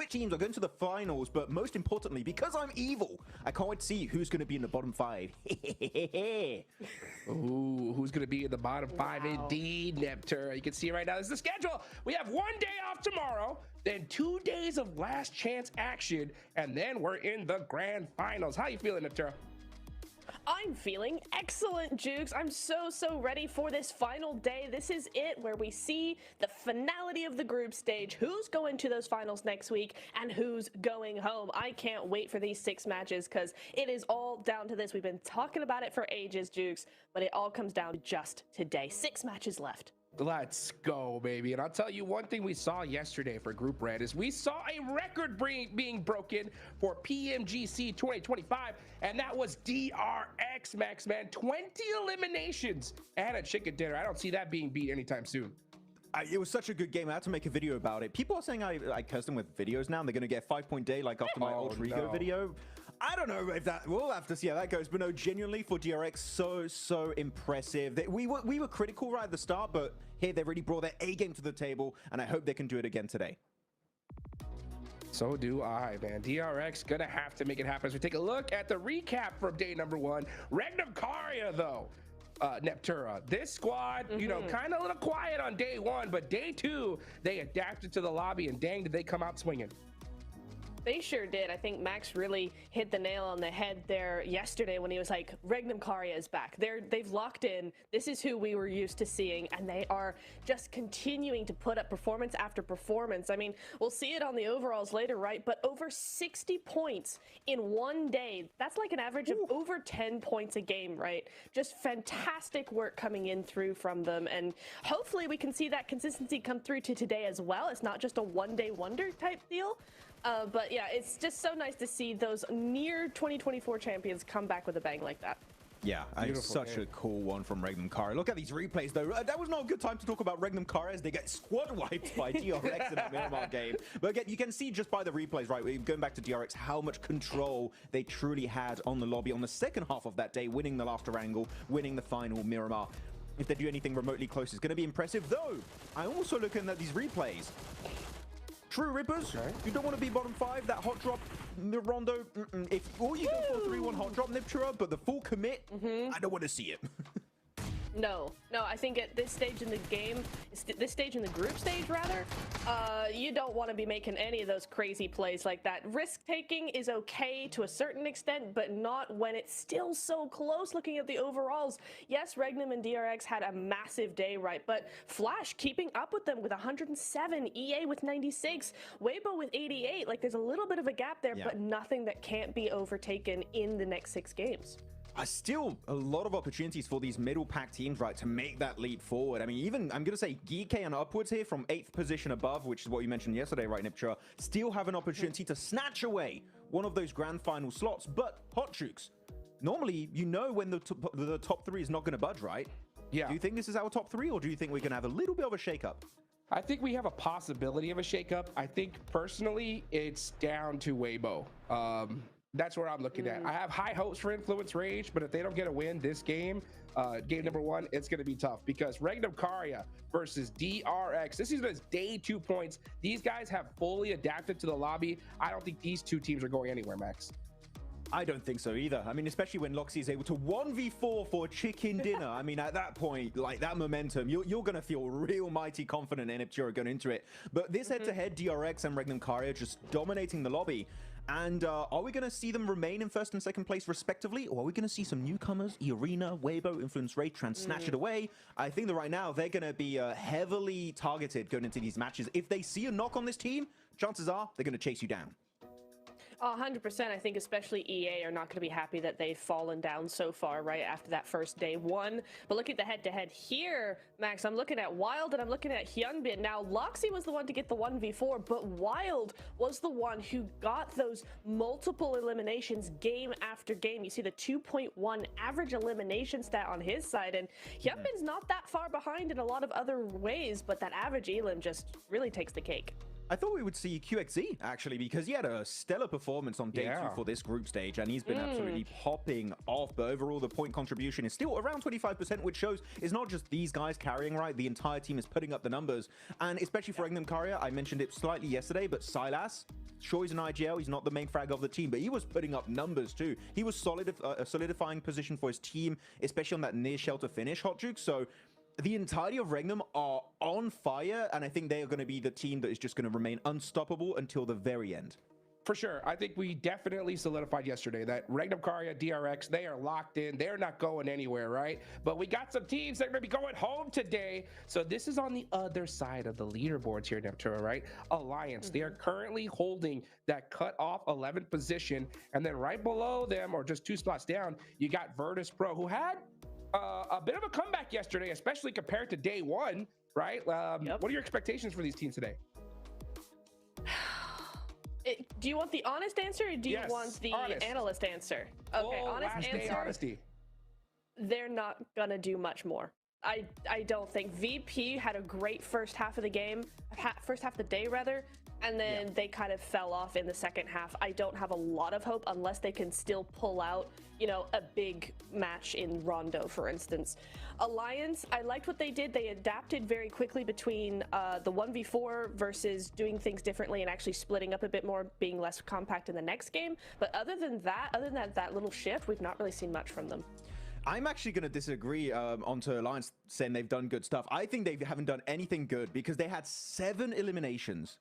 which teams are going to the finals, but most importantly, because I'm evil, I can't wait to see who's going to be in the bottom 5. Ooh, who's going to be in the bottom 5? Wow. Indeed, Neptura. You can see right now, this is the schedule. We have 1 day off tomorrow, then 2 days of last chance action, and then we're in the grand finals. How you feeling, Neptura? I'm feeling excellent, Jukes. I'm so ready for this final day. This is it, where we see the finality of the group stage, who's going to those finals next week and who's going home. I can't wait for these 6 matches because it is all down to this. We've been talking about it for ages, Jukes, but it all comes down to just today. 6 matches left. Let's go, baby. And I'll tell you one thing we saw yesterday for Group Red is we saw a record being broken for PMGC 2025, and that was DRX, Max, man. 20 eliminations and a chicken dinner. I don't see that being beat anytime soon. It was such a good game. I had to make a video about it. People are saying I cursed them with videos now, and they're going to get a 5-point day like after my Ultra Ego video. I don't know if that, we'll have to see how that goes. But no, genuinely for DRX, so impressive. We were critical right at the start, but here they've really brought their A game to the table, and I hope they can do it again today. So do I, man. DRX gonna have to make it happen. As we take a look at the recap from day number 1, Regnum Karya, though. Neptura, this squad, you know, kind of a little quiet on day 1, but day 2, they adapted to the lobby, and dang, did they come out swinging. They sure did. I think Max really hit the nail on the head there yesterday when he was like, Regnum Karya is back. They've locked in. This is who we were used to seeing, and they are just continuing to put up performance after performance. I mean, we'll see it on the overalls later, right? But over 60 points in 1 day. That's like an average of over 10 points a game, right? Just fantastic work coming in through from them, and hopefully we can see that consistency come through to today as well. It's not just a one-day wonder type deal. But yeah, it's just so nice to see those near 2024 champions come back with a bang like that. Yeah, it's such a cool one from Regnum Karya. Look at these replays, though. That was not a good time to talk about Regnum Karya as they get squad wiped by DRX in that Miramar game. But again, you can see just by the replays, right, going back to DRX, how much control they truly had on the lobby on the second half of that day, winning the last Erangel, winning the final Miramar. If they do anything remotely close, it's going to be impressive. Though, I'm also looking at these replays. True Rippers, you don't want to be bottom 5. That hot drop, Rondo, if all you go for 3-1 hot drop, Neptura, but the full commit, I don't want to see it. No, I think at this stage in the game, this stage in the group stage rather, you don't want to be making any of those crazy plays like that. Risk taking is okay to a certain extent, but not when it's still so close. Looking at the overalls, yes, Regnum and DRX had a massive day, right? But Flash keeping up with them with 107, EA with 96, Weibo with 88. Like, there's a little bit of a gap there, but nothing that can't be overtaken in the next 6 games. Still a lot of opportunities for these middle pack teams, right, to make that leap forward. I mean, even, I'm going to say Geek and upwards here from 8th position above, which is what you mentioned yesterday, right, Neptura, still have an opportunity to snatch away one of those grand final slots. But Hot Jukes, normally, you know when the top 3 is not going to budge, right? Yeah. Do you think this is our top 3, or do you think we're going to have a little bit of a shakeup? I think we have a possibility of a shakeup. I think, personally, it's down to Weibo. That's where I'm looking at. I have high hopes for Influence Rage, but if they don't get a win this game, game number 1, it's going to be tough because Regnum Karya versus DRX. This is day 2 points. These guys have fully adapted to the lobby. I don't think these 2 teams are going anywhere, Max. I don't think so either. I mean, especially when Loxy is able to 1v4 for chicken dinner. I mean, at that point, like that momentum, you're going to feel real mighty confident in Neptura going into it. But this head-to-head, DRX and Regnum Karya just dominating the lobby. And are we going to see them remain in 1st and 2nd place respectively, or are we going to see some newcomers, Arena, Weibo, Influence Rage, try and snatch it away? I think that right now they're going to be heavily targeted going into these matches. If they see a knock on this team, chances are they're going to chase you down. 100%. I think especially EA are not going to be happy that they've fallen down so far right after that first day 1. But look at the head-to-head here, Max. I'm looking at Wild and I'm looking at Hyunbin. Now, Loxy was the one to get the 1v4, but Wild was the one who got those multiple eliminations game after game. You see the 2.1 average elimination stat on his side, and Hyunbin's not that far behind in a lot of other ways, but that average elim just really takes the cake. I thought we would see QXZ actually, because he had a stellar performance on day 2 for this group stage, and he's been absolutely popping off. But overall, the point contribution is still around 25%, which shows it's not just these guys carrying, right? The entire team is putting up the numbers, and especially for Erangel Karia, I mentioned it slightly yesterday, but Silas, sure, he's an IGL, he's not the main frag of the team, but he was putting up numbers too. He was solidifying position for his team, especially on that near shelter finish, Hot Juke. So the entirety of Regnum are on fire, and I think they are going to be the team that is just going to remain unstoppable until the very end. For sure. I think we definitely solidified yesterday that Regnum Karia, DRX, they are locked in. They're not going anywhere, right? But we got some teams that are going to be going home today. So this is on the other side of the leaderboards here, Neptura, right? Alliance. They are currently holding that cut-off 11th position. And then right below them, or just 2 spots down, you got Vertus Pro, who had a bit of a comeback yesterday, especially compared to day 1, right? What are your expectations for these teams today? Do you want the honest answer, or do you want the analyst answer? Okay, honest answer. Honesty. They're not gonna do much more. I don't think. VP had a great first half of the game, first half of the day rather, and then they kind of fell off in the second half. I don't have a lot of hope unless they can still pull out, you know, a big match in Rondo, for instance. Alliance, I liked what they did. They adapted very quickly between the 1v4 versus doing things differently and actually splitting up a bit more, being less compact in the next game. But other than that little shift, we've not really seen much from them. I'm actually going to disagree onto Alliance saying they've done good stuff. I think they haven't done anything good because they had 7 eliminations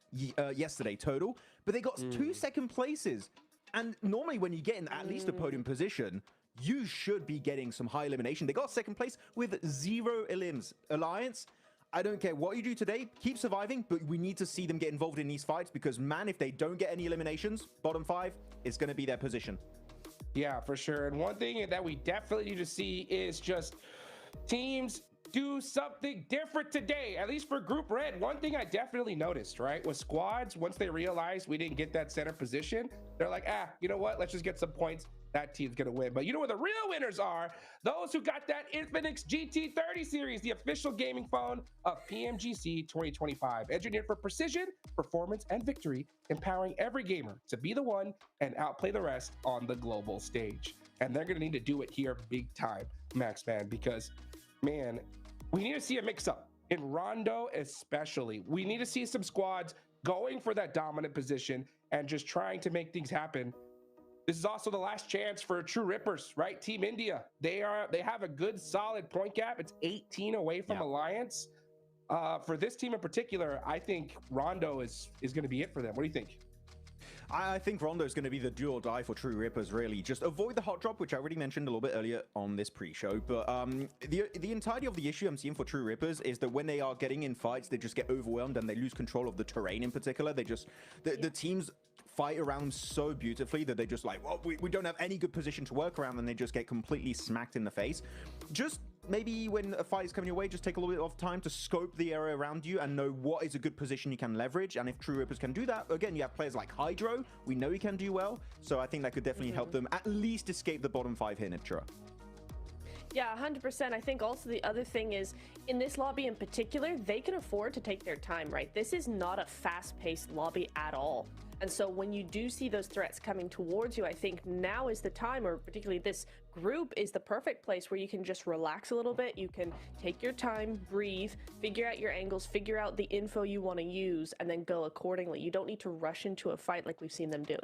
yesterday total, but they got 2 second places. And normally when you get in at least a podium position, you should be getting some high elimination. They got 2nd place with 0 elims. Alliance, I don't care what you do today, keep surviving, but we need to see them get involved in these fights because, man, if they don't get any eliminations, bottom 5 is going to be their position. Yeah, for sure. And one thing that we definitely need to see is just teams do something different today, at least for Group Red. One thing I definitely noticed, right, was squads, once they realized we didn't get that center position, they're like, you know what, let's just get some points. That team's gonna win. But you know where the real winners are? Those who got that Infinix GT30 series, the official gaming phone of PMGC 2025. Engineered for precision, performance, and victory, empowering every gamer to be the one and outplay the rest on the global stage. And they're gonna need to do it here big time, Max, man, because, man, we need to see a mix-up. In Rondo especially, we need to see some squads going for that dominant position and just trying to make things happen. This is also the last chance for True Rippers, right? Team India, they have a good solid point gap. It's 18 away from Alliance. For this team in particular, I think Rondo is going to be it for them. What do you think? I think Rondo is going to be the do or die for True Rippers, really. Just avoid the hot drop, which I already mentioned a little bit earlier on this pre-show. But the entirety of the issue I'm seeing for True Rippers is that when they are getting in fights, they just get overwhelmed and they lose control of the terrain in particular. They just, the teams fight around so beautifully that they just like, well, we don't have any good position to work around, and they just get completely smacked in the face. Just maybe when a fight is coming your way, just take a little bit of time to scope the area around you and know what is a good position you can leverage. And if True Rippers can do that, again, you have players like Hydro. We know he can do well. So I think that could definitely help them at least escape the bottom 5 here, Niptura. Yeah, 100%. I think also the other thing is, in this lobby in particular, they can afford to take their time, right? This is not a fast-paced lobby at all. And so when you do see those threats coming towards you, I think now is the time, or particularly this group is the perfect place where you can just relax a little bit. You can take your time, breathe, figure out your angles, figure out the info you want to use, and then go accordingly. You don't need to rush into a fight like we've seen them do.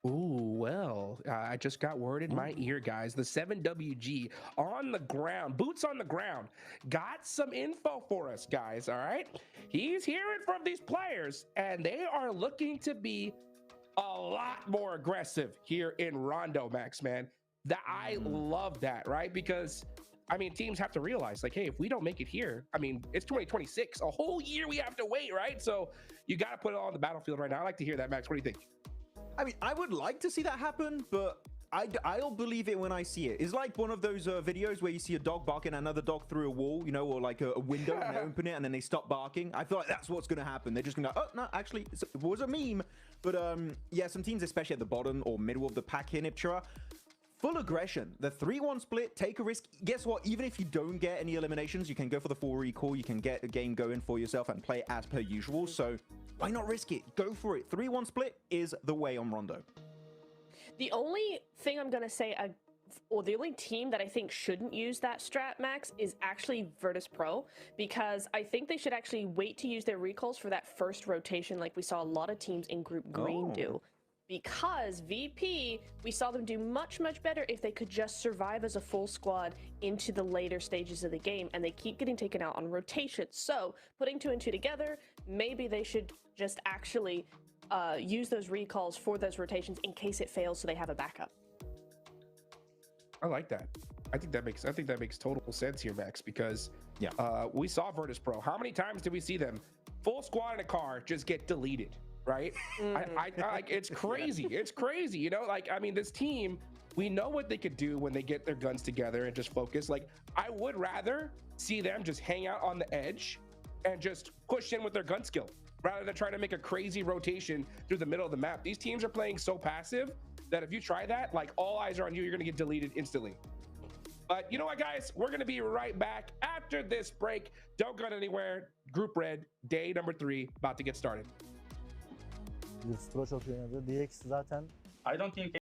Ooh, well, I just got word in my ear, guys. The 7WG on the ground, boots on the ground, got some info for us, guys, all right? He's hearing from these players, and they are looking to be a lot more aggressive here in Rondo, Max, man. I love that, right? Because, I mean, teams have to realize, like, hey, if we don't make it here, I mean, it's 2026, a whole year we have to wait, right? So you got to put it on the battlefield right now. I like to hear that, Max. What do you think? I mean, I would like to see that happen, but I'll believe it when I see it. It's like one of those videos where you see a dog barking at another dog through a wall, you know, or like a window, and they open it and then they stop barking. I feel like that's what's going to happen. They're just going to go, oh, no, actually, it was a meme. But yeah, some teams, especially at the bottom or middle of the pack here, Niptura, full aggression. The 3-1 split, take a risk. Guess what? Even if you don't get any eliminations, you can go for the full recall. You can get a game going for yourself and play as per usual. So why not risk it? Go for it. 3-1 split is the way on Rondo. The only thing I'm going to say, or the only team that I think shouldn't use that strat, Max, is actually Vertus Pro, because I think they should actually wait to use their recalls for that first rotation like we saw a lot of teams in Group Green do. Because VP, we saw them do much, much better if they could just survive as a full squad into the later stages of the game, and they keep getting taken out on rotation. So putting 2 and 2 together, maybe they should just actually use those recalls for those rotations in case it fails so they have a backup. I like that. I think that makes total sense here, Max, because we saw Vertus Pro. How many times did we see them full squad in a car just get deleted? Right? It's crazy. It's crazy. You know, like, I mean, this team, we know what they could do when they get their guns together and just focus. Like, I would rather see them just hang out on the edge and just push in with their gun skill rather than trying to make a crazy rotation through the middle of the map. These teams are playing so passive that if you try that, like, all eyes are on you, you're going to get deleted instantly. But you know what, guys? We're going to be right back after this break. Don't go anywhere. Group Red, day number 3, about to get started. Vertus Pro çok iyi oynadı. DX zaten I don't think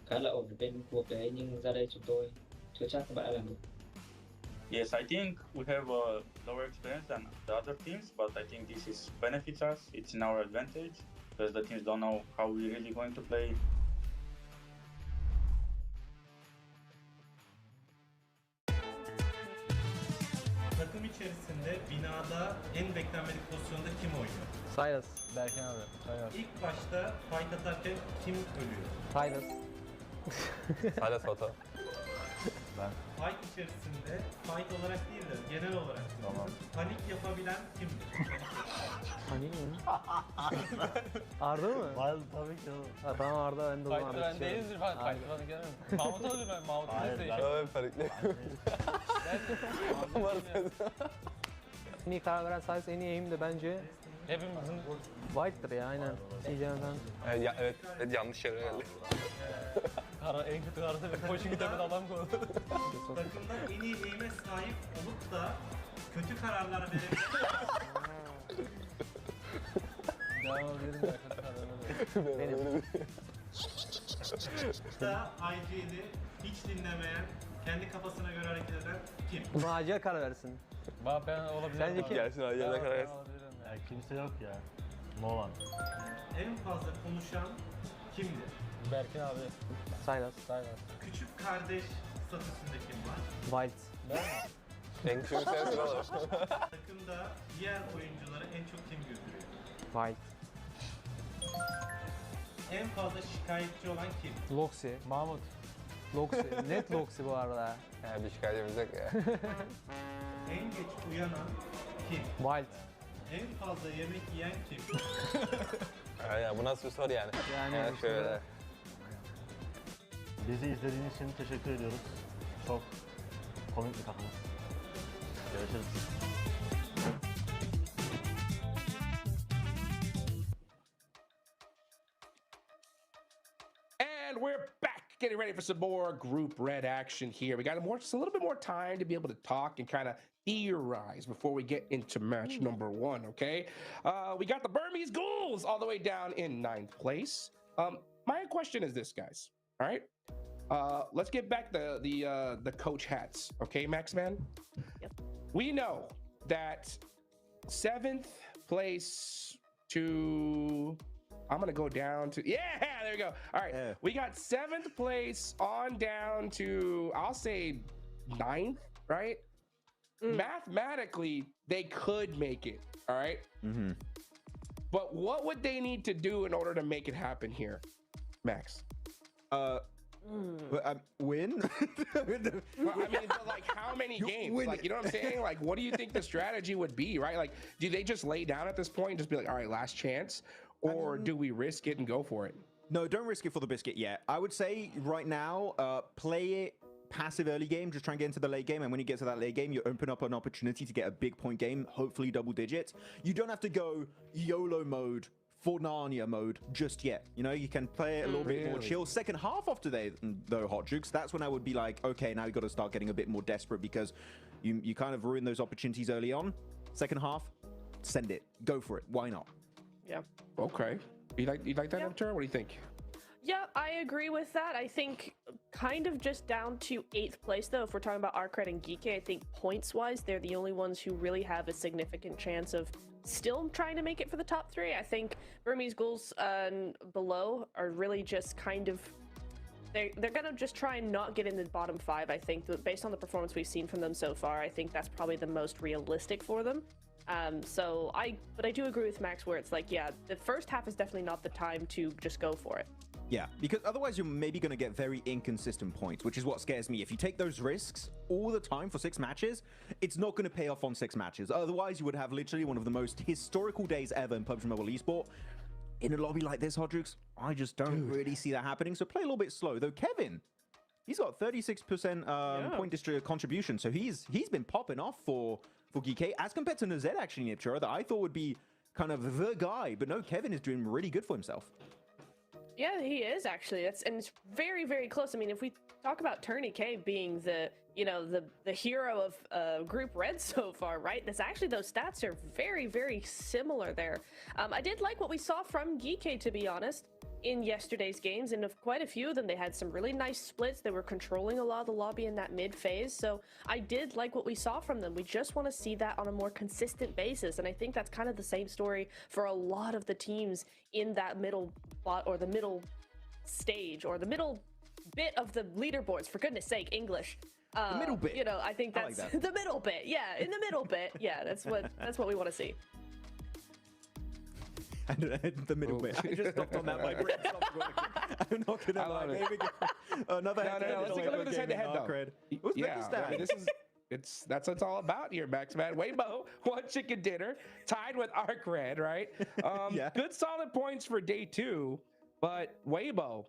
khá là ổn bên cuộc đấy, nhưng ra đây chúng tôi chưa chắc các bạn đã làm được. yes, I think we have a lower experience than the other teams, but I think this is benefits us. It's in our advantage because the teams don't know how we're really going to play. Takım içerisinde binada en beklenmedik pozisyonda kim oynuyor? Silas, Berkan abi. Silas. İlk başta fight atarken kim ölüyor? Silas. Silas hata. Fight içerisinde fight olarak değil de genel olarak Tamam. panik yapabilen kimdir? Hani mi? Arda mı? var tabii ki oğlum. Ha, tamam Arda, ben de o zaman Fight'ı ben değildir falan. Fight'ı bana gelmem. Mahmut olur ben. Mahmut'u Hayır, da ben- Evet, farklı. en iyi karar veren Silas, en iyi aim de bence Hepimizin White'dır ya, aynen. CJ'den. Evet, yanlış yere geldi. en kötü kararı ve koşun gidemedi adam koydu. Takımda en iyi aim'e sahip olup da kötü kararlar verebilen Devam edelim ya, kötü kararları. Benim. Da IG'li hiç dinlemeyen, kendi kafasına göre hareket eden kim? Buna acil karar versin. Ben olabilirim. Sence abi. kim? Gelsin hadi yerine karar versin. Ya kimse yok ya. No one. En fazla konuşan kimdir? Berkin abi. Silas. Saylar. Küçük kardeş statüsünde kim var? Wild. Ben mi? En küçük sensin oğlum. Takımda diğer oyuncuları en çok kim güldürüyor? Wild. En fazla şikayetçi olan kim? Loxi. Mahmut. Loxi. Net Loxi bu arada. Ya bir şikayetimiz yok ya. En geç uyanan kim? Wild. En fazla yemek yiyen kim? Ya bu nasıl bir soru yani? Yani Şöyle. Bizi izlediğiniz için teşekkür ediyoruz. Çok komik bir takımız. Görüşürüz. And we're back, getting ready for some more Group Red action here. We got just a little bit more time to be able to talk and kind of theorize before we get into match number 1, okay? We got the Burmese Ghouls all the way down in 9th place. My question is this, guys, all right? Let's get back the coach hats, okay, Max Man? Yep. We know that 7th place to... I'm gonna go down to, yeah, there we go. All right, Yeah. we got 7th place on down to, I'll say 9th, right? Mathematically, they could make it, all right? Mm-hmm. But what would they need to do in order to make it happen here, Max? Win? Well, I mean, but like how many games? win Like, it. you know what I'm saying? Like, what do you think the strategy would be, right? Like, do they just lay down at this point and just be like, all right, last chance? Or do we risk it and go for it? No, don't risk it for the biscuit yet. I would say right now, play it passive early game, just try and get into the late game, and when you get to that late game, you open up an opportunity to get a big point game, hopefully double digits. You don't have to go YOLO mode, for Narnia mode just yet. You know, you can play it a little bit more Really? chill. Second half of today, though, Hot Jukes, that's when I would be like, okay, now you got to start getting a bit more desperate because you kind of ruin those opportunities early on. Second half, send it. Go for it. Why not? Yeah. Okay. You like that, Yeah. Avatar? What do you think? Yeah, I agree with that. I think kind of just down to 8th place, though, if we're talking about Arcred and Geeky, I think points-wise, they're the only ones who really have a significant chance of still trying to make it for the top 3. I think Burmese Ghouls and below are really just kind of... They're going to just try and not get in the bottom 5, I think. Based on the performance we've seen from them so far, I think that's probably the most realistic for them. But I do agree with Max where it's like, yeah, the first half is definitely not the time to just go for it. Yeah, because otherwise you're maybe going to get very inconsistent points, which is what scares me. If you take those risks all the time for 6 matches, it's not going to pay off on 6 matches. Otherwise, you would have literally one of the most historical days ever in PUBG Mobile Esport. In a lobby like this, Hodrix, I just don't really see that happening. So play a little bit slow. Though Kevin, he's got 36% point contribution, so he's been popping off for GK as compared to Nazed actually in Ipchura that I thought would be kind of the guy, but no, Kevin is doing really good for himself. Yeah, he is actually. And it's very, very close. I mean, if we talk about Tourney K being the hero of Group Red so far, right? That's actually, those stats are very, very similar there. I did like what we saw from Geek, to be honest, in yesterday's games, and of quite a few of them, they had some really nice splits. They were controlling a lot of the lobby in that mid phase, so I did like what we saw from them. We just want to see that on a more consistent basis, and I think that's kind of the same story for a lot of the teams in that middle bot, or the middle stage, or the middle bit of the leaderboards, for goodness sake, English. The middle bit. You know, I think that's like that. the middle bit. Yeah, in the middle bit. Yeah, that's what we want to see. And the middle bit. I just stopped on that. My brain stopped working. I'm not gonna lie. Here we go. Another No. Let's take a look at this head-to-head though. Yeah, I mean, that's what it's all about here, Max, man. Weibo, 1 chicken dinner, tied with Arcred, right? Yeah. Good solid points for day 2, but Weibo,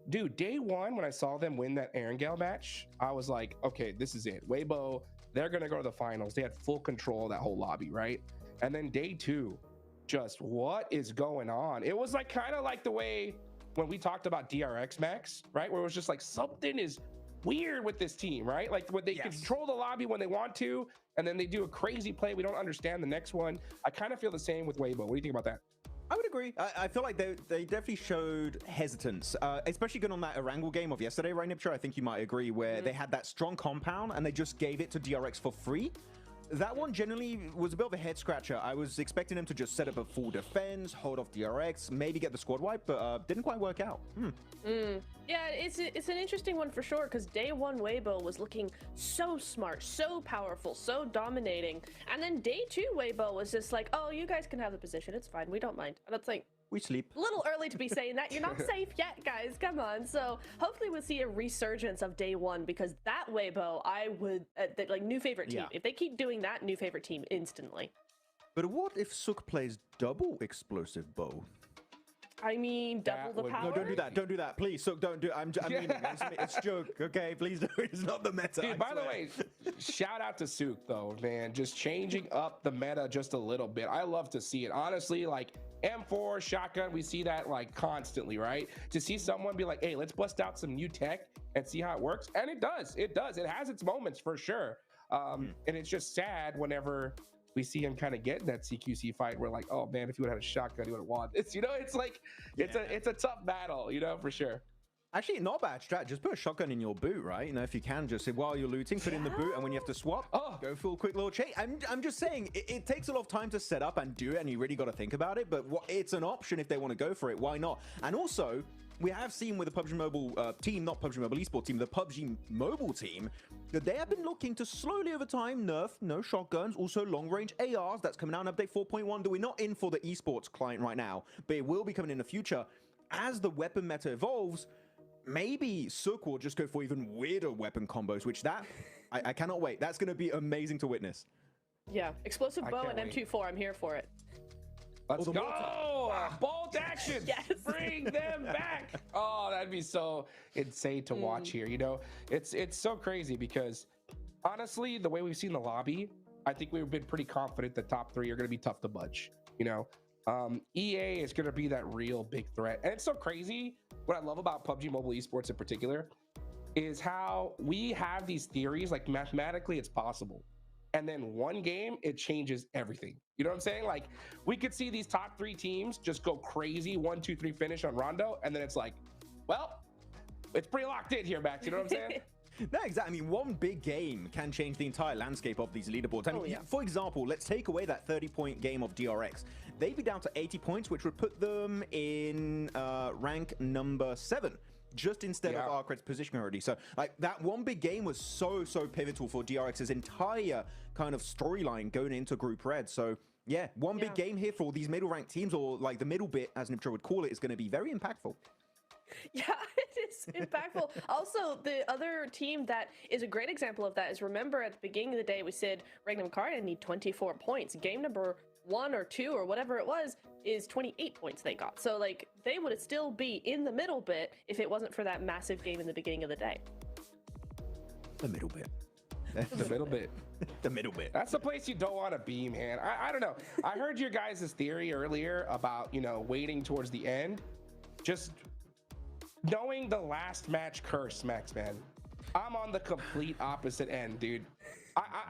dude, day 1 when I saw them win that Erangel match, I was like, okay, this is it. Weibo, they're gonna go to the finals. They had full control of that whole lobby, right? And then day 2. Just what is going on? It was like kind of like the way when we talked about DRX Max, right? Where it was just like something is weird with this team, right? Like when they control the lobby when they want to, and then they do a crazy play. We don't understand the next one. I kind of feel the same with Weibo. What do you think about that? I would agree. I feel like they definitely showed hesitance, especially going on that Erangel game of yesterday, right, Nipcher? I think you might agree, where they had that strong compound and they just gave it to DRX for free. That one generally was a bit of a head scratcher. I was expecting them to just set up a full defense, hold off DRX, maybe get the squad wipe, but didn't quite work out. Yeah, it's an interesting one for sure, because day one Weibo was looking so smart, so powerful, so dominating. And then day two Weibo was just like, oh, you guys can have the position. It's fine. We don't mind. And it's like, we sleep. A little early to be saying that. You're not safe yet, guys. Come on. So hopefully we'll see a resurgence of day one, because that Weibo, I would, like, new favorite team. Yeah. If they keep doing that, new favorite team instantly. But what if Sook plays double explosive bow? I mean, double the power. No, don't do that. Don't do that, please. Sook, don't do it. I mean, it's a joke. Okay, please don't. It's not the meta. Dude, by the way, shout out to Sook though, man. Just changing up the meta just a little bit. I love to see it. Honestly, like M4 shotgun, we see that like constantly, right? To see someone be like, hey, let's bust out some new tech and see how it works, and it does. It does. It has its moments for sure. And it's just sad whenever we see him kind of get in that CQC fight. We're like, oh man, if he would have had a shotgun, he would have won. It's, you know, it's like, it's a tough battle, you know, for sure. Actually, not a bad strat. Just put a shotgun in your boot, right? You know, if you can, just while you're looting, put in the boot, and when you have to swap, go for a quick little chase. I'm just saying, it takes a lot of time to set up and do it, and you really got to think about it. But it's an option if they want to go for it. Why not? And also, we have seen with the PUBG Mobile team, not PUBG Mobile Esports team, the PUBG Mobile team, that they have been looking to slowly over time nerf no shotguns, also long-range ARs. That's coming out in update 4.1. That we're not in for the esports client right now, but it will be coming in the future. As the weapon meta evolves, maybe Sook will just go for even weirder weapon combos, which I cannot wait. That's going to be amazing to witness. Yeah, explosive bow and M24. I'm here for it. Let's go! Bolt action! Yes. Bring them back! Oh, that'd be so insane to watch here. You know, it's so crazy because honestly, the way we've seen the lobby, I think we've been pretty confident the top three are going to be tough to budge. You know, EA is going to be that real big threat, and it's so crazy. What I love about PUBG Mobile Esports in particular is how we have these theories, like mathematically it's possible. And then one game, it changes everything. You know what I'm saying? Like, we could see these top three teams just go crazy, 1, 2, 3 finish on Rondo, and then it's like, well, it's pretty locked in here, Max. You know what I'm saying? No, exactly. I mean, one big game can change the entire landscape of these leaderboards. And for example, let's take away that 30-point game of DRX. They'd be down to 80 points, which would put them in rank number 7. Just instead of Arcred's position already. So like that one big game was so pivotal for DRX's entire kind of storyline going into Group Red. So yeah, one big game here for these middle ranked teams, or like the middle bit as Nipcher would call it, is going to be very impactful. Yeah, it is impactful. Also, the other team that is a great example of that is, remember at the beginning of the day we said Regnum Cardia need 24 points. Game number 1 or 2 or whatever it was is 28 points they got. So like they would still be in the middle bit if it wasn't for that massive game in the beginning of the day. The middle bit. The middle bit. The middle bit. That's the place you don't want to be, man. I don't know. I heard your guys' theory earlier about, you know, waiting towards the end. Just knowing the last match curse, Max, man. I'm on the complete opposite end, dude.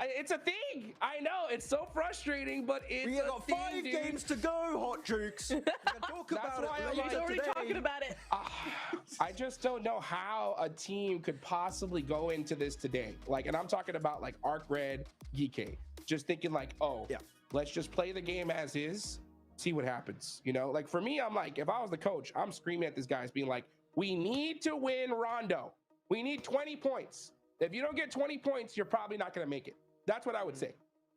It's a thing. I know it's so frustrating, but it's we got 5 games to go, Hot Jukes. We can talk about it. He's already talking about it. I just don't know how a team could possibly go into this today. Like, and I'm talking about like Arc Red, Geek, just thinking like, oh, yeah, let's just play the game as is, see what happens. You know, like for me, I'm like, if I was the coach, I'm screaming at these guys, being like, we need to win Rondo. We need 20 points. If you don't get 20 points, you're probably not going to make it. That's what I would say.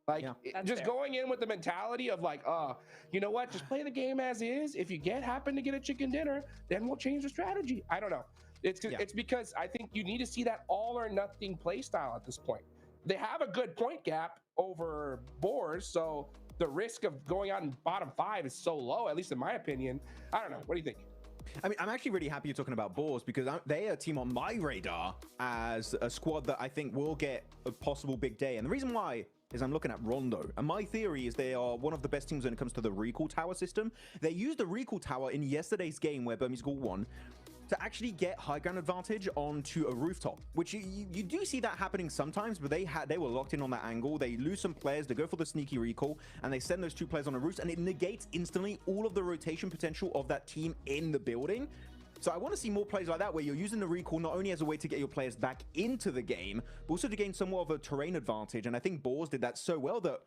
Like, just going in with the mentality of like, you know what? Just play the game as is. If you happen to get a chicken dinner, then we'll change the strategy. I don't know. It's because I think you need to see that all or nothing play style at this point. They have a good point gap over Boars, so the risk of going out in bottom 5 is so low, at least in my opinion. I don't know. What do you think? I mean, I'm actually really happy you're talking about Boars, because they are a team on my radar as a squad that I think will get a possible big day. And the reason why is I'm looking at Rondo. And my theory is they are one of the best teams when it comes to the recall tower system. They used the recall tower in yesterday's game where Burmese School won. to actually get high ground advantage onto a rooftop, which you do see that happening sometimes, but they were locked in on that angle. They lose some players, they go for the sneaky recall, and they send those 2 players on a roost, and it negates instantly all of the rotation potential of that team in the building. So I want to see more plays like that, where you're using the recall not only as a way to get your players back into the game, but also to gain somewhat of a terrain advantage. And I think Boars did that so well that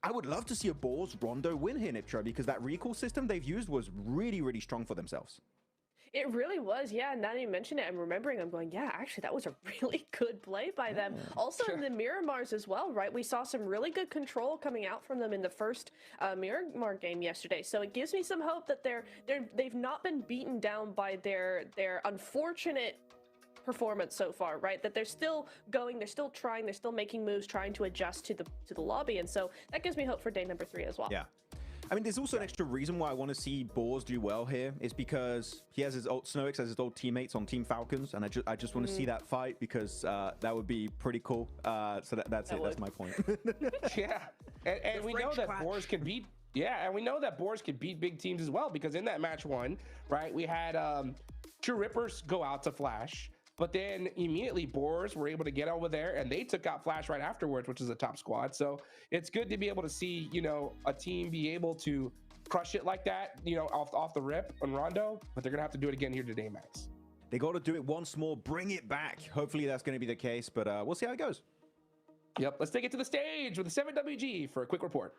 I would love to see a Boars Rondo win here, Niptra, because that recall system they've used was really, really strong for themselves. It really was, yeah. Now that you mention it, I'm remembering, I'm going, yeah, actually, that was a really good play by them. Also in the Miramars as well, right? We saw some really good control coming out from them in the first Miramar game yesterday. So it gives me some hope that they've not been beaten down by their unfortunate performance so far, right? That they're still going, they're still trying, they're still making moves, trying to adjust to the lobby. And so that gives me hope for day number 3 as well. Yeah. I mean, there's also an extra reason why I want to see Boars do well here, is because he has his old Snowix as his old teammates on Team Falcons, and I just want to see that fight, because that would be pretty cool. So that's it. That's my point. Yeah, and we know that Boars can beat. Yeah, and we know that Boars can beat big teams as well, because in that match 1, right, we had True Rippers go out to Flash. But then immediately Boars were able to get over there, and they took out Flash right afterwards, which is a top squad. So it's good to be able to see, you know, a team be able to crush it like that, you know, off the rip on Rondo. But they're going to have to do it again here today, Max. They got to do it once more, bring it back. Hopefully that's going to be the case, but we'll see how it goes. Yep, let's take it to the stage with the 7WG for a quick report.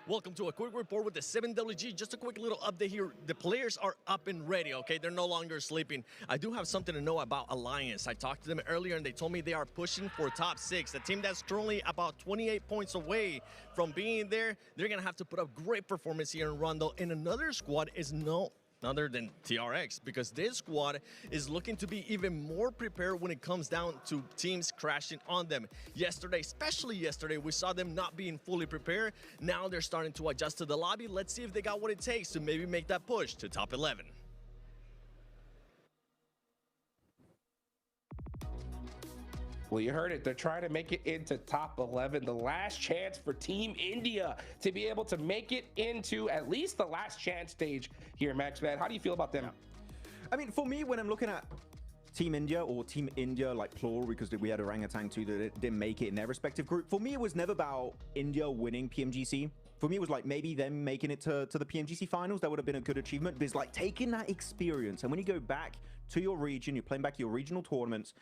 Welcome to a quick report with the 7WG. Just a quick little update here. The players are up and ready, okay? They're no longer sleeping. I do have something to know about Alliance. I talked to them earlier, and they told me they are pushing for top 6. A team that's currently about 28 points away from being there. They're going to have to put up great performance here in Rondo. And another squad is no other than TRX, because this squad is looking to be even more prepared when it comes down to teams crashing on them. Yesterday, especially yesterday, we saw them not being fully prepared. Now they're starting to adjust to the lobby. Let's see if they got what it takes to maybe make that push to top 11. Well, you heard it. They're trying to make it into top 11. The last chance for Team India to be able to make it into at least the last chance stage here, Max, man. How do you feel about them? I mean, for me, when I'm looking at Team India, or Team India, like plural, because we had Orangutan too that didn't make it in their respective group. For me, it was never about India winning PMGC. For me, it was like maybe them making it to the PMGC finals. That would have been a good achievement. But it's like taking that experience, and when you go back to your region, you're playing back your regional tournaments,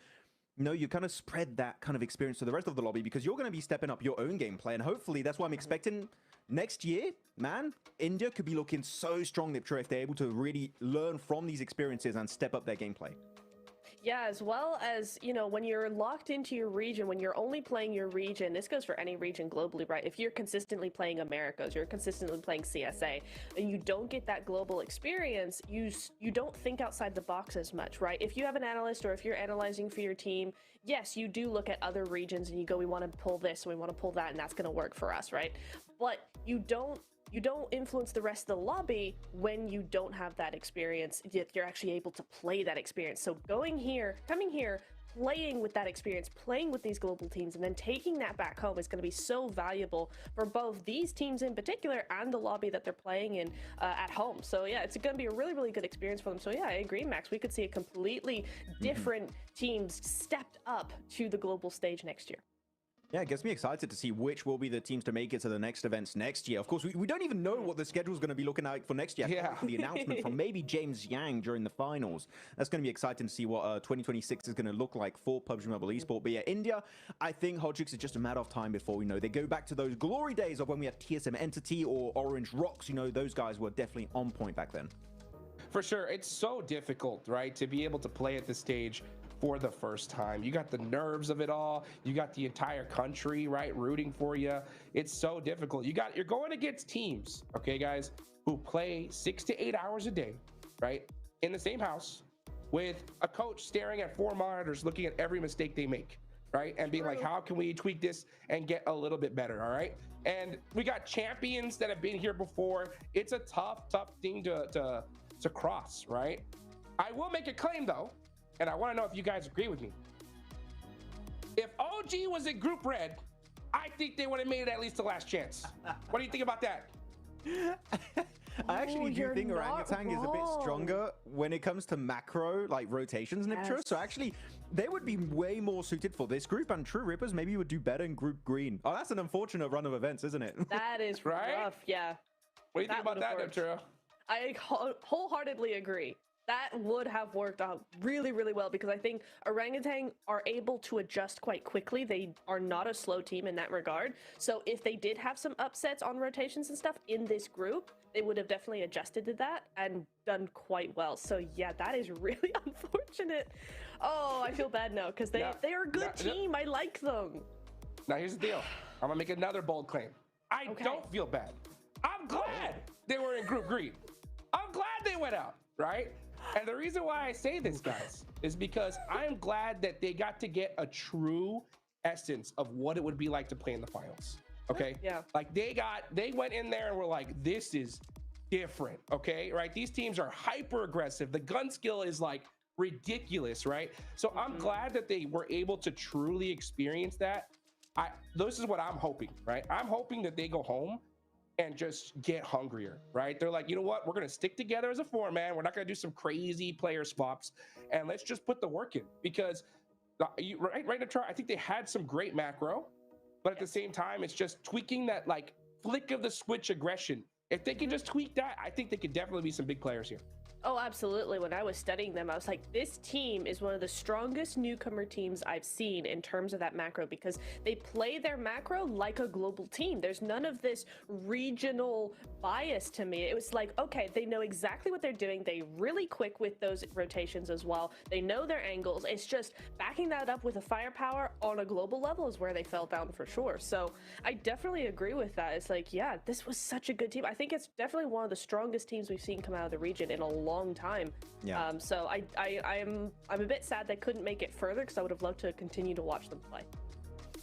you know, you kind of spread that kind of experience to the rest of the lobby, because you're going to be stepping up your own gameplay. And hopefully that's what I'm expecting next year, man. India could be looking so strong, Niptra, if they're able to really learn from these experiences and step up their gameplay. Yeah, as well as, you know, when you're locked into your region, when you're only playing your region, this goes for any region globally, right? If you're consistently playing Americas, you're consistently playing CSA, and you don't get that global experience, you don't think outside the box as much, right? If you have an analyst, or if you're analyzing for your team, yes, you do look at other regions and you go, we want to pull this, we want to pull that, and that's going to work for us, right? But you don't influence the rest of the lobby when you don't have that experience, yet you're actually able to play that experience. So coming here, playing with that experience, playing with these global teams, and then taking that back home is going to be so valuable for both these teams in particular and the lobby that they're playing in at home. So yeah, it's going to be a really, really good experience for them. So yeah, I agree, Max. We could see a completely different teams stepped up to the global stage next year. Yeah, it gets me excited to see which will be the teams to make it to the next events next year. Of course, we don't even know what the schedule is going to be looking like for next year. Yeah. The announcement from maybe James Yang during the finals. That's going to be exciting to see what 2026 is going to look like for PUBG Mobile Esport. But yeah, India, I think Hodgix is just a matter of time before we know they go back to those glory days of when we had TSM Entity or Orange Rocks. You know, those guys were definitely on point back then. For sure. It's so difficult, right, to be able to play at this stage for the first time. You got the nerves of it all. You got the entire country, right, rooting for you. It's so difficult. You're going against teams, okay, guys, who play 6 to 8 hours a day, right, in the same house with a coach staring at 4 monitors, looking at every mistake they make, right, and being like, how can we tweak this and get a little bit better, all right? And we got champions that have been here before. It's a tough thing to cross, right? I will make a claim, though, and I want to know if you guys agree with me. If OG was in Group Red, I think they would have made it at least the last chance. What do you think about that? I actually do you're think not Orangutan is a bit wrong. stronger when it comes to macro, like rotations and Yes. So actually, they would be way more suited for this group, and True Rippers maybe would do better in Group Green. Oh, that's an unfortunate run of events, isn't it? That is Right? rough. Yeah. What do you think about that, would've worked. Nepturo? I wholeheartedly agree. That would have worked out really, really well because I think Orangutan are able to adjust quite quickly. They are not a slow team in that regard. So if they did have some upsets on rotations and stuff in this group, they would have definitely adjusted to that and done quite well. So yeah, that is really unfortunate. Oh, I feel bad now because they are a good team. I like them. Now here's the deal. I'm gonna make another bold claim. I don't feel bad. I'm glad they were in Group Green. I'm glad they went out, right? And the reason why I say this, guys, is because I'm glad that they got to get a true essence of what it would be like to play in the finals. Okay? Yeah. Like they went in there and were like, this is different. Okay? Right? These teams are hyper aggressive. The gun skill is like ridiculous, right? So I'm glad that they were able to truly experience that. This is what I'm hoping, right? I'm hoping that they go home and just get hungrier, right? They're like, you know what? We're going to stick together as a four-man. We're not going to do some crazy player swaps, and let's just put the work in because, right, Natara, I think they had some great macro, but at the same time, it's just tweaking that like flick of the switch aggression. If they can just tweak that, I think they could definitely be some big players here. Oh, absolutely. When I was studying them, I was like, this team is one of the strongest newcomer teams I've seen in terms of that macro because they play their macro like a global team. There's none of this regional bias to me. It was like, okay, they know exactly what they're doing. They really quick with those rotations as well. They know their angles. It's just backing that up with a firepower on a global level is where they fell down for sure. So I definitely agree with that. It's like, yeah, this was such a good team. I think it's definitely one of the strongest teams we've seen come out of the region in a long time. Yeah. So I'm a bit sad they couldn't make it further because I would have loved to continue to watch them play.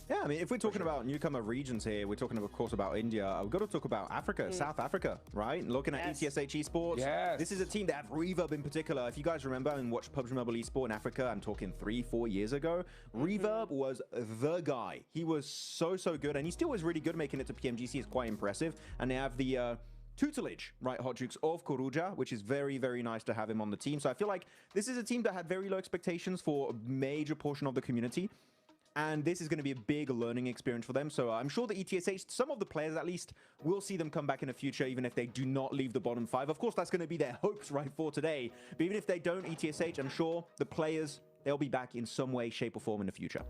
Yeah, I mean, if we're talking about newcomer regions here, we're talking, of course, about India. We've got to talk about Africa, South Africa, right? Looking at ETSH Esports. This is a team that have Reverb in particular. If you guys remember and watched PUBG Mobile Esport in Africa, I'm talking 3-4 years ago, Reverb was the guy. He was so good, and he still was really good. Making it to PMGC is quite impressive. And they have the tutelage, right, Hot Jukes, of Koruja, which is very, very nice to have him on the team. So I feel like this is a team that had very low expectations for a major portion of the community. And this is going to be a big learning experience for them. So I'm sure the ETSH, some of the players at least, will see them come back in the future, even if they do not leave the bottom 5. Of course, that's going to be their hopes, right, for today. But even if they don't ETSH, I'm sure the players, they'll be back in some way, shape, or form in the future.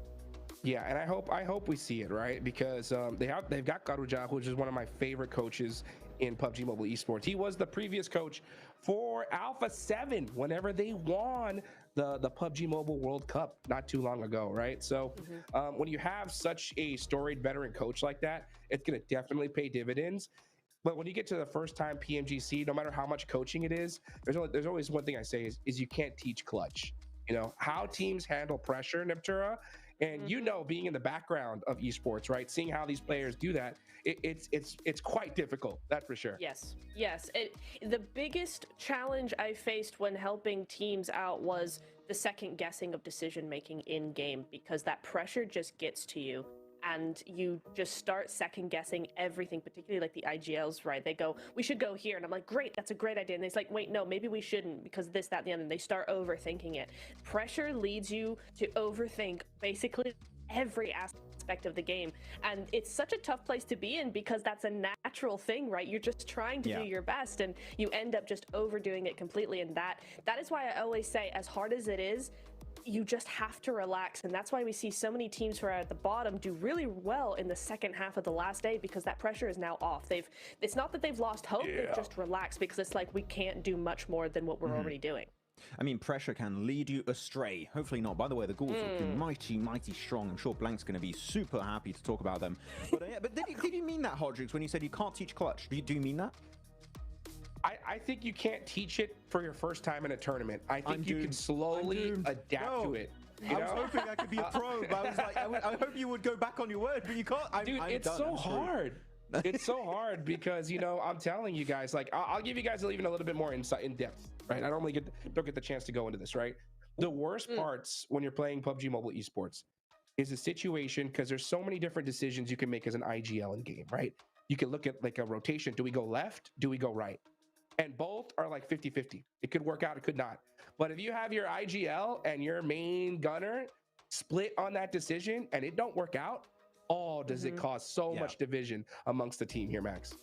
Yeah, and I hope we see it, right? Because they've got Karuja, which is one of my favorite coaches in PUBG Mobile Esports. He was the previous coach for Alpha 7 whenever they won the PUBG Mobile World Cup not too long ago, right? So when you have such a storied veteran coach like that, it's going to definitely pay dividends. But when you get to the first time PMGC, no matter how much coaching it is, there's always one thing I say is you can't teach clutch. You know, how teams handle pressure, Neptura, and you know, being in the background of esports, right? Seeing how these players do that, it's quite difficult, that's for sure. Yes. The biggest challenge I faced when helping teams out was the second guessing of decision making in game, because that pressure just gets to you and you just start second guessing everything, particularly like the IGLs, right? They go, we should go here. And I'm like, great, that's a great idea. And it's like, wait, no, maybe we shouldn't because this, that, and the other. And they start overthinking it. Pressure leads you to overthink basically every aspect of the game. And it's such a tough place to be in because that's a natural thing, right? You're just trying to do your best and you end up just overdoing it completely. And that is why I always say, as hard as it is, you just have to relax. And that's why we see so many teams who are at the bottom do really well in the second half of the last day, because that pressure is now off. It's not that they've lost hope, they've just relaxed because it's like, we can't do much more than what we're already doing. I mean, pressure can lead you astray. Hopefully not. By the way, the Ghouls are mighty strong. I'm sure Blank's going to be super happy to talk about them. But did you mean that, Hodrix, when you said you can't teach clutch? Do you mean that? I think you can't teach it for your first time in a tournament. I think you can slowly adapt to it. I was hoping I could be a pro, but I was like, I hope you would go back on your word, but you can't. Dude, it's so hard. It's so hard because, you know, I'm telling you guys, like, I'll give you guys even a little bit more insight, in depth, right? I don't get the chance to go into this, right? The worst parts when you're playing PUBG Mobile Esports is a situation, because there's so many different decisions you can make as an IGL in game, right? You can look at like a rotation. Do we go left? Do we go right? and both are like 50-50. It could work out, it could not. But if you have your IGL and your main gunner split on that decision and it don't work out, does it cause so much division amongst the team here, Max?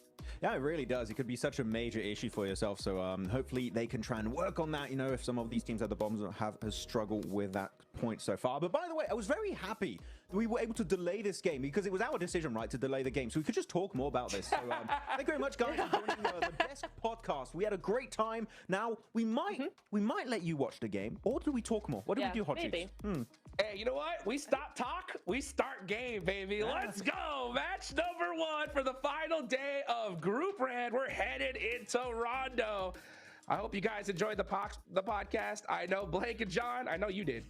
Yeah, it really does. It could be such a major issue for yourself. So hopefully they can try and work on that. You know, if some of these teams at the bottom have struggled with that point so far. But by the way, I was very happy that we were able to delay this game because it was our decision, right, to delay the game. So we could just talk more about this. So thank you very much, guys, for joining the best podcast. We had a great time. Now we might let you watch the game, or do we talk more? What do we do, Hot maybe. Hey, you know what? We stop talk, we start game, baby. Let's go. Match number 1 for the final day of Group Red. We're headed into Rondo. I hope you guys enjoyed the podcast. I know Blake and John, I know you did.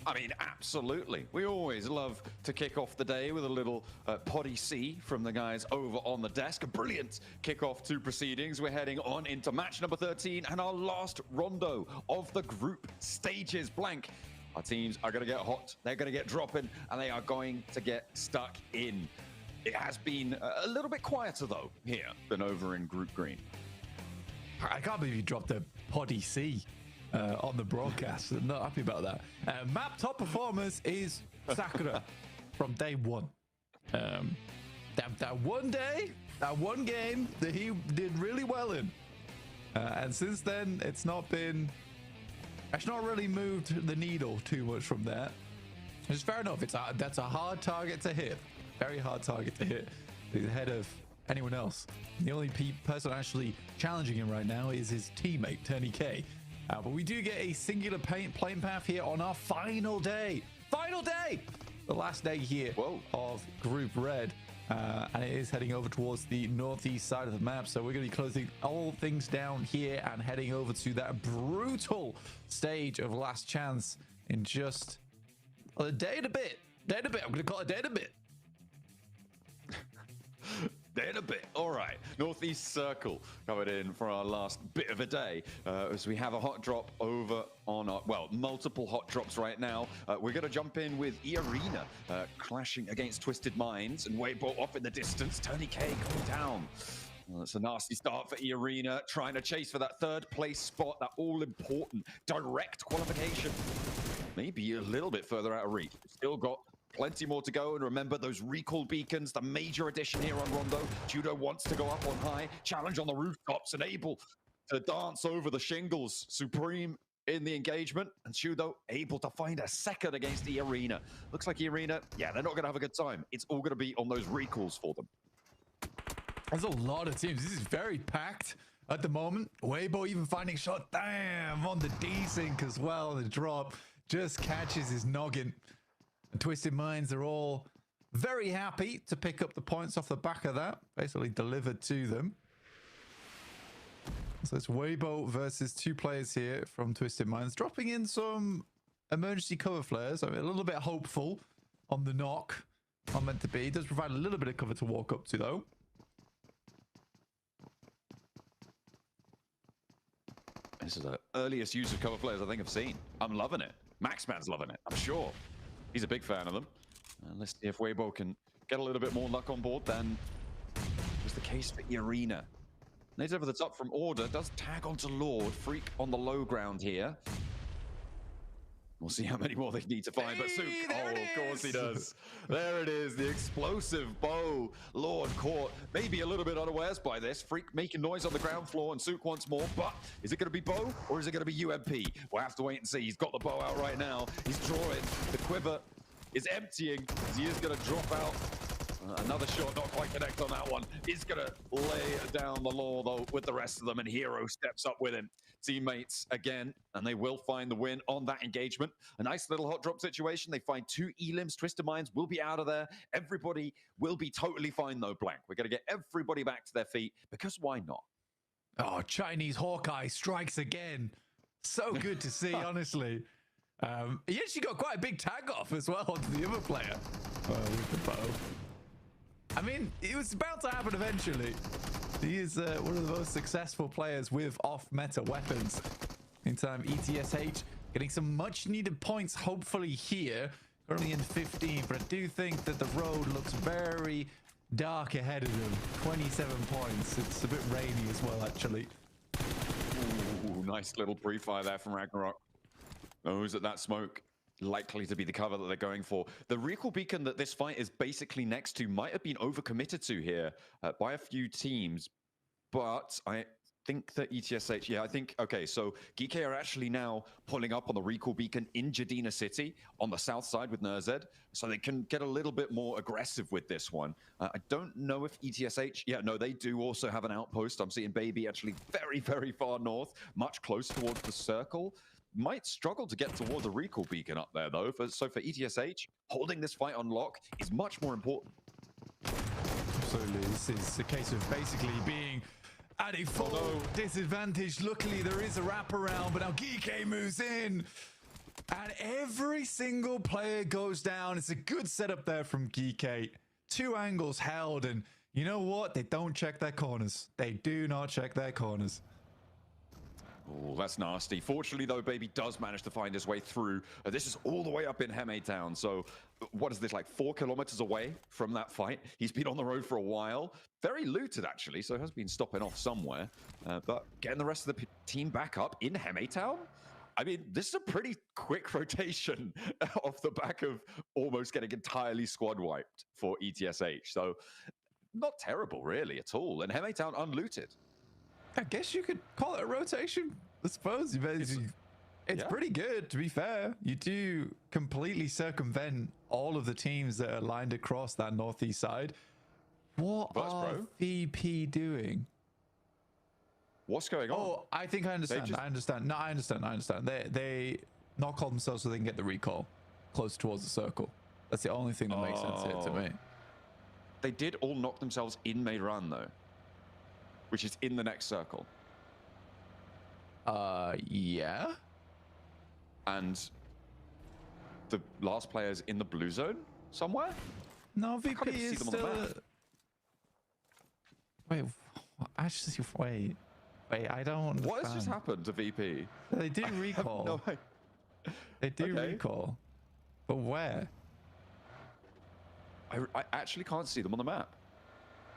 I mean, absolutely. We always love to kick off the day with a little potty C from the guys over on the desk. A brilliant kickoff to proceedings. We're heading on into match number 13 and our last rondo of the group stages. Blank. Our teams are going to get hot. They're going to get dropping, and they are going to get stuck in. It has been a little bit quieter, though, here than over in Group Green. I can't believe you dropped a potty C on the broadcast. I'm not happy about that. Map top performers is Sakura from day one. That one day, that one game that he did really well in. And since then, it's not really moved the needle too much from there. It's fair enough. That's a hard target to hit. Very hard target to hit. He's ahead of anyone else. The only person actually challenging him right now is his teammate, Tony K. But we do get a singular playing path here on our final day. Final day! The last day here of Group Red. And it is heading over towards the northeast side of the map. So we're going to be closing all things down here and heading over to that brutal stage of Last Chance in just a day and a bit. Day and a bit. I'm going to call it day and a bit. Day and a bit. All right. Northeast Circle coming in for our last bit of a day as we have a hot drop over on our, multiple hot drops right now. We're going to jump in with E-Arena clashing against Twisted Minds and Weibo off in the distance. Tony K coming down. Well, that's a nasty start for E-Arena, trying to chase for that third place spot, that all-important direct qualification. Maybe a little bit further out of reach. Still got plenty more to go, and remember those recall beacons, the major addition here on Rondo. Judo wants to go up on high, challenge on the rooftops, and able to dance over the shingles. Supreme in the engagement, and Judo able to find a second against E-Arena. Looks like E-Arena, they're not going to have a good time. It's all going to be on those recalls for them. There's a lot of teams. This is very packed at the moment. Weibo even finding shot. Damn, on the desync as well. The drop just catches his noggin. And Twisted Minds are all very happy to pick up the points off the back of that. Basically delivered to them. So it's Weibo versus 2 players here from Twisted Minds. Dropping in some emergency cover flares. I mean, a little bit hopeful on the knock. Not meant to be. Does provide a little bit of cover to walk up to, though. This is the earliest use of cover flares I think I've seen. I'm loving it. Maxman's loving it, I'm sure. He's a big fan of them. Let's see if Weibo can get a little bit more luck on board than was the case for E-Arena. Nades over the top from Order, does tag onto Lord. Freak on the low ground here. We'll see how many more they need to find, but Sook, of course he does. There it is, the explosive bow. Lord caught, maybe a little bit unawares by this. Freak making noise on the ground floor, and Sook once more, but is it going to be bow, or is it going to be UMP? We'll have to wait and see. He's got the bow out right now. He's drawing. The quiver is emptying, as he is going to drop out. Another shot, not quite connect on that one. He's going to lay down the law, though, with the rest of them, and Hero steps up with him. Teammates again, and they will find the win on that engagement. A nice little hot drop situation. They find 2 elims. Twisted Minds will be out of there. Everybody will be totally fine, though, Blank. We're going to get everybody back to their feet, because why not? Oh, Chinese Hawkeye strikes again. So good to see, honestly. He actually got quite a big tag off as well onto the other player with the bow. I mean, it was about to happen eventually. He is one of the most successful players with off-meta weapons Meantime, ETSH getting some much needed points, hopefully here. Currently in 15, but I do think that the road looks very dark ahead of them. 27 points. It's a bit rainy as well, actually. Ooh, nice little pre-fire there from Ragnarok. Knows that smoke likely to be the cover that they're going for. The recall beacon that this fight is basically next to might have been overcommitted to here by a few teams, but I think that ETSH, yeah, I think, okay, so Geeky are actually now pulling up on the recall beacon in Jadina City on the south side with Nerzed, so they can get a little bit more aggressive with this one. I don't know if ETSH, yeah, no, they do also have an outpost. I'm seeing Baby actually very, very far north, much closer towards the circle. Might struggle to get towards a recall beacon up there, though. So for ETSH, holding this fight on lock is much more important. Absolutely. This is a case of basically being at a full disadvantage. Luckily, there is a wraparound, but now Geeky moves in. And every single player goes down. It's a good setup there from Geeky. 2 angles held, and you know what? They don't check their corners. They do not check their corners. Oh, that's nasty. Fortunately, though, Baby does manage to find his way through. This is all the way up in Heme Town. So what is this, like 4 kilometers away from that fight? He's been on the road for a while. Very looted, actually, so has been stopping off somewhere. But getting the rest of the team back up in Heme Town? I mean, this is a pretty quick rotation off the back of almost getting entirely squad wiped for ETSH. So not terrible, really, at all. And Heme Town unlooted. I guess you could call it a rotation, I suppose. It's pretty good, to be fair. You do completely circumvent all of the teams that are lined across that northeast side. What are VP doing? What's going on? Oh, I think I understand. I understand. No, I understand. They not call themselves so they can get the recall close towards the circle. That's the only thing that makes sense here to me. They did all knock themselves in Meiran, though, which is in the next circle. Yeah. And the last player's in the blue zone somewhere? No, VP is still... Wait, actually, wait, I don't understand. What has just happened to VP? They do recall. They do recall. But where? I actually can't see them on the map.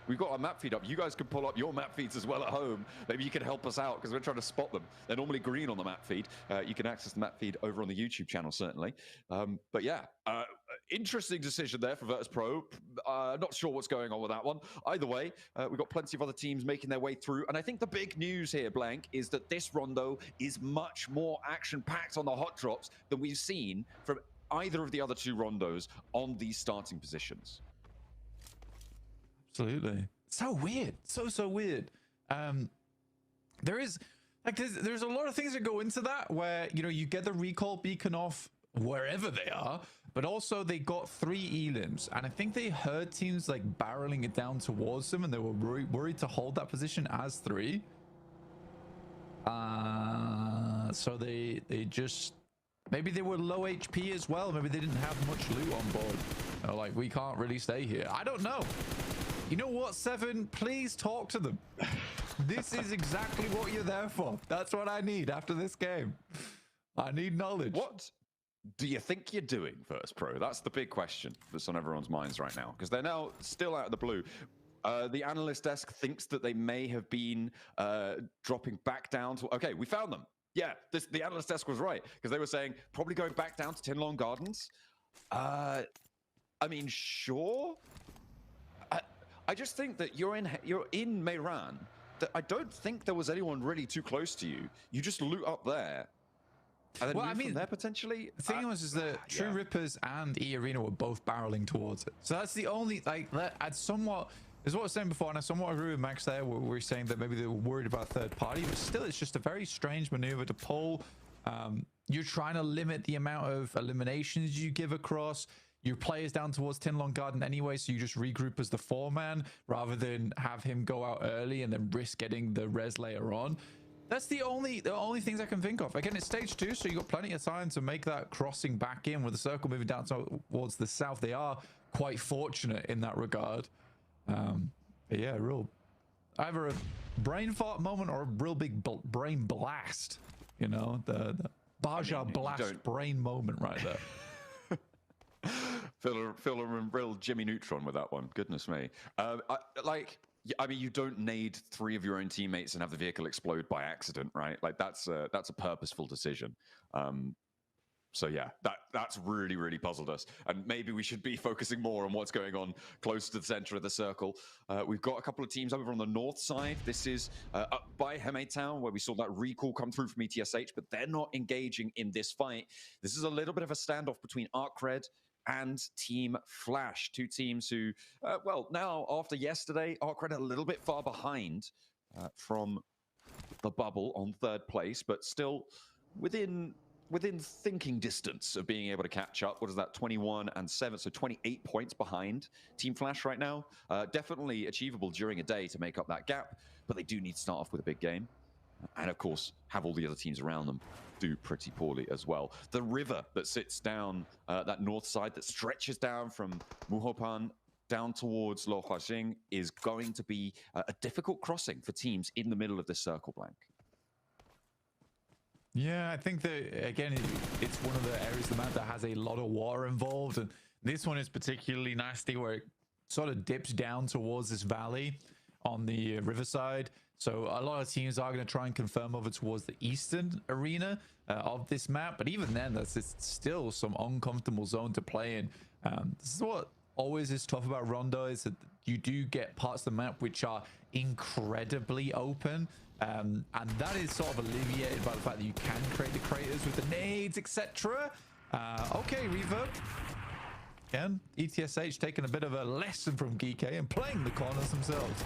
We've got our map feed up. You guys can pull up your map feeds as well at home. Maybe you can help us out because we're trying to spot them. They're normally green on the map feed. You can access the map feed over on the YouTube channel, certainly. But yeah, interesting decision there for Vertus Pro. Not sure what's going on with that one. Either way, we've got plenty of other teams making their way through. And I think the big news here, Blank, is that this Rondo is much more action-packed on the hot drops than we've seen from either of the other 2 Rondos on these starting positions. Absolutely. So weird. So weird. There's a lot of things that go into that where, you know, you get the recall beacon off wherever they are, but also they got 3 elims, and I think they heard teams like barreling it down towards them, and they were worried to hold that position as 3. So they just, maybe they were low HP as well. Maybe they didn't have much loot on board. They're like, we can't really stay here. I don't know. You know what, Seven? Please talk to them. This is exactly what you're there for. That's what I need after this game. I need knowledge. What do you think you're doing, Vertus Pro? That's the big question that's on everyone's minds right now, because they're now still out of the blue. The analyst desk thinks that they may have been dropping back down to... Okay, we found them. Yeah, the analyst desk was right, because they were saying probably going back down to Tinlong Gardens. I mean, sure. I just think that you're in Meiran. That I don't think there was anyone really too close to you. You just loot up there. And then move from there potentially. The thing was is that True Rippers and E Arena were both barreling towards it. So that's the only, like, that I'd somewhat, is what I was saying before, and I somewhat agree with Max there, where we're saying that maybe they were worried about third party, but still it's just a very strange maneuver to pull. You're trying to limit the amount of eliminations you give across. Your player's down towards Tinlong Garden anyway, so you just regroup as the 4-man rather than have him go out early and then risk getting the res later on. That's the only things I can think of. Again, it's stage 2, so you got plenty of time to make that crossing back in with the circle moving down towards the south. They are quite fortunate in that regard. But yeah, either a brain fart moment or a real big brain blast You know, the Baja Blast brain moment right there. Feel a real Jimmy Neutron with that one. Goodness me. I mean, you don't need 3 of your own teammates and have the vehicle explode by accident, right? Like that's a purposeful decision. So yeah, that's really, really puzzled us. And maybe we should be focusing more on what's going on close to the center of the circle. We've got a couple of teams over on the north side. This is up by Heme Town, where we saw that recall come through from ETSH, but they're not engaging in this fight. This is a little bit of a standoff between ArcRed and Team Flash, 2 teams who, well, now after yesterday, ArcRed a little bit far behind from the bubble on 3rd place, but still within thinking distance of being able to catch up. What is that? 21 and 7, so 28 points behind Team Flash right now. Definitely achievable during a day to make up that gap, but they do need to start off with a big game. And of course, have all the other teams around them do pretty poorly as well. The river that sits down that north side that stretches down from Muhopan down towards Lo Huajing is going to be a difficult crossing for teams in the middle of this circle, Blank. Yeah, I think that, again, it's one of the areas of the map that has a lot of water involved. And this one is particularly nasty where it sort of dips down towards this valley on the riverside. So a lot of teams are going to try and confirm over towards the eastern arena of this map. But even then, it's still some uncomfortable zone to play in. This is what always is tough about Rondo, is that you do get parts of the map which are incredibly open. And that is sort of alleviated by the fact that you can create the craters with the nades, etc. Okay, Reverb. Again, ETSH taking a bit of a lesson from Geeky and playing the corners themselves.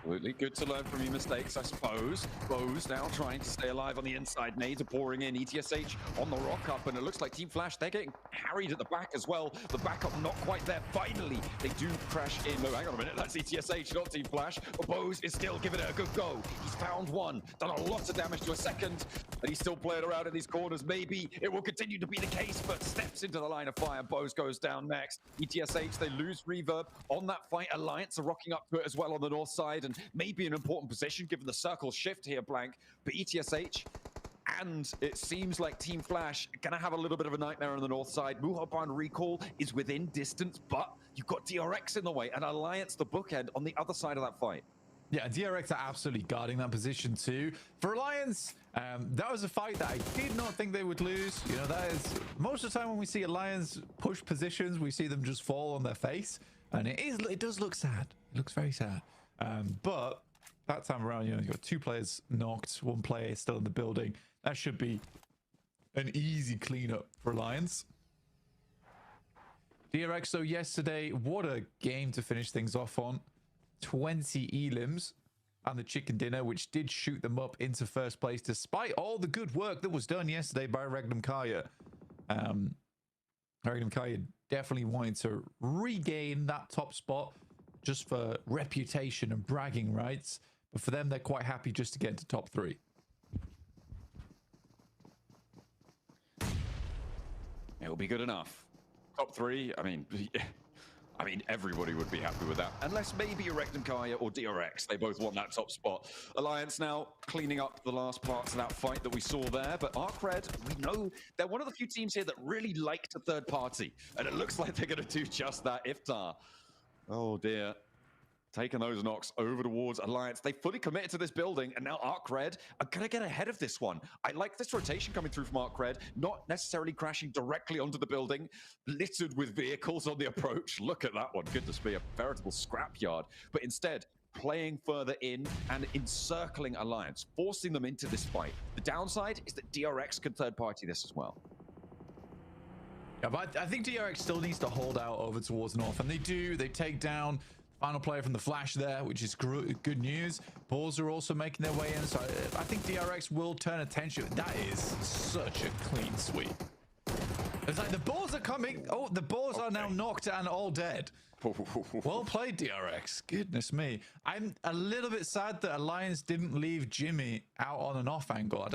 Absolutely. Good to learn from your mistakes, I suppose. Bows now trying to stay alive on the inside. Nades are pouring in. ETSH on the rock up, and it looks like Team Flash, they're getting harried at the back as well. The backup not quite there. Finally, they do crash in. No, hang on a minute. That's ETSH, not Team Flash. But Bows is still giving it a good go. He's found one, done a lot of damage to a second, and he's still playing around in these corners. Maybe it will continue to be the case, but steps into the line of fire. Bows goes down next. ETSH, they lose Reverb on that fight. Alliance are rocking up to it as well on the north side, and maybe an important position given the circle shift here, Blank. But ETSH, and it seems like Team Flash are gonna have a little bit of a nightmare on the north side. Muhopan recall is within distance, but you've got DRX in the way, and Alliance the bookend on the other side of that fight. Yeah, DRX are absolutely guarding that position too. For Alliance, that was a fight that I did not think they would lose. You know, that is most of the time when we see Alliance push positions, we see them just fall on their face, and it does look sad. It looks very sad. But that time around, you know, you've got 2 players knocked, 1 player still in the building. That should be an easy cleanup for Alliance. DRX, so yesterday, what a game to finish things off on. 20 elims and the chicken dinner, which did shoot them up into first place, despite all the good work that was done yesterday by Regnum Kaya. Regnum Kaya definitely wanting to regain that top spot, just for reputation and bragging rights, but for them, they're quite happy just to get into top 3. It'll be good enough. Top 3, I mean, everybody would be happy with that, unless maybe Erectum Kaya or DRX. They both want that top spot. Alliance now cleaning up the last parts of that fight that we saw there, but ArcRed, we know they're one of the few teams here that really like to third party, and it looks like they're going to do just that. Iftar. Oh dear. Taking those knocks over towards Alliance. They fully committed to this building, and now ArcRed are going to get ahead of this one. I like this rotation coming through from ArcRed, not necessarily crashing directly onto the building, littered with vehicles on the approach. Look at that one. Goodness me, a veritable scrapyard. But instead, playing further in and encircling Alliance, forcing them into this fight. The downside is that DRX can third party this as well. Yeah, but I think DRX still needs to hold out over towards north, and they do. They take down final player from the Flash there, which is good news. Balls are also making their way in, so I think DRX will turn attention. That is such a clean sweep. It's like the balls are coming. Oh, the balls are now knocked and all dead. Well played, DRX. Goodness me. I'm a little bit sad that Alliance didn't leave Jimmy out on an off angle.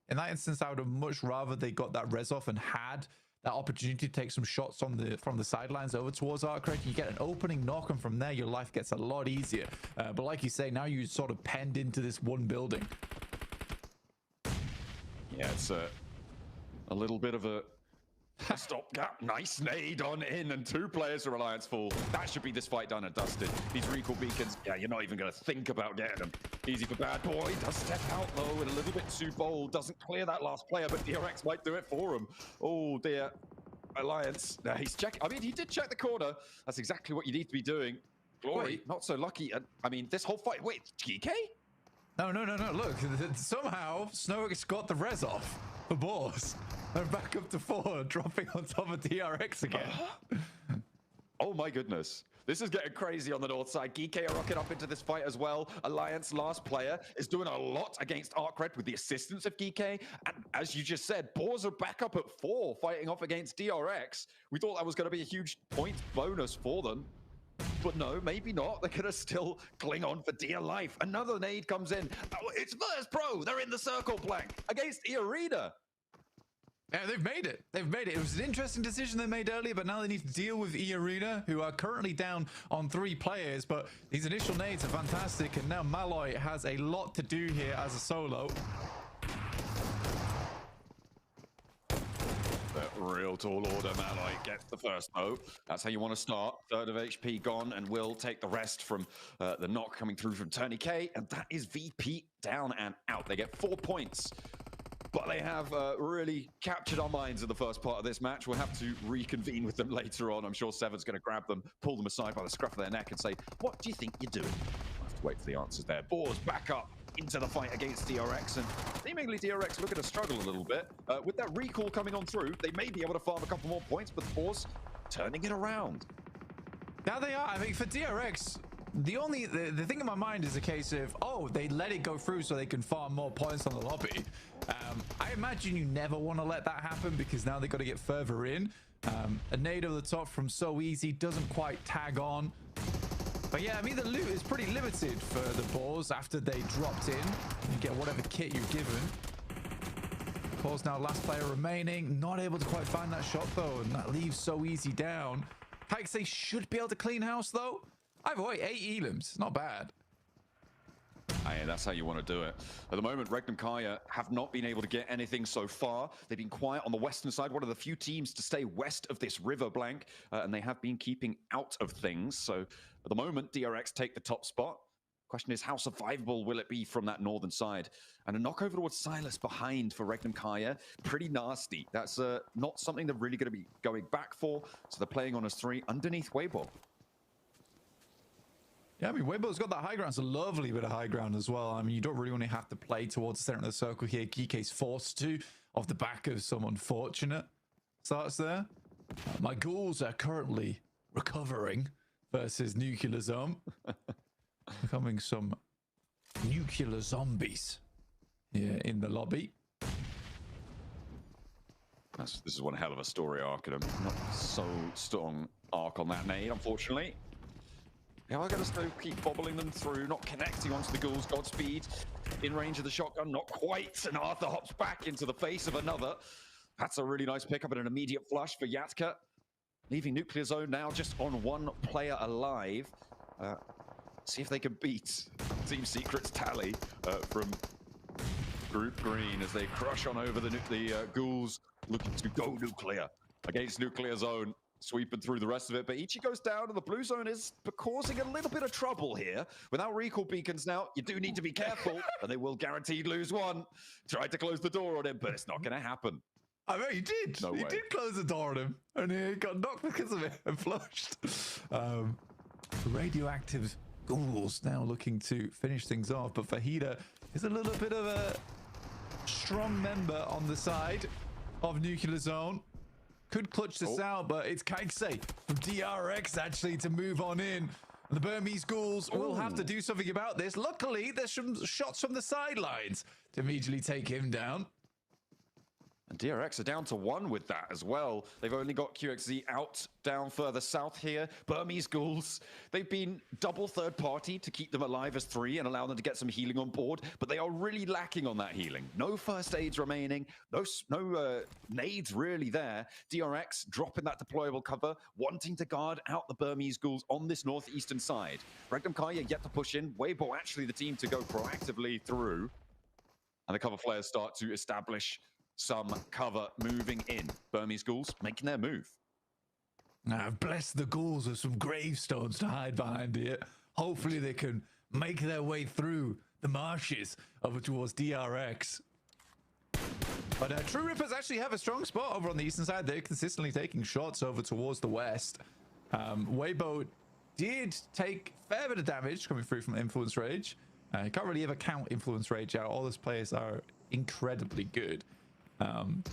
In that instance, I would have much rather they got that res off and had that opportunity to take some shots from the sidelines over towards ArcRed. You get an opening knock, and from there your life gets a lot easier. But like you say, now you sort of penned into this one building. It's a little bit of a stopgap. Nice nade on in, and 2 players for Alliance fall. That should be this fight done and dusted. These recall beacons, yeah, you're not even going to think about getting them. Easy for Bad Boy. Does step out though, and a little bit too bold. Doesn't clear that last player, but DRX might do it for him. Oh dear. Alliance. He's checking. I mean, he did check the corner. That's exactly what you need to be doing. Glory, not so lucky. I mean, this whole fight. Wait, GK? No. Look, somehow Snowick's got the res off for Boars. And back up to 4, dropping on top of DRX again. Oh my goodness. This is getting crazy on the north side. GK are rocking up into this fight as well. Alliance last player is doing a lot against Arcred with the assistance of GK. And as you just said, Boars are back up at 4, fighting off against DRX. We thought that was going to be a huge point bonus for them. But no, maybe not. They're going to still cling on for dear life. Another nade comes in. Oh, it's Vertus Pro. They're in the circle blank against E-Arena. Yeah, they've made it. They've made it. It was an interesting decision they made earlier, but now they need to deal with E-Arena, who are currently down on 3 players. But these initial nades are fantastic, and now Malloy has a lot to do here as a solo. Real tall order. Malloy gets the first though. That's how you want to start. 3rd of HP gone, and will take the rest from the knock coming through from Tony K, and that is VP down and out. They get 4 points. But they have really captured our minds in the first part of this match. We'll have to reconvene with them later on. I'm sure Seven's going to grab them, pull them aside by the scruff of their neck and say, what do you think you're doing? We'll have to wait for the answers there. Boars back up into the fight against DRX, and seemingly DRX looking to struggle a little bit. With that recall coming on through, they may be able to farm a couple more points, but the Boars turning it around. Now they are. I mean, for DRX, the thing in my mind is a case of, oh, they let it go through so they can farm more points on the lobby. I imagine you never want to let that happen, because now they've got to get further in. A nade over the top from So Easy doesn't quite tag on. But yeah, I mean, the loot is pretty limited for the Boars after they dropped in. You get whatever kit you're given. Of course, now last player remaining. Not able to quite find that shot, though, and that leaves So Easy down. They should be able to clean house, though. Either way, 8 elims. Not bad. Yeah, that's how you want to do it. At the moment, Regnum Kaya have not been able to get anything so far. They've been quiet on the western side, one of the few teams to stay west of this river blank, and they have been keeping out of things. So at the moment, DRX take the top spot. Question is, how survivable will it be from that northern side? And a knock over towards Silas behind for Regnum Kaya. Pretty nasty. That's not something they're really going to be going back for. So they're playing on as 3 underneath Weibo. Yeah, I mean, Weibo's got that high ground. It's a lovely bit of high ground as well. I mean, you don't really only have to play towards the center of the circle here. GK's forced to, off the back of some unfortunate starts there. My ghouls are currently recovering versus Nuclear Zone. Becoming some nuclear zombies here in the lobby. This is one hell of a story arc, and a not so strong arc on that nade, unfortunately. Yeah, I'm going to still keep bobbling them through, not connecting onto the ghouls. Godspeed in range of the shotgun, not quite. And Arthur hops back into the face of another. That's a really nice pickup and an immediate flush for Yatka. Leaving Nuclear Zone now just on 1 player alive. See if they can beat Team Secret's tally from Group Green as they crush on over the ghouls, looking to go nuclear against Nuclear Zone. Sweeping through the rest of it, but Ichi goes down, and the blue zone is causing a little bit of trouble here. Without recall beacons now, you do need to be careful, and they will guaranteed lose 1. Tried to close the door on him, but it's not going to happen. I mean, he did. No he way. did close the door on him, and he got knocked because of it and flushed. Radioactive ghouls now looking to finish things off, but Fajita is a little bit of a strong member on the side of Nuclear Zone. Could clutch this out, but it's Kaikse from DRX actually to move on in. The Burmese ghouls will have to do something about this. Luckily, there's some shots from the sidelines to immediately take him down. And DRX are down to 1 with that as well. They've only got QXZ out down further south here. Burmese ghouls, they've been double third party to keep them alive as 3 and allow them to get some healing on board, but they are really lacking on that healing. No first aids remaining, no nades really there. DRX dropping that deployable cover, wanting to guard out the Burmese ghouls on this northeastern side. Regnum Kaya yet to push in. Weibo actually the team to go proactively through. And the cover flares start to establish some cover moving in. Burmese Ghouls making their move. I've blessed the ghouls with some gravestones to hide behind here. Hopefully they can make their way through the marshes over towards DRX. But True Rippers actually have a strong spot over on the eastern side. They're consistently taking shots over towards the west. Weibo did take a fair bit of damage coming through from Influence Rage. You can't really ever count Influence Rage out. All those players are incredibly good. And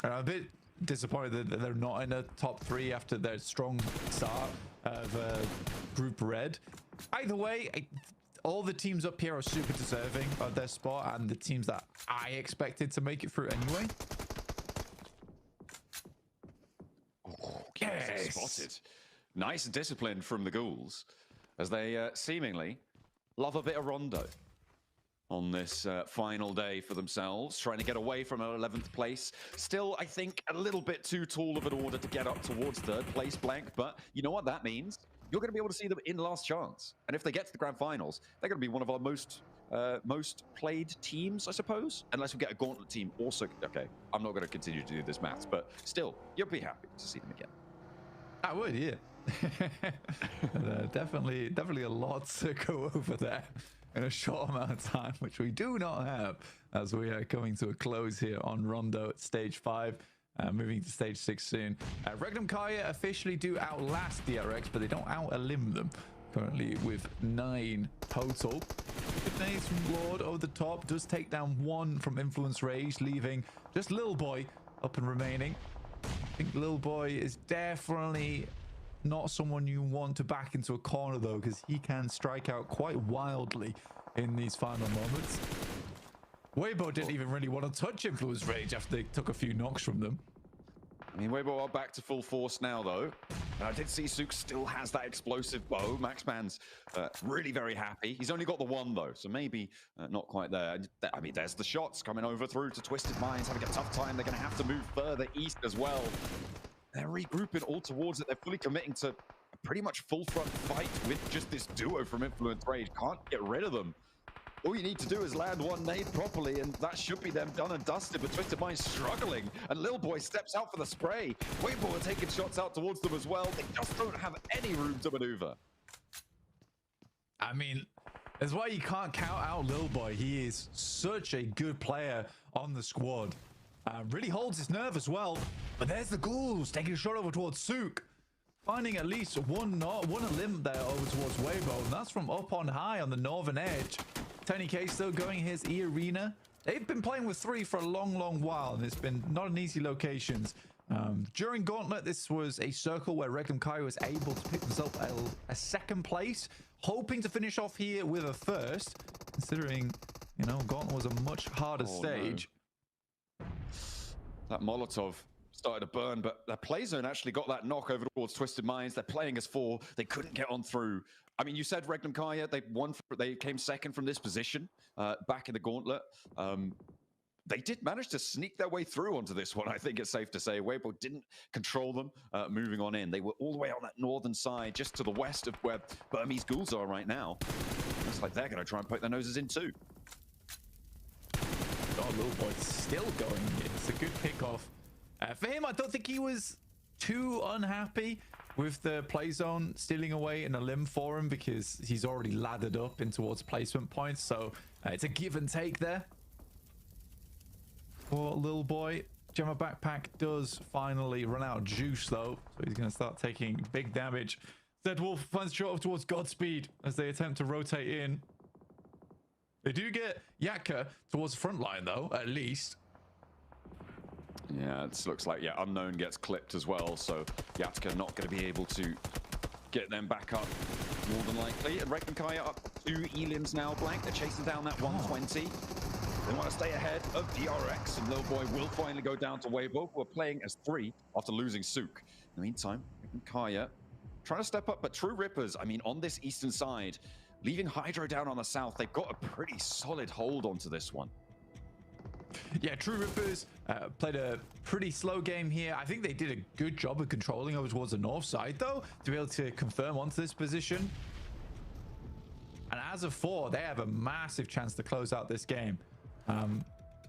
I'm a bit disappointed that they're not in the top 3 after their strong start of Group Red. Either way, all the teams up here are super deserving of their spot, and the teams that I expected to make it through anyway. Yes. Spotted. Nice discipline from the Ghouls as they seemingly love a bit of Rondo on this final day for themselves, trying to get away from an 11th place. Still, I think, a little bit too tall of an order to get up towards 3rd place, Blank, but you know what that means? You're going to be able to see them in last chance. And if they get to the grand finals, they're going to be one of our most played teams, I suppose. Unless we get a gauntlet team also. Okay, I'm not going to continue to do this maths, but still, you'll be happy to see them again. I would, yeah. Definitely a lot to go over there in a short amount of time, which we do not have as we are coming to a close here on Rondo at stage 5. Moving to stage 6 soon. Regnum Kaya officially do outlast DRX, but they don't out-elim them. Currently with 9 total. Good nades from Lord over the top. Does take down 1 from Influence Rage, leaving just Lil Boy up and remaining. I think Lil Boy is definitely not someone you want to back into a corner, though, because he can strike out quite wildly in these final moments. Weibo didn't even really want to touch Influence Rage after they took a few knocks from them. I mean, Weibo are back to full force now, though. And I did see Sook still has that explosive bow. Maxman's really very happy. He's only got the 1, though, so maybe not quite there. I mean, there's the shots coming over through to Twisted Minds, having a tough time. They're going to have to move further east as well. They're regrouping all towards it. They're fully committing to a pretty much full front fight with just this duo from Influence Rage. Can't get rid of them. All you need to do is land 1 nade properly, and that should be them done and dusted, but Twisted Mind's struggling, and Lil Boy steps out for the spray. Weibo are taking shots out towards them as well. They just don't have any room to maneuver. I mean, that's why you can't count out Lil Boy. He is such a good player on the squad. Really holds his nerve as well. But there's the Ghouls taking a shot over towards Sook. Finding at least one elim there over towards Weibo, and that's from up on high on the northern edge. 10K still going his E-Arena. They've been playing with 3 for a long while, and it's been not an easy locations. During Gauntlet, this was a circle where Regnum Kai was able to pick themselves a 2nd place, hoping to finish off here with a 1st, considering, you know, Gauntlet was a much harder stage. No. That Molotov started to burn, but their play zone actually got that knock over towards Twisted Minds. They're playing as 4. They couldn't get on through. I mean, you said Regnum Kaya, they came 2nd from this position back in the Gauntlet. They did manage to sneak their way through onto this one, I think it's safe to say. Weibo didn't control them moving on in. They were all the way on that northern side, just to the west of where Burmese Ghouls are right now. Looks like they're going to try and poke their noses in too. Oh, Lil Boy's still going. It's a good pick-off. For him, I don't think he was too unhappy with the play zone stealing away in a limb for him, because he's already laddered up in towards placement points. So it's a give and take there for Lil Boy. Gemma Backpack does finally run out of juice, though, so he's going to start taking big damage. Zed Wolf finds shot up towards Godspeed as they attempt to rotate in. They do get Yatka towards the front line, though, at least. Yeah, it looks like, Unknown gets clipped as well, so Yatka not going to be able to get them back up, more than likely. And Regnum Kaya up 2 elims now, Blank. They're chasing down that 120. They want to stay ahead of DRX, and Lil Boy will finally go down to Weibo, who are playing as 3 after losing Sook. In the meantime, Regnum Kaya trying to step up, but True Rippers, I mean, on this eastern side, leaving Hydro down on the south, they've got a pretty solid hold onto this one. Yeah, True Rippers played a pretty slow game here. I think they did a good job of controlling over towards the north side, though, to be able to confirm onto this position. And as of 4, they have a massive chance to close out this game.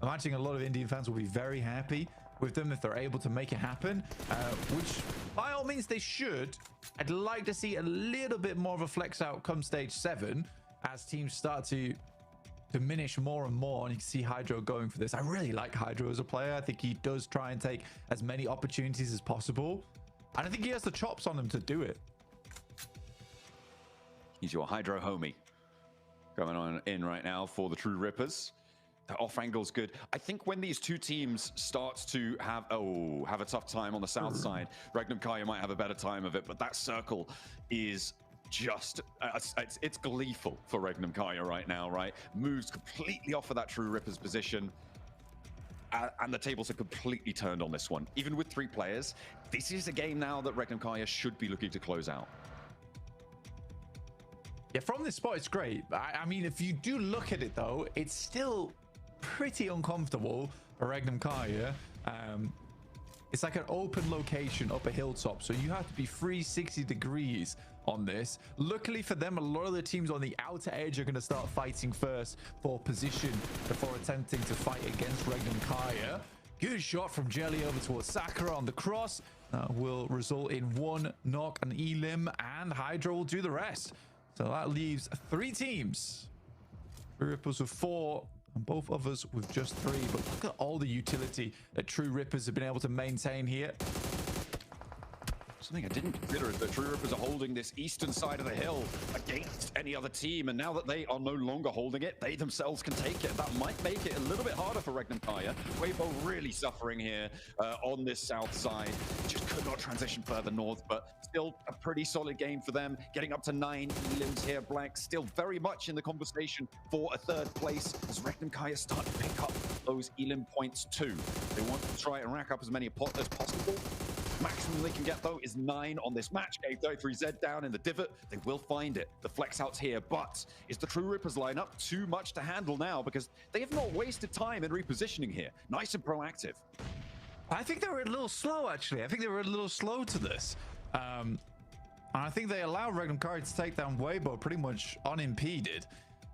imagining a lot of Indian fans will be very happy with them if they're able to make it happen, which by all means they should. I'd like to see a little bit more of a flex out come stage 7 as teams start to diminish more and more, and you can see Hydro going for this. I really like Hydro as a player. I think he does try and take as many opportunities as possible, and I think he has the chops on him to do it. He's your Hydro homie going on in right now for the True Rippers. The off angle's good. I think when these two teams start to have a tough time on the south side, Regnum Kaya might have a better time of it, but that circle is just it's gleeful for Regnum Kaya right now, right? Moves completely off of that True Rippers position, and the tables are completely turned on this one. Even with 3 players, this is a game now that Regnum Kaya should be looking to close out. Yeah, from this spot, it's great. I mean, if you do look at it, though, it's still pretty uncomfortable for Regnum Kaya. It's like an open location up a hilltop, so you have to be 360 degrees on this. Luckily for them, a lot of the teams on the outer edge are going to start fighting first for position before attempting to fight against Regnum Kaya. Good shot from Jelly over towards Sakura on the cross. Will result in 1 knock and Elim, and Hydro will do the rest. So that leaves 3 teams. True Rippers with 4, and both others with just 3. But look at all the utility that True Rippers have been able to maintain here. Something I didn't consider is that True Rippers are holding this eastern side of the hill against any other team, and now that they are no longer holding it, they themselves can take it. That might make it a little bit harder for Regnum Kaya. Weibo really suffering here on this south side. Just could not transition further north, but still a pretty solid game for them. Getting up to 9 elims here. Blank still very much in the conversation for a 3rd place as Regnum Kaya start to pick up those elim points too. They want to try and rack up as many as possible. Maximum they can get, though, is 9 on this match. K33Z down in the divot. They will find it. The flex out's here, but is the True Rippers lineup too much to handle now? Because they have not wasted time in repositioning here. Nice and proactive. I think they were a little slow, actually. I think they were a little slow to this. And I think they allowed Regnum Kaya to take down Weibo pretty much unimpeded.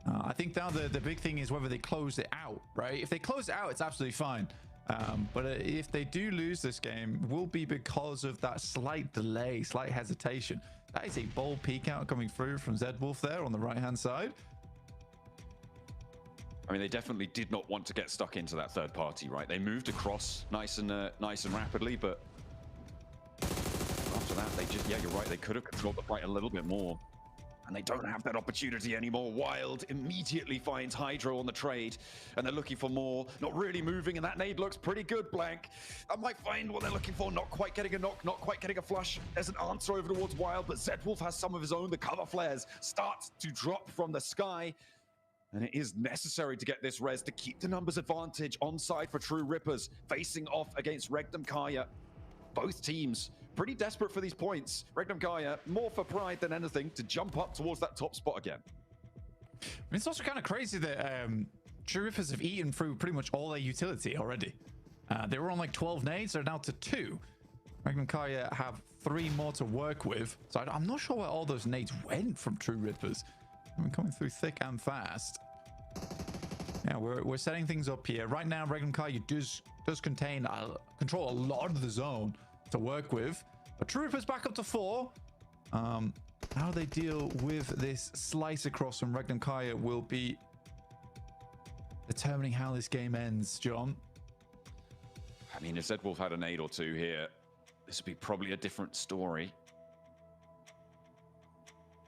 I think now the big thing is whether they close it out, right? If they close it out, it's absolutely fine. But if they do lose this game, it will be because of that slight delay, slight hesitation. That is a bold peek out coming through from Zedwolf there on the right-hand side. I mean, they definitely did not want to get stuck into that 3rd party, right? They moved across nice and rapidly, but after that, they just, yeah, you're right. They could have controlled the fight a little bit more. And they don't have that opportunity anymore. Wild immediately finds Hydro on the trade, and they're looking for more. Not really moving, and that nade looks pretty good, Blank. I might find what they're looking for. Not quite getting a knock, not quite getting a flush. There's an answer over towards Wild, but Zedwolf has some of his own. The cover flares start to drop from the sky, and it is necessary to get this res to keep the numbers advantage on side for True Rippers, facing off against Regnum Kaya. Both teams pretty desperate for these points. Regnum Kaya more for pride than anything to jump up towards that top spot again. I mean, it's also kind of crazy that True Rippers have eaten through pretty much all their utility already. They were on like 12 nades, they're now to 2. Regnum Kaya have 3 more to work with. So I'm not sure where all those nades went from True Rippers. I mean, coming through thick and fast. Yeah, we're setting things up here. Right now, Regnum Kaya does control a lot of the zone to work with. But True Rippers back up to 4. How they deal with this slice across from Regnum Kaya will be determining how this game ends, John. I mean, if Zedwolf had a nade or 2 here, this would be probably a different story.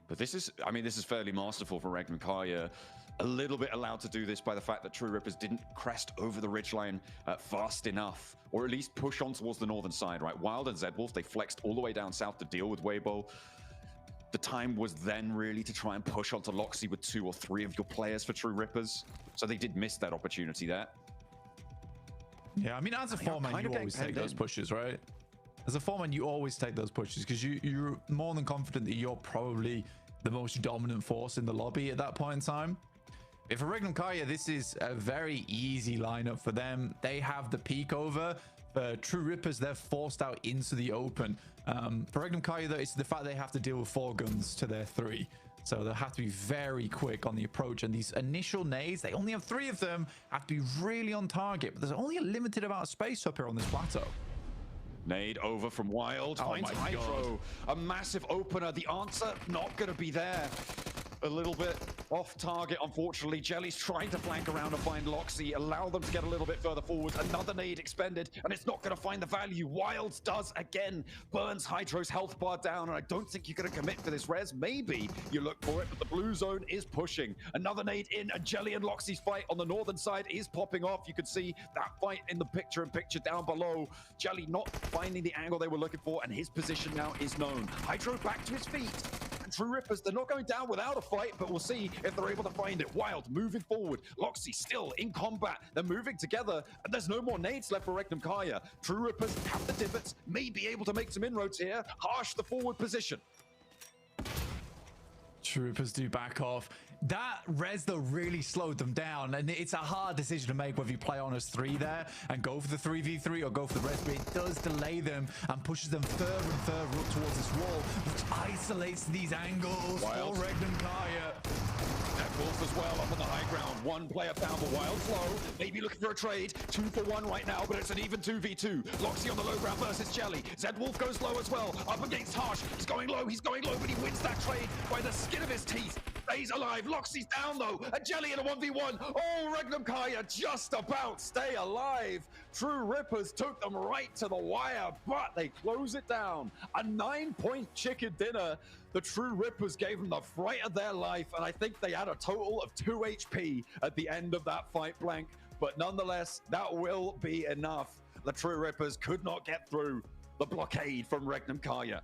But this is, I mean, this is fairly masterful for Regnum Kaya. A little bit allowed to do this by the fact that True Rippers didn't crest over the ridgeline fast enough, or at least push on towards the northern side, right? Wild and Zedwolf, they flexed all the way down south to deal with Weibo. The time was then really to try and push onto Loxy with 2 or 3 of your players for True Rippers. So they did miss that opportunity there. Yeah, I mean, as a foreman, you always take those pushes, right? As a foreman, you always take those pushes because you're more than confident that you're probably the most dominant force in the lobby at that point in time. If for Regnum Kaya, this is a very easy lineup for them. They have the peak over. For True Rippers, they're forced out into the open. For Regnum Kaya, though, it's the fact they have to deal with 4 guns to their 3. So they'll have to be very quick on the approach. And these initial nades, they only have 3 of them, have to be really on target. But there's only a limited amount of space up here on this plateau. Nade over from Wild. Finds Hydro. A massive opener. The answer not going to be there. A little bit off target, unfortunately. Jelly's trying to flank around and find Loxy, allow them to get a little bit further forward. Another nade expended, and it's not going to find the value. Wilds does again, burns Hydro's health bar down, and I don't think you're going to commit for this res. Maybe you look for it, but the blue zone is pushing. Another nade in, and Jelly and Loxy's fight on the northern side is popping off. You can see that fight in the picture-in-picture down below. Jelly not finding the angle they were looking for, and his position now is known. Hydro back to his feet. True Rippers, they're not going down without a fight, but we'll see if they're able to find it. Wild moving forward. Loxy still in combat. They're moving together, and there's no more nades left for Regnum Kaya. True Rippers have the divots, may be able to make some inroads here. Harsh the forward position. Troopers do back off. That res though really slowed them down, and it's a hard decision to make whether you play on as 3 there and go for the 3v3 or go for the res, but it does delay them and pushes them further and further up towards this wall, which isolates these angles Wild. for Regnum Kaya. Wolf as well up on the high ground. One player found the Wild's low. Maybe looking for a trade. 2 for 1 right now, but it's an even 2v2. Loxy on the low ground versus Jelly. Zed Wolf goes low as well. Up against Harsh. He's going low, but he wins that trade by the skin of his teeth. Stays alive. Loxy's down though. A Jelly in a 1v1. Oh, Regnum Kaya just about stay alive. True Rippers took them right to the wire, but they close it down. A 9-point chicken dinner. The True Rippers gave them the fright of their life, and I think they had a total of 2 HP at the end of that fight blank. But nonetheless, that will be enough. The True Rippers could not get through the blockade from Regnum Kaya.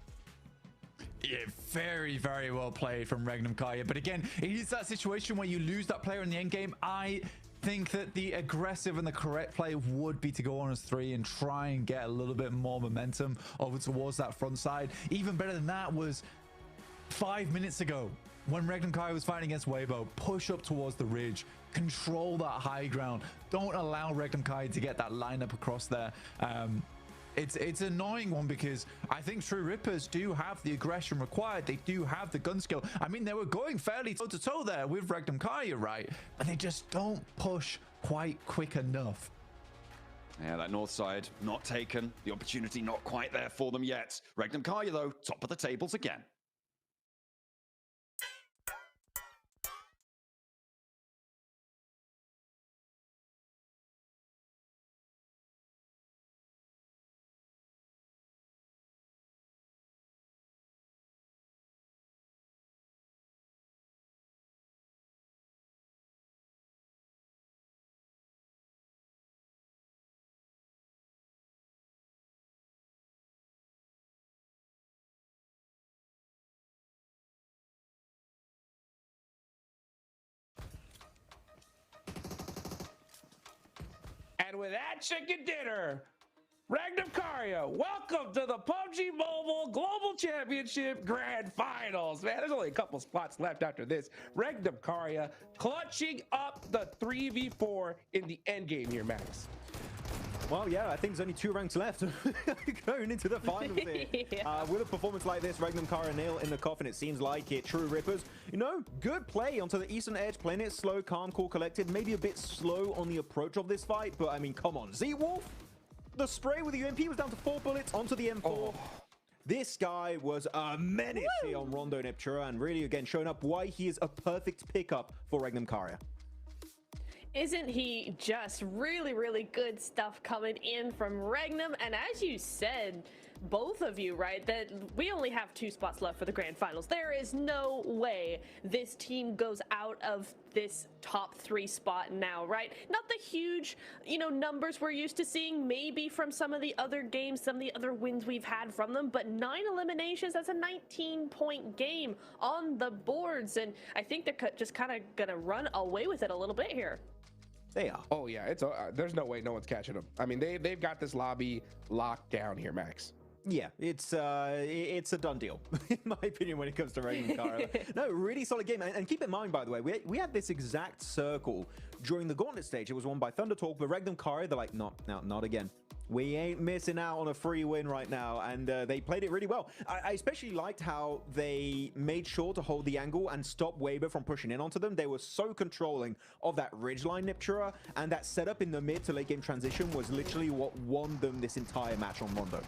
Yeah, very, very well played from Regnum Kaya. But again, it is that situation where you lose that player in the end game. I think that the aggressive and the correct play would be to go on as 3 and try and get a little bit more momentum over towards that front side. Even better than that was 5 minutes ago when Regnum Kaya was fighting against Weibo. Push up towards the ridge, control that high ground, don't allow Regnum Kaya to get that lineup across there. It's an annoying one because I think True Rippers do have the aggression required. They do have the gun skill. I mean, they were going fairly toe-to-toe there with Regnum Kaya, right? But they just don't push quite quick enough. Yeah, that north side not taken. The opportunity not quite there for them yet. Regnum Kaya, though, top of the tables again. And with that chicken dinner, Regnum Kaya, welcome to the PUBG Mobile Global Championship Grand Finals. Man, there's only a couple spots left after this. Regnum Kaya clutching up the 3v4 in the end game here, Max. Well, yeah, I think there's only 2 ranks left going into the finals here. Yeah. With a performance like this, Regnum Kaya nail in the coffin, it seems like it. True Rippers, you know, good play onto the eastern edge, playing it slow, calm, cool, collected. Maybe a bit slow on the approach of this fight, but I mean, come on. Z-Wolf, the spray with the UMP was down to 4 bullets onto the M4. Oh. This guy was a menace here on Rondo and Eptura, and really, again, showing up why he is a perfect pickup for Regnum Kaya. Isn't he just really, really good stuff coming in from Regnum? And as you said, both of you, right, that we only have 2 spots left for the grand finals. There is no way this team goes out of this top 3 spot now, right? Not the huge, you know, numbers we're used to seeing maybe from some of the other games, some of the other wins we've had from them, but 9 eliminations, that's a 19-point game on the boards. And I think they're just kind of gonna run away with it a little bit here. They are. Oh yeah, it's there's no way no one's catching them. I mean, they've got this lobby locked down here, Max. Yeah, it's a done deal, in my opinion, when it comes to Regnum Kara. No, really solid game. And keep in mind, by the way, we had this exact circle during the Gauntlet stage. It was won by Thunder Talk, but Regnum Kara, they're like, no, not again. We ain't missing out on a free win right now. And they played it really well. I especially liked how they made sure to hold the angle and stop Weber from pushing in onto them. They were so controlling of that ridgeline Niptura, and that setup in the mid to late game transition was literally what won them this entire match on Rondo.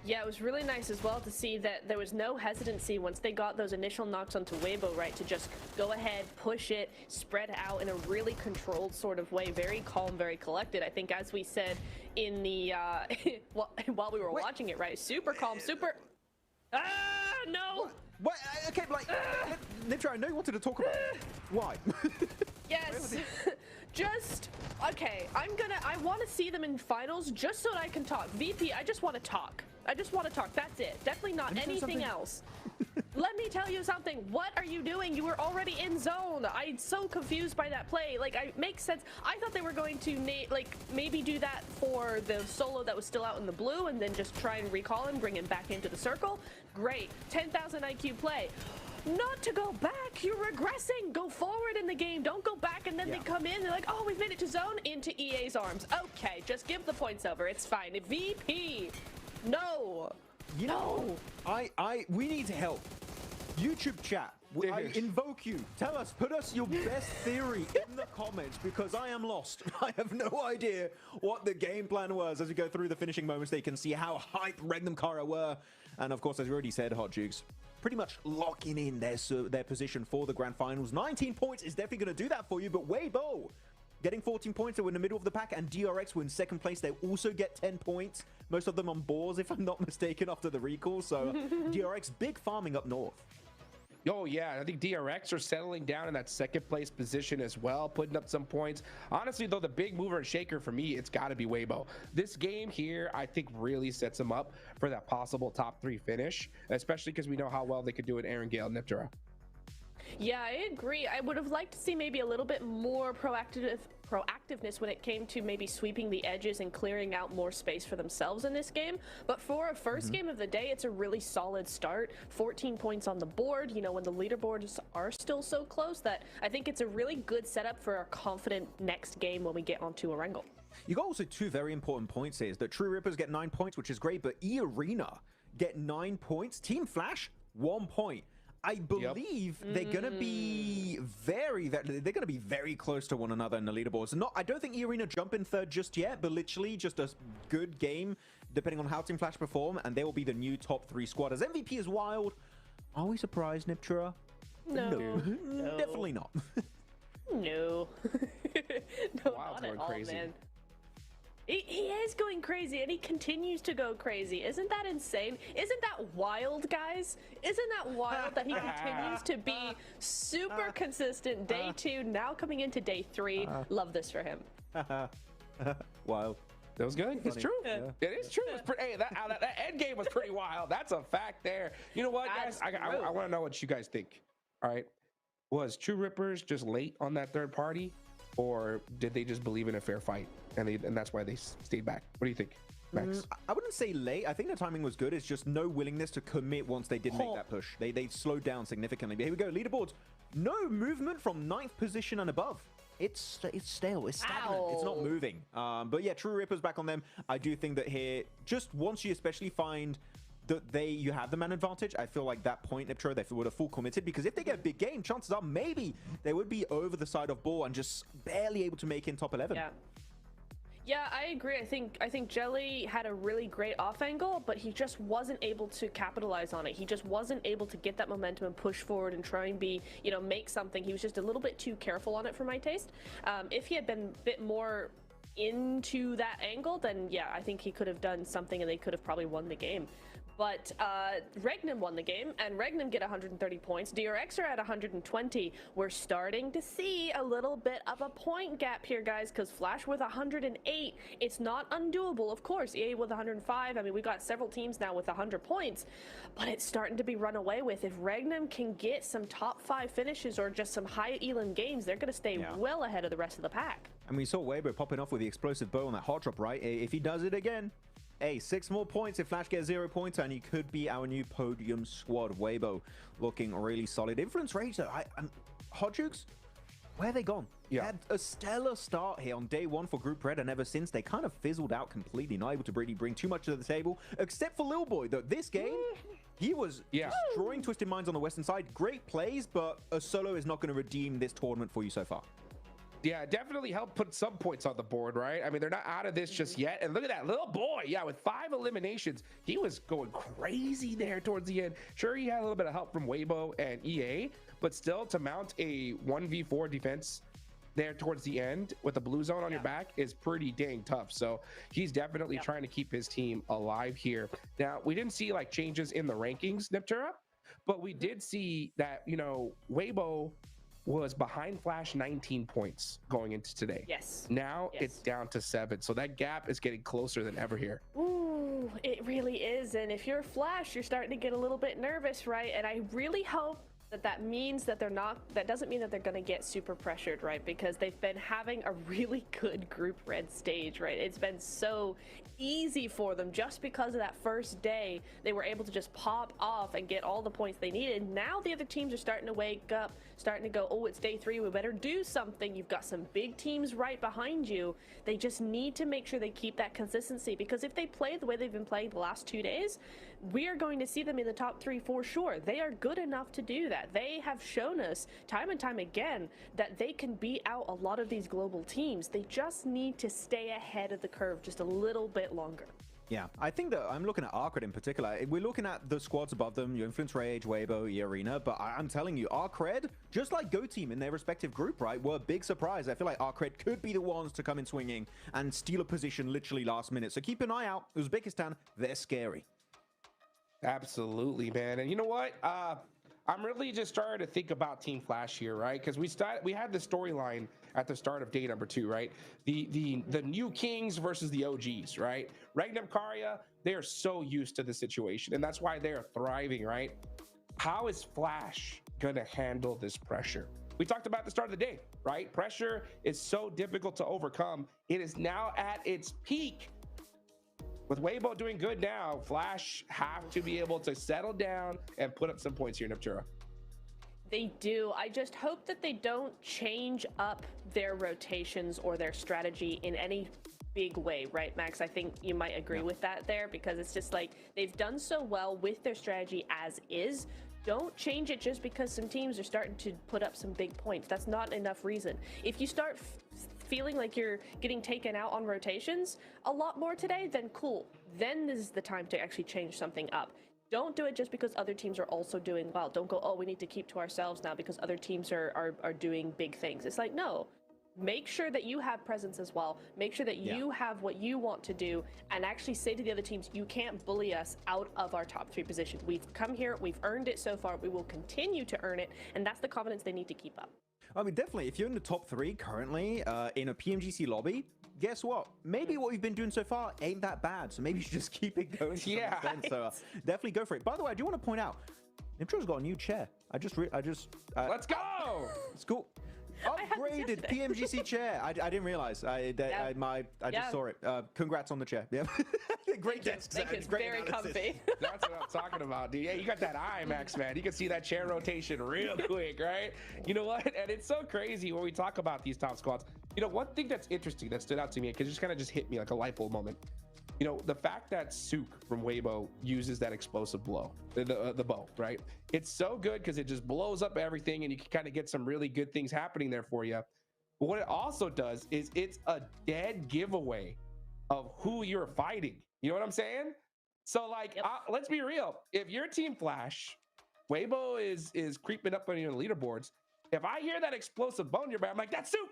Yeah, it was really nice as well to see that there was no hesitancy once they got those initial knocks onto Weibo, right, to just go ahead, push it, spread out in a really controlled sort of way, very calm, very collected. I think as we said in the, while we were watching it, right, super calm, super... no! What? Okay, like, Nitra, I know you wanted to talk about it. Why? Yes. Just, okay, I want to see them in finals just so that I can talk. VP, I just want to talk. I just want to talk. That's it. Definitely not anything else. Let me tell you something. What are you doing? You were already in zone. I'm so confused by that play. Like, it makes sense. I thought they were going to, like, maybe do that for the solo that was still out in the blue and then just try and recall him, bring him back into the circle. Great. 10,000 IQ play. Not to go back. You're regressing. Go forward in the game. Don't go back and then they come in. They're like, oh, we've made it to zone. Into EA's arms. Okay, just give the points over. It's fine. VP. No. You know, we need help. YouTube chat. I invoke you. Tell us, put us your best theory in the comments because I am lost. I have no idea what the game plan was as we go through the finishing moments. They can see how hype Regnum Kara were. And of course, as we already said, Hot Jukes pretty much locking in their position for the grand finals. 19 points is definitely going to do that for you, but Weibo getting 14 points. They were in the middle of the pack, and DRX were in second place. They also get 10 points, most of them on boars, if I'm not mistaken, after the recall. So DRX, big farming up north. Oh, yeah. I think DRX are settling down in that second place position as well, putting up some points. Honestly, though, the big mover and shaker for me, it's got to be Weibo. This game here, I think, really sets them up for that possible top 3 finish, especially because we know how well they could do it Erangel and Niptura. Yeah, I agree. I would have liked to see maybe a little bit more proactiveness when it came to maybe sweeping the edges and clearing out more space for themselves in this game. But for a first game of the day, it's a really solid start. 14 points on the board, you know, when the leaderboards are still so close, that I think it's a really good setup for a confident next game when we get onto Erangel. You got also 2 very important points here, is that True Rippers get 9 points, which is great, but E-Arena get 9 points. Team Flash, 1 point. I believe they're gonna be very close to one another in the leaderboards. I don't think E-Arena jump in third just yet, but literally just a good game, depending on how Team Flash perform, and they will be the new top 3 squad. As MVP is wild. Are we surprised, Niptura? No. Definitely not. No. No, not at all, crazy. Man. He is going crazy, and he continues to go crazy. Isn't that insane? Isn't that wild, guys? Isn't that wild that he continues to be super consistent? Day 2, now coming into day 3. Love this for him. Wild. That was good. It's true. Yeah. It is true. Hey, that end game was pretty wild. That's a fact there. You know what, guys? I want to know what you guys think. All right. Was True Rippers just late on that third party, or did they just believe in a fair fight and that's why they stayed back? What do you think, Max? I wouldn't say late. I think the timing was good. It's just no willingness to commit once they did make that push. They slowed down significantly. But here we go. Leaderboards. No movement from 9th position and above. It's stale. It's stagnant. Ow. It's not moving. But yeah, True Rippers back on them. I do think that here, just once you especially find that you have the man advantage, I feel like that point, Niptro, they would have full committed, because if they get a big game, chances are maybe they would be over the side of ball and just barely able to make in top 11. Yeah, I agree. I think Jelly had a really great off angle, but he just wasn't able to capitalize on it. He just wasn't able to get that momentum and push forward and try and be, you know, make something. He was just a little bit too careful on it for my taste. If he had been a bit more into that angle, then yeah, I think he could have done something and they could have probably won the game. But Regnum won the game, and Regnum get 130 points. DRX are at 120. We're starting to see a little bit of a point gap here, guys, because Flash with 108. It's not undoable, of course. EA with 105. I mean, we got several teams now with 100 points, but it's starting to be run away with. If Regnum can get some top 5 finishes or just some high elim games, they're going to stay well ahead of the rest of the pack. And we saw Weibo popping off with the explosive bow on that hot drop, right? If he does it again, Hey, 6 more points if Flash gets 0 points, and he could be our new podium squad. Weibo looking really solid. Influence Rage, though. Hot Jukes, where are they gone? Yeah. Had a stellar start here on day 1 for Group Red, and ever since, they kind of fizzled out completely. Not able to really bring too much to the table, except for Lil Boy, though. This game, he was destroying Twisted Minds on the western side. Great plays, but a solo is not going to redeem this tournament for you so far. Yeah, definitely helped put some points on the board, right? I mean, they're not out of this just yet. And look at that little boy. Yeah, with 5 eliminations, he was going crazy there towards the end. Sure, he had a little bit of help from Weibo and EA, but still to mount a 1v4 defense there towards the end with a blue zone on your back is pretty dang tough. So he's definitely trying to keep his team alive here. Now, we didn't see like changes in the rankings, Niptura, but we did see that, you know, Weibo was behind Flash 19 points going into today. Yes. Now it's down to 7. So that gap is getting closer than ever here. Ooh, it really is. And if you're Flash, you're starting to get a little bit nervous, right? And I really hope that means that they're not, that doesn't mean that they're going to get super pressured, right? Because they've been having a really good Group Red stage, right? It's been so easy for them just because of that first day. They were able to just pop off and get all the points they needed. Now the other teams are starting to wake up, starting to go, oh, it's day 3, we better do something. You've got some big teams right behind you. They just need to make sure they keep that consistency, because if they play the way they've been playing the last 2 days, we are going to see them in the top 3 for sure. They are good enough to do that. They have shown us time and time again that they can beat out a lot of these global teams. They just need to stay ahead of the curve just a little bit longer. Yeah, I think that I'm looking at Arcred in particular. We're looking at the squads above them, your Influence Rage, Weibo, E-Arena, but I'm telling you, Arcred, just like Go Team in their respective group, right, were a big surprise. I feel like Arcred could be the ones to come in swinging and steal a position literally last minute. So keep an eye out. Uzbekistan, they're scary. Absolutely, man. And you know what? I'm really just starting to think about Team Flash here, right? Because we had the storyline at the start of day number 2, right? The new kings versus the OGs, right? Regnum Karya, they are so used to the situation, and that's why they are thriving, right? How is Flash gonna handle this pressure? We talked about at the start of the day, right? Pressure is so difficult to overcome. It is now at its peak. With Weibo doing good now, Flash have to be able to settle down and put up some points here in Niptura. They do. I just hope that they don't change up their rotations or their strategy in any big way, right, Max? I think you might agree with that there, because it's just like they've done so well with their strategy as is. Don't change it just because some teams are starting to put up some big points. That's not enough reason. If you start feeling like you're getting taken out on rotations a lot more today, then cool. Then this is the time to actually change something up. Don't do it just because other teams are also doing well. Don't go, oh, we need to keep to ourselves now because other teams are doing big things. It's like, no. Make sure that you have presence as well. Make sure that you have what you want to do, and actually say to the other teams, you can't bully us out of our top 3 position. We've come here, we've earned it so far, we will continue to earn it, and that's the confidence they need to keep up. I mean, definitely, if you're in the top 3 currently in a PMGC lobby, guess what? Maybe what we've been doing so far ain't that bad, so maybe you should just keep it going. Yeah. So definitely go for it. By the way, I do want to point out, Niptura's got a new chair. Let's go! It's cool. Upgraded PMGC chair. I didn't realize. I just saw it. Congrats on the chair. Yeah. Great desk. It's very comfy. That's what I'm talking about, dude. Yeah, you got that IMAX, man. You can see that chair rotation real quick, right? You know what? And it's so crazy when we talk about these top squads. You know, one thing that's interesting that stood out to me, because it just kind of just hit me like a light bulb moment. You know, the fact that Sook from Weibo uses that explosive blow, the bow, right? It's so good because it just blows up everything, and you can kind of get some really good things happening there for you. But what it also does is it's a dead giveaway of who you're fighting. You know what I'm saying? So, like, let's be real. If your Team Flash, Weibo is creeping up on your leaderboards. If I hear that explosive bow in your back, I'm like, that's Sook.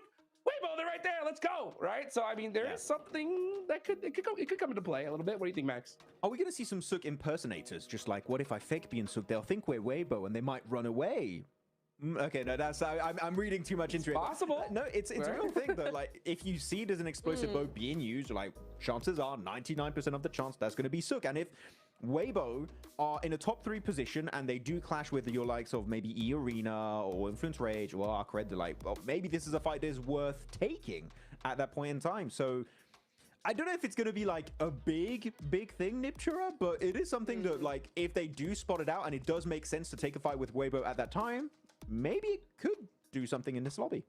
Weibo, they're right there. Let's go. Right. So, I mean, there is something that could come into play a little bit. What do you think, Max? Are we going to see some Sook impersonators? Just like, what if I fake being Sook? They'll think we're Weibo and they might run away. Okay, no, that's I'm reading too much into it. Possible. No, it's a real thing though. Like, if you see there's an explosive bow being used, like, chances are 99% of the chance that's going to be Sook. And if Weibo are in a top 3 position and they do clash with your likes of maybe E-Arena or Influence Rage or Arcred, they're like, well, maybe this is a fight that is worth taking at that point in time. So I don't know if it's going to be like a big thing, Niptura, but it is something that, like, if they do spot it out and it does make sense to take a fight with Weibo at that time, maybe it could do something in this lobby.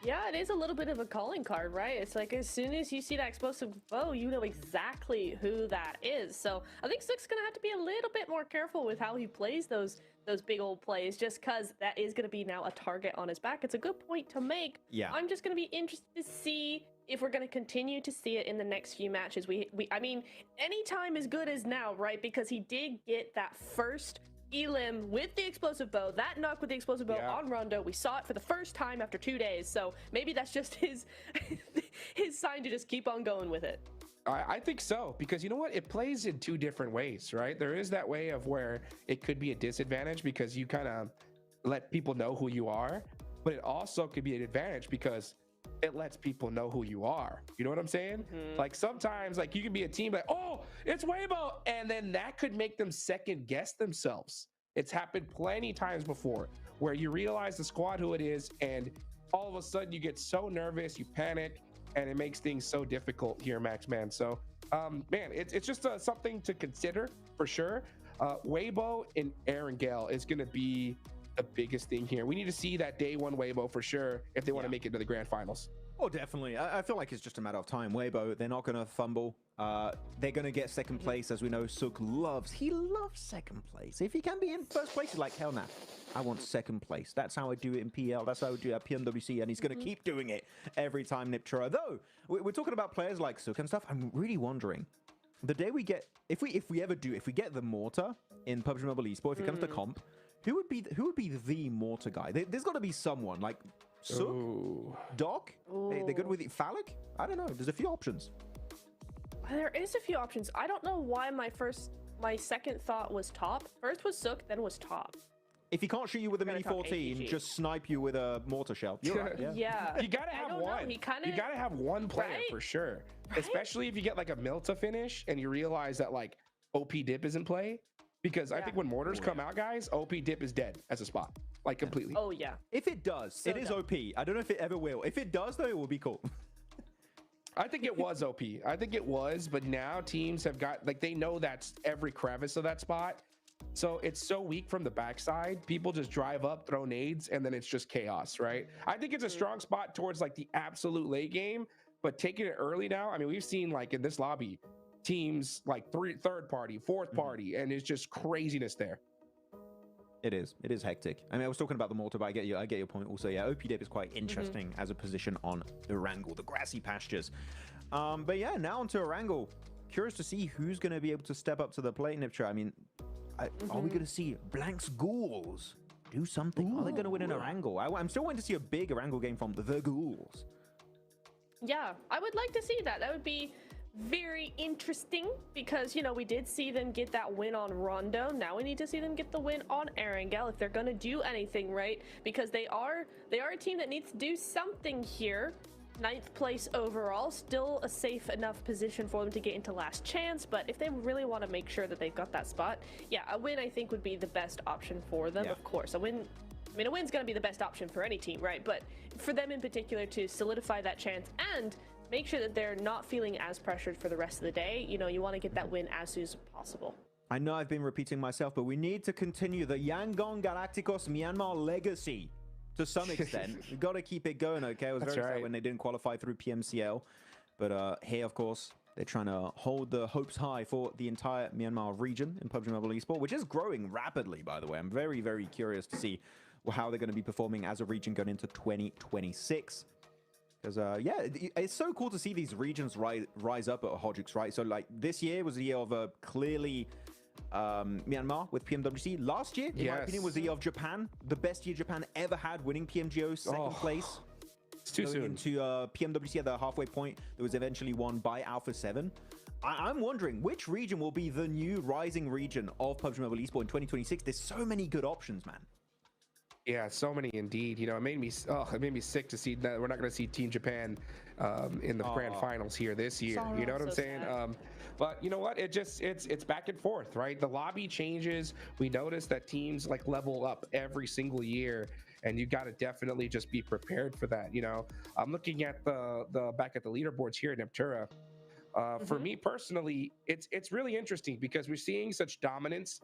Yeah, it is a little bit of a calling card, right? It's like as soon as you see that explosive bow, you know exactly who that is. So I think Sook's gonna have to be a little bit more careful with how he plays those big old plays, just because that is gonna be now a target on his back. It's a good point to make. Yeah. I'm just gonna be interested to see if we're gonna continue to see it in the next few matches. I mean, any time is good as now, right? Because he did get that first Elim with the explosive bow, that knock with the explosive bow on Rondo. We saw it for the first time after 2 days, so maybe that's just his his sign to just keep on going with it. I think so, because you know what? It plays in two different ways, right? There is that way of where it could be a disadvantage because you kind of let people know who you are, but it also could be an advantage because it lets people know who you are. You know what I'm saying? Like sometimes, like you can be a team like, oh, it's Weibo, and then that could make them second guess themselves. It's happened plenty times before where you realize the squad who it is, and all of a sudden you get so nervous, you panic, and it makes things so difficult here, Maxman. So, man, it's just something to consider for sure. Weibo and Erangel is going to be the biggest thing here. We need to see that day one Weibo for sure if they want to make it to the grand finals. Oh, definitely. I feel like it's just a matter of time. Weibo, they're not going to fumble. They're going to get second place, as we know. Sook loves second place. If he can be in first place, he's like, hell nah, I want second place. That's how I do it in PL. That's how I do it at PMWC, and he's going to keep doing it every time, Niptura. Though, we're talking about players like Sook and stuff. I'm really wondering, the day we get, if we get the Mortar in PUBG Mobile Esports, if it comes to comp, who would be the Mortar guy? There's got to be someone like Sook, Doc. They're good with it. Phallic? I don't know. There's a few options. There is a few options. I don't know why my second thought was Top. First was Sook, then was Top. If he can't shoot you with a Mini 14, just snipe you with a mortar shell. You're right, yeah. You gotta have one. You gotta have one player for sure. Right? Especially if you get like a Milta finish and you realize that like OP Dip is in play. Because I think when mortars come out, guys, OP Dip is dead as a spot. Like completely. Oh yeah. If it does, it is OP. I don't know if it ever will. If it does though, it will be cool. I think it was OP. I think it was, but now teams have got, like, they know that's every crevice of that spot. So it's so weak from the backside. People just drive up, throw nades, and then it's just chaos, right? I think it's a strong spot towards like the absolute late game, but taking it early now, I mean, we've seen like in this lobby, teams like third party, fourth party, and it's just craziness there. It is hectic. I mean, I was talking about the mortar, but I get your point also. Yeah, OP Dip is quite interesting as a position on Erangel, the grassy pastures. But yeah, now onto Erangel. Curious to see who's going to be able to step up to the plate, Niptra. I mean, are we going to see Blank's Ghouls do something? Are they going to win an Erangel? I'm still waiting to see a big Erangel game from the Ghouls. Yeah, I would like to see that. That would be very interesting because, you know, we did see them get that win on Rondo. Now we need to see them get the win on Erangel if they're going to do anything, right? Because they are a team that needs to do something here. 9th place overall, still a safe enough position for them to get into last chance, but if they really want to make sure that they've got that spot, yeah, a win I think would be the best option for them. Of course, a win's going to be the best option for any team, right? But for them in particular to solidify that chance and make sure that they're not feeling as pressured for the rest of the day, you know, you want to get that win as soon as possible. I know I've been repeating myself, but we need to continue the Yangon Galacticos Myanmar legacy to some extent. We've got to keep it going, okay? I was very sad when they didn't qualify through PMCL. But here, of course, they're trying to hold the hopes high for the entire Myanmar region in PUBG Mobile Esports, which is growing rapidly, by the way. I'm very, very curious to see how they're going to be performing as a region going into 2026. Because, yeah, it's so cool to see these regions rise up at Hodgix, right? So, like, this year was the year of clearly Myanmar with PMWC. Last year, in my opinion, was the year of Japan. The best year Japan ever had, winning PMGO second place. It's too soon. Into PMWC at the halfway point that was eventually won by Alpha 7. I'm wondering which region will be the new rising region of PUBG Mobile Esports in 2026. There's so many good options, man. Yeah, so many indeed. You know, it made me sick to see that we're not going to see Team Japan in the grand finals here this year. You know what I'm saying? But you know what? It's back and forth, right? The lobby changes. We notice that teams like level up every single year, and you got to definitely just be prepared for that. You know, I'm looking at the back at the leaderboards here in Neptura. For me personally, it's really interesting because we're seeing such dominance.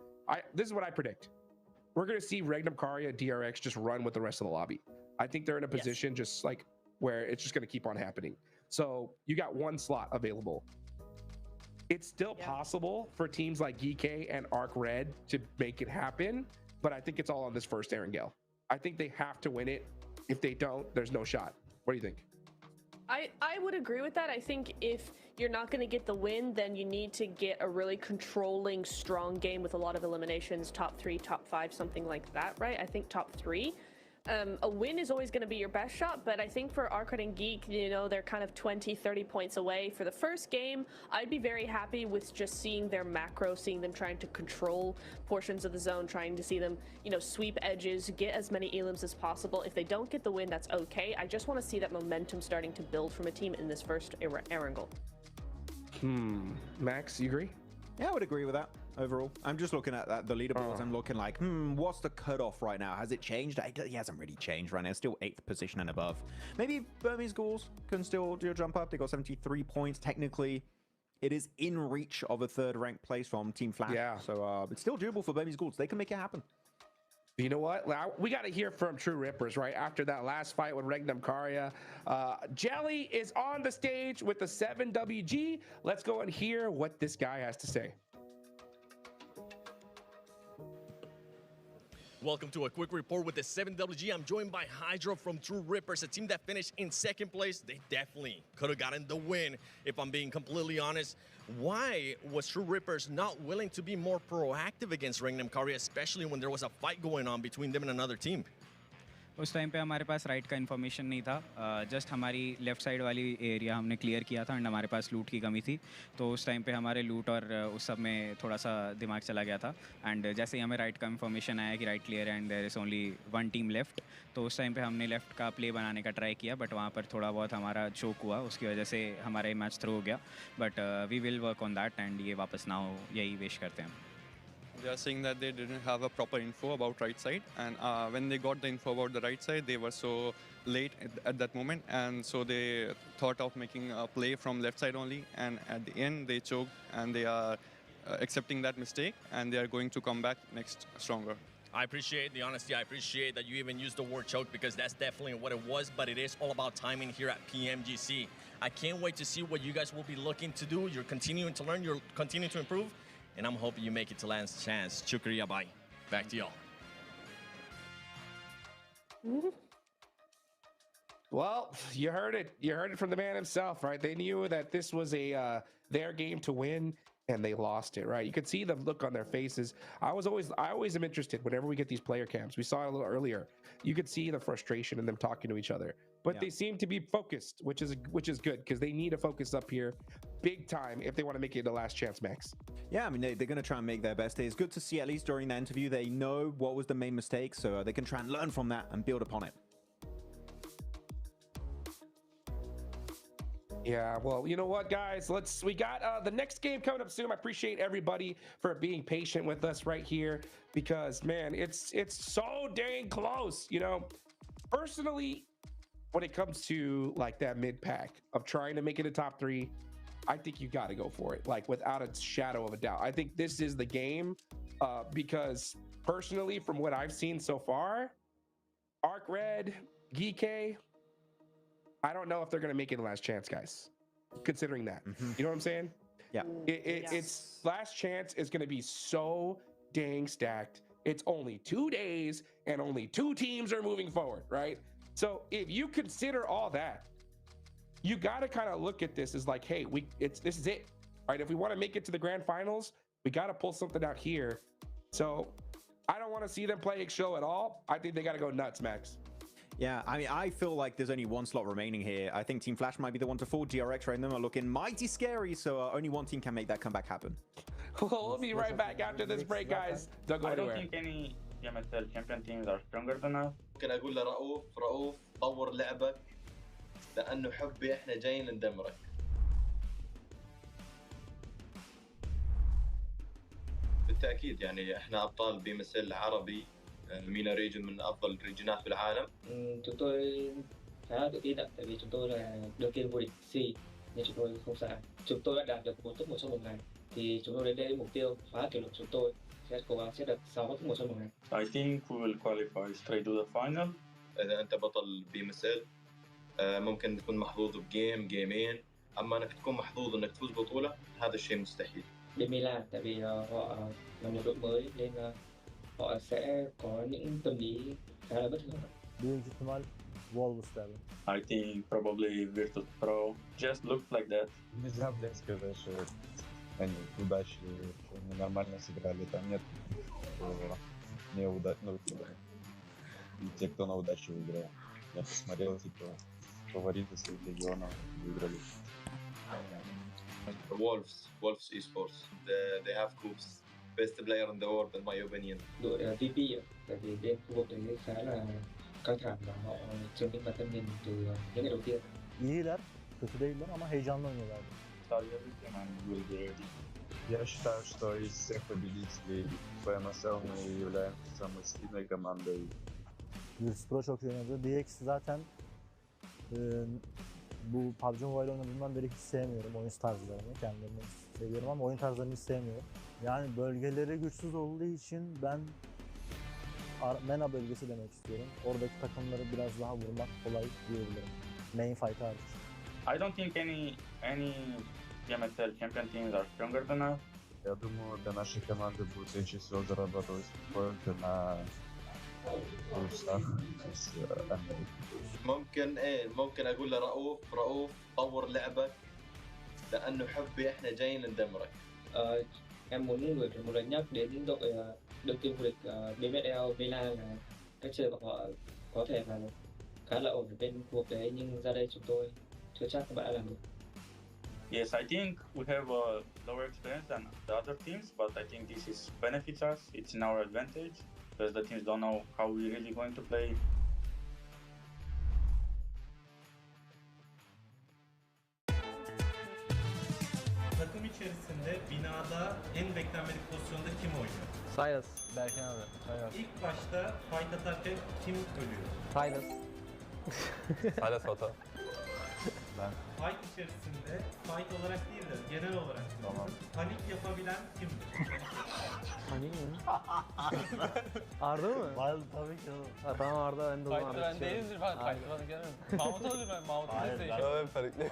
This is what I predict. We're going to see Regnum Karya, DRX just run with the rest of the lobby. I think they're in a position just like where it's just going to keep on happening. So you got one slot available. It's still possible for teams like GK and Arc Red to make it happen, but I think it's all on this first Erangel. I think they have to win it. If they don't, there's no shot. What do you think? I would agree with that. I think if you're not going to get the win, then you need to get a really controlling, strong game with a lot of eliminations, top 3, top 5, something like that, right? I think top 3. A win is always going to be your best shot, but I think for Arcade and Geek, you know, they're kind of 20, 30 points away. For the first game, I'd be very happy with just seeing their macro, seeing them trying to control portions of the zone, trying to see them, you know, sweep edges, get as many elims as possible. If they don't get the win, that's okay. I just want to see that momentum starting to build from a team in this first Erangel. Max, you agree? Yeah, I would agree with that. Overall, I'm just looking at the leaderboards. I'm looking like, what's the cutoff right now? Has it changed? It hasn't really changed right now. It's still 8th position and above. Maybe Burmese Ghouls can still do a jump up. They got 73 points. Technically, it is in reach of a 3rd ranked place from Team Flash. Yeah. So it's still doable for Burmese Ghouls. They can make it happen. You know what? We got to hear from True Rippers, right? After that last fight with Regnum Karya. Jelly is on the stage with the 7WG. Let's go and hear what this guy has to say. Welcome to a quick report with the 7WG. I'm joined by Hydro from True Rippers, a team that finished in 2nd place. They definitely could have gotten the win, if I'm being completely honest. Why was True Rippers not willing to be more proactive against Regnum Karya, especially when there was a fight going on between them and another team? उस time पे हमारे पास right का information नहीं था just हमारी left side वाली area हमने clear किया था एंड हमारे पास लूट की कमी थी तो उस टाइम पे हमारे लूट और उस सब में थोड़ा सा दिमाग चला गया था एंड जैसे ही हमें राइट का इन्फॉर्मेशन आया कि राइट क्लियर है and there is only 1 team left तो उस टाइम पे हमने लेफ़्ट का प्ले बनाने का ट्राई किया बट वहाँ पर थोड़ा बहुत हमारा चोक हुआ उसकी वजह से हमारा ये मैच थ्रो हो गया but we will work on that and ये वापस ना हो यही विश करते हैं They are saying that they didn't have a proper info about right side, and when they got the info about the right side, they were so late at that moment, and so they thought of making a play from left side only, and at the end they choked, and they are accepting that mistake, and they are going to come back next stronger. I appreciate the honesty. I appreciate that you even used the word choke because that's definitely what it was, but it is all about timing here at PMGC. I can't wait to see what you guys will be looking to do. You're continuing to learn, you're continuing to improve. And I'm hoping you make it to last chance. Shukriya, bye. Back to y'all. Well, you heard it. You heard it from the man himself, right? They knew that this was their game to win, and they lost it, right? You could see the look on their faces. I always am interested whenever we get these player camps. We saw it a little earlier. You could see the frustration in them talking to each other, but they seem to be focused, which is good because they need to focus up here big time if they want to make it the last chance, Max. Yeah, I mean, they're going to try and make their best. It's good to see, at least during the interview, they know what was the main mistake, so they can try and learn from that and build upon it. Yeah, well, you know what, guys? We got the next game coming up soon. I appreciate everybody for being patient with us right here because, man, it's so dang close, you know? Personally, when it comes to, like, that mid-pack of trying to make it a top 3, I think you got to go for it, like, without a shadow of a doubt. I think this is the game because, personally, from what I've seen so far, Arc Red, Geek, I don't know if they're going to make it a last chance, guys, considering that. You know what I'm saying? Yeah. It's last chance is going to be so dang stacked. It's only 2 days and only 2 teams are moving forward, right? So if you consider all that, you got to kind of look at this as like, hey, this is it, right? If we want to make it to the grand finals, we got to pull something out here. So I don't want to see them play show at all. I think they got to go nuts, Max. Yeah, I mean, I feel like there's only 1 slot remaining here. I think Team Flash might be the one to fall. DRX right now are looking mighty scary, so only 1 team can make that comeback happen. Well, we'll be right back after this break, guys. Don't go anywhere. I don't think any MSL champion teams are stronger than us. ممكن اقول لرؤوف طور لعبك لانه حبي احنا جايين ندمرك. بالتاكيد يعني احنا ابطال بي ام اس ال عربي مينا ريجن من افضل الريجنات بالعالم. Chúng tôi khá là tự tin ạ, tại vì chúng tôi là đương kim vô địch C nên chúng tôi không sợ. Chúng tôi đã đạt được 4 top 1 trong một ngày, thì chúng tôi đến đây mục tiêu phá kỷ lục chúng tôi sẽ cố gắng sẽ được 6 top 1 trong một ngày. I think we will qualify straight to the final. اذا انت بطل بمثل ممكن تكون محظوظ بجيم جيمين، اما انك تكون محظوظ انك تفوز بطولة هذا الشيء مستحيل. Bên Milan tại vì họ là một đội mới nên họ sẽ có những tâm lý khá là bất thường. Büyük ihtimal Wolves derdim. I think probably Virtus Pro just looks like that. Нельзя, блядь, сказать, что они удачи, что они нормально сыграли. Там нет неудачных, и те, кто на удачу выиграл. Я посмотрел, типа, фавориты своих регионов выиграли. Wolves Esports. They have Coops. Best player in the world in my opinion. Đội VP ạ, tại vì bên khu vực đấy khá là căng thẳng và họ chứng minh bản thân mình từ những ngày đầu tiên. İyiler, kötü değiller ama heyecanlı oynuyorlar. Я считаю, что из всех победителей PMSL мы являемся самой сильной командой. Vertus Pro çok iyi oynadı. DX zaten bu PUBG Mobile oynadığımdan beri hiç sevmiyorum oyun tarzlarını. Kendilerini seviyorum ama oyun tarzlarını hiç sevmiyorum. Yani bölgeleri güçsüz olduğu için ben MENA bölgesi demek istiyorum. Oradaki takımları biraz daha vurmak kolay diyebilirim. Main fight hariç. I don't think any PMSL champion teams are stronger than us. Я думаю, для нашей команды будет легче всего зарабатывать поинты на плюсах с Америки. ممكن اقول لرؤوف طور لعبك لانه حبي احنا جايين ندمرك. Em muốn một lần nhắc đến đội đương kim vô địch BMSL Milan là cách chơi của họ có thể là khá là ổn ở bên khu vực đấy, nhưng ra đây chúng tôi chưa chắc các bạn đã làm được. Yes, I think we have a lower experience than the other teams, but I think this is benefits us. It's in our advantage because the teams don't know how we're really going to play. Takım içerisinde binada en beklenmedik pozisyonda kim oynuyor? Silas. Berkin abi. Silas. İlk başta fight atarken kim ölüyor? Silas. Silas hata. Ben. Fight içerisinde fight olarak değil de genel olarak Tamam. panik yapabilen kimdir? Panik mi? Arda mı? Wild tabii ki oğlum. Ha, tamam Arda, ben de o zaman Fight'ı ben değilimdir ben. Fight'ı bana gelmem. Mahmut olur ben. Mahmut'u Hayır, da ben- Ben farklı.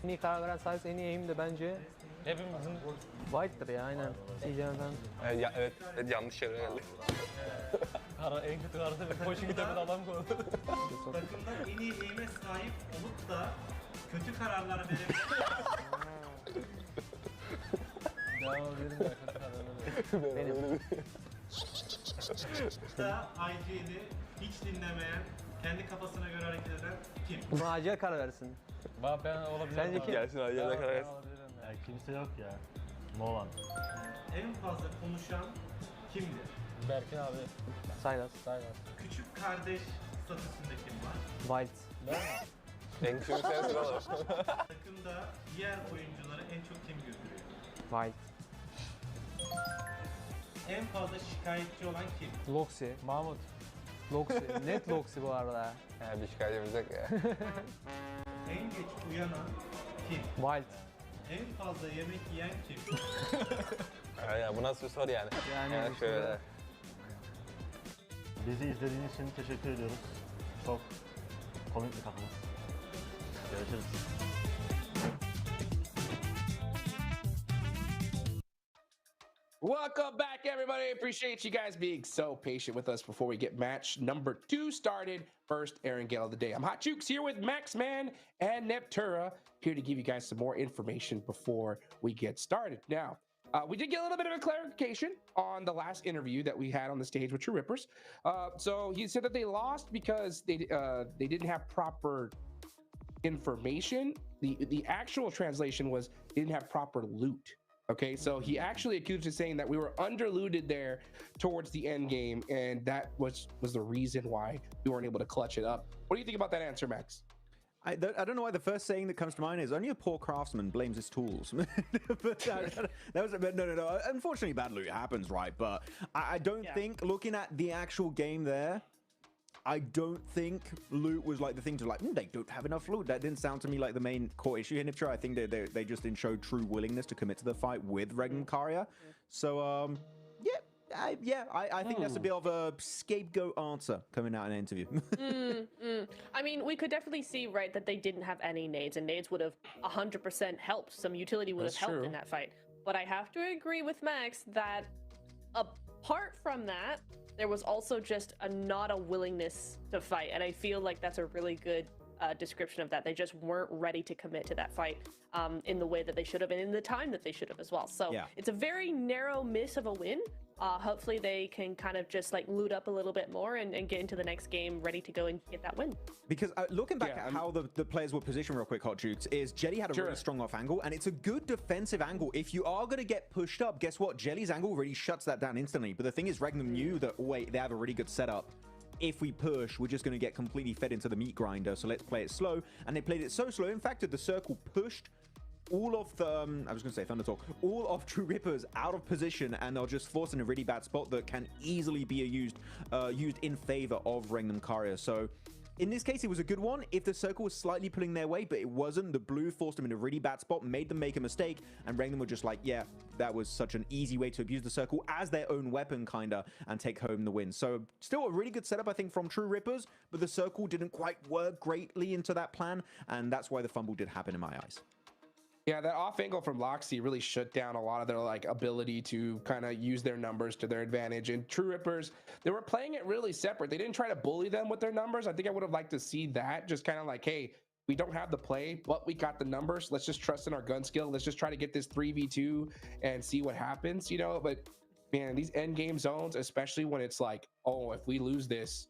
En iyi karar veren Silas, en iyi aim de bence Hepimizin White'dır ya, aynen. CJ'den. Evet, yanlış yere geldi. en kötü kararı ve koşu gidemedi adam koydu. Takımda en iyi aim'e sahip olup da kötü kararlar verebilen Devam edelim ya kötü kararları. Benim. da IG'li hiç dinlemeyen, kendi kafasına göre hareket eden kim? Buna acil karar versin. Ben olabilirim. Sence abi. kim? Gelsin hadi yerine karar Ben versin. olabilirim ya. Ya kimse yok ya. No one. En fazla konuşan kimdir? Berkin abi. Silas. Silas. Küçük kardeş statüsünde kim var? White. Ben mi? En küçük sensin oğlum. Takımda diğer oyuncuları en çok kim güldürüyor? White. En fazla şikayetçi olan kim? Loxi. Mahmut. Loxi. Net Loxi bu arada. Bir şikayetimiz yok ya. En geç uyanan kim? Wild. En fazla yemek yiyen kim? Ya bu nasıl bir soru yani? Yani Şöyle. Bizi izlediğiniz için teşekkür ediyoruz. Çok komik bir takımız. Görüşürüz. Welcome back, everybody. Appreciate you guys being so patient with us before we get match number 2 started. First Erangel of the day. I'm Hot Jukes here with Maxman and Neptura, here to give you guys some more information before we get started. Now, we did get a little bit of a clarification on the last interview that we had on the stage with True Rippers. So he said that they lost because they didn't have proper information. The actual translation was they didn't have proper loot. Okay, so he actually accused us saying that we were underlooted there towards the end game, and that was the reason why we weren't able to clutch it up. What do you think about that answer, Max? I don't know why the first saying that comes to mind is only a poor craftsman blames his tools. But no. Unfortunately, bad loot happens, right? But I don't think, looking at the actual game there, I don't think loot was like the thing to like, they don't have enough loot. That didn't sound to me like the main core issue here, Niptra. I think they just didn't show true willingness to commit to the fight with Regnum Karya. So, I think that's a bit of a scapegoat answer coming out in an interview. I mean, we could definitely see, right, that they didn't have any nades, and nades would have 100% helped. Some utility would have helped in that fight. But I have to agree with Max that apart from that, there was also just not a willingness to fight. And I feel like that's a really good description of that. They just weren't ready to commit to that fight in the way that they should have and in the time that they should have as well. So it's a very narrow miss of a win. Hopefully they can kind of just like loot up a little bit more and get into the next game ready to go and get that win. Because looking back at how the players were positioned real quick, Hot Jukes, is Jelly had a really strong off angle, and it's a good defensive angle. If you are going to get pushed up, guess what? Jelly's angle really shuts that down instantly. But the thing is, Regnum knew that, they have a really good setup. If we push, we're just going to get completely fed into the meat grinder. So let's play it slow. And they played it so slow. In fact, the circle pushed all of the, I was going to say Thunder Talk, all of True Rippers out of position, and they'll just force in a really bad spot that can easily be used in favor of Regnum Karya. So in this case, it was a good one. If the circle was slightly pulling their way, but it wasn't, the blue forced them in a really bad spot, made them make a mistake, and Regnum were just like, yeah, that was such an easy way to abuse the circle as their own weapon, kinda, and take home the win. So still a really good setup, I think, from True Rippers, but the circle didn't quite work greatly into that plan, and that's why the fumble did happen in my eyes. Yeah, that off angle from Loxy really shut down a lot of their like ability to kind of use their numbers to their advantage. And True Rippers, they were playing it really separate. They didn't try to bully them with their numbers. I think I would have liked to see that, just kind of like, hey, we don't have the play, but we got the numbers. Let's just trust in our gun skill. Let's just try to get this 3v2 and see what happens, you know? But man, these end game zones, especially when it's like, oh, if we lose this,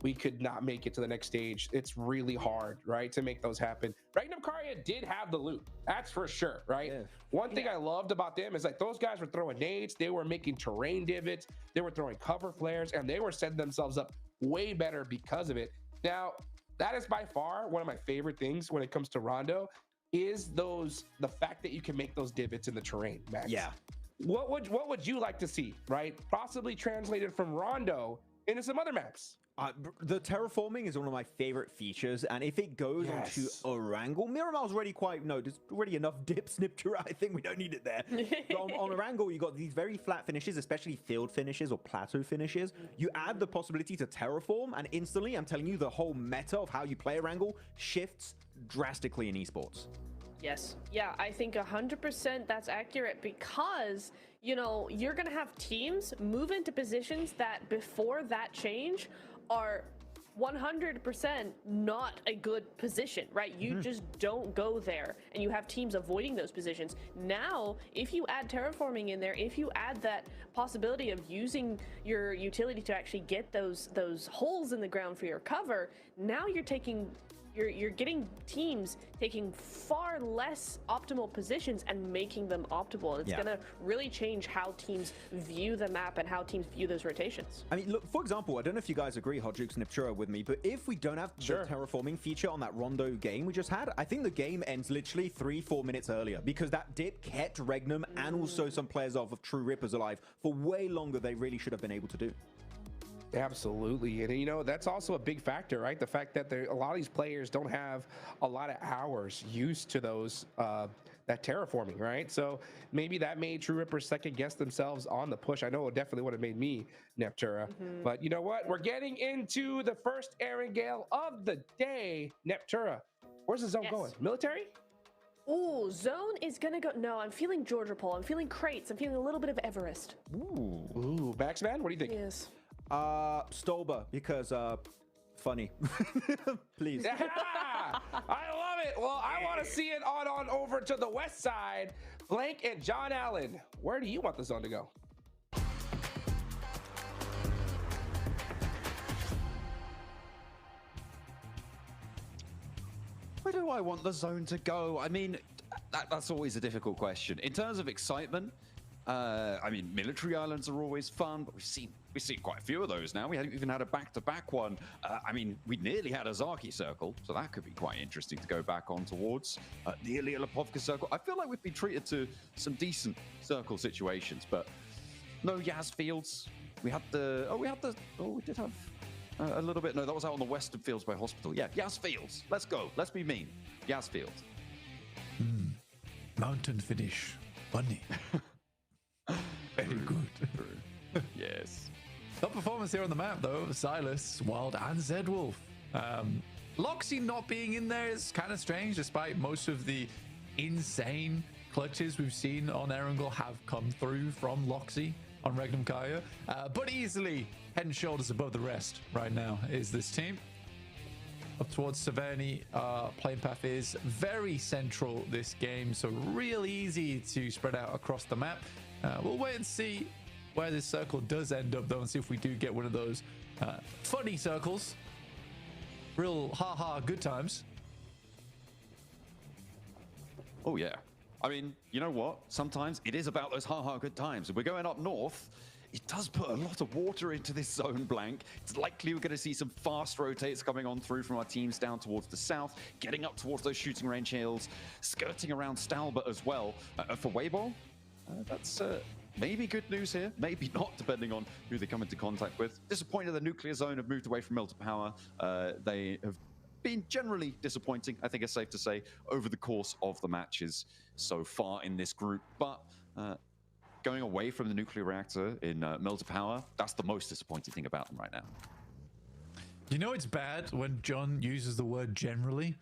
we could not make it to the next stage. It's really hard, right, to make those happen. Regnum Karya did have the loot, that's for sure, right? Yeah. One thing I loved about them is like those guys were throwing nades, they were making terrain divots, they were throwing cover flares, and they were setting themselves up way better because of it. Now, that is by far one of my favorite things when it comes to Rondo, is the fact that you can make those divots in the terrain, Max. Yeah. What would you like to see, right? Possibly translated from Rondo into some other maps. The terraforming is one of my favorite features, and if it goes onto Erangel, Miramar's already there's already enough dip snipture. I think we don't need it there. But on Erangel, you got these very flat finishes, especially field finishes or plateau finishes. You add the possibility to terraform, and instantly, I'm telling you, the whole meta of how you play Erangel shifts drastically in esports. Yes. Yeah, I think 100% that's accurate because, you know, you're going to have teams move into positions that before that change are 100% not a good position, right? You just don't go there, and you have teams avoiding those positions. Now, if you add terraforming in there, if you add that possibility of using your utility to actually get those holes in the ground for your cover, now you're getting teams taking far less optimal positions and making them optimal. And it's going to really change how teams view the map and how teams view those rotations. I mean, look, for example, I don't know if you guys agree, Hot Jukes and Niptura with me, but if we don't have the terraforming feature on that Rondo game we just had, I think the game ends literally 3-4 minutes earlier, because that dip kept Regnum and also some players of True Rippers alive for way longer they really should have been able to do. Absolutely. And, you know, that's also a big factor, right? The fact that a lot of these players don't have a lot of hours used to those, that terraforming, right? So maybe that made True Rippers second guess themselves on the push. I know it definitely would have made me, Neptura. But you know what? We're getting into the first Erangel of the day. Neptura, where's the zone going? Military? Ooh, zone is gonna go. No, I'm feeling Georgia Pole. I'm feeling crates. I'm feeling a little bit of Everest. Ooh, Baxman, what do you think? Yes. Stolba, because funny. Please. Yeah, I love it. Well, I want to see it on over to the west side. Blank and John Allen, where do you want the zone to go? Where do I want the zone to go? I mean, that's always a difficult question. In terms of excitement, I mean, military islands are always fun, but we've seen quite a few of those now. We even had a back-to-back one. I mean, we nearly had a Zaki circle, so that could be quite interesting to go back on towards. Nearly a Lipovka circle. I feel like we've been treated to some decent circle situations, but no Yaz fields. We did have a little bit. No, that was out on the western fields by Hospital. Yeah, Yaz fields. Let's go. Let's be mean. Yaz fields. Mountain finish. Funny. Very good. Yes. Top performance here on the map, though. Silas, Wild, and Zedwolf. Loxy not being in there is kind of strange, despite most of the insane clutches we've seen on Erangel have come through from Loxy on Regnum Kaya. But easily head and shoulders above the rest right now is this team. Up towards Severny, playing path is very central this game, so really easy to spread out across the map. We'll wait and see where this circle does end up, though, and see if we do get one of those funny circles. Real ha-ha good times. Oh, yeah. I mean, you know what? Sometimes it is about those ha-ha good times. If we're going up north, it does put a lot of water into this zone blank. It's likely we're going to see some fast rotates coming on through from our teams down towards the south, getting up towards those shooting range hills, skirting around Stalbert as well. For Weibo, that's maybe good news here, maybe not, depending on who they come into contact with. Disappointed the nuclear zone have moved away from Milton Power. They have been generally disappointing, I think it's safe to say, over the course of the matches so far in this group. But going away from the nuclear reactor in Milton Power, that's the most disappointing thing about them right now. You know it's bad when John uses the word generally.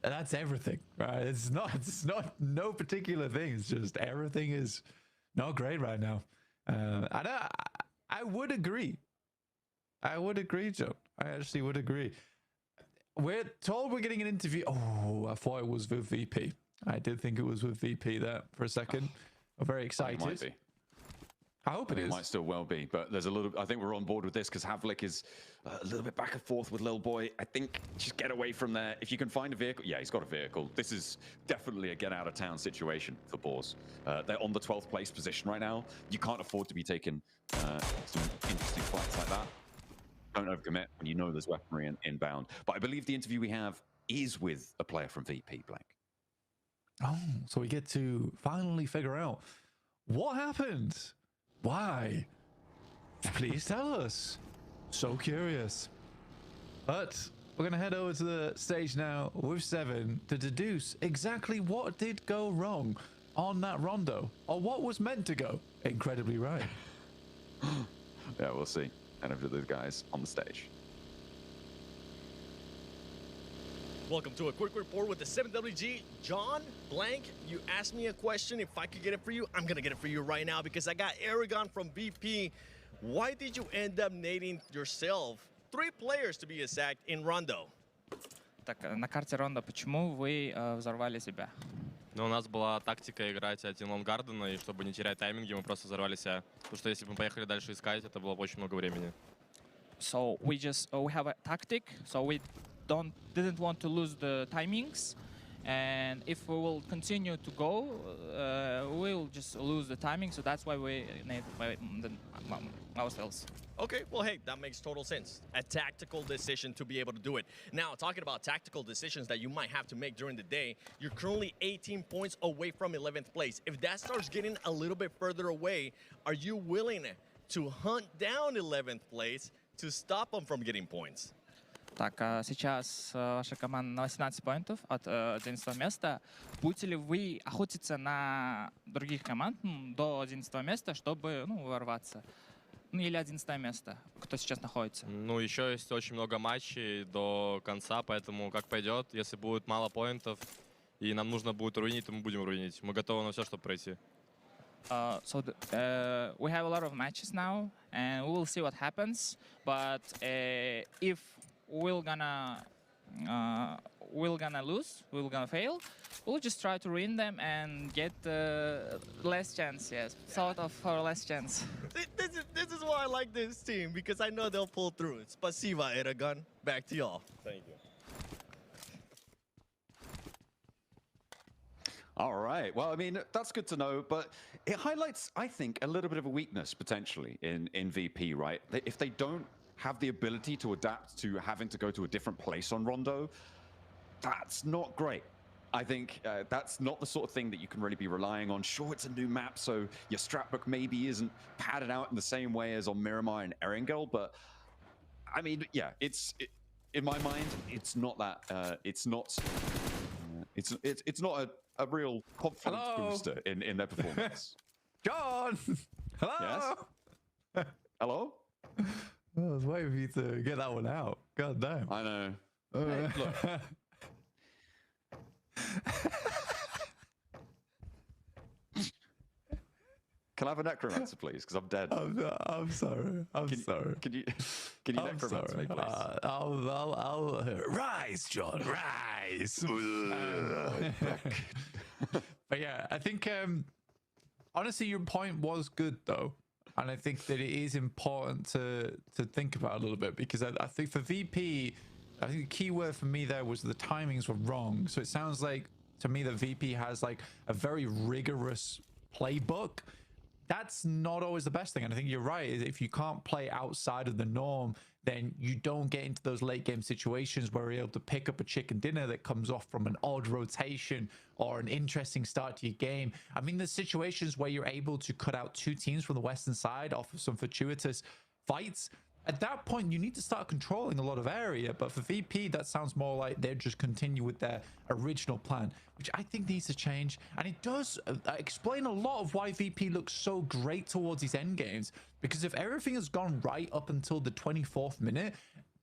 That's everything, right? It's not no particular thing. It's just everything is not great right now. I would agree. I would agree, John. I actually would agree. We're told we're getting an interview. Oh, I thought it was with VP. I did think it was with VP there for a second. I'm very excited. It might be. I hope it is. It might still well be, but there's a little. I think we're on board with this because Havlik is a little bit back and forth with Lil Boy. I think just get away from there. If you can find a vehicle, yeah, he's got a vehicle. This is definitely a get out of town situation for Boars. They're on the 12th place position right now. You can't afford to be taking some interesting flights like that. Don't overcommit when you know there's weaponry inbound. But I believe the interview we have is with a player from VP Blank. Oh, so we get to finally figure out what happened. Why? Please tell us. So curious. But we're going to head over to the stage now with Seven to deduce exactly what did go wrong on that Rondo, or what was meant to go incredibly right. Yeah, we'll see. And over to those guys on the stage. Welcome to a quick report with the 7WG. John Blank, you asked me a question. If I could get it for you, I'm going to get it for you right now because I got Erangel from VP. Why did you end up nading yourself 3 players, to be exact, in Rondo? Так, на карте Рондо, почему вы взорвали себя? Ну, у нас была тактика играть один лонгардена, и чтобы не терять тайминги, мы просто взорвали себя. Потому что если бы мы поехали дальше искать, это было бы очень много времени. So we have a tactic, so we didn't want to lose the timings, and if we will continue to go, we'll just lose the timing. So that's why we made ourselves. Okay, well, hey, that makes total sense. A tactical decision to be able to do it. Now, talking about tactical decisions that you might have to make during the day, you're currently 18 points away from 11th place. If that starts getting a little bit further away, are you willing to hunt down 11th place to stop them from getting points? Так, сейчас ваша команда на 18 поинтов от 11 места. Будете ли вы охотиться на других команд до 11 места, чтобы ворваться? Ну или 11 место, кто сейчас находится? Ну, еще есть очень много матчей до конца, поэтому как пойдет. Если будет мало поинтов и нам нужно будет руинить, то мы будем руинить. Мы готовы на все, чтобы пройти. So we have a lot of matches now, and we will see what happens. But if we're gonna lose, we're gonna fail, we'll just try to win them and get less chance, yes, sort of for less chance. This is why I like this team, because I know they'll pull through. Spasiba, Erangel. Back to y'all. Thank you. All right. Well, I mean, that's good to know, but it highlights, I think, a little bit of a weakness potentially in VP, right? If they don't have the ability to adapt to having to go to a different place on Rondo, that's not great. I think that's not the sort of thing that you can really be relying on. Sure, it's a new map, so your strat book maybe isn't padded out in the same way as on Miramar and Erangel, but I mean, yeah, in my mind, it's not that. It's not a real confidence booster in their performance. John! Hello! Yes? Hello? I was waiting for you to get that one out. God damn. I know. Hey, look. Can I have a necromancer, please? Because I'm dead. I'm sorry. I'm sorry. Can you necromancer me, please? I'll rise, John. Rise. But yeah, I think honestly, your point was good though, and I think that it is important to think about a little bit, because I think for VP, I think the key word for me there was the timings were wrong. So it sounds like to me that VP has like a very rigorous playbook. That's not always the best thing. And I think you're right. If you can't play outside of the norm, then you don't get into those late game situations where you're able to pick up a chicken dinner that comes off from an odd rotation or an interesting start to your game. I mean, there's situations where you're able to cut out two teams from the Western side off of some fortuitous fights. At that point, you need to start controlling a lot of area. But for VP, that sounds more like they're just continue with their original plan, which I think needs to change. And it does explain a lot of why VP looks so great towards these end games. Because if everything has gone right up until the 24th minute,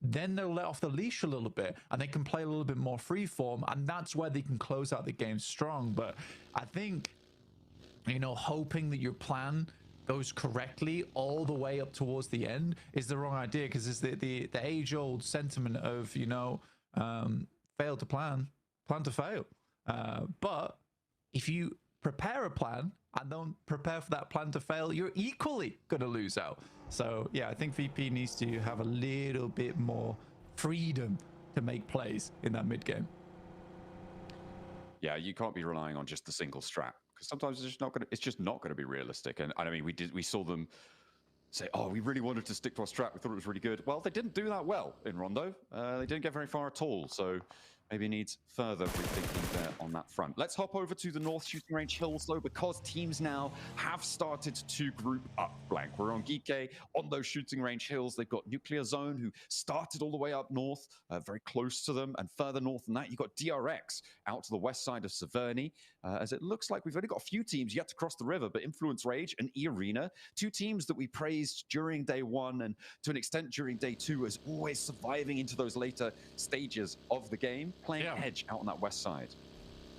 then they'll let off the leash a little bit and they can play a little bit more freeform. And that's where they can close out the game strong. But I think, you know, hoping that your plan goes correctly all the way up towards the end is the wrong idea, because it's the age-old sentiment of, you know, fail to plan to fail. But if you prepare a plan and don't prepare for that plan to fail, you're equally going to lose out. So yeah, I think VP needs to have a little bit more freedom to make plays in that mid game. Yeah, you can't be relying on just the single strat, because sometimes it's just not going to be realistic. And I mean, we saw them say, oh, we really wanted to stick to our strat, we thought it was really good. Well, they didn't do that well in Rondo. They didn't get very far at all. So maybe needs further rethinking there on that front. Let's hop over to the North Shooting Range Hills, though, because teams now have started to group up. Blank. We're on Geeke on those Shooting Range Hills. They've got Nuclear Zone, who started all the way up north, very close to them, and further north than that, you've got DRX out to the west side of Severny, as it looks like we've only got a few teams yet to cross the river, but Influence Rage and E-Arena, two teams that we praised during day one and to an extent during day two as always surviving into those later stages of the game, playing edge out on that west side.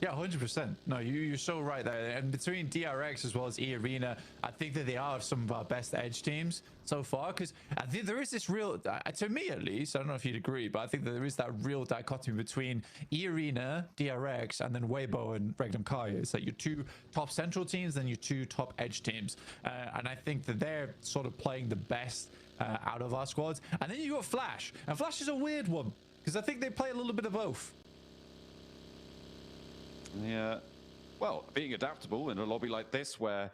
Yeah, 100%. No, you're so right there. And between DRX as well as E-Arena, I think that they are some of our best edge teams so far, because I think there is this real, to me at least, I don't know if you'd agree, but I think that there is that real dichotomy between E-Arena, DRX, and then Weibo and Regnum Kai. It's like your two top central teams and your two top edge teams. And I think that they're sort of playing the best out of our squads. And then you got Flash. And Flash is a weird one, because I think they play a little bit of both. Yeah, well, being adaptable in a lobby like this where,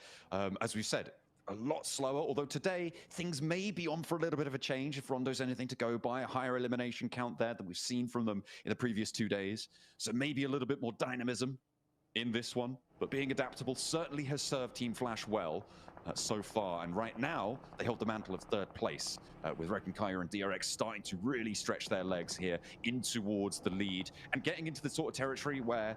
as we said, a lot slower, although today things may be on for a little bit of a change if Rondo's anything to go by, a higher elimination count there than we've seen from them in the previous 2 days. So maybe a little bit more dynamism in this one, but being adaptable certainly has served Team Flash well so far. And right now, they hold the mantle of third place with Reckon Kaya and DRX starting to really stretch their legs here in towards the lead and getting into the sort of territory where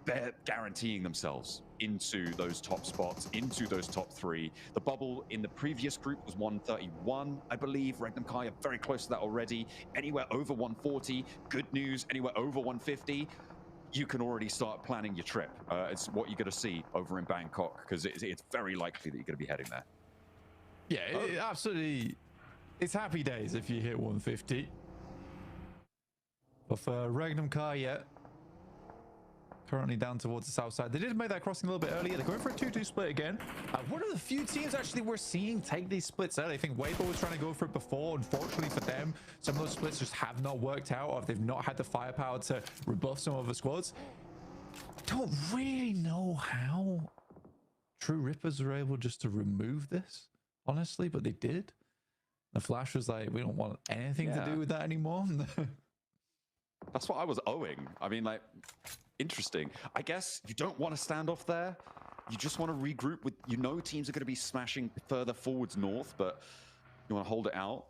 they're guaranteeing themselves into those top spots, into those top three. The bubble in the previous group was 131, I believe. Regnum Kai are very close to that already. Anywhere over 140, good news. Anywhere over 150, you can already start planning your trip. It's what you're going to see over in Bangkok, because it's very likely that you're going to be heading there. Yeah, absolutely. It's happy days if you hit 150. But for Regnum Kai, yeah, currently down towards the south side. They did make that crossing a little bit earlier. They're going for a 2-2 split again. One of the few teams actually we're seeing take these splits out. I think Weibo was trying to go for it before. Unfortunately for them, some of those splits just have not worked out, or if they've not had the firepower to rebuff some of the squads. don't really know how True Rippers were able just to remove this, honestly, but they did. The Flash was like, we don't want anything to do with that anymore. That's what I was owing. I mean, like, interesting. I guess you don't want to stand off there. You just want to regroup with, you know, teams are going to be smashing further forwards north, but you want to hold it out.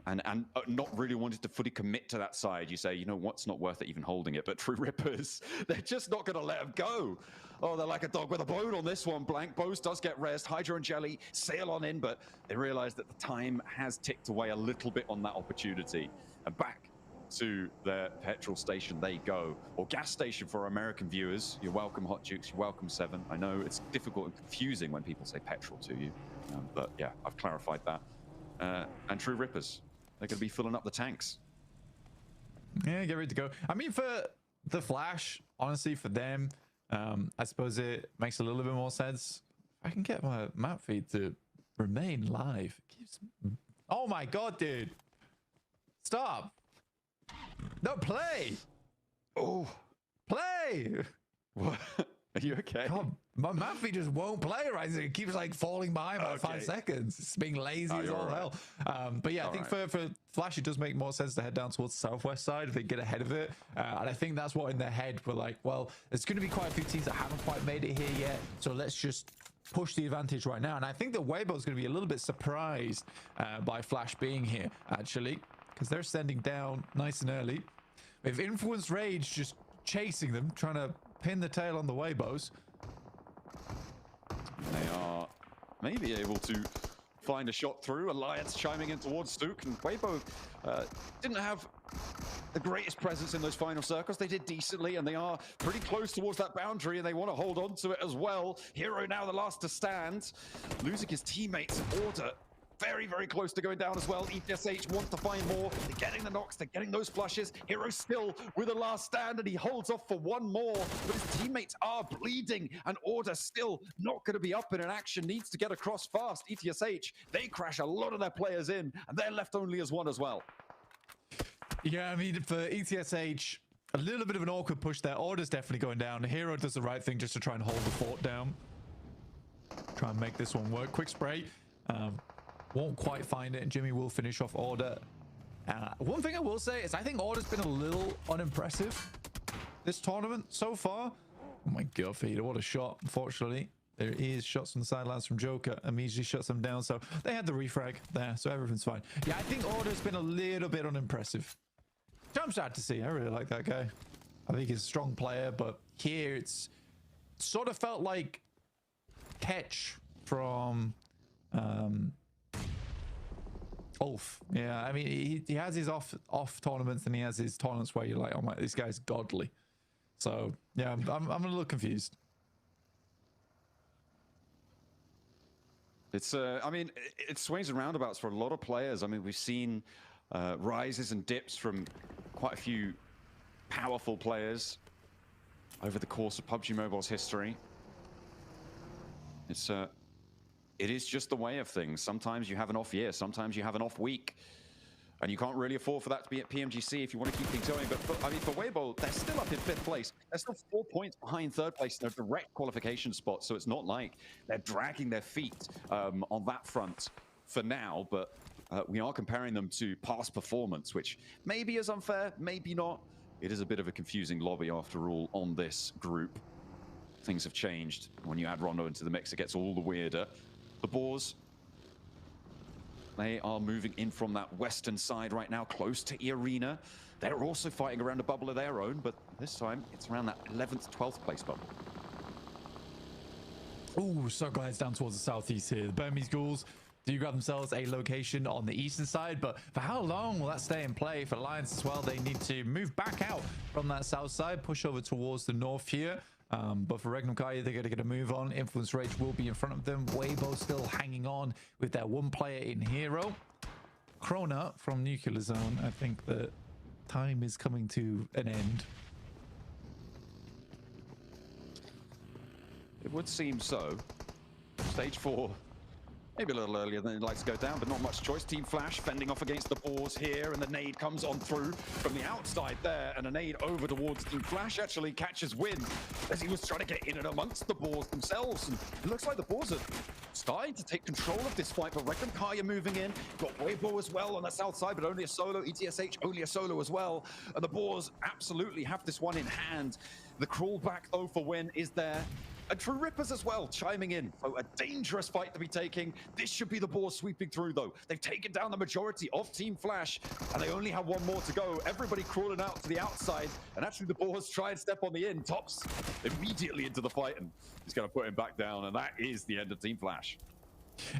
And not really wanting to fully commit to that side. You say, you know what's not worth it even holding it. But True Rippers, they're just not going to let them go. Oh, they're like a dog with a bone on this one. Blank Bose does get rest. Hydra and Jelly sail on in, but they realize that the time has ticked away a little bit on that opportunity. And back to their petrol station they go, or gas station for our American viewers. You're welcome, Hot Jukes. You're welcome, Seven. I know it's difficult and confusing when people say petrol to you, but yeah, I've clarified that. And True Rippers, they're going to be filling up the tanks. Yeah, get ready to go. I mean, for the Flash, honestly, for them, I suppose it makes a little bit more sense. I can get my map feed to remain live. Oh my god, dude! Stop! No, play! Oh, play! What? Are you okay? God, my map feed just won't play right. It keeps like falling behind by 5 seconds. It's being lazy as all hell. But yeah, I think for Flash, it does make more sense to head down towards the southwest side if they get ahead of it. And I think that's what in their head we're like, well, there's going to be quite a few teams that haven't quite made it here yet. So let's just push the advantage right now. And I think that Weibo is going to be a little bit surprised by Flash being here, actually, because they're sending down nice and early. With Influence Rage just chasing them, trying to pin the tail on the Weibos. They are maybe able to find a shot through. Alliance chiming in towards Stook, and Weibo didn't have the greatest presence in those final circles. They did decently, and they are pretty close towards that boundary, and they want to hold on to it as well. Hero now the last to stand, losing his teammates in order. Very, very close to going down as well. ETSH want to find more. They're getting the knocks. They're getting those flushes. Hero still with a last stand, and he holds off for one more. But his teammates are bleeding, and Order still not going to be up in an action. Needs to get across fast. ETSH, they crash a lot of their players in, and they're left only as one as well. Yeah, I mean, for ETSH, a little bit of an awkward push there. Order's definitely going down. Hero does the right thing just to try and hold the fort down. Try and make this one work. Quick spray. Won't quite find it, and Jimmy will finish off Order. One thing I will say is I think Order's been a little unimpressive this tournament so far. Oh my god, Feeder, what a shot. Unfortunately, there is shots from the sidelines from Joker. Immediately shuts them down, so they had the refrag there, so everything's fine. Yeah, I think Order's been a little bit unimpressive. Which I'm sad to see. I really like that guy. I think he's a strong player, but here it's sort of felt like Ketch from Ulf. Yeah, I mean, he has his off tournaments, and he has his tournaments where you're like, oh my, this guy's godly. So yeah, I'm a little confused. It's I mean, it swings and roundabouts for a lot of players. I mean, we've seen rises and dips from quite a few powerful players over the course of PUBG Mobile's history. It is just the way of things. Sometimes you have an off year, sometimes you have an off week, and you can't really afford for that to be at PMGC if you want to keep things going. But I mean, for Weibo, they're still up in 5th place. They're still 4 points behind 3rd place in a direct qualification spot, so it's not like they're dragging their feet on that front for now. But we are comparing them to past performance, which maybe is unfair, maybe not. It is a bit of a confusing lobby after all on this group. Things have changed. When you add Rondo into the mix, it gets all the weirder. The Boars, they are moving in from that western side right now, close to E Arena. They're also fighting around a bubble of their own, but this time it's around that 11th, 12th place bubble. Ooh, so glides down towards the southeast here. The Burmese Ghouls do grab themselves a location on the eastern side, but for how long will that stay in play? For Alliance as well, they need to move back out from that south side, push over towards the north here. But for Regnum Kai, they're going to get a move on. Influence Rage will be in front of them. Weibo still hanging on with their one player in Hero. Krona from Nuclear Zone, I think that time is coming to an end. It would seem so. Stage 4 Maybe a little earlier than he'd like to go down, but not much choice. Team Flash fending off against the boars here, and the nade comes on through from the outside there, and a nade over towards Team Flash actually catches wind as he was trying to get in and amongst the boars themselves. And it looks like the boars are starting to take control of this fight, but Reckon Kaya moving in. Got Weibo as well on the south side, but only a solo. ETSH only a solo as well. And the boars absolutely have this one in hand. The crawl back though for Win is there. And True Rippers as well, chiming in. So a dangerous fight to be taking. This should be the boars sweeping through, though. They've taken down the majority of Team Flash, and they only have one more to go. Everybody crawling out to the outside, and actually the boars try and step on the in. Tops immediately into the fight, and he's going to put him back down, and that is the end of Team Flash.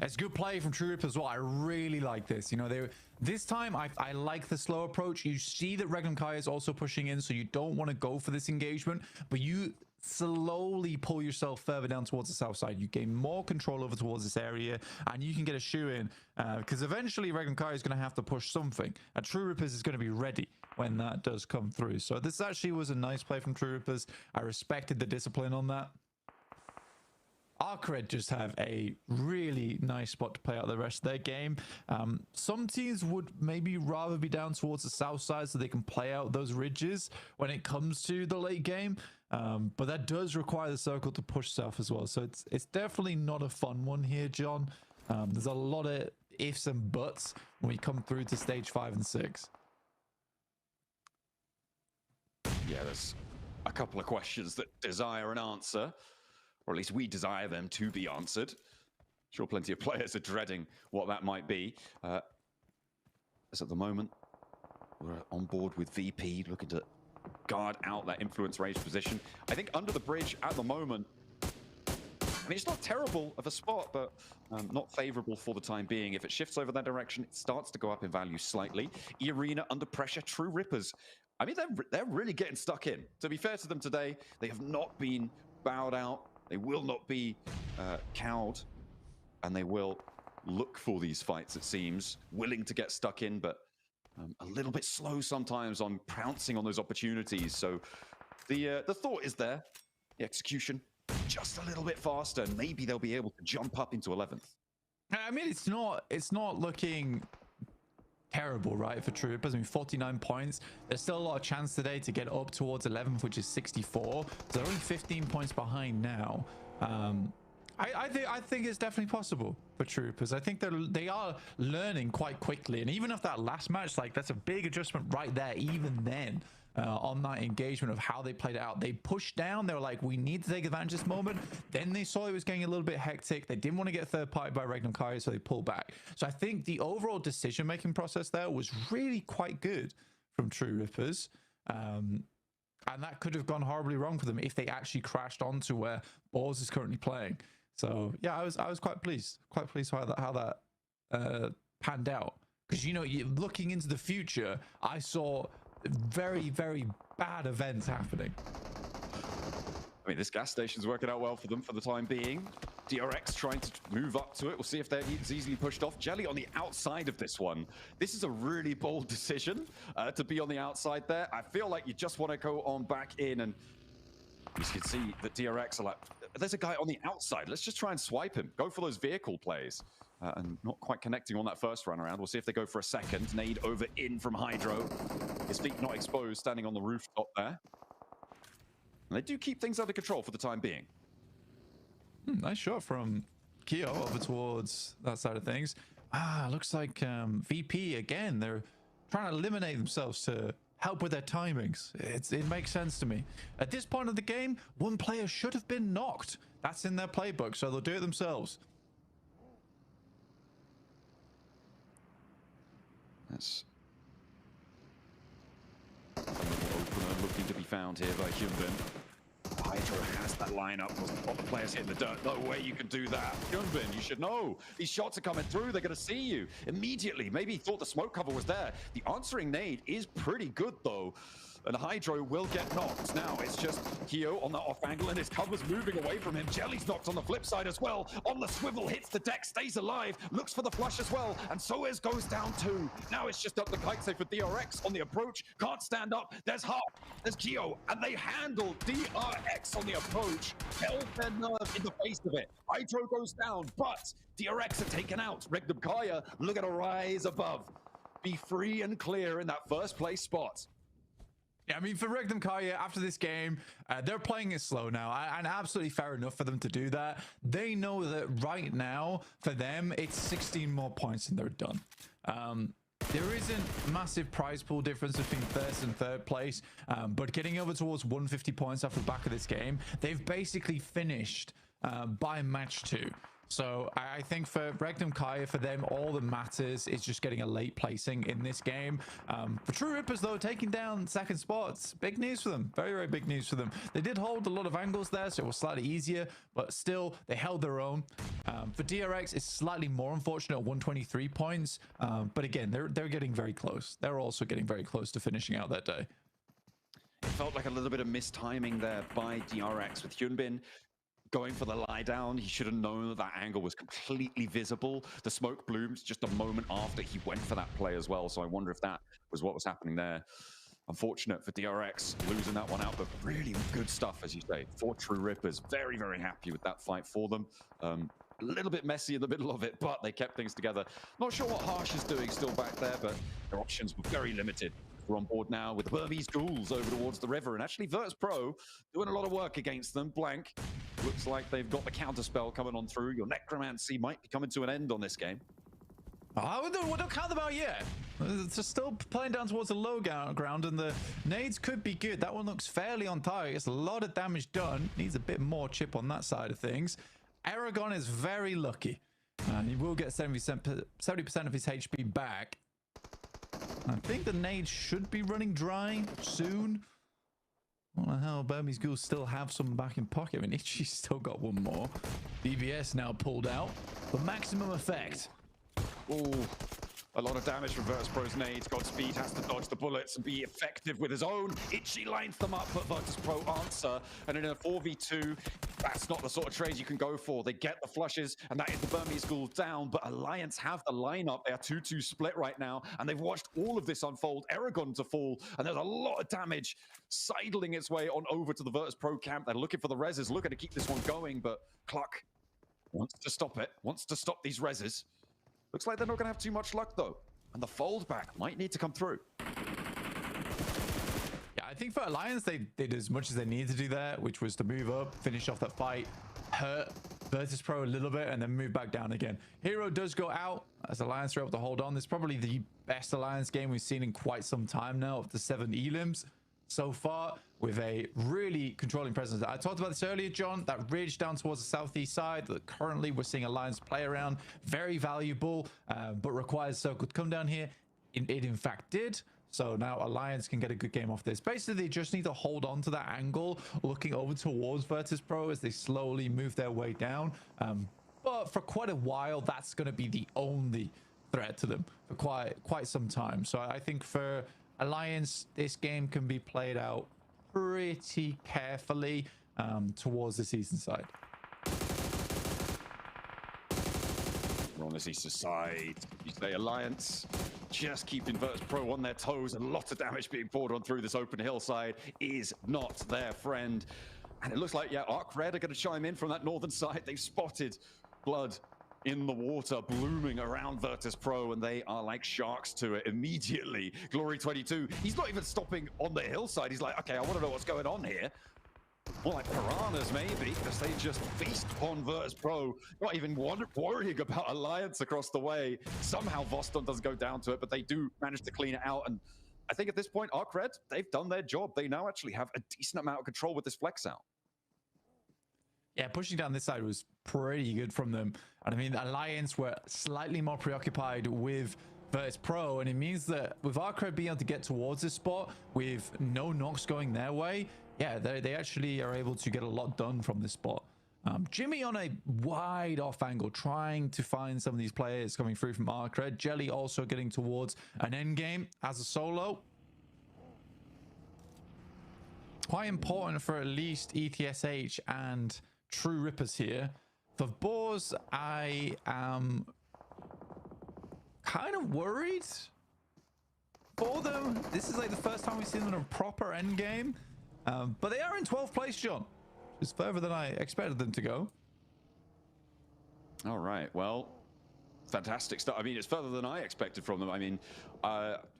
It's good play from True Rippers as well. I really like this. You know, this time I like the slow approach. You see that Regnum Kai is also pushing in, so you don't want to go for this engagement, but you slowly pull yourself further down towards the south side. You gain more control over towards this area, and you can get a shoe in because eventually Regnum Kai is going to have to push something, and True Rippers is going to be ready when that does come through. So this actually was a nice play from True Rippers. I respected the discipline on that. Arcred just have a really nice spot to play out the rest of their game. Some teams would maybe rather be down towards the south side so they can play out those ridges when it comes to the late game. But that does require the circle to push south as well. So it's definitely not a fun one here, John. There's a lot of ifs and buts when we come through to stage 5 and 6. Yeah, there's a couple of questions that desire an answer, or at least we desire them to be answered. Sure, plenty of players are dreading what that might be. As at the moment, we're on board with VP, looking to guard out that influence range position. I think under the bridge at the moment, I mean, it's not terrible of a spot, but not favorable for the time being. If it shifts over that direction, it starts to go up in value slightly. E-Arena under pressure, True Rippers. I mean, they're really getting stuck in. To be fair to them today, they have not been bowed out. They will not be cowed, and they will look for these fights, it seems, willing to get stuck in, but a little bit slow sometimes on pouncing on those opportunities. So the thought is there, the execution just a little bit faster, and maybe they'll be able to jump up into 11th. I mean, it's not looking terrible, right, for True Rippers. I mean, 49 points. There's still a lot of chance today to get up towards 11th, which is 64. So they're only 15 points behind now. I think it's definitely possible for True Rippers. I think they are learning quite quickly, and even if that last match, like, that's a big adjustment right there. Even then, on that engagement of how they played it out, they pushed down. They were like, we need to take advantage of this moment. Then they saw it was getting a little bit hectic. They didn't want to get third party by Regnum Kai, so they pulled back. So I think the overall decision making process there was really quite good from True Rippers. And that could have gone horribly wrong for them if they actually crashed onto where Boars is currently playing. So yeah, I was quite pleased how that panned out, because, you know, looking into the future, I saw very, very bad events happening. I mean, this gas station's working out well for them for the time being. DRX trying to move up to it. We'll see if they're easily pushed off. Jelly on the outside of this one. This is a really bold decision to be on the outside there. I feel like you just want to go on back in, and you can see that DRX are like, there's a guy on the outside. Let's just try and swipe him. Go for those vehicle plays. And not quite connecting on that first run around. We'll see if they go for a second. Nade over in from Hydro. His feet not exposed, standing on the rooftop there. And they do keep things under control for the time being. Nice shot from Keo over towards that side of things. Looks like VP again. They're trying to eliminate themselves to help with their timings. It makes sense to me. At this point of the game, one player should have been knocked. That's in their playbook, so they'll do it themselves. That's opener looking to be found here by Hyunbin. Hydro has that lineup. All the players hitting the dirt. No way you can do that. Hyunbin, you should know. These shots are coming through. They're going to see you immediately. Maybe he thought the smoke cover was there. The answering nade is pretty good, though. and Hydro will get knocked. Now it's just Kyo on the off angle, and his cover's moving away from him. Jelly's knocked on the flip side as well. On the swivel, hits the deck, stays alive, looks for the flush as well, and Soez goes down too. Now it's just up the kite safe for DRX on the approach. Can't stand up. There's Hart, there's Kyo, and they handle DRX on the approach. Held their nerve in the face of it. Hydro goes down, but DRX are taken out. Regnum Kaya look at a rise above. Be free and clear in that first place spot. Yeah, I mean, for Regnum Kaya, after this game, they're playing it slow now, and absolutely fair enough for them to do that. They know that right now, for them, it's 16 more points and they're done. There isn't massive prize pool difference between first and third place, but getting over towards 150 points off the back of this game, they've basically finished by match 2. So I think for Regnum Kaya, for them, all that matters is just getting a late placing in this game. For True Rippers, though, taking down second spots, big news for them. Very, very big news for them. They did hold a lot of angles there, so it was slightly easier, but still, they held their own. For DRX, it's slightly more unfortunate at 123 points, but again, they're getting very close. They're also getting very close to finishing out that day. It felt like a little bit of mistiming there by DRX with Hyunbin going for the lie down. He should have known that that angle was completely visible. The smoke blooms just a moment after he went for that play as well. So I wonder if that was what was happening there. Unfortunate for DRX losing that one out, but really good stuff, as you say. 4 True Rippers, very, very happy with that fight for them. A little bit messy in the middle of it, but they kept things together. Not sure what Harsh is doing still back there, but their options were very limited. We're on board now with the Burmese ghouls over towards the river, and actually Vertus Pro doing a lot of work against them. Blank looks like they've got the counter spell coming on through. Your necromancy might be coming to an end on this game. Oh, don't count them out yet. It's just still playing down towards the low ground, and the nades could be good. That one looks fairly on target. It's a lot of damage done. Needs a bit more chip on that side of things. Aragon is very lucky, and he will get 70% of his HP back. I think the nade should be running dry soon. What the hell? Burmese Ghouls still have some back in pocket. I mean, Ichi's still got one more. DBS now pulled out for maximum effect. Ooh, a lot of damage from Vertus Pro's nades. Godspeed has to dodge the bullets and be effective with his own. Ichi lines them up, but Vertus Pro answer. And in a 4v2, that's not the sort of trade you can go for. They get the flushes, and that is the Burmese Ghouls down. But Alliance have the lineup. They are 2-2 split right now, and they've watched all of this unfold. Eragon to fall, and there's a lot of damage sidling its way on over to the Vertus Pro camp. They're looking for the reses, looking to keep this one going, but Cluck wants to stop it, wants to stop these reses. Looks like they're not going to have too much luck, though. And the fold back might need to come through. Yeah, I think for Alliance, they did as much as they needed to do there, which was to move up, finish off that fight, hurt Vertus Pro a little bit, and then move back down again. Hero does go out as Alliance are able to hold on. This is probably the best Alliance game we've seen in quite some time now of the 7 elims so far, with a really controlling presence. I talked about this earlier, John, that ridge down towards the southeast side that currently we're seeing Alliance play around. Very valuable, but requires Circle to come down here. It in fact did. So now Alliance can get a good game off this. Basically, they just need to hold on to that angle, looking over towards Vertus Pro as they slowly move their way down. But for quite a while, that's going to be the only threat to them for quite some time. So I think for Alliance, this game can be played out pretty carefully towards the season side. We're on this eastern side. You say Alliance just keeping Vertus Pro on their toes. A lot of damage being poured on through this open hillside is not their friend. And it looks like, yeah, Arc Red are going to chime in from that northern side. They've spotted blood in the water blooming around Vertus Pro, and they are like sharks to it immediately. Glory 22, he's not even stopping on the hillside. He's like, okay, I want to know what's going on here. More like piranhas, maybe, because they just feast upon Vertus Pro, not even worrying about Alliance across the way. Somehow Voston doesn't go down to it, but they do manage to clean it out. And I think at this point, Arc Red, they've done their job. They now actually have a decent amount of control with this flex out. Yeah, pushing down this side was pretty good from them. And I mean, Alliance were slightly more preoccupied with Vertus Pro, and it means that with Arcred being able to get towards this spot with no knocks going their way, yeah, they actually are able to get a lot done from this spot. Jimmy on a wide off angle, trying to find some of these players coming through from Arcred. Jelly also getting towards an end game as a solo. quite important for at least ETSH and True Rippers here. For Boars, I am kind of worried for them. This is like the first time we've seen them in a proper end game. But they are in 12th place, John. It's further than I expected them to go. All right, well, fantastic stuff. I mean, it's further than I expected from them. I mean,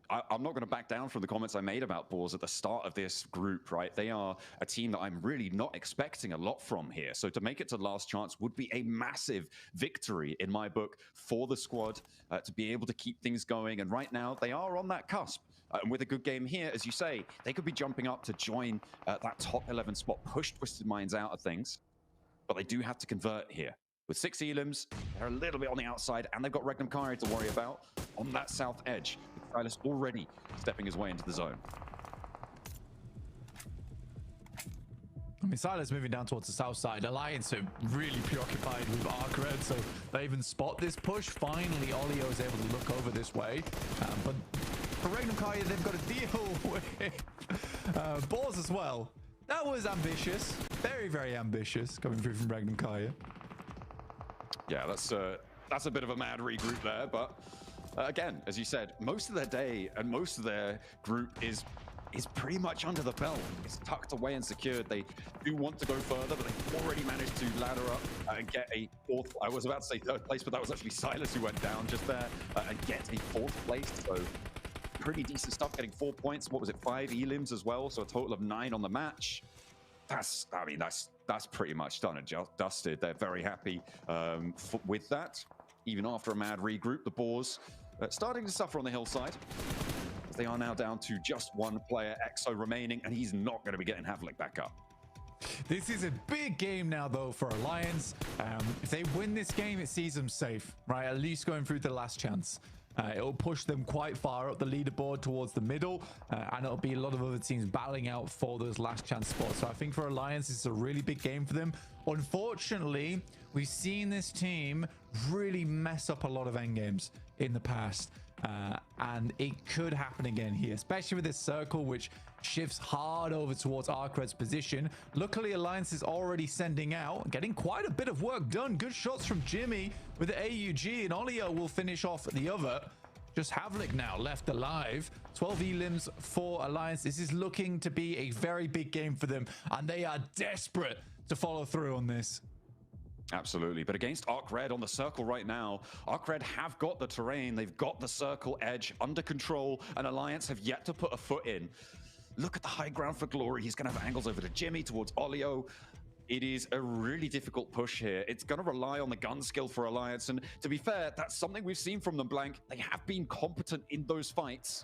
I'm not going to back down from the comments I made about Boars at the start of this group, right? They are a team that I'm really not expecting a lot from here. So to make it to last chance would be a massive victory in my book for the squad to be able to keep things going. And right now, they are on that cusp. And with a good game here, as you say, they could be jumping up to join that top 11 spot, push Twisted Minds out of things. But they do have to convert here. With 6 elims, they're a little bit on the outside, and they've got Regnum Kari to worry about on that south edge. With Silas already stepping his way into the zone. I mean, Silas moving down towards the south side. Alliance are really preoccupied with Arc Red, so they even spot this push. Finally, Olio is able to look over this way. But for Regnum Kari, they've got to deal with Boars as well. That was ambitious. Very, very ambitious coming through from Regnum Kari. Yeah, that's a bit of a mad regroup there, but again, as you said, most of their day and most of their group is pretty much under the belt. It's tucked away and secured. They do want to go further, but they've already managed to ladder up and get a fourth. I was about to say third place, but that was actually Silas who went down just there and get a fourth place. So pretty decent stuff, getting 4 points. What was it, 5 elims as well? So a total of 9 on the match. That's pretty much done and dusted. They're very happy with that. Even after a mad regroup, the Boars starting to suffer on the hillside. They are now down to just one player, EXO, remaining, and he's not going to be getting Havlik back up. This is a big game now, though, for Alliance. If they win this game, it sees them safe, right? At least going through the last chance. It'll push them quite far up the leaderboard towards the middle, and it'll be a lot of other teams battling out for those last chance spots. So I think for Alliance, it's a really big game for them. Unfortunately, we've seen this team really mess up a lot of end games in the past, and it could happen again here, especially with this circle, which shifts hard over towards Arcred's position. Luckily, Alliance is already sending out, getting quite a bit of work done. Good shots from Jimmy with the AUG, and Olio will finish off the other. Just Havlik now left alive. 12 elims for Alliance. This is looking to be a very big game for them, and they are desperate to follow through on this. Absolutely, but against Arc Red on the circle right now, Arc Red have got the terrain, they've got the circle edge under control, and Alliance have yet to put a foot in. Look at the high ground for Glory. He's going to have angles over to Jimmy, towards Olio. It is a really difficult push here. It's going to rely on the gun skill for Alliance, and to be fair, that's something we've seen from them, Blank. They have been competent in those fights.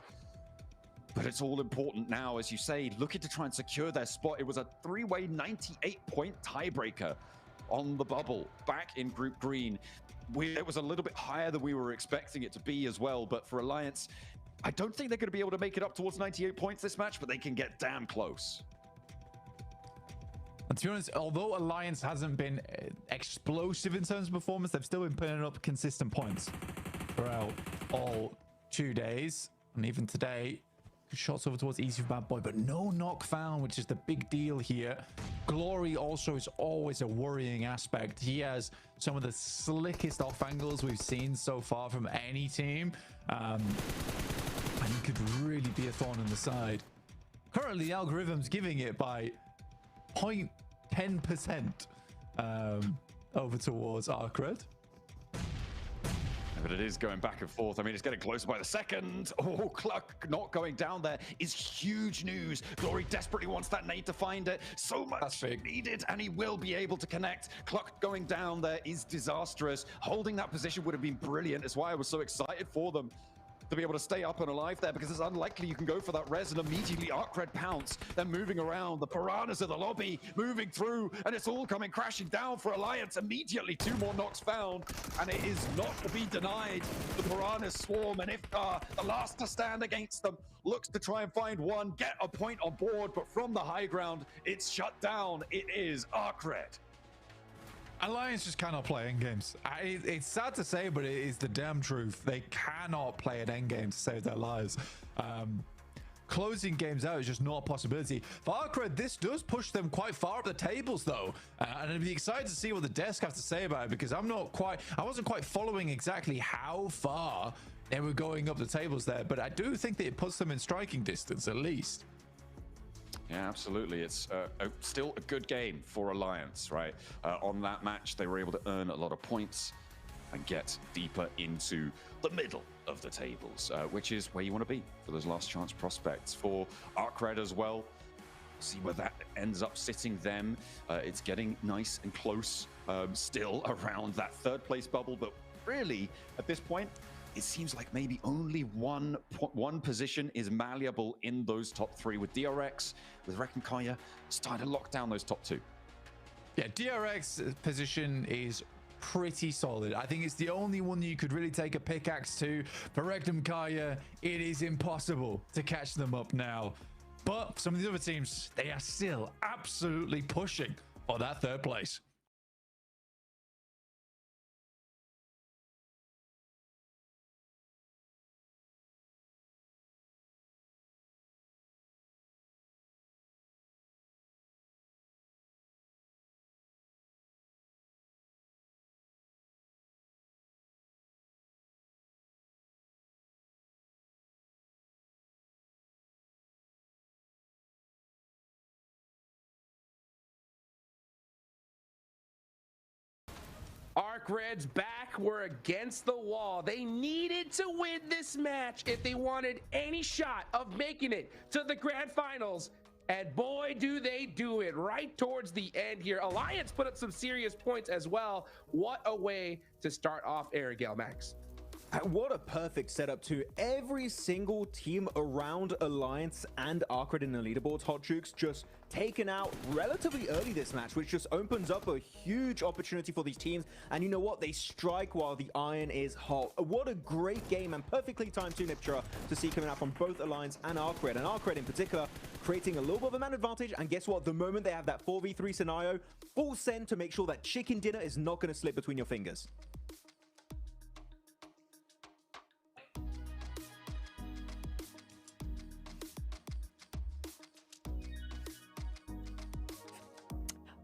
But it's all important now, as you say, looking to try and secure their spot. It was a 3-way 98-point tiebreaker on the bubble back in Group Green. It was a little bit higher than we were expecting it to be as well, but for Alliance, I don't think they're going to be able to make it up towards 98 points this match, but they can get damn close. And to be honest, although Alliance hasn't been explosive in terms of performance, they've still been putting up consistent points throughout all 2 days. And even today, shots over towards Easy for Bad Boy, but no knock found, which is the big deal here. Glory also is always a worrying aspect. He has some of the slickest off angles we've seen so far from any team. And he could really be a thorn in the side. Currently, the algorithm's giving it by 0.10% over towards Arcred. But it is going back and forth. I mean, it's getting closer by the second. Oh, Cluck not going down there is huge news. Glory desperately wants that nade to find it. So much needed, and he will be able to connect. Cluck going down there is disastrous. Holding that position would have been brilliant. That's why I was so excited for them to be able to stay up and alive there, because it's unlikely you can go for that res and immediately Arcred pounce. They're moving around. The Piranhas of the lobby moving through, and it's all coming crashing down for Alliance. Immediately 2 more knocks found, and it is not to be denied. The Piranhas swarm, and Iftar, the last to stand against them, looks to try and find one, get a point on board, but from the high ground, it's shut down. It is Arcred. Alliance just cannot play endgames. It's sad to say, but it is the damn truth. They cannot play an endgame to save their lives. closing games out is just not a possibility. For Arcred, this does push them quite far up the tables, though. And I'd be excited to see what the desk have to say about it, because I wasn't quite following exactly how far they were going up the tables there, but I do think that it puts them in striking distance, at least. Yeah, absolutely. It's still a good game for Alliance, right? On that match, they were able to earn a lot of points and get deeper into the middle of the tables, which is where you want to be for those last chance prospects. For Arcred as well, see where that ends up sitting them. It's getting nice and close still around that third place bubble, but really at this point, it seems like maybe only one position is malleable in those top three, with DRX, with Rek'Mkaya starting to lock down those top two. Yeah, DRX position is pretty solid. I think it's the only one that you could really take a pickaxe to. For Rek'Mkaya, it is impossible to catch them up now. But some of the other teams, they are still absolutely pushing for that third place. Arcred's back were against the wall. They needed to win this match if they wanted any shot of making it to the grand finals. And boy, do they do it right towards the end here. Alliance put up some serious points as well. What a way to start off Erangel, Max. What a perfect setup too. Every single team around Alliance and Arcred in the leaderboards, Hot Jukes, just taken out relatively early this match, which just opens up a huge opportunity for these teams. And you know what? They strike while the iron is hot. What a great game, and perfectly timed too, Niptra, to see coming out from both Alliance and Arcred. And Arcred in particular, creating a little bit of a man advantage. And guess what? The moment they have that 4v3 scenario, full send to make sure that chicken dinner is not going to slip between your fingers.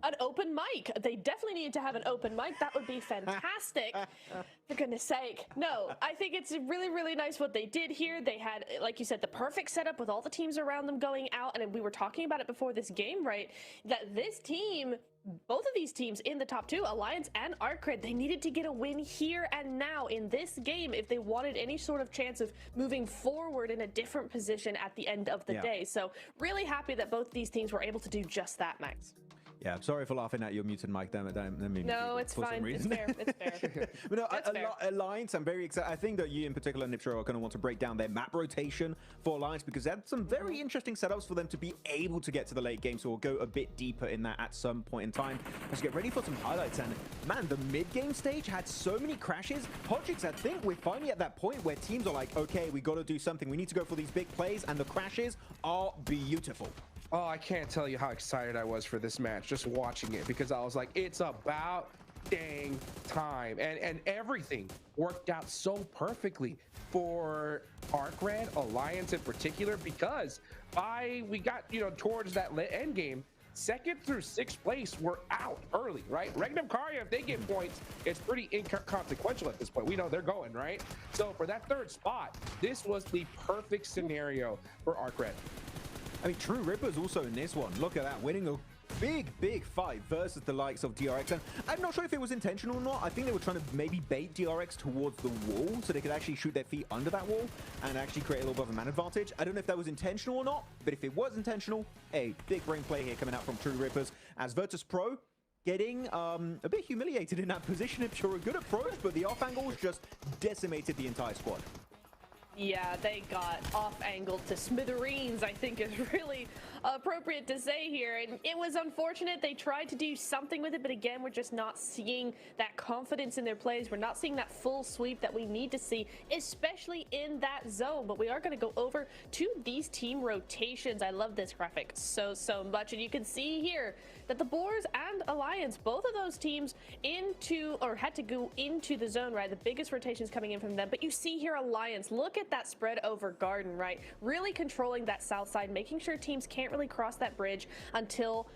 An open mic. They definitely need to have an open mic. That would be fantastic. For goodness sake. No, I think it's really, really nice what they did here. They had, like you said, the perfect setup with all the teams around them going out. And we were talking about it before this game, right? That this team, both of these teams in the top two, Alliance and Arcred, they needed to get a win here and now in this game if they wanted any sort of chance of moving forward in a different position at the end of the day. So really happy that both these teams were able to do just that, Max. Yeah, I'm sorry for laughing at your muted mic. Damn it. No, it's fine. It's fair. It's fair. But no, Alliance, I'm very excited. I think that you in particular, Niptra, are going to want to break down their map rotation for Alliance, because they had some very interesting setups for them to be able to get to the late game. So we'll go a bit deeper in that at some point in time. Let's get ready for some highlights. And man, the mid-game stage had so many crashes. Hodgix, I think we're finally at that point where teams are like, okay, we got to do something. We need to go for these big plays, and the crashes are beautiful. Oh, I can't tell you how excited I was for this match just watching it, because I was like, it's about dang time. And everything worked out so perfectly for Arcred, Alliance in particular, because we got, towards that end game, 2nd through 6th place were out early, right? Rek'Mkaya, if they get points, it's pretty inconsequential at this point. We know they're going, right? So for that 3rd spot, this was the perfect scenario for Arcred. I mean, True Ripper's also in this one. Look at that, winning a big fight versus the likes of DRX. And I'm not sure if it was intentional or not. I think they were trying to maybe bait DRX towards the wall so they could actually shoot their feet under that wall and actually create a little bit of a man advantage. I don't know if that was intentional or not, but if it was intentional, a big brain play here coming out from True Rippers, as Vertus Pro getting a bit humiliated in that position. If you're a good approach, but the off angles just decimated the entire squad. Yeah, they got off-angled to smithereens, I think is really appropriate to say here. And it was unfortunate. They tried to do something with it, but again, we're just not seeing that confidence in their plays. We're not seeing that full sweep that we need to see, especially in that zone. But we are going to go over to these team rotations. I love this graphic so much. And you can see here that the Boars and Alliance, both of those teams had to go into the zone, right? The biggest rotations coming in from them. But you see here Alliance, look at get that spread over Garden, right? Really controlling that south side, making sure teams can't really cross that bridge until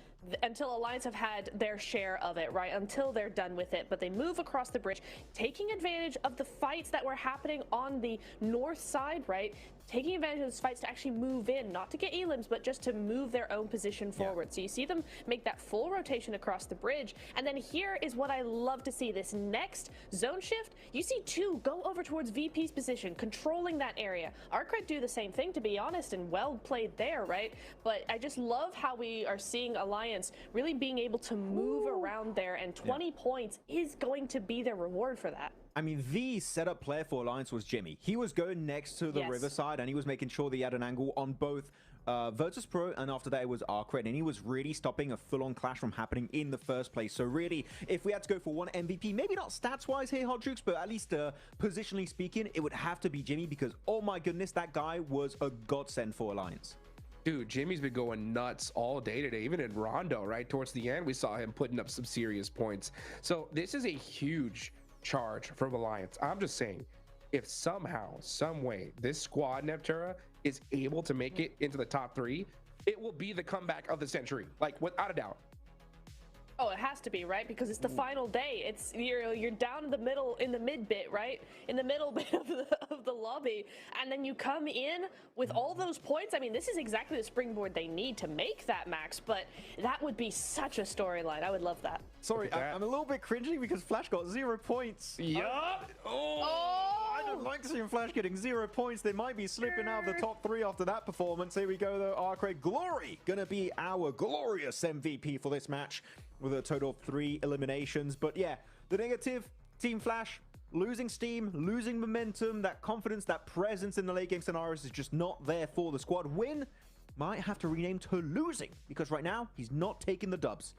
Alliance have had their share of it, right? Until they're done with it. But they move across the bridge, taking advantage of the fights that were happening on the north side, right? Taking advantage of those fights to actually move in, not to get elims, but just to move their own position forward. So you see them make that full rotation across the bridge. And then here is what I love to see. This next zone shift, you see two go over towards VP's position, controlling that area. Arcred do the same thing, to be honest, and well played there, right? But I just love how we are seeing Alliance really being able to move around there, and 20 points is going to be their reward for that. I mean, the setup player for Alliance was Jimmy. He was going next to the riverside, and he was making sure that he had an angle on both Vertus Pro, and after that it was Arcred, and he was really stopping a full-on clash from happening in the first place. So really, if we had to go for one MVP, maybe not stats-wise here, Hot Jukes, but at least positionally speaking, it would have to be Jimmy, because oh my goodness, that guy was a godsend for Alliance. Dude, Jimmy's been going nuts all day today. Even in Rondo, right towards the end, we saw him putting up some serious points. So this is a huge charge from Alliance. I'm just saying, if somehow, some way, this squad, Neptura, is able to make it into the top 3, it will be the comeback of the century, like without a doubt. Oh, it has to be, right? Because it's the final day. It's you're down in the middle, in the mid bit, right? In the middle bit of the lobby, and then you come in with all those points. I mean, this is exactly the springboard they need to make that, Max. But that would be such a storyline. I would love that. Sorry, I'm a little bit cringy because Flash got 0 points. Yup. I don't like seeing Flash getting 0 points. They might be slipping out of the top 3 after that performance. Here we go, though. Arcade Glory gonna be our glorious MVP for this match, with a total of 3 eliminations. But yeah, the negative, Team Flash losing steam, losing momentum, that confidence, that presence in the late game scenarios is just not there for the squad. Win might have to rename to losing, because right now he's not taking the dubs.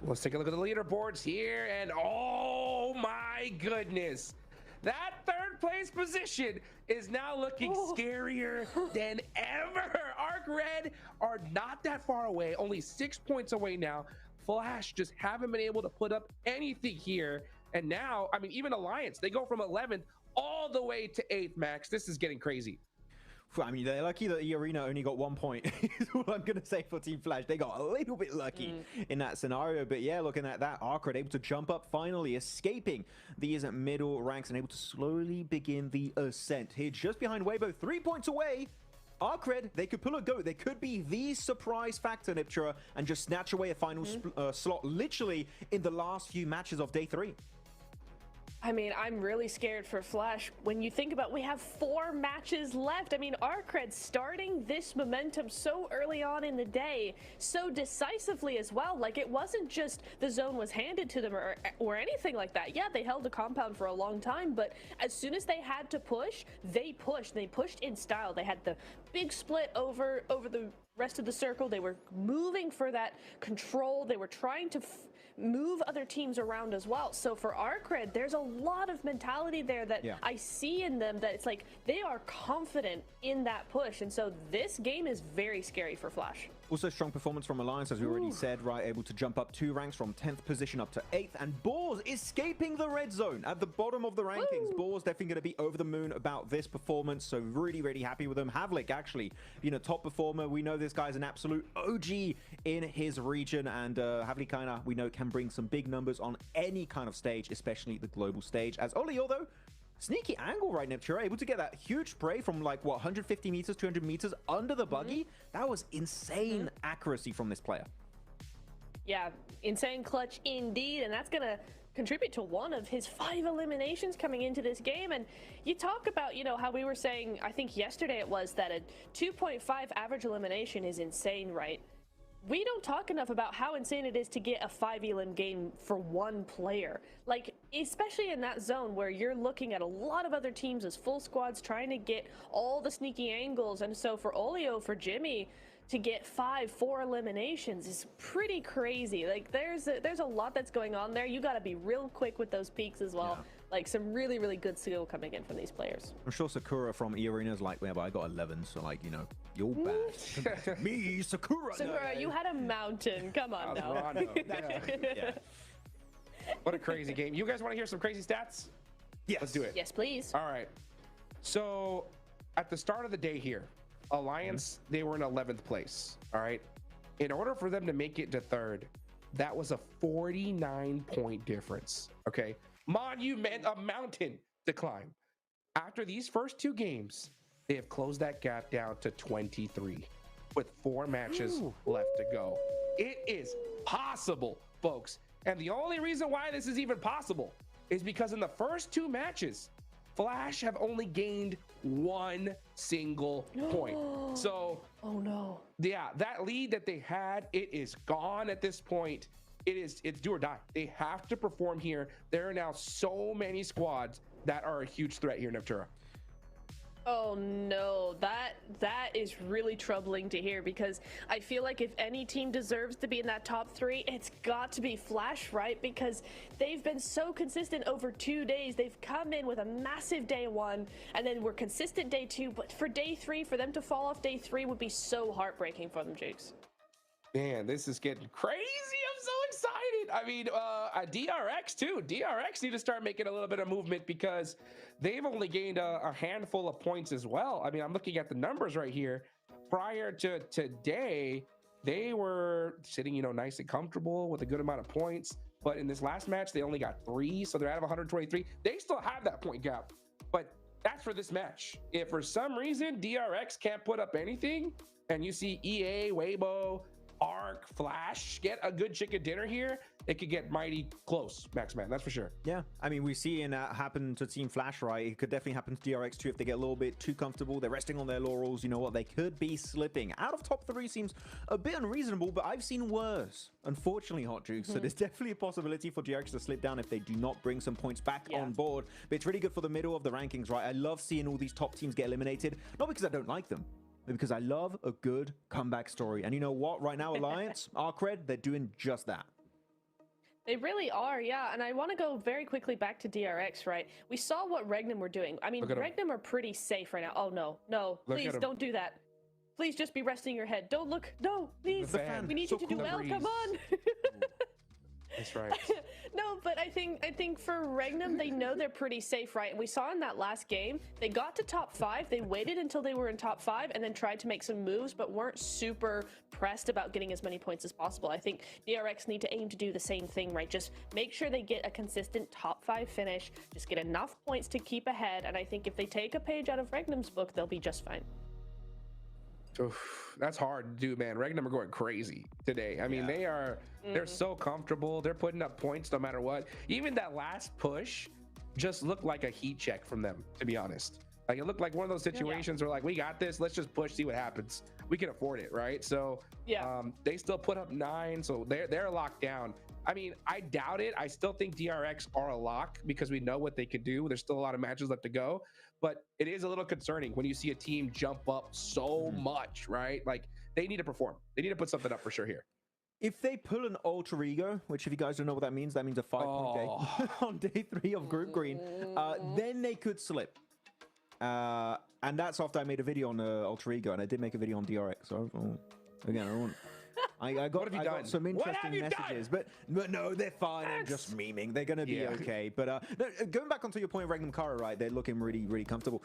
Let's take a look at the leaderboards here, and oh my goodness, that 3rd place position is now looking scarier than ever. Arcred are not that far away, only 6 points away now. Flash just haven't been able to put up anything here. And now, I mean, even Alliance, they go from 11th all the way to 8th, Max. This is getting crazy. I mean, they're lucky that the arena only got 1 point. Is all I'm going to say for Team Flash. They got a little bit lucky in that scenario. But yeah, looking at that, Arcred able to jump up, finally escaping these middle ranks and able to slowly begin the ascent. Here, just behind Weibo, 3 points away. Arcred, they could pull a go. They could be the surprise factor, Niptura, and just snatch away a final slot literally in the last few matches of day 3. I mean, I'm really scared for Flash. When you think about, we have 4 matches left. I mean, Arcred starting this momentum so early on in the day, so decisively as well. Like, it wasn't just the zone was handed to them or anything like that. Yeah, they held a compound for a long time, but as soon as they had to push, they pushed. They pushed in style. They had the big split over the rest of the circle. They were moving for that control. They were trying to move other teams around as well. So for Arcred, there's a lot of mentality there that I see in them, that it's like they are confident in that push. And so this game is very scary for Flash. Also strong performance from Alliance, as we already said, right? Able to jump up 2 ranks from 10th position up to 8th. And Boars escaping the red zone at the bottom of the rankings. Boars definitely going to be over the moon about this performance. So really, really happy with them. Havlik actually being a top performer. We know this guy's an absolute OG in his region. And Havlik kind of, we know, can bring some big numbers on any kind of stage, especially the global stage. As Olio, though, sneaky angle right, Neptura, able to get that huge spray from like, what, 150 meters, 200 meters under the buggy. That was insane accuracy from this player. Yeah, insane clutch indeed, and that's gonna contribute to one of his 5 eliminations coming into this game. And you talk about, you know, how we were saying, I think yesterday it was, that a 2.5 average elimination is insane, right? We don't talk enough about how insane it is to get a 5 elim game for one player. Like, especially in that zone where you're looking at a lot of other teams as full squads trying to get all the sneaky angles. And so for Olio, for Jimmy, to get 4 eliminations is pretty crazy. Like, there's a lot that's going on there. You got to be real quick with those peaks as well. Like, some really, really good skill coming in from these players. I'm sure Sakura from E-Arena is like, yeah, but I got 11, so like, you know, you're bad. Me, Sakura. Sakura, you had a mountain. Come on now. What a crazy game. You guys want to hear some crazy stats? Yes. Let's do it. Yes, please. All right. So at the start of the day here, Alliance, they were in 11th place. All right. In order for them to make it to third, that was a 49-point difference. Okay. A mountain to climb. After these first 2 games, they have closed that gap down to 23 with 4 matches left to go. It is possible, folks. And the only reason why this is even possible is because in the first 2 matches, Flash have only gained 1 single point. So, oh no. Yeah, that lead that they had, it is gone at this point. It's do or die. They have to perform here. There are now so many squads that are a huge threat here in Neptura. Oh no, that is really troubling to hear, because I feel like if any team deserves to be in that top 3, it's got to be Flash, right? Because they've been so consistent over 2 days. They've come in with a massive day 1, and then we're consistent day 2. But for day 3, for them to fall off day 3 would be so heartbreaking for them, Jakes. Man, this is getting crazy. I'm so excited. I mean, DRX too. DRX need to start making a little bit of movement because they've only gained a handful of points as well. I mean, I'm looking at the numbers right here. Prior to today, they were sitting, nice and comfortable with a good amount of points. But in this last match, they only got 3, so they're out of 123. They still have that point gap, but that's for this match. If for some reason DRX can't put up anything, and you see EA, Weibo, Arc, Flash get a good chicken dinner here, it could get mighty close, Maxman. That's for sure. Yeah, I mean, we've seen that happen to Team Flash, right? It could definitely happen to DRX too if they get a little bit too comfortable. They're resting on their laurels. You know what? They could be slipping. Out of top 3 seems a bit unreasonable, but I've seen worse, unfortunately, Hot Juice. So there's definitely a possibility for DRX to slip down if they do not bring some points back on board. But it's really good for the middle of the rankings, right? I love seeing all these top teams get eliminated, not because I don't like them, because I love a good comeback story. And you know what? Right now, Alliance, Arcred, they're doing just that. They really are, yeah. And I want to go very quickly back to DRX, right? We saw what Regnum were doing. I mean, Regnum are pretty safe right now. Oh, no. Please don't do that. Please just be resting your head. Don't look. No, please. We need you to do well. Come on. That's right. No, but I think for Regnum, they know they're pretty safe, right? And we saw in that last game, they got to top 5. They waited until they were in top 5 and then tried to make some moves, but weren't super pressed about getting as many points as possible. I think DRX need to aim to do the same thing, right? Just make sure they get a consistent top 5 finish, just get enough points to keep ahead. And I think if they take a page out of Regnum's book, they'll be just fine. Oof, that's hard to do, man. Regnum are going crazy today. I mean, they're so comfortable. They're putting up points no matter what. Even that last push just looked like a heat check from them, to be honest. Like, it looked like one of those situations where, like, we got this. Let's just push, see what happens. We can afford it, right? So they still put up 9, so they're locked down. I mean, I doubt it. I still think DRX are a lock because we know what they could do. There's still a lot of matches left to go. But it is a little concerning when you see a team jump up so much, right? Like, they need to perform. They need to put something up for sure here. If they pull an alter ego, which if you guys don't know what that means a 5-point day on day 3 of Group Green, then they could slip. And that's after I made a video on alter ego, and I did make a video on DRX. So again, I got some interesting messages, but no, they're fine. I'm just memeing. They're gonna be okay. But no, going back onto your point, Regnum Kara, right? They're looking really comfortable.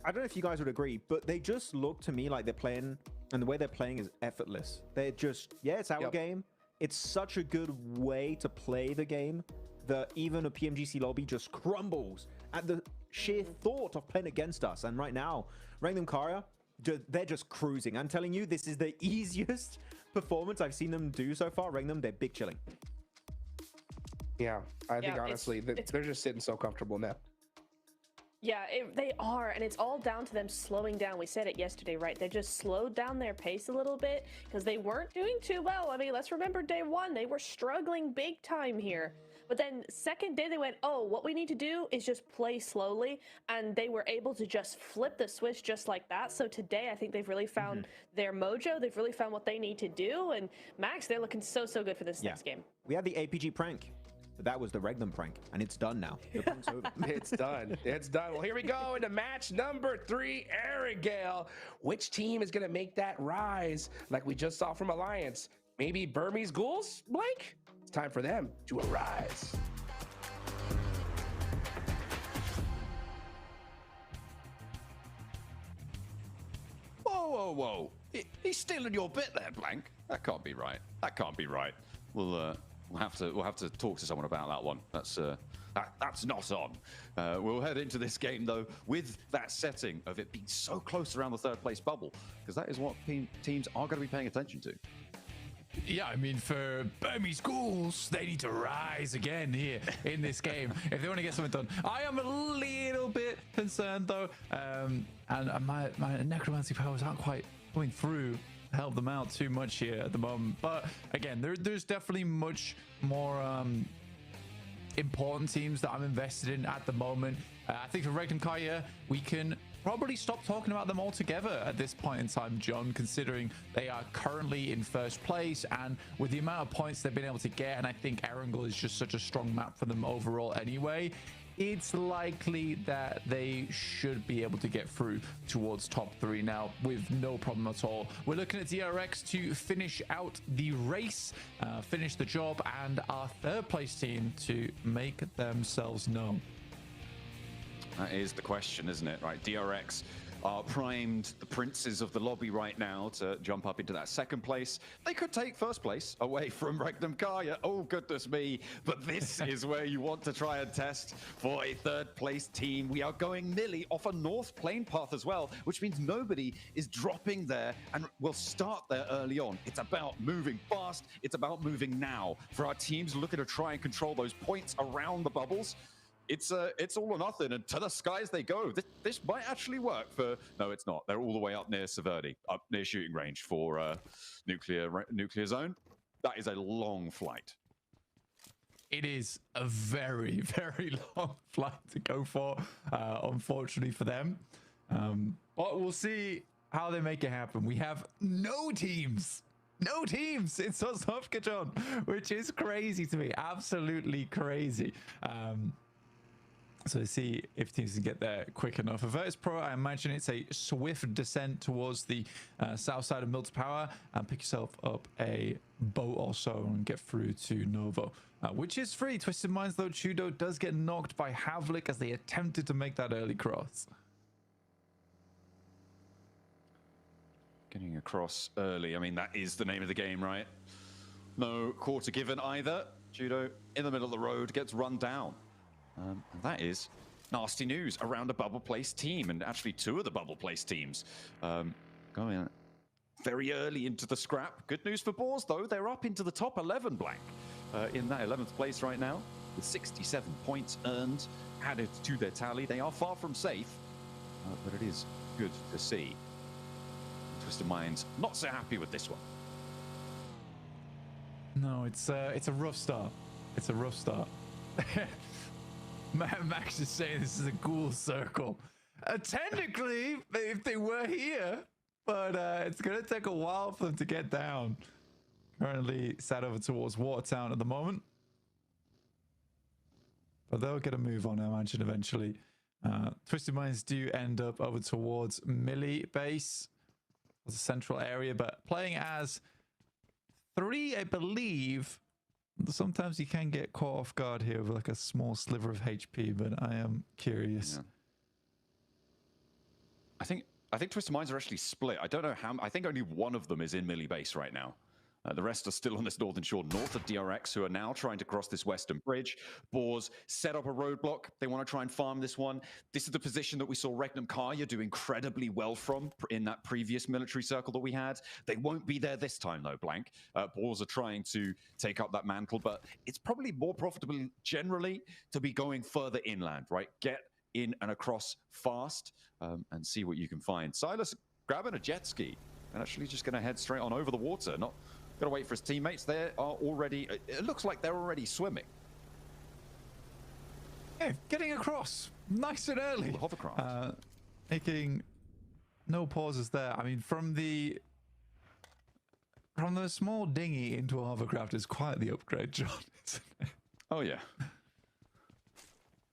I don't know if you guys would agree, but they just look to me like they're playing, and the way they're playing is effortless. They're just it's our game. It's such a good way to play the game that even a PMGC lobby just crumbles at the sheer thought of playing against us. And right now, Regnum Kara, they're just cruising. I'm telling you, this is the easiest performance I've seen them do so far. Regnum, they're big chilling. Yeah, I think honestly, they're just sitting so comfortable now. Yeah, they are, and it's all down to them slowing down. We said it yesterday, right? They just slowed down their pace a little bit because they weren't doing too well. I mean, let's remember day 1, they were struggling big time here. But then second day, they went, oh, what we need to do is just play slowly. And they were able to just flip the switch just like that. So today, I think they've really found their mojo. They've really found what they need to do. And Max, they're looking so good for this next game. We had the APG prank. But that was the Regnum prank, and it's done now. The prank's over. It's done. It's done. Well, here we go into match number 3, Erangel. Which team is going to make that rise like we just saw from Alliance? Maybe Burmese Ghouls, Blake? It's time for them to arise. whoa. He's stealing your bit there, Blank. That can't be right. That can't be right. We'll have to talk to someone about that one. That's not on. We'll head into this game though with that setting of it being so close around the third place bubble, because that is what teams are going to be paying attention to. Yeah, I mean, for Burmese schools, they need to rise again here in this game if they want to get something done. I am a little bit concerned though, and my necromancy powers aren't quite going through to help them out too much here at the moment. But again, there's definitely much more important teams that I'm invested in at the moment. I think for Regnum Kaya, we can probably stop talking about them altogether at this point in time, John, considering they are currently in first place, and with the amount of points they've been able to get, and I think Erangel is just such a strong map for them overall anyway, it's likely that they should be able to get through towards top 3 now with no problem at all. We're looking at DRX to finish out the race, finish the job, and our third place team to make themselves known. That is the question, isn't it? Right, DRX are primed, the princes of the lobby right now, to jump up into that second place. They could take first place away from Regnum Kaya. Oh, goodness me. But this is where you want to try and test for a third place team. We are going Millie off a north plane path as well, which means nobody is dropping there and will start there early on. It's about moving fast. It's about moving now. For our teams looking to try and control those points around the bubbles, it's all or nothing, and to the skies they go. This might actually work for... No, it's not. They're all the way up near Severdi, up near shooting range for nuclear zone. That is a long flight. It is a very, very long flight to go for, unfortunately for them. But we'll see how they make it happen. We have no teams in South Africa, John, which is crazy to me. Absolutely crazy. So see if teams can get there quick enough. For Vertus Pro, I imagine it's a swift descent towards the south side of Mills Power and pick yourself up a boat or so and get through to Novo, which is free. Twisted Minds, though, Chudo does get knocked by Havlik as they attempted to make that early cross. Getting across early. I mean, that is the name of the game, right? No quarter given either. Judo in the middle of the road gets run down. And that is nasty news around a bubble place team, and actually 2 of the bubble place teams going very early into the scrap. Good news for Boars, though. They're up into the top 11, Blank, in that 11th place right now, with 67 points earned, added to their tally. They are far from safe, but it is good to see. Twisted Minds not so happy with this one. No, it's a rough start. It's a rough start. Max is saying this is a ghoul circle. Technically, if they were here, but it's going to take a while for them to get down. Currently sat over towards Watertown at the moment. But they'll get a move on, I imagine, eventually. Twisted Minds do end up over towards Millie base. It's a central area, but playing as 3, I believe. Sometimes you can get caught off guard here with like a small sliver of HP, but I am curious. Yeah. I think Twisted Minds are actually split. I don't know how. I think only one of them is in Millie base right now. The rest are still on this northern shore, north of DRX, who are now trying to cross this western bridge. Boars set up a roadblock. They want to try and farm this one. This is the position that we saw Regnum Kaya do incredibly well from in that previous military circle that we had. They won't be there this time, though, Blank. Boars are trying to take up that mantle, but it's probably more profitable generally to be going further inland, right? Get in and across fast and see what you can find. Silas grabbing a jet ski and actually just going to head straight on over the water, not got to wait for his teammates. They are already, it looks like they're already swimming. Yeah, getting across nice and early. Ooh, hovercraft. Making no pauses there. I mean, from the small dinghy into a hovercraft is quite the upgrade, John. Isn't it? Oh, yeah.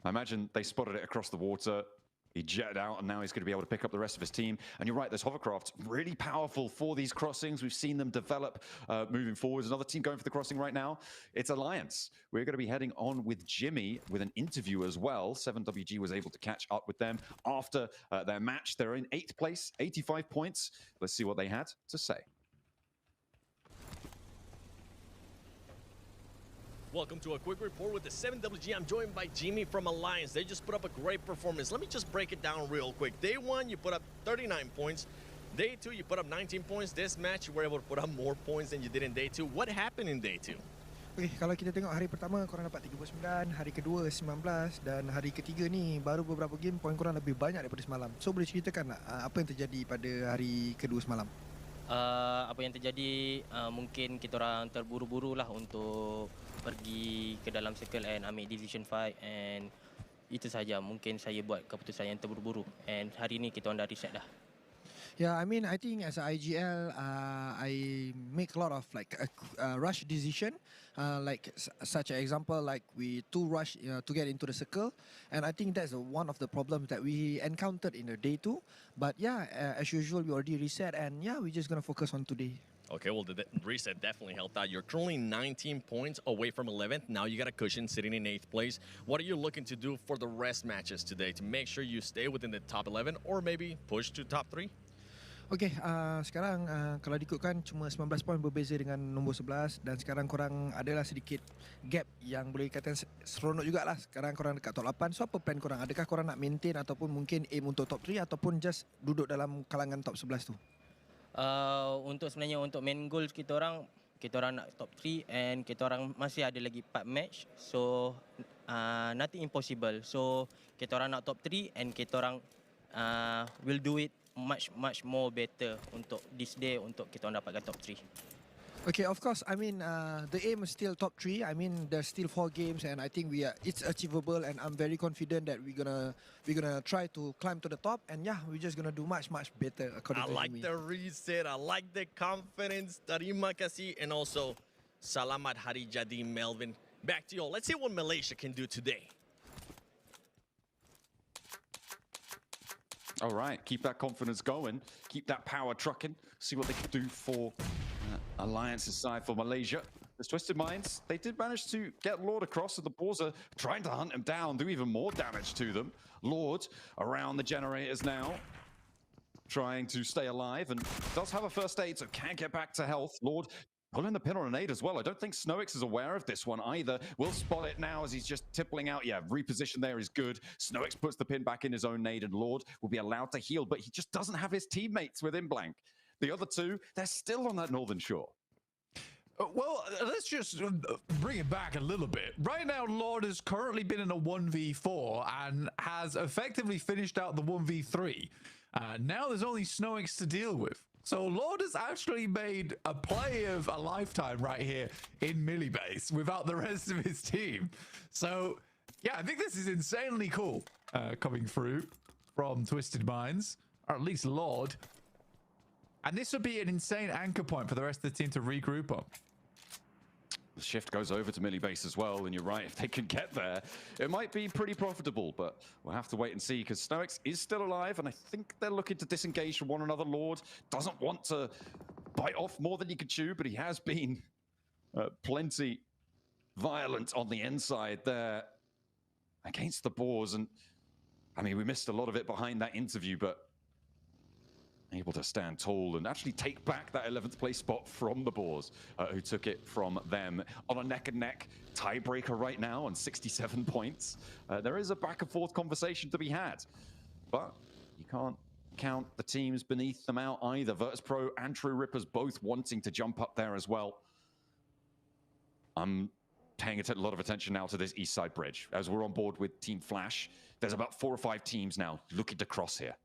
I imagine they spotted it across the water, He jetted out, and now he's going to be able to pick up the rest of his team. And you're right, those hovercrafts, really powerful for these crossings. We've seen them develop moving forwards. Another team going for the crossing right now. It's Alliance. We're going to be heading on with Jimmy with an interview as well. 7WG was able to catch up with them after their match. They're in 8th place, 85 points. Let's see what they had to say. Welcome to a quick report with the 7WG. I'm joined by Jimmy from Alliance. They just put up a great performance. Let me just break it down real quick. Day 1, you put up 39 points. Day 2, you put up 19 points. This match, you were able to put up more points than you did in Day 2. What happened in Day 2? Okay, kalau kita tengok hari pertama korang dapat 39, hari kedua 19 dan hari ketiga ni baru beberapa game poin korang lebih banyak daripada semalam. So boleh ceritakan apa yang terjadi pada hari kedua semalam? Apa yang terjadi, mungkin kita orang terburu-buru lah untuk pergi ke dalam circle and ambil division fight, and itu saja. Mungkin saya buat keputusan yang terburu-buru, and hari ni kita orang dah reset dah. Yeah, I mean, I think as a IGL, I make a lot of like a rush decision, like such an example, like we too rush to get into the circle, and I think that's one of the problems that we encountered in the Day 2. But yeah, as usual, we already reset, and yeah, we're just gonna focus on today. Okay, well, the reset definitely helped out. You're currently 19 points away from 11th. Now you got a cushion sitting in 8th place. What are you looking to do for the rest matches today to make sure you stay within the top 11 or maybe push to top 3? Okay, sekarang kalau diikutkan cuma 19 poin berbeza dengan nombor 11 dan sekarang korang adalah sedikit gap yang boleh dikatakan seronok jugalah. Sekarang korang dekat top 8. So apa plan korang? Adakah korang nak maintain ataupun mungkin aim untuk top 3 ataupun just duduk dalam kalangan top 11 tu? Sebenarnya untuk main goal kita orang nak top 3 and kita orang masih ada lagi 4 match. So nothing impossible. So kita orang nak top 3 and kita orang will do it much more better untuk this day untuk kita orang dapatkan top 3. Okay, of course. I mean, the aim is still top 3. I mean, there's still 4 games, and I think it's achievable. And I'm very confident that we're gonna try to climb to the top. And yeah, we're just gonna do much better. According to me. I like the reset. I like the confidence. Terima kasih, and also Salamat Hari Jadi, Melvin. Back to you all. Let's see what Malaysia can do today. All right, keep that confidence going, keep that power trucking, see what they can do for Alliance's side for Malaysia. The Twisted Minds, they did manage to get Lord across, and the Boars are trying to hunt him down, do even more damage to them. Lord around the generators now, trying to stay alive, and does have a first aid, so can't get back to health. Lord pulling the pin on an nade as well. I don't think Snowix is aware of this one either. We'll spot it now as he's just tippling out. Yeah, reposition there is good. Snowix puts the pin back in his own nade, and Lord will be allowed to heal, but he just doesn't have his teammates within blank. The other two, they're still on that northern shore. Well, let's just bring it back a little bit. Right now, Lord has currently been in a 1v4 and has effectively finished out the 1v3. Now there's only Snowix to deal with. So Lord has actually made a play of a lifetime right here in Millibase without the rest of his team. So yeah, I think this is insanely cool coming through from Twisted Minds, or at least Lord. And this would be an insane anchor point for the rest of the team to regroup on. The shift goes over to Millibase as well, and you're right, if they can get there, it might be pretty profitable, but we'll have to wait and see, because Snowix is still alive, and I think they're looking to disengage from one another. Lord doesn't want to bite off more than he can chew, but he has been plenty violent on the inside there against the Boars, and I mean, we missed a lot of it behind that interview, but able to stand tall and actually take back that 11th place spot from the Boars, who took it from them on a neck-and-neck tiebreaker right now on 67 points. There is a back-and-forth conversation to be had, but you can't count the teams beneath them out either. Vertus Pro and True Rippers both wanting to jump up there as well. I'm paying a lot of attention now to this east side bridge as we're on board with Team Flash. There's about 4 or 5 teams now looking to cross here.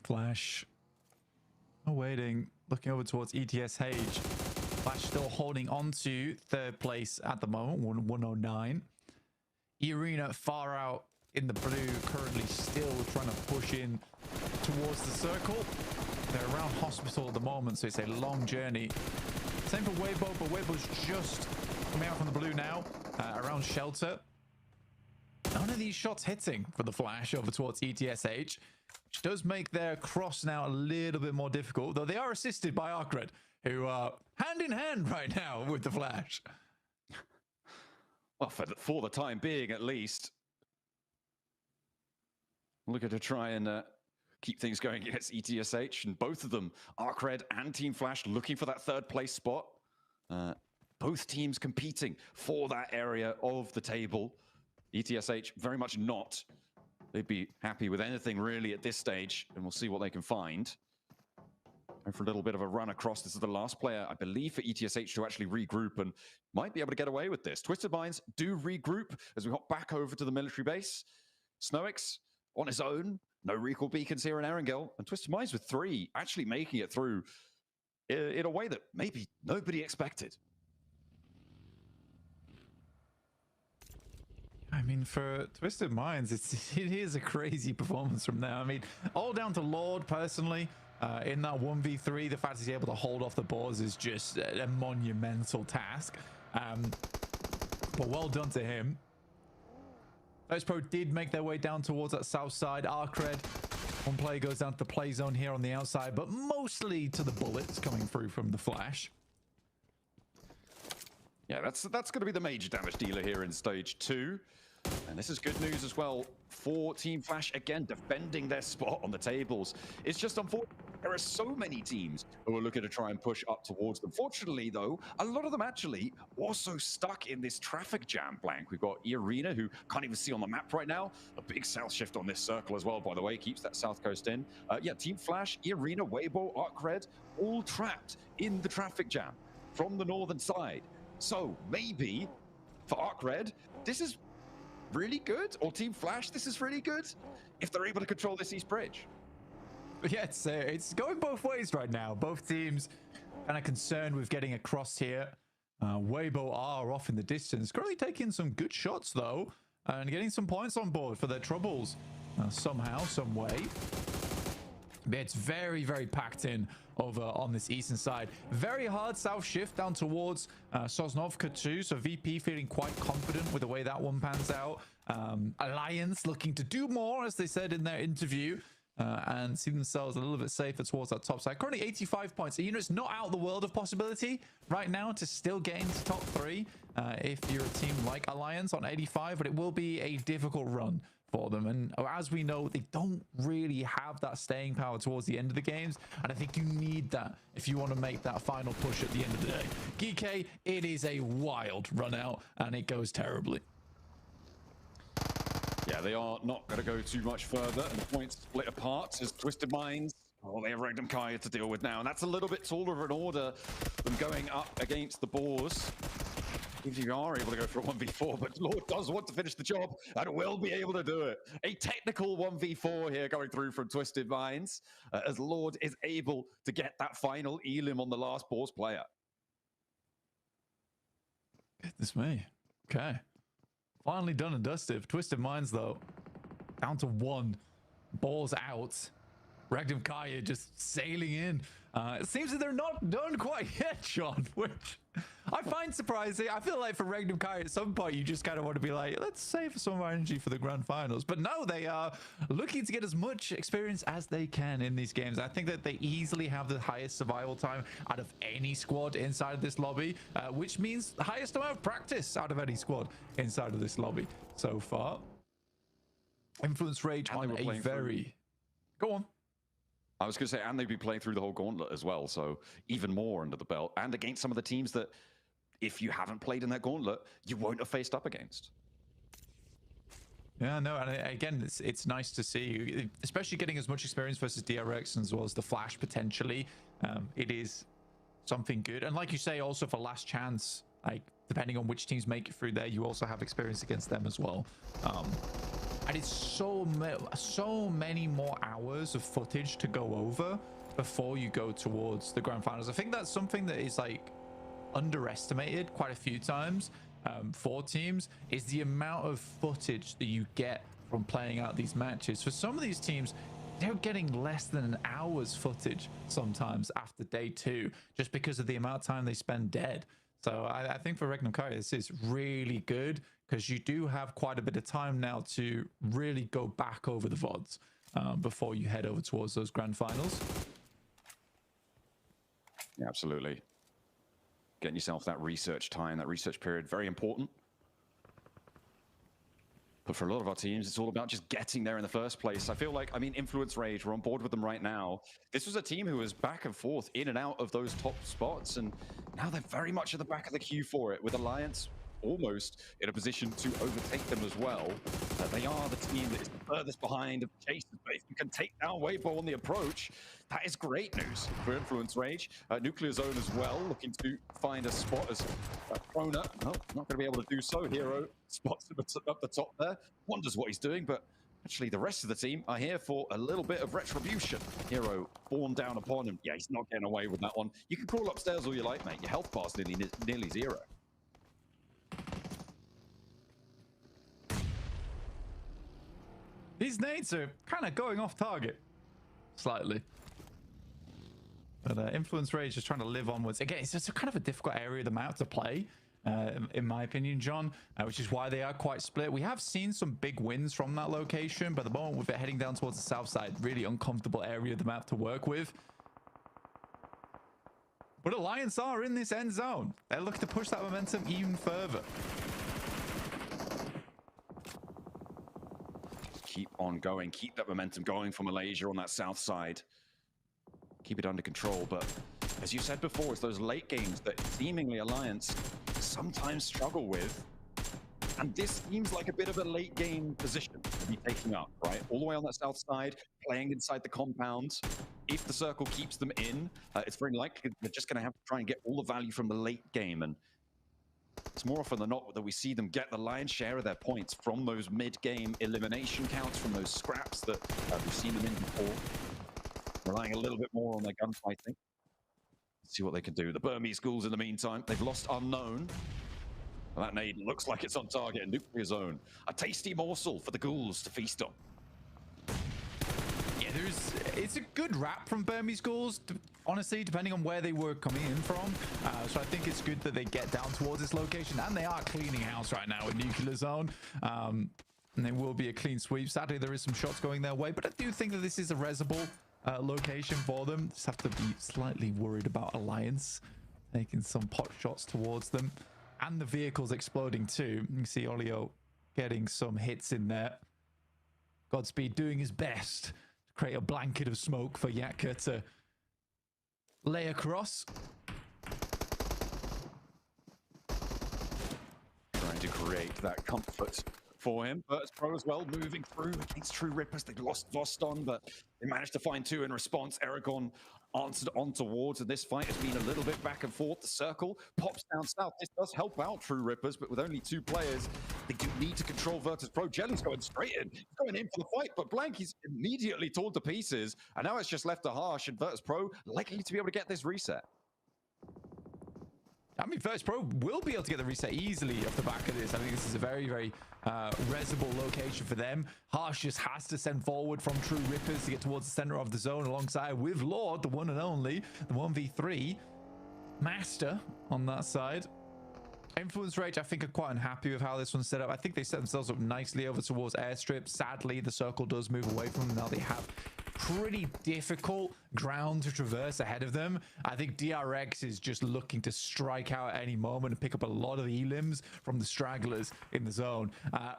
Flash waiting, looking over towards ETSH. Flash still holding on to 3rd place at the moment, 109. E-Arena far out in the blue, currently still trying to push in towards the circle. They're around hospital at the moment, so it's a long journey. Same for Weibo, but Weibo's just coming out from the blue now, around shelter. No, of these shots hitting for the Flash over towards ETSH, which does make their cross now a little bit more difficult, though they are assisted by Arcred, who are hand in hand right now with the Flash. Well, for the time being, at least. Looking to try and keep things going against ETSH, and both of them, Arcred and Team Flash, looking for that third place spot. Both teams competing for that area of the table. ETSH very much not. They'd be happy with anything really at this stage, and we'll see what they can find. And for a little bit of a run across, this is the last player, I believe, for ETSH to actually regroup and might be able to get away with this. Twisted Minds do regroup as we hop back over to the military base. Snowix on his own, no recall beacons here in Erangel, and Twisted Minds with 3 actually making it through in a way that maybe nobody expected. I mean, for Twisted Minds, it is a crazy performance from them. I mean, all down to Lord personally. In that 1v3, the fact he's able to hold off the boards is just a monumental task. But well done to him. Vertus Pro did make their way down towards that south side. Arcred, one player goes down to the play zone here on the outside, but mostly to the bullets coming through from the Flash. Yeah, that's going to be the major damage dealer here in stage 2. And this is good news as well for Team Flash, again, defending their spot on the tables. It's just unfortunate. There are so many teams who are looking to try and push up towards them. Fortunately, though, a lot of them actually also stuck in this traffic jam blank. We've got Arena, who can't even see on the map right now. A big south shift on this circle as well, by the way, keeps that south coast in. Yeah, Team Flash, Arena, Weibo, Arcred, all trapped in the traffic jam from the northern side. So maybe for Arcred, this is really good, or Team Flash, this is really good, if they're able to control this East Bridge. Yeah, it's going both ways right now. Both teams kind of concerned with getting across here. Weibo are off in the distance, currently taking some good shots though, and getting some points on board for their troubles somehow, some way. It's very, very packed in over on this eastern side. Very hard south shift down towards Sosnovka too. So VP feeling quite confident with the way that one pans out. Alliance looking to do more, as they said in their interview, and see themselves a little bit safer towards that top side. Currently 85 points. So, you know, it's not out of the world of possibility right now to still get into top 3 if you're a team like Alliance on 85, but it will be a difficult run for them. And as we know, they don't really have that staying power towards the end of the games, and I think you need that if you want to make that final push at the end of the day. Geeky, it is a wild run out, and it goes terribly. Yeah, they are not going to go too much further, and the points split apart as Twisted Minds. Oh, they have Regnum Kaya to deal with now, and that's a little bit taller of an order than going up against the Boars. If you are able to go for a 1v4, but Lord does want to finish the job and will be able to do it. A technical 1v4 here going through from Twisted Minds as Lord is able to get that final elim on the last Boars player. Goodness me. Okay. Finally done and dusted. Twisted Minds, though, down to 1. Balls out. Regnum Kaya just sailing in. It seems that they're not done quite yet, Sean, which I find surprising. I feel like for Regnum Kaya, at some point, you just kind of want to be like, let's save some of our energy for the grand finals. But no, they are looking to get as much experience as they can in these games. I think that they easily have the highest survival time out of any squad inside of this lobby, which means the highest amount of practice out of any squad inside of this lobby so far. Influence Rage on a very... Go on. I was going to say, and they'd be playing through the whole gauntlet as well, so even more under the belt, and against some of the teams that, if you haven't played in that gauntlet, you won't have faced up against. Yeah, no, and again, it's nice to see, especially getting as much experience versus DRX as well as the Flash potentially. It is something good, and like you say, also for last chance, like depending on which teams make it through there, you also have experience against them as well. And it's so many more hours of footage to go over before you go towards the grand finals. I think that's something that is like underestimated quite a few times for teams, is the amount of footage that you get from playing out these matches. For some of these teams, they're getting less than an hour's footage sometimes after day 2, just because of the amount of time they spend dead. So I think for Regnum Kai, this is really good because you do have quite a bit of time now to really go back over the VODs before you head over towards those grand finals. Yeah, absolutely. Getting yourself that research time, that research period, very important. But for a lot of our teams, it's all about just getting there in the first place. I feel like, I mean, Influence Rage, we're on board with them right now. This was a team who was back and forth, in and out of those top spots, and now they're very much at the back of the queue for it, with Alliance almost in a position to overtake them as well. They are the team that is the furthest behind of the chasers, but if you can take down Weibo on the approach, that is great news for Influence Rage. Nuclear Zone as well, looking to find a spot as Krona. No, not going to be able to do so. Hero spots him up the top there, wonders what he's doing, but actually the rest of the team are here for a little bit of retribution. Hero borne down upon him. Yeah, he's not getting away with that one. You can crawl upstairs all you like, mate. Your health bar's nearly zero. These nades are kind of going off target slightly. But Influence Rage is trying to live onwards. Again, it's just a kind of a difficult area of the map to play, in my opinion, John, which is why they are quite split. We have seen some big wins from that location, but at the moment with it heading down towards the south side, really uncomfortable area of the map to work with. But Alliance are in this end zone. They're looking to push that momentum even further. Keep on going, keep that momentum going for Malaysia on that south side. Keep it under control, but as you said before, it's those late games that seemingly Alliance sometimes struggle with. And this seems like a bit of a late game position to be taking up, right? All the way on that south side, playing inside the compound. If the circle keeps them in, it's very likely they're just going to have to try and get all the value from the late game. And it's more often than not that we see them get the lion's share of their points from those mid-game elimination counts, from those scraps that we've seen them in before. Relying a little bit more on their gunfighting. Let's see what they can do. The Burmese ghouls in the meantime, they've lost Unknown. Well, that nade looks like it's on target. Nuclear Zone. A tasty morsel for the ghouls to feast on. Yeah, it's a good wrap from Burmese ghouls, honestly, depending on where they were coming in from. So I think it's good that they get down towards this location, and they are cleaning house right now in Nuclear Zone. And there will be a clean sweep. Sadly, there is some shots going their way, but I do think that this is a resable location for them. Just have to be slightly worried about Alliance taking some pot shots towards them, and the vehicles exploding too. You can see Olio getting some hits in there. Godspeed doing his best to create a blanket of smoke for Yatka to lay across. Trying to create that comfort for him. Vertus Pro as well, moving through against True Rippers. They lost Voston, but they managed to find two in response. Erangel answered on towards, and this fight has been a little bit back and forth. The circle pops down south. This does help out True Rippers, but with only two players, they do need to control Vertus Pro. Jelly's going straight in. He's going in for the fight, but Blank, he's immediately torn to pieces, and now it's just left to Harsh, and Vertus Pro likely to be able to get this reset. I mean, Vertus Pro will be able to get the reset easily off the back of this. I think this is a very, very resable location for them. Harsh just has to send forward from True Rippers to get towards the center of the zone alongside with Lord, the one and only, the 1v3 master on that side. Influence Rage, I think, are quite unhappy with how this one's set up. I think they set themselves up nicely over towards airstrip. Sadly, the circle does move away from them. Now they have pretty difficult ground to traverse ahead of them. I think DRX is just looking to strike out at any moment and pick up a lot of elims from the stragglers in the zone.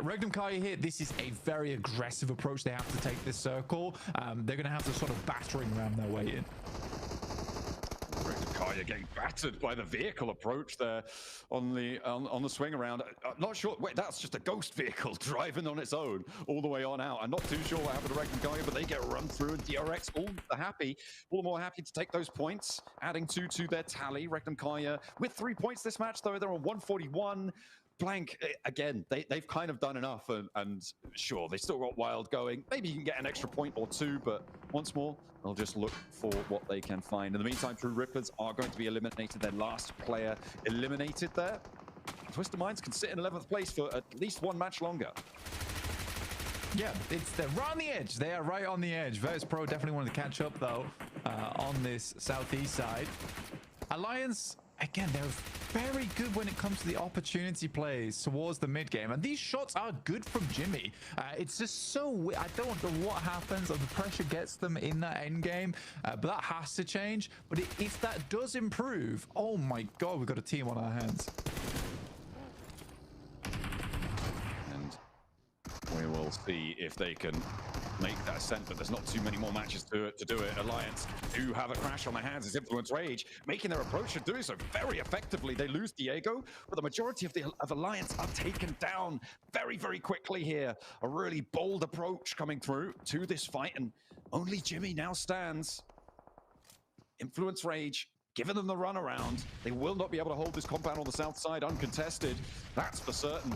Regnum Kai here, this is a very aggressive approach. They have to take this circle. They're going to have to sort of battering ram their way in. Kaya getting battered by the vehicle approach there on the swing around. I'm not sure. Wait, that's just a ghost vehicle driving on its own all the way on out. I'm not too sure what happened to Regnum Kaya, but they get run through, and DRX all the more happy to take those points, adding 2 to their tally. Regnum Kaya with 3 points this match, though. They're on 141. Blank, again, they've kind of done enough, and sure, they still got Wild going. Maybe you can get an extra point or two, but once more, they'll just look for what they can find. In the meantime, True Rippers are going to be eliminated. Their last player eliminated there. Twisted Minds can sit in 11th place for at least one match longer. Yeah, they're right on the edge. They are right on the edge. Vertus Pro definitely wanted to catch up, though, on this southeast side. Alliance, again, they're very good when it comes to the opportunity plays towards the mid game, and these shots are good from Jimmy. It's just so I don't know what happens, or the pressure gets them in that end game, but that has to change. But if that does improve, oh my god, we've got a team on our hands. And we will see if they can make that ascent, but there's not too many more matches to do it. Alliance do have a crash on their hands as Influence Rage making their approach and doing so very effectively. They lose Diego, but the majority of Alliance are taken down very, very quickly here. A really bold approach coming through to this fight, and only Jimmy now stands. Influence Rage giving them the run around. They will not be able to hold this compound on the south side uncontested. That's for certain.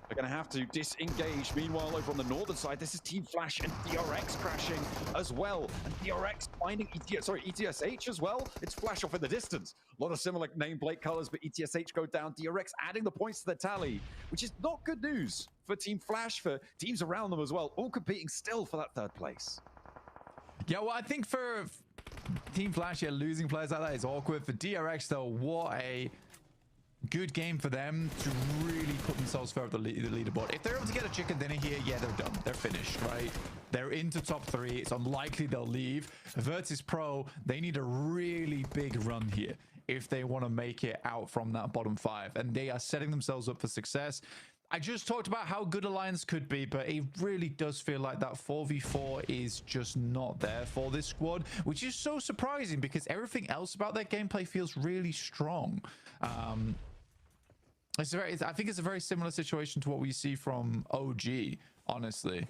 They're going to have to disengage. Meanwhile, over on the northern side, this is Team Flash and DRX crashing as well. And DRX finding ETSH as well. It's Flash off in the distance. A lot of similar nameplate colors, but ETSH go down. DRX adding the points to the tally, which is not good news for Team Flash, for teams around them as well, all competing still for that third place. Yeah, well, I think for Team Flash, yeah, losing players like that is awkward. For DRX, though, what a good game for them to really put themselves further the leaderboard. If they're able to get a chicken dinner here, yeah, they're done. They're finished, right? They're into top 3. It's unlikely they'll leave. Vertus Pro, they need a really big run here if they want to make it out from that bottom 5. And they are setting themselves up for success. I just talked about how good Alliance could be, but it really does feel like that 4v4 is just not there for this squad, which is so surprising because everything else about their gameplay feels really strong. I think it's a very similar situation to what we see from OG, honestly.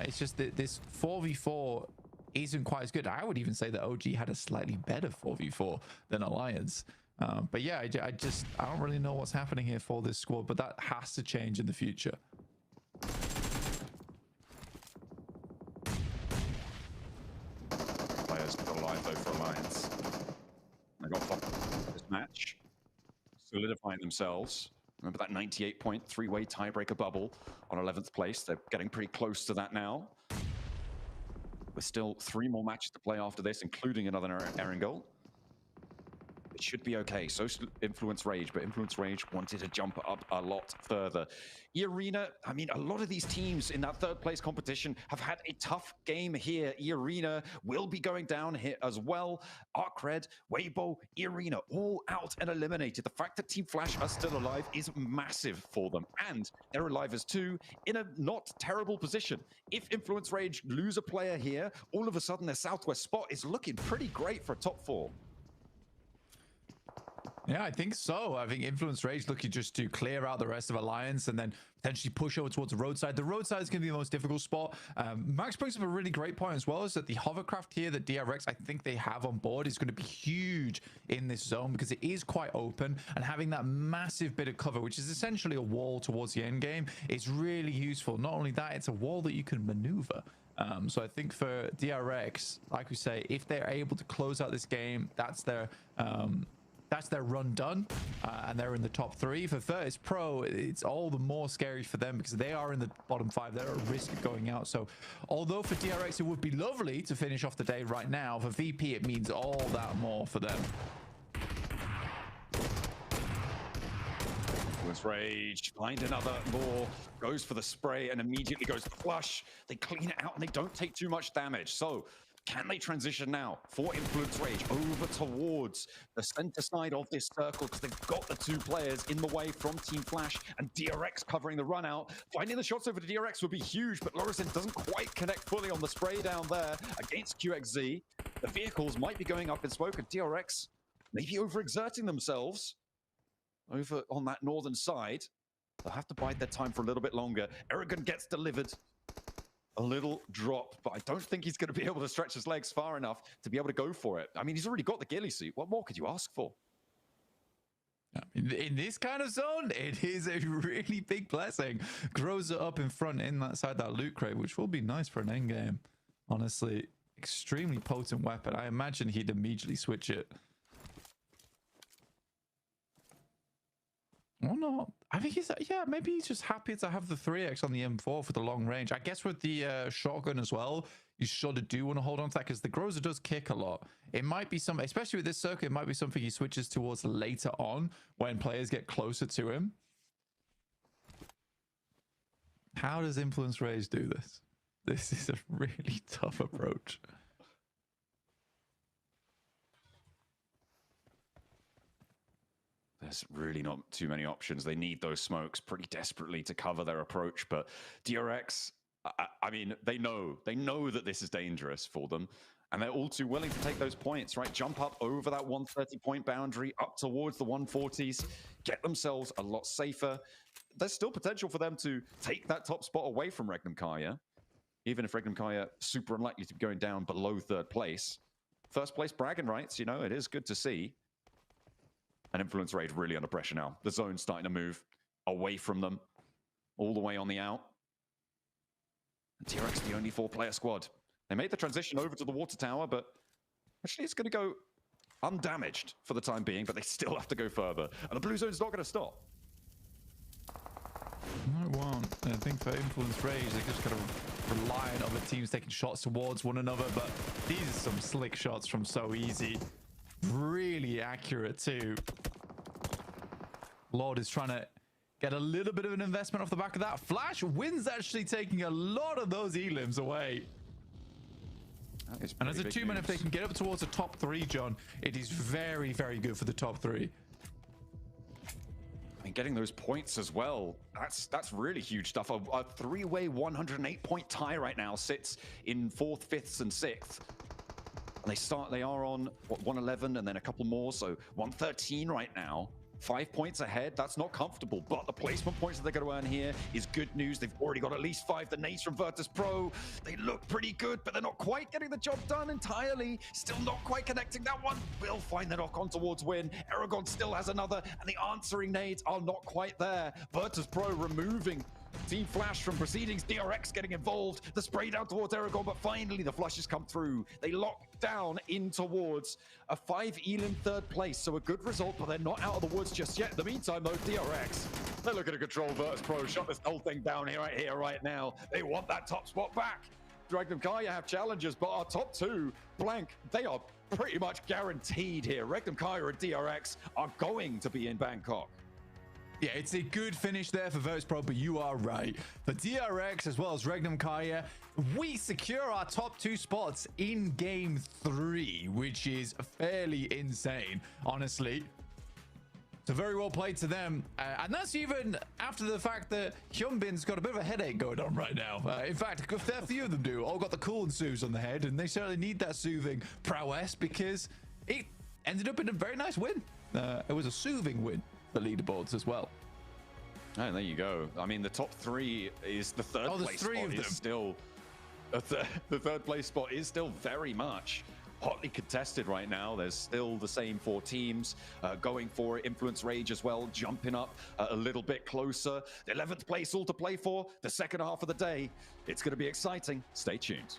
It's just that this 4v4 isn't quite as good. I would even say that OG had a slightly better 4v4 than Alliance. But yeah, I don't really know what's happening here for this squad, but that has to change in the future. Players still alive though for Alliance. They got top of this match, solidifying themselves. Remember that 98-point three-way tiebreaker bubble on 11th place. They're getting pretty close to that now. With still 3 more matches to play after this, including another Erangel. It should be okay. So Influence Rage, but Influence Rage wanted to jump up a lot further. E-Arena, I mean, a lot of these teams in that 3rd place competition have had a tough game here. E-Arena will be going down here as well. Arcred, Weibo, E-Arena, all out and eliminated. The fact that Team Flash are still alive is massive for them. And they're alive as 2 in a not terrible position. If Influence Rage lose a player here, all of a sudden their southwest spot is looking pretty great for a top 4. Yeah, I think so. I think Influence Rage looking just to clear out the rest of Alliance and then potentially push over towards the roadside. The roadside is going to be the most difficult spot. Max brings up a really great point as well, is that the hovercraft here that DRX I think they have on board is going to be huge in this zone because it is quite open, and having that massive bit of cover, which is essentially a wall towards the end game, is really useful. Not only that, it's a wall that you can maneuver. So I think for DRX, like we say, if they're able to close out this game, that's their run done, and they're in the top 3. For Vertus Pro, it's all the more scary for them because they are in the bottom 5. They're at risk of going out. So although for DRX it would be lovely to finish off the day right now, for VP it means all that more for them. Influence Rage, find another more, goes for the spray and immediately goes for the flush. They clean it out and they don't take too much damage. So can they transition now for Influence Rage over towards the center side of this circle, because they've got the 2 players in the way from Team Flash, and DRX covering the run out. Finding the shots over to DRX would be huge, but Lorison doesn't quite connect fully on the spray down there against QXZ. The vehicles might be going up in smoke, and DRX maybe overexerting themselves over on that northern side. They'll have to bide their time for a little bit longer. Erangel gets delivered. A little drop, but I don't think he's going to be able to stretch his legs far enough to be able to go for it. I mean, he's already got the ghillie suit. What more could you ask for? In this kind of zone, it is a really big blessing. Grows it up in front inside that loot crate, which will be nice for an end game. Honestly, extremely potent weapon. I imagine he'd immediately switch it. Oh no, I think he's, yeah, maybe he's just happy to have the 3x on the M4 for the long range. I guess with the shotgun as well, you sort of do want to hold on to that because the Groza does kick a lot. It might be something, especially with this circuit, it might be something he switches towards later on when players get closer to him. How does Influence Rage do this? This is a really tough approach. There's really not too many options. They need those smokes pretty desperately to cover their approach, but DRX, I mean, they know that this is dangerous for them, and they're all too willing to take those points, right? Jump up over that 130-point boundary, up towards the 140s, get themselves a lot safer. There's still potential for them to take that top spot away from Regnum Kaya, even if Regnum Kaya super unlikely to be going down below third place. First place bragging rights, you know, it is good to see. And Influence Rage really under pressure now. The zone's starting to move away from them, all the way on the out. And TRX, the only 4-player squad. They made the transition over to the water tower, but actually it's going to go undamaged for the time being, but they still have to go further. And the blue zone's not going to stop. No, it won't. I think for Influence Rage, they're just going to rely on other teams taking shots towards one another, but these are some slick shots from So Easy. Really accurate too. Lord is trying to get a little bit of an investment off the back of that. Flash wins actually taking a lot of those elims away. And as a 2-man, if they can get up towards the top 3, John, it is very, very good for the top 3. I mean, getting those points as well, that's really huge stuff. A 3-way 108-point tie right now sits in 4th, 5th, and 6th. They are on, what, 111 and then a couple more, so 113 right now. 5 points ahead, that's not comfortable, but the placement points that they're going to earn here is good news. They've already got at least 5. The nades from Vertus Pro, they look pretty good, but they're not quite getting the job done entirely. Still not quite connecting that one. Will find the knock on towards win. Erangel still has another, and the answering nades are not quite there. Vertus Pro removing Team Flash from proceedings. DRX getting involved. The spray down towards Erangel, but finally the flushes come through. They lock down in towards a 5 elim 3rd place. So a good result, but they're not out of the woods just yet. In the meantime, though, DRX, they're looking to control Vertus Pro. Shut this whole thing down here, right now. They want that top spot back. Regnum Kaya have challenges, but our top 2, blank, they are pretty much guaranteed here. Regnum Kaya and DRX are going to be in Bangkok. Yeah, it's a good finish there for Vertus Pro, but you are right. For DRX as well as Regnum Kaya, we secure our top 2 spots in game 3, which is fairly insane, honestly. So very well played to them. And that's even after the fact that Hyunbin's got a bit of a headache going on right now. In fact, a fair few of them do. All got the cool and soothes on the head, and they certainly need that soothing prowess because it ended up in a very nice win. It was a soothing win. The leaderboards as well. And there you go. I mean, the top 3 is the 3rd place spot is still the 3rd place spot is still very much hotly contested right now. There's still the same 4 teams going for it. Influence Rage as well, jumping up a little bit closer. The 11th place all to play for the second half of the day. It's going to be exciting. Stay tuned.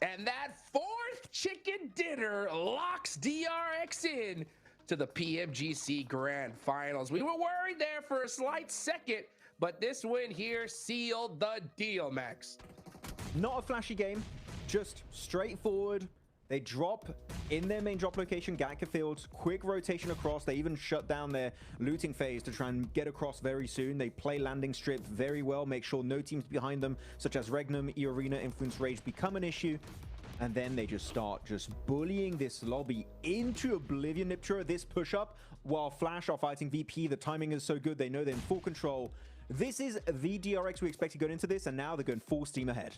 And that 4th chicken dinner locks DRX in to the PMGC Grand Finals. We were worried there for a slight second, but this win here sealed the deal, Max. Not a flashy game, just straightforward. They drop in their main drop location, Gatka Fields, quick rotation across. They even shut down their looting phase to try and get across very soon. They play landing strip very well, make sure no teams behind them, such as Regnum, E-Arena, Influence Rage, become an issue. And then they just start bullying this lobby into oblivion. Niptura, this push-up, while Flash are fighting VP, the timing is so good, they know they're in full control. This is the DRX we expected going into this, and now they're going full steam ahead.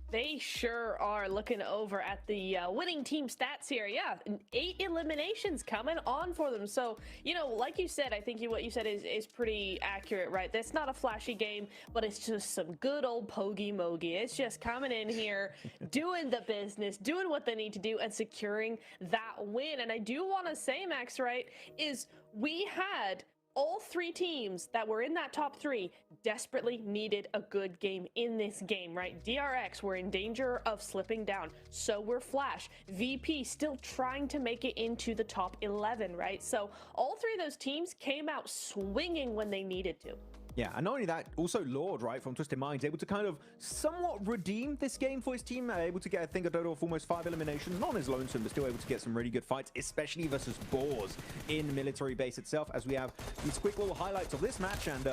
They sure are looking over at the winning team stats here. Yeah, 8 eliminations coming on for them. So, you know, like you said, I think what you said is pretty accurate, right? That's not a flashy game, but it's just some good old pogey mogi. It's just coming in here, doing the business, doing what they need to do, and securing that win. And I do want to say, Max, right, is we had all 3 teams that were in that top 3 desperately needed a good game in this game, right? DRX were in danger of slipping down. So were Flash. VP still trying to make it into the top 11, right? So all 3 of those teams came out swinging when they needed to. Yeah, and not only that, also Lord, right, from Twisted Minds, able to kind of somewhat redeem this game for his team, able to get, I think, a total of almost 5 eliminations, not on his lonesome, but still able to get some really good fights, especially versus Boars in military base itself, as we have these quick little highlights of this match. And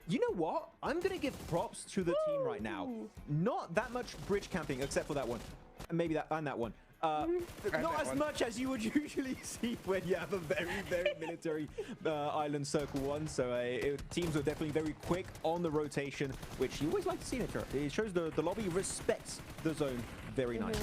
you know what? I'm going to give props to the team right now. Not that much bridge camping, except for that one. And maybe that, and that one. Not as much as you would usually see when you have a very, very military island circle one. So teams are definitely very quick on the rotation, which you always like to see in it. It shows the lobby respects the zone very nicely.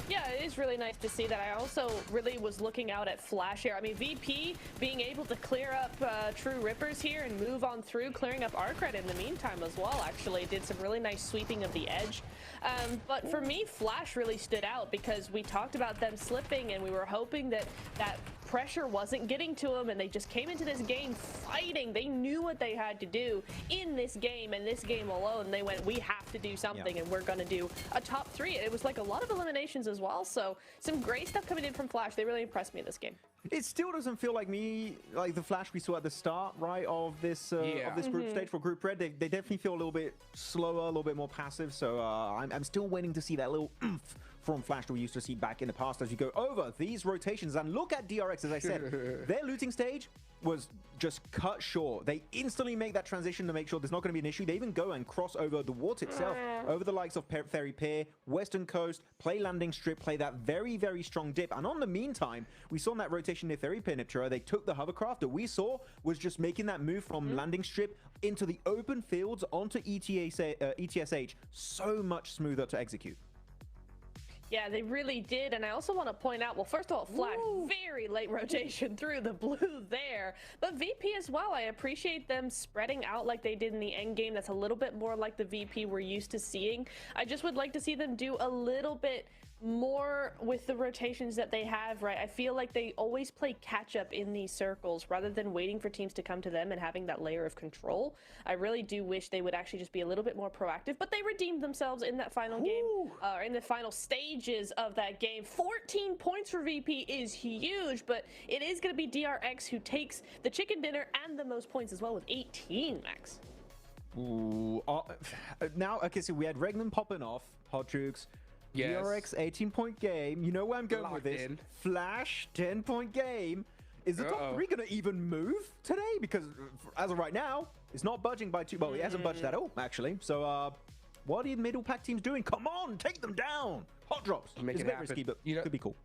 Yeah, it is really nice to see that. I also really was looking out at Flash here. I mean, VP being able to clear up True Rippers here and move on through, clearing up Arcred in the meantime as well, actually. Did some really nice sweeping of the edge. But for me, Flash really stood out because we talked about them slipping and we were hoping that that pressure wasn't getting to them, and they just came into this game fighting. They knew what they had to do in this game, and this game alone, they went, we have to do something, and we're going to do a top 3. It was like a lot of eliminations as well, so some great stuff coming in from Flash. They really impressed me in this game. It still doesn't feel like the Flash we saw at the start, right, of this group stage for Group Red. They definitely feel a little bit slower, a little bit more passive, so I'm still waiting to see that little oomph from Flash that we used to see back in the past as you go over these rotations. And look at DRX, as I said, their looting stage was just cut short. They instantly make that transition to make sure there's not going to be an issue. They even go and cross over the wart itself, over the likes of Ferry Pier, Western Coast, play landing strip, play that very, very strong dip. And on the meantime, we saw in that rotation near Ferry Pier, Niptura, they took the hovercraft that we saw was just making that move from landing strip into the open fields onto ETSH so much smoother to execute. Yeah, they really did. And I also want to point out, well, first of all, Flash, very late rotation through the blue there. But VP as well, I appreciate them spreading out like they did in the end game. That's a little bit more like the VP we're used to seeing. I just would like to see them do a little bit more with the rotations that they have, right? I feel like they always play catch up in these circles rather than waiting for teams to come to them and having that layer of control. I really do wish they would actually just be a little bit more proactive, but they redeemed themselves in that final game, or in the final stages of that game. 14 points for VP is huge, but it is going to be DRX who takes the chicken dinner and the most points as well with 18, Max. Ooh, now, okay, so we had Regnan popping off, Hot Jukes. Yes. DRX 18-point game. You know where I'm going with this. Flash 10-point game. Is the top 3 going to even move today? Because as of right now, it's not budging by 2. Well, it hasn't budged at all, actually. So what are the middle pack teams doing? Come on, take them down. Hot drops. Make it's it a bit happen. risky, but could be cool.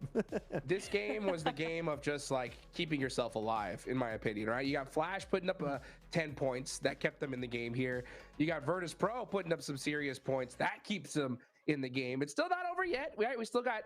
This game was the game of just like keeping yourself alive, in my opinion, right? You got Flash putting up 10 points. That kept them in the game here. You got Vertus Pro putting up some serious points. That keeps them in the game. It's still not over yet, right? We still got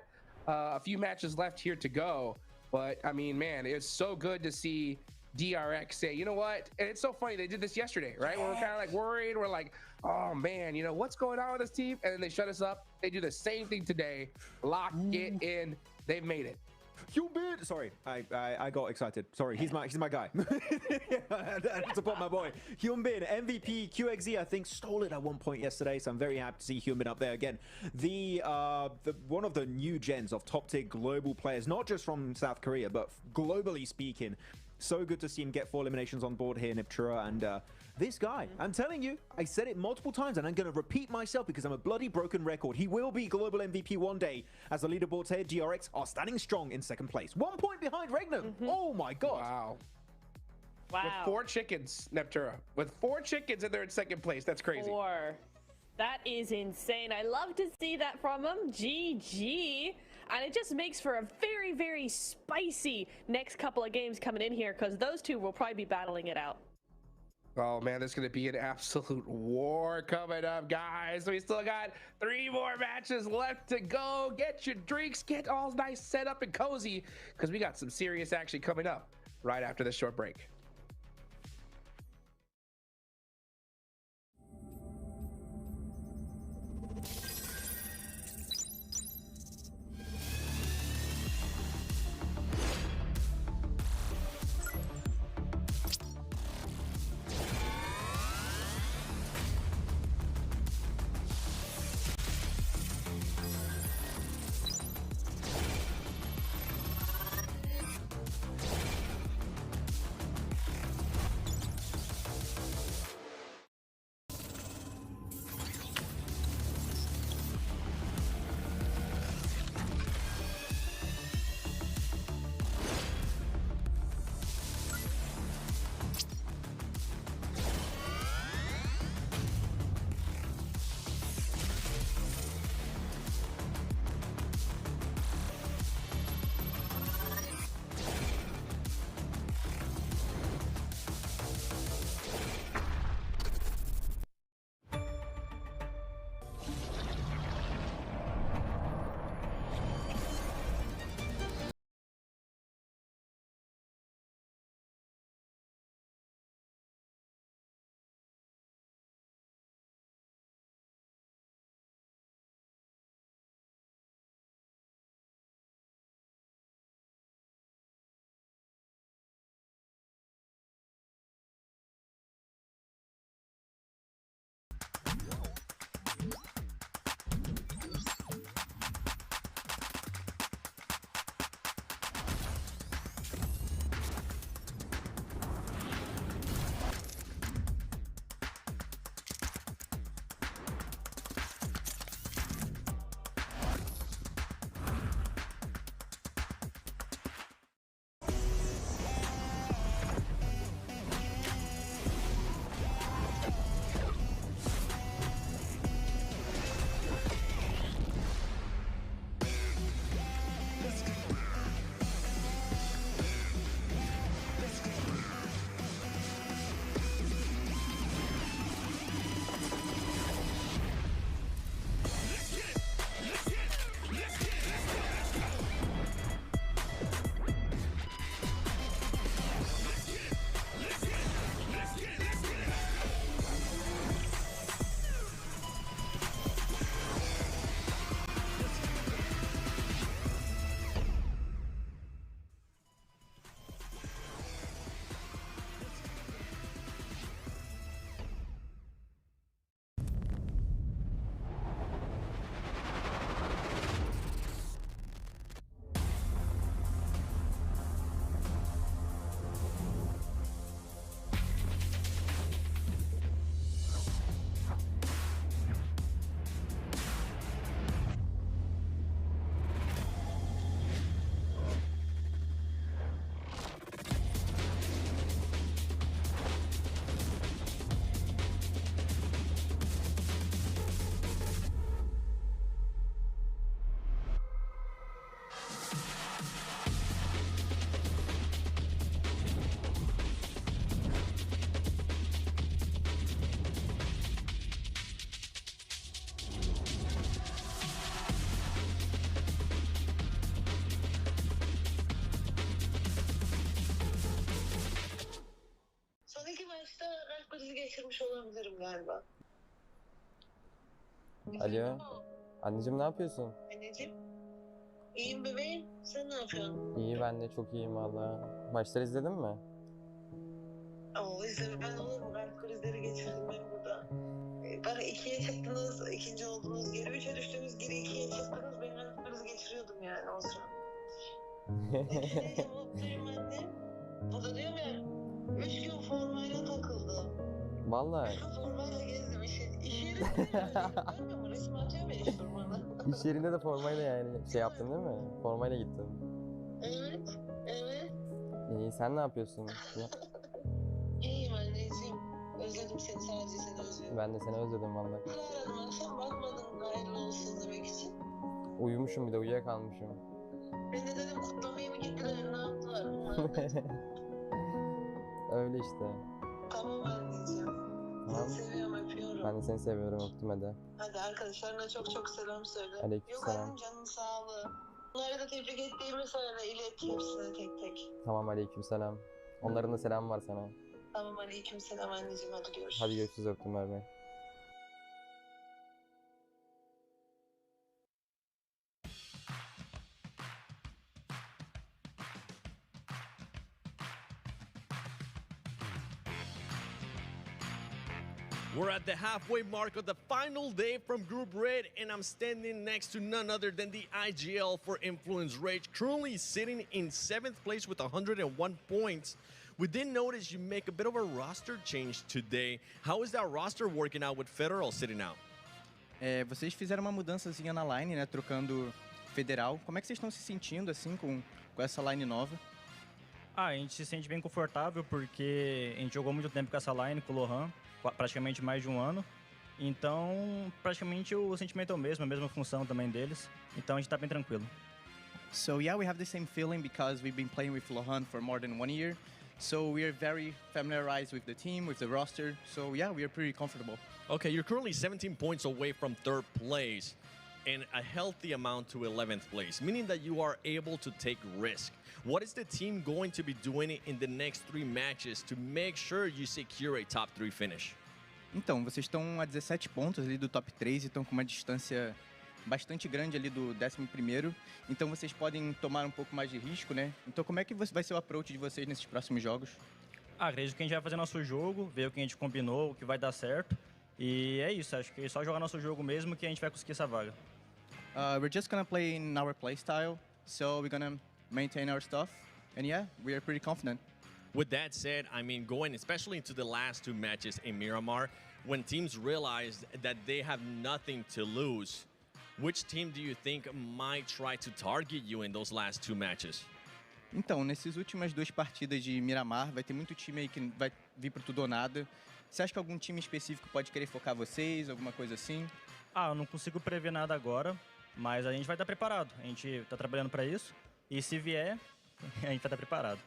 a few matches left here to go, but I mean, man, it's so good to see DRX say, you know what? And it's so funny, they did this yesterday, right? We're kind of like worried, we're like, oh man, you know what's going on with this team? And then they shut us up. They do the same thing today. Lock it in. They've made it. Hyunbin! Sorry, I got excited. Sorry, he's my guy. I support my boy. Hyunbin, MVP, QXZ, I think stole it at one point yesterday, so I'm very happy to see Hyunbin up there again. The one of the new gens of top tier global players, not just from South Korea, but globally speaking. So good to see him get 4 eliminations on board here, Niptura, and this guy, I'm telling you, I said it multiple times, and I'm going to repeat myself because I'm a bloody broken record. He will be global MVP one day, as the leaderboard here, DRX are standing strong in 2nd place. 1 point behind Regnum. Oh my god. Wow. Wow. With 4 chickens, Niptura. With 4 chickens and they're in 2nd place. That's crazy. 4. That is insane. I love to see that from him. GG. And it just makes for a very, very spicy next couple of games coming in here, because those two will probably be battling it out. Oh man, there's gonna be an absolute war coming up, guys. We still got 3 more matches left to go. Get your drinks, get all nice set up and cozy, because we got some serious action coming up right after this short break. krizi geçirmiş olabilirim galiba. Alo. Anneciğim ne yapıyorsun? Anneciğim. İyiyim bebeğim. Sen ne yapıyorsun? İyi ben de çok iyiyim valla. Maçları izledin mi? Oo izlemeden olur mu? Kalp krizleri geçirdim ben burada. Bana 2'ye çıktınız, ikinci oldunuz, geri 3'e düştünüz, geri 2'ye çıktınız. Ben kalp krizi geçiriyordum yani o sıra. Neyse mutluyum annem. O da diyorum ya, 3 gün formayla takıldı. Valla. Formayla gezdim iş yerinde. Ben de resim atıyorum ya iş durmadan. İş yerinde de formayla yani şey yaptın değil mi? Formayla gittin. Evet, evet. İyi sen ne yapıyorsun? İyiyim anneciğim. Özledim seni, sadece seni özledim. Ben de seni özledim valla. Aradım akşam, bakmadım hayırlı olsun demek için. Uyumuşum bir de uyuyakalmışım. Ben de dedim kutlamaya mı gittiler, ne yaptılar? Öyle işte. Tamam anneciğim. Tamam. Seni seviyorum, öpüyorum. Ben de seni seviyorum. Öptüm hadi. Hadi arkadaşlarına çok çok selam söyle. Aleykümselam. Yok hanım canın sağlığı. Bunları da tebrik ettiğimi söyle. İlet hepsine tek tek. Tamam aleykümselam. Onların da selamı var sana. Tamam aleykümselam anneciğim, hadi görüşürüz. Hadi görüşürüz, öptüm bay bay. We're at the halfway mark of the final day from Group Red, and I'm standing next to none other than the IGL for Influence Rage, currently sitting in 7th place with 101 points. We did notice you make a bit of a roster change today. How is that roster working out with Federal sitting out? Vocês fizeram uma mudançazinha na line, né, trocando Federal. Como é que vocês estão se sentindo assim com essa line nova? A gente se sente bem confortável porque a gente jogou muito tempo com essa line, com o Lohan, praticamente mais de um ano. Então, praticamente o sentimento é o mesmo, a mesma função também deles. Então a gente tá bem tranquilo. So yeah, we have the same feeling because we've been playing with Lohan for more than 1 year. So we are very familiarized with the team, with the roster. So yeah, we are pretty comfortable. Okay, you're currently 17 points away from 3rd place and a healthy amount to 11th place, meaning that you are able to take risk. What is the team going to be doing in the next 3 matches to make sure you secure a top 3 finish? Então, vocês estão a 17 pontos ali do top 3 e estão com uma distância bastante grande ali do 11º. Então vocês podem tomar um pouco mais de risco, né? Então como é que vai ser o approach de vocês nesses próximos jogos? Acredito que a gente vai fazer nosso jogo, ver o que a gente combinou, o que vai dar certo. E é isso, acho que é só jogar nosso jogo mesmo que a gente vai conseguir essa vaga. We're just gonna play in our play style, so we're gonna maintain our stuff. And yeah, we are pretty confident. With that said, I mean, going especially into the last 2 matches in Miramar, when teams realized that they have nothing to lose, which team do you think might try to target you in those last 2 matches? Então, nessas últimas 2 partidas de Miramar, vai ter muito time aí que vai vir pro tudo ou nada. Você acha que algum time específico pode querer focar vocês, alguma coisa assim? Eu não consigo prever nada agora, mas a gente vai estar preparado. A gente está trabalhando para isso e se vier, a gente vai estar preparado.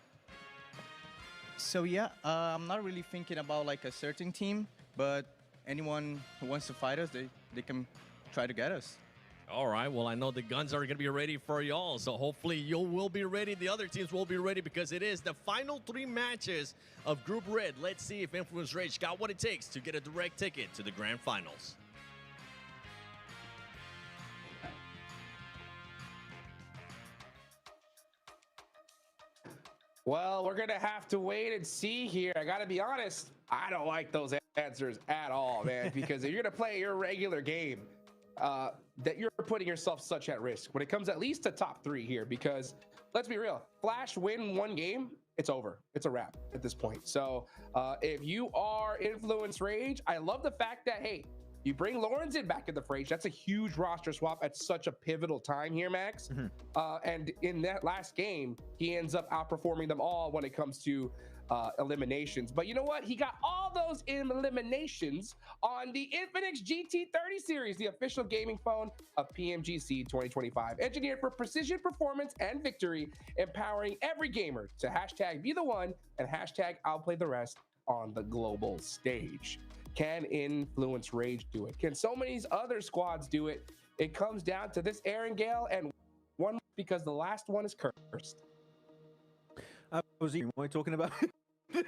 So yeah, I'm not really thinking about like a certain team, but anyone who wants to fight us, they can try to get us. All right, well, I know the guns are going to be ready for y'all, so hopefully you will be ready. The other teams will be ready because it is the final 3 matches of Group Red. Let's see if Influence Rage got what it takes to get a direct ticket to the Grand Finals. Well, we're going to have to wait and see here. I got to be honest, I don't like those answers at all, man, because if you're going to play your regular game, that you're putting yourself such at risk when it comes at least to top 3 here, because let's be real, Flash win 1 game, it's over. It's a wrap at this point. So if you are Influence Rage, I love the fact that, hey, you bring Lawrence in back in the fray. That's a huge roster swap at such a pivotal time here, Max. And in that last game, he ends up outperforming them all when it comes to eliminations. But you know what? He got all those eliminations on the Infinix GT30 series, the official gaming phone of PMGC 2025. Engineered for precision, performance, and victory, empowering every gamer to hashtag be the one and hashtag outplay the rest on the global stage. Can Influence Rage do it? Can so many other squads do it? It comes down to this Erangel and one because the last one is cursed. Was you talking about? This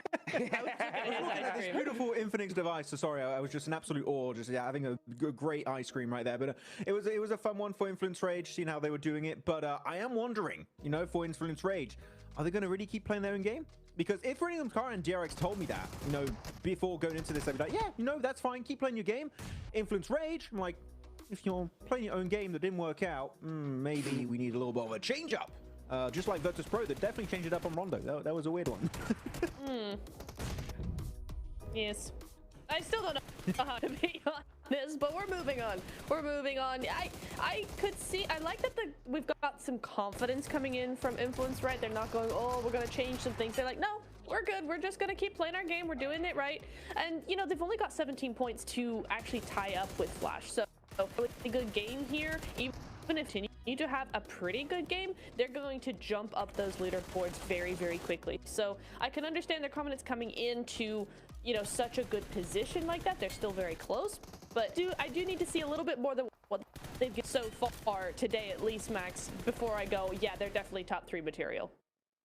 beautiful Infinix device. So sorry, I was just in absolute awe, just having a great ice cream right there. But it was a fun one for Influence Rage, seeing how they were doing it. But I am wondering, you know, for Influence Rage, are they going to really keep playing their own game? Because if Erangel and DRX told me that, you know, before going into this, they'd be like, yeah, you know, that's fine, keep playing your game. Influence Rage, I'm like, if you're playing your own game that didn't work out, maybe we need a little bit of a change up. Just like Vertus Pro, that definitely changed it up on Rondo. That was a weird one. Yes. I still don't know how to be honest, but we're moving on. We're moving on. I could see, I like that we've got some confidence coming in from Influence, right? They're not going, oh, we're going to change some things. They're like, no, we're good. We're just going to keep playing our game. We're doing it right. And, you know, they've only got 17 points to actually tie up with Flash. So, really good game here. Even if they need to have a pretty good game, they're going to jump up those leaderboards very, very quickly. So I can understand their confidence coming into, you know, such a good position like that. They're still very close, but I do need to see a little bit more than what they've given so far today, at least, Max, before I go, yeah, they're definitely top 3 material.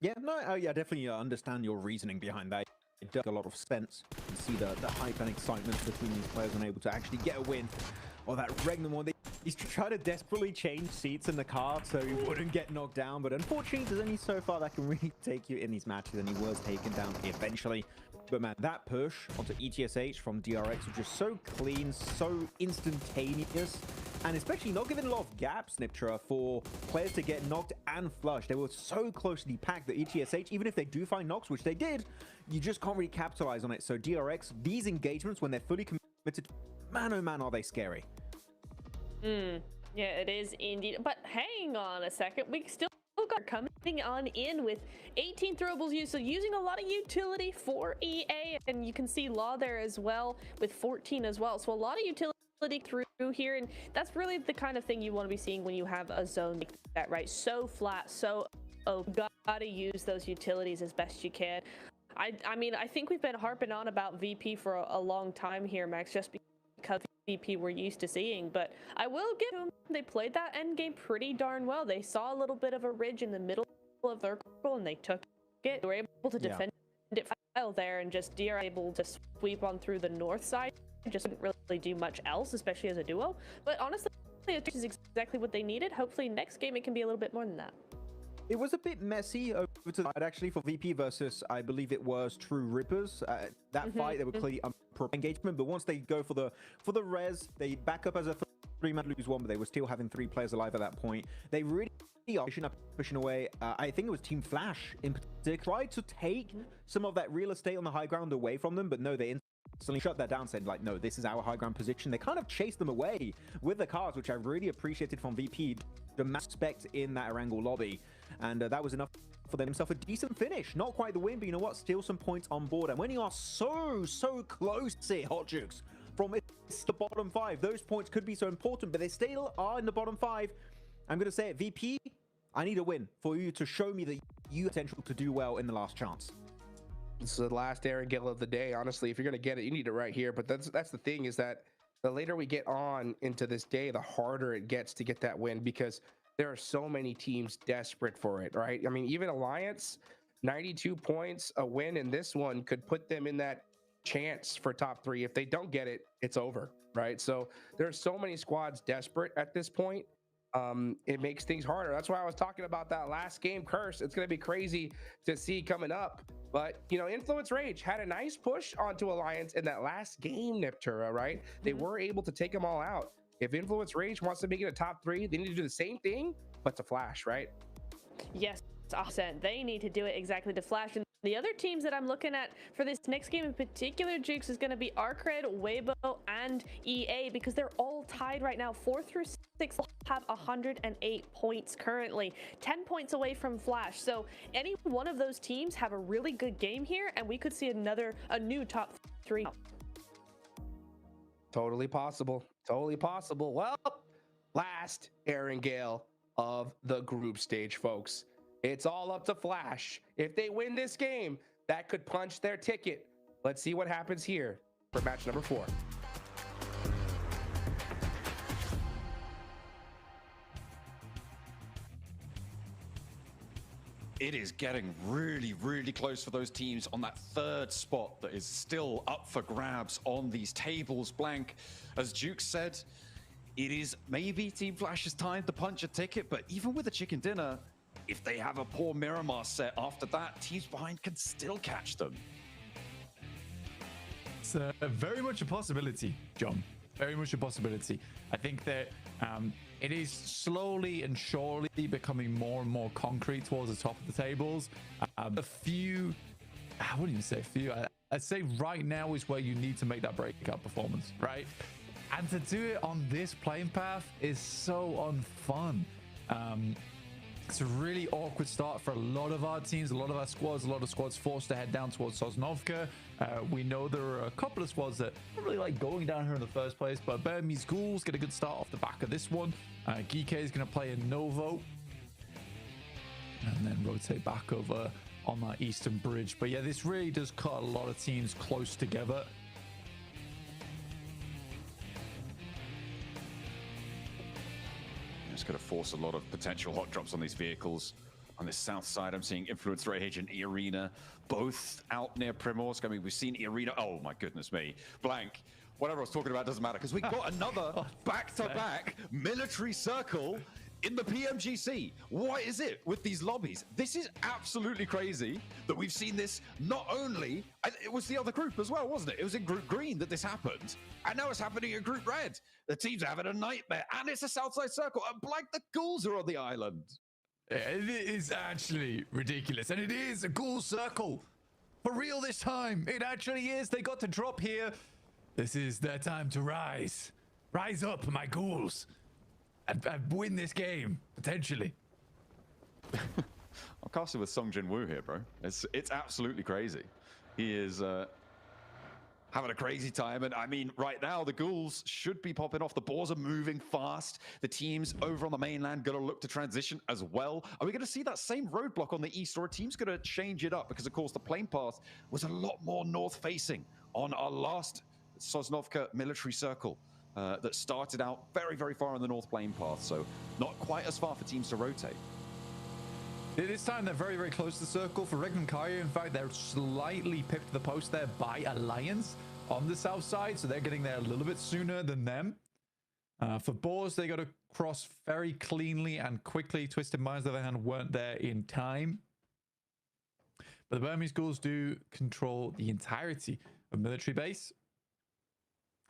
Yeah, no, yeah, definitely understand your reasoning behind that. It does a lot of sense. You can see the hype and excitement between these players and able to actually get a win. Or that Regnum one, he's trying to desperately change seats in the car so he wouldn't get knocked down. But unfortunately, there's only so far that can really take you in these matches, and he was taken down eventually. But man, that push onto ETSH from DRX was just so clean, so instantaneous, and especially not giving a lot of gaps, Niptra, for players to get knocked and flushed. They were so closely packed that ETSH, even if they do find knocks, which they did, you just can't really capitalize on it. So DRX, these engagements, when they're fully committed, man, oh man, are they scary. Yeah, it is indeed. But hang on a second, we still got coming on in with 18 throwables used, so using a lot of utility for EA, and you can see Law there as well with 14 as well. So a lot of utility through here, and that's really the kind of thing you want to be seeing when you have a zone like that, right? So flat, so gotta use those utilities as best you can. I mean, I think we've been harping on about VP for a long time here, Max, just because VP we're used to seeing, but I will give them, they played that end game pretty darn well. They saw a little bit of a ridge in the middle of their circle and they took it. They were able to defend it well there, and just DR able to sweep on through the north side. Just didn't really do much else, especially as a duo. But honestly, it is exactly what they needed. Hopefully next game it can be a little bit more than that. It was a bit messy over to the side, actually, for VP versus, I believe it was True Rippers. That fight, they were clearly pro engagement, but once they go for the res, they back up as a 3-man lose 1, but they were still having 3 players alive at that point. They really are pushing away. I think it was Team Flash in particular tried to take some of that real estate on the high ground away from them, but no, they instantly shut that down, saying like, no, this is our high ground position. They kind of chased them away with the cars, which I really appreciated from VP. The respect in that Erangel lobby, and that was enough for themselves a decent finish. Not quite the win, but you know what? Still some points on board. And when you are so close to Hot Jukes from the bottom 5, those points could be so important, but they still are in the bottom 5. I'm going to say it, VP, I need a win for you to show me that you have potential to do well in the last chance. It's the last Erangel of the day. Honestly, if you're going to get it, you need it right here. But that's the thing, is that the later we get on into this day, the harder it gets to get that win, because there are so many teams desperate for it, right? I mean, even Alliance, 92 points, a win in this one could put them in that chance for top 3. If they don't get it, it's over, right? So there's so many squads desperate at this point. It makes things harder. That's why I was talking about that last game curse. It's going to be crazy to see coming up. But, you know, Influence Rage had a nice push onto Alliance in that last game, Niptura, right? They were able to take them all out. If Influence Rage wants to make it a top 3, they need to do the same thing, but to Flash, right? Yes, awesome. They need to do it exactly to Flash. And the other teams that I'm looking at for this next game in particular, Jukes, is going to be Arcred, Weibo, and EA, because they're all tied right now. 4 through 6 have 108 points currently, 10 points away from Flash. So any one of those teams have a really good game here, and we could see a new top 3. Totally possible. Totally possible. Well, last Erangel of the group stage, folks. It's all up to Flash. If they win this game, that could punch their ticket. Let's see what happens here for match number 4. It is getting really close for those teams on that 3rd spot that is still up for grabs on these tables. Blank, as Duke said, it is maybe Team Flash's time to punch a ticket, but even with a chicken dinner, if they have a poor Miramar set after that, teams behind can still catch them. It's very much a possibility, John. Very much a possibility. I think that it is slowly and surely becoming more and more concrete towards the top of the tables. A few, I wouldn't even say a few, I'd say right now is where you need to make that breakout performance, right? And to do it on this playing path is so unfun. It's a really awkward start for a lot of our teams, a lot of our squads, a lot of squads forced to head down towards Sosnovka. We know there are a couple of squads that don't really like going down here in the first place, but Burmese Ghouls get a good start off the back of this one. Geek is going to play a Novo and then rotate back over on that eastern bridge. But yeah, this really does cut a lot of teams close together. It's going to force a lot of potential hot drops on these vehicles. On the south side, I'm seeing Influence Rage and E-Arena both out near Primorsk. I mean, we've seen E-Arena. Oh my goodness me. Blank. Whatever I was talking about doesn't matter, because we got another back-to-back military circle in the PMGC. What is it with these lobbies? This is absolutely crazy that we've seen this not only, it was the other group as well, wasn't it? It was in Group Green that this happened, and now it's happening in Group Red. The teams are having a nightmare, and it's a Southside Circle, and Blank, the ghouls are on the island. It is actually ridiculous, and it is a ghoul circle. For real this time, it actually is. They got to drop here. This is their time to rise. Rise up, my ghouls. And win this game, potentially. I'm casting with Sung Jin Woo here, bro. It's absolutely crazy. He is having a crazy time, and I mean, right now the ghouls should be popping off. The balls are moving fast. The teams over on the mainland gonna look to transition as well. Are we gonna see that same roadblock on the east, or a team's gonna change it up? Because of course the plane path was a lot more north facing on our last Sosnovka military circle. That started out very, very far on the north plane path, so not quite as far for teams to rotate. This time they're very, very close to the circle. For Regnum Karya, in fact, they're slightly pipped to the post there by Alliance on the south side, so they're getting there a little bit sooner than them. For Boars, they got to cross very cleanly and quickly. Twisted Minds, on the other hand, weren't there in time. But the Burmese ghouls do control the entirety of military base.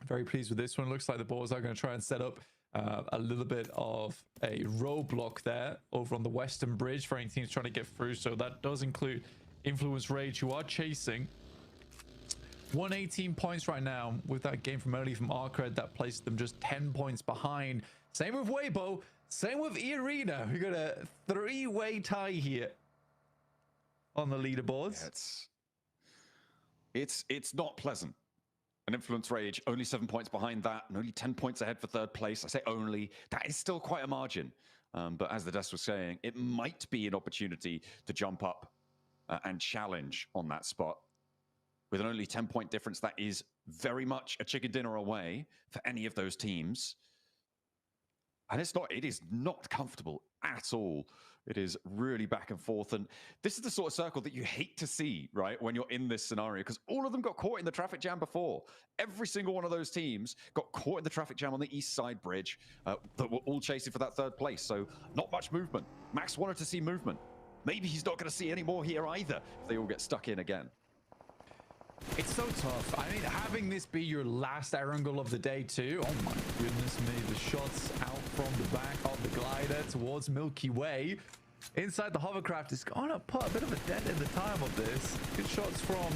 Very pleased with this one. Looks like the Boars are going to try and set up a little bit of a roadblock there over on the western bridge for any teams trying to get through. So that does include Influence Rage, who are chasing 118 points right now with that game from early from Arcred that placed them just 10 points behind. Same with Weibo, same with E-Arena. We got a three-way tie here on the leaderboards. Yeah, it's not pleasant. An Influence Rage, only 7 points behind that, and only 10 points ahead for third place. I say only, that is still quite a margin. But as the desk was saying, it might be an opportunity to jump up and challenge on that spot. With an only 10-point difference, that is very much a chicken dinner away for any of those teams. And it is not comfortable at all. It is really back and forth. And this is the sort of circle that you hate to see, right, when you're in this scenario, because all of them got caught in the traffic jam before. Every single one of those teams got caught in the traffic jam on the east side bridge that were all chasing for that third place. So not much movement. Max wanted to see movement. Maybe he's not going to see any more here either if they all get stuck in again. It's so tough. I mean, having this be your last Erangel of the day too. Oh my goodness me. The shots out from the back of the glider towards Milky Way. Inside the hovercraft is going to put a bit of a dent in the time of this. Good shots from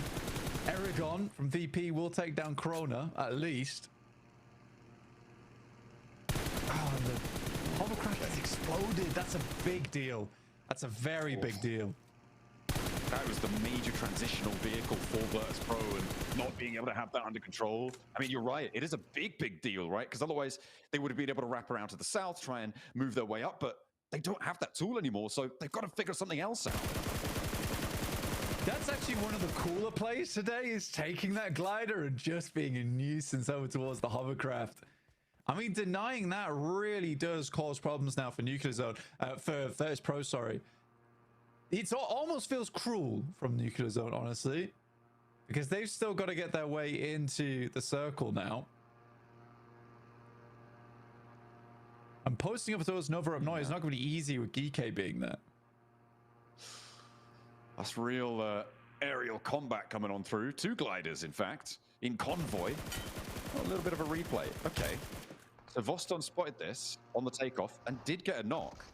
Erangel from VP will take down Corona at least. Oh, the hovercraft has exploded. That's a big deal. That's a very big deal. That was the major transitional vehicle for Vertus Pro, and not being able to have that under control. I mean, you're right. It is a big, big deal, right? Because otherwise they would have been able to wrap around to the south, try and move their way up, but they don't have that tool anymore, so they've got to figure something else out. That's actually one of the cooler plays today, is taking that glider and just being a nuisance over towards the hovercraft. I mean, denying that really does cause problems now for Nuclear Zone, for Vertus Pro, sorry. It almost feels cruel from Nuclear Zone, honestly, because they've still got to get their way into the circle now. And posting up towards Nova Up Noise is not going to be easy with Geeke being there. That's real aerial combat coming on through. Two gliders, in fact, in convoy. A little bit of a replay. Okay. So Voston spotted this on the takeoff and did get a knock.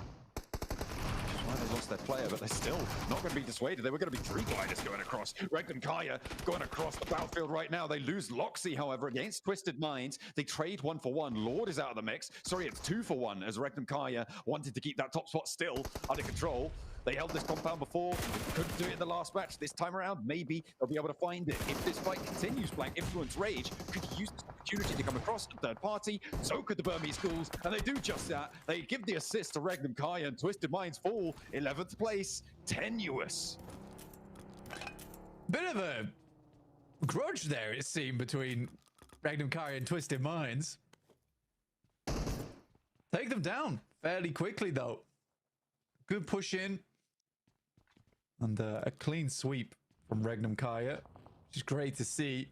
They lost their player, but they're still not going to be dissuaded. There were going to be three gliders going across. Regnum Karya going across the battlefield right now. They lose Loxy, however, against Twisted Minds. They trade 1-for-1. Lord is out of the mix. Sorry, it's 2-for-1, as Regnum Karya wanted to keep that top spot still under control. They held this compound before, couldn't do it in the last match. This time around, maybe they'll be able to find it. If this fight continues, Blank Influence Rage could use this opportunity to come across the third party. So could the Burmese Ghouls, and they do just that. They give the assist to Regnum Karya, and Twisted Minds fall 11th place. Tenuous. bit of a grudge there, it seemed, between Regnum Kari and Twisted Minds. Take them down fairly quickly, though. Good push in. And a clean sweep from Regnum Kaya, which is great to see.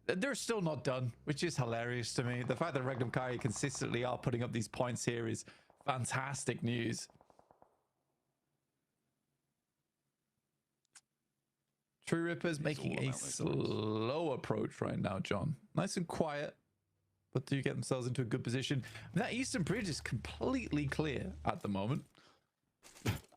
They're still not done, which is hilarious to me. The fact that Regnum Kaya consistently are putting up these points here is fantastic news. True Ripper's making a slow approach right now, John. Nice and quiet, but do get themselves into a good position. That Eastern Bridge is completely clear at the moment.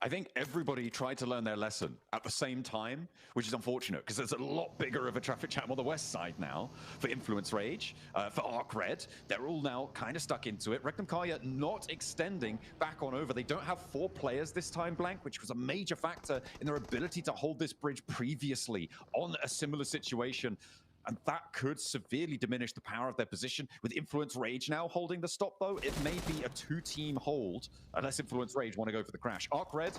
I think everybody tried to learn their lesson at the same time, which is unfortunate because there's a lot bigger of a traffic jam on the west side now for Influence Rage, for Arc Red. They're all now kind of stuck into it. Regnum Kaya not extending back on over. They don't have 4 players this time, Blank, which was a major factor in their ability to hold this bridge previously on a similar situation. And that could severely diminish the power of their position. With Influence Rage now holding the stop, though, it may be a 2-team hold, unless Influence Rage want to go for the crash. Arc Red,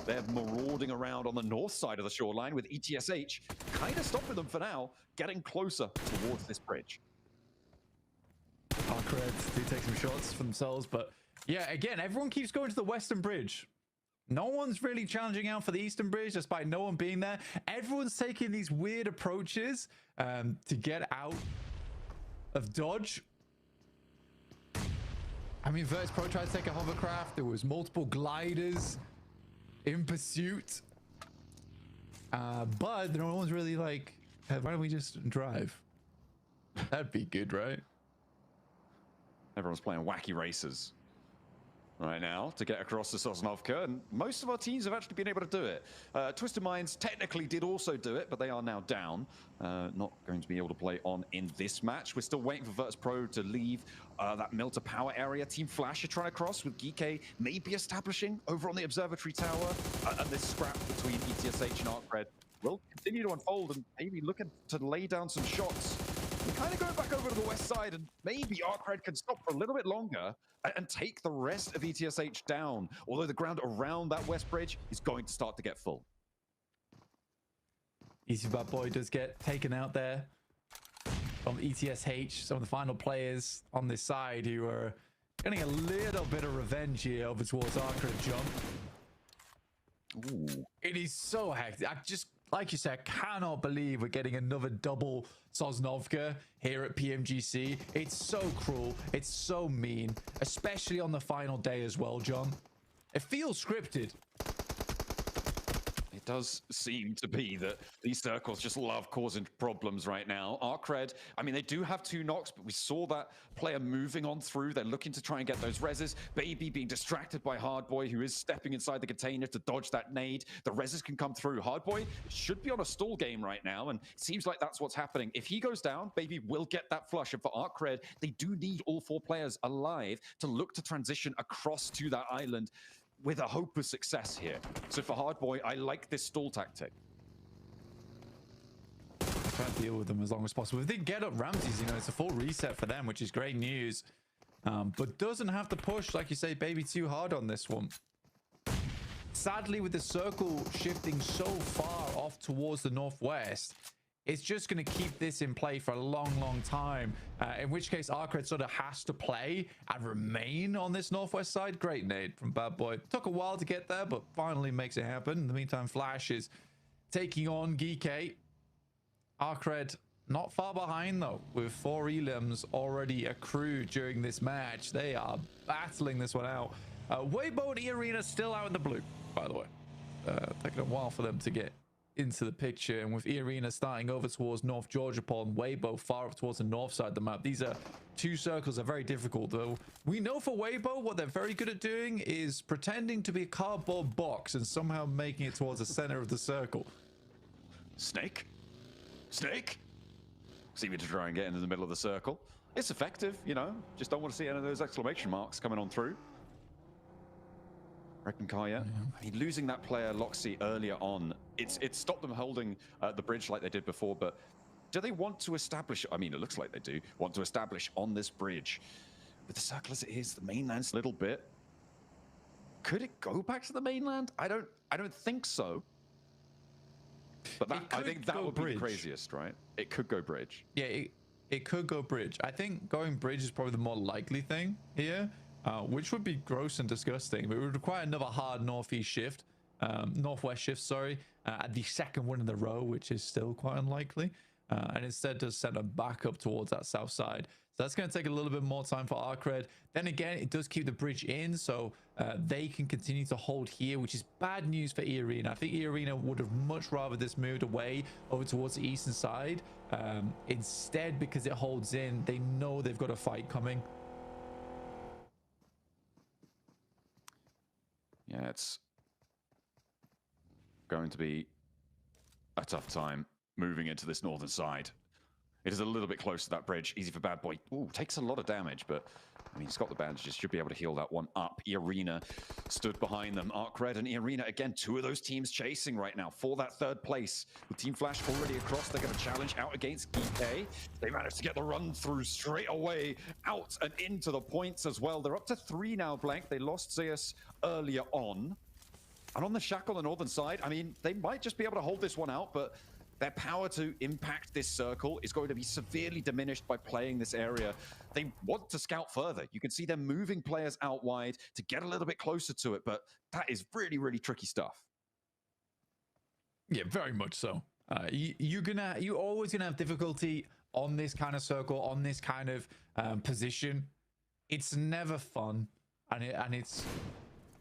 they're marauding around on the north side of the shoreline with ETSH kind of stopping them for now, getting closer towards this bridge. Arc Red do take some shots for themselves, but yeah, again, everyone keeps going to the western bridge. No one's really challenging out for the Eastern Bridge, despite no one being there. Everyone's taking these weird approaches to get out of dodge. I mean, Vertus Pro tried to take a hovercraft. There was multiple gliders in pursuit. But no one's really like, hey, why don't we just drive? That'd be good, right? Everyone's playing wacky races right now to get across the Sosnovka, and most of our teams have actually been able to do it. Twisted Minds technically did also do it, but they are now down. Not going to be able to play on in this match. We're still waiting for Vertus Pro to leave that mill to power area. Team Flash are trying to cross with Geeke maybe establishing over on the observatory tower, and this scrap between ETSH and Arc Red will continue to unfold and maybe looking to lay down some shots. We're kind of going back over to the west side, and maybe Arc Red can stop for a little bit longer and take the rest of ETSH down, although the ground around that west bridge is going to start to get full. Easy Bad Boy does get taken out there from ETSH, some of the final players on this side who are getting a little bit of revenge here over towards Arc Red jump. Ooh. It is so hectic. I just, like you said, cannot believe we're getting another double Sosnovka here at PMGC. It's so cruel. It's so mean, especially on the final day as well, John. It feels scripted. It does seem to be that these circles just love causing problems right now. Arc Red, I mean, they do have 2 knocks, but we saw that player moving on through. They're looking to try and get those reses. Baby being distracted by Hardboy, who is stepping inside the container to dodge that nade. The reses can come through. Hardboy should be on a stall game right now, and it seems like that's what's happening. If he goes down, Baby will get that flush. And for Arc Red, they do need all 4 players alive to look to transition across to that island with a hope of success here. So for Hardboy, I like this stall tactic. Try to deal with them as long as possible. If they get up Ramses, you know, it's a full reset for them, which is great news. But doesn't have to push, like you say, Baby, too hard on this one. Sadly, with the circle shifting so far off towards the northwest, it's just going to keep this in play for a long, long time. In which case, Arc Red sort of has to play and remain on this northwest side. Great nade from Bad Boy. Took a while to get there, but finally makes it happen. In the meantime, Flash is taking on Geeke. Arc Red not far behind, though, with 4 elims already accrued during this match. They are battling this one out. Weibo and E-Arena still out in the blue, by the way. Taking a while for them to get into the picture, and with E-Arena starting over towards North Georgia Pond, Weibo far up towards the north side of the map. These are 2 circles are very difficult, though. We know for Weibo what they're very good at doing is pretending to be a cardboard box and somehow making it towards the center of the circle. Snake? Seeming to try and get into the middle of the circle. It's effective, you know, just don't want to see any of those exclamation marks coming on through. Regnum Kaya, I mean, losing that player Loxy earlier on, it stopped them holding the bridge like they did before, but do they want to establish, I mean, it looks like they do, want to establish on this bridge. With the circle as it is, the mainland's a little bit. Could it go back to the mainland? I don't think so. But I think that would be the craziest, right? It could go bridge. Yeah, it could go bridge. I think going bridge is probably the more likely thing here, which would be gross and disgusting. But it would require another hard northwest shift, at the second one in the row, which is still quite unlikely. And instead does send them back up towards that south side. So that's going to take a little bit more time for Arcred. Then again, it does keep the bridge in, so they can continue to hold here, which is bad news for E-Arena. I think E-Arena would have much rather this moved away over towards the eastern side. Instead, because it holds in, they know they've got a fight coming. Yeah, it's going to be a tough time moving into this northern side. It is a little bit close to that bridge. Easy for Bad Boy. Ooh, takes a lot of damage, but I mean, he's got the bandages. Should be able to heal that one up. E-Arena stood behind them. Arcred and E-Arena, again, two of those teams chasing right now for that third place. With Team Flash already across, they're going to challenge out against GK. They managed to get the run through straight away, out and into the points as well. They're up to 3 now, Blank. They lost Zeus earlier on. And on the Shackle, the northern side, I mean, they might just be able to hold this one out, but their power to impact this circle is going to be severely diminished by playing this area. They want to scout further. You can see them moving players out wide to get a little bit closer to it, but that is really, really tricky stuff. Yeah, very much so. You're always gonna have difficulty on this kind of circle, on this kind of position. It's never fun, and it's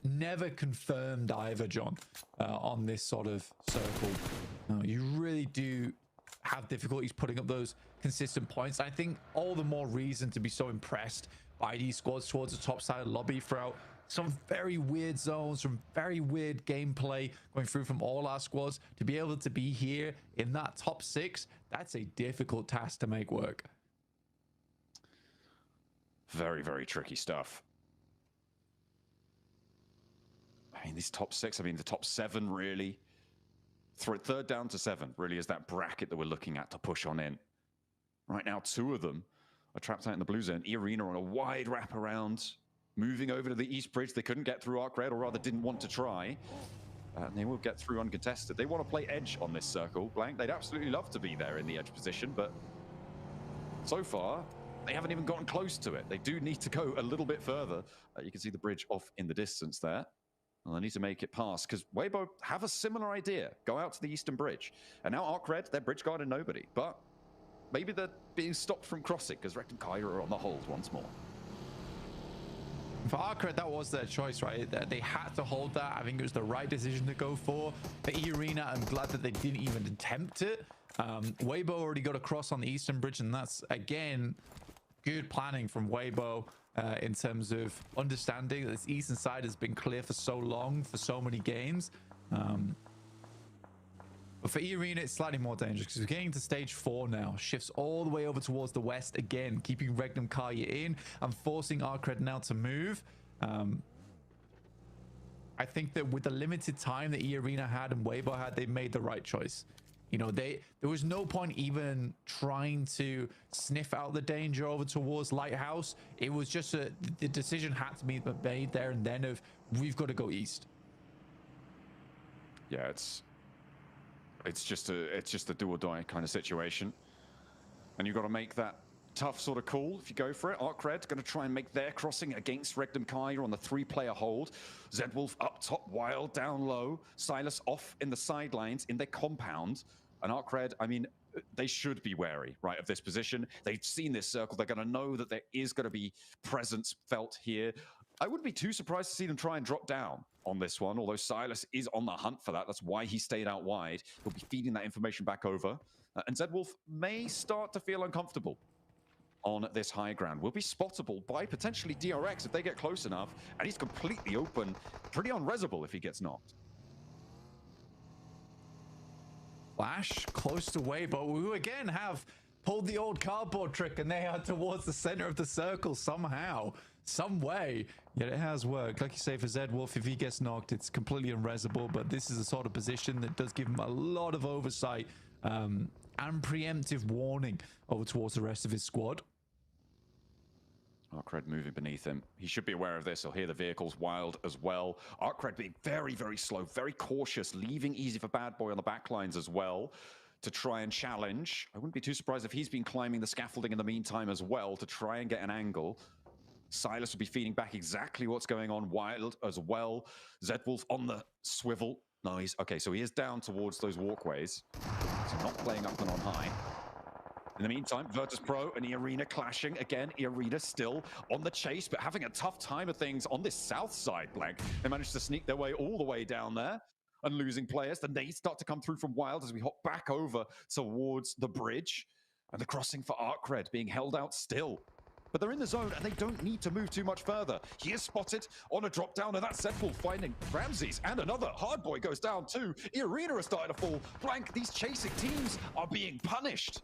never confirmed either, John, on this sort of circle. You really do have difficulties putting up those consistent points. I think all the more reason to be so impressed by these squads towards the top side of the lobby throughout some very weird zones, some very weird gameplay going through from all our squads. To be able to be here in that top 6, that's a difficult task to make work. Very, very tricky stuff. I mean, these top 6, I mean, the top 7 really. Third down to 7 really is that bracket that we're looking at to push on in. Right now, 2 of them are trapped out in the blue zone. E-Arena on a wide wraparound, moving over to the east bridge. They couldn't get through Arcred, or rather didn't want to try. And they will get through uncontested. They want to play edge on this circle, Blank. They'd absolutely love to be there in the edge position, but so far, they haven't even gotten close to it. They do need to go a little bit further. You can see the bridge off in the distance there. Well, they need to make it past, because Weibo have a similar idea. Go out to the eastern bridge. And now Arcred, they're bridge guarding nobody. But maybe they're being stopped from crossing, because Rekt and Kyra are on the hold once more. For Arcred, that was their choice, right? They had to hold that. I think it was the right decision to go for. For E-Arena, I'm glad that they didn't even attempt it. Weibo already got across on the eastern bridge, and that's, again, good planning from Weibo. In terms of understanding that this eastern side has been clear for so long, for so many games. But for E-Arena, it's slightly more dangerous because we're getting to stage 4 now. Shifts all the way over towards the west again, keeping Regnum Karya in and forcing Arcred now to move. I think that with the limited time that E-Arena had and Weibo had, they made the right choice. You know, there was no point even trying to sniff out the danger over towards Lighthouse. It was just the decision had to be made there and then of we've got to go east. Yeah, it's just a do or die kind of situation, and you've got to make that tough sort of call if you go for it. Arcred going to try and make their crossing against Regnum Kaya on the 3-player hold. Zedwolf up top, Wild down low, Silas off in the sidelines in their compound. And Arcred, I mean, they should be wary, right, of this position. They've seen this circle. They're going to know that there is going to be presence felt here. I wouldn't be too surprised to see them try and drop down on this one, although Silas is on the hunt for that. That's why he stayed out wide. He'll be feeding that information back over. And Zedwolf may start to feel uncomfortable on this high ground. Will be spottable by potentially DRX if they get close enough, and he's completely open, pretty unresable if he gets knocked. Flash close to Weibo, who again have pulled the old cardboard trick, and they are towards the center of the circle somehow, some way. Yet it has worked. Like you say, for Zedwolf, if he gets knocked, it's completely unresable, but this is a sort of position that does give him a lot of oversight and preemptive warning over towards the rest of his squad. Arcred moving beneath him. He should be aware of this. He'll hear the vehicles. Wild as well. Arcred being very, very slow, very cautious, leaving easy for Bad Boy on the back lines as well to try and challenge. I wouldn't be too surprised if he's been climbing the scaffolding in the meantime as well to try and get an angle. Silas will be feeding back exactly what's going on. Wild as well. Zedwolf on the swivel. No, he's okay. So he is down towards those walkways. So not playing up and on high. In the meantime, Vertus Pro and Arena clashing. Again, Arena still on the chase, but having a tough time of things on this south side, Blank. They managed to sneak their way all the way down there and losing players. The nades start to come through from Wild as we hop back over towards the bridge. And the crossing for Arcred being held out still. But they're in the zone and they don't need to move too much further. He is spotted on a drop down, and that's Zedwolf finding Ramses, and another Hardboy goes down too. Arena are starting to fall. Blank, these chasing teams are being punished.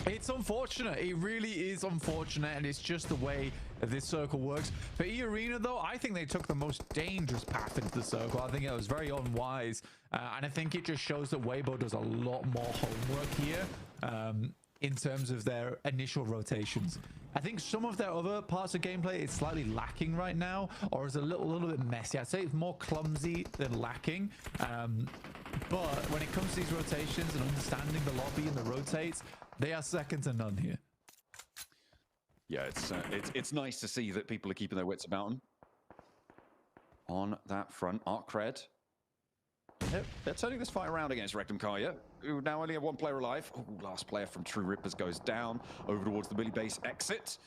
It's unfortunate. It really is unfortunate, and it's just the way this circle works. For Arena, though, I think they took the most dangerous path into the circle. I think it was very unwise, and I think it just shows that Weibo does a lot more homework here in terms of their initial rotations. I think some of their other parts of gameplay is slightly lacking right now, or is a little bit messy. I'd say it's more clumsy than lacking. But when it comes to these rotations and understanding the lobby and the rotates, they are second to none here. Yeah, it's nice to see that people are keeping their wits about them. On that front, Arcred. They're turning this fight around against Rectum Karya, who now only have one player alive. Oh, last player from True Rippers goes down over towards the Billy Base exit,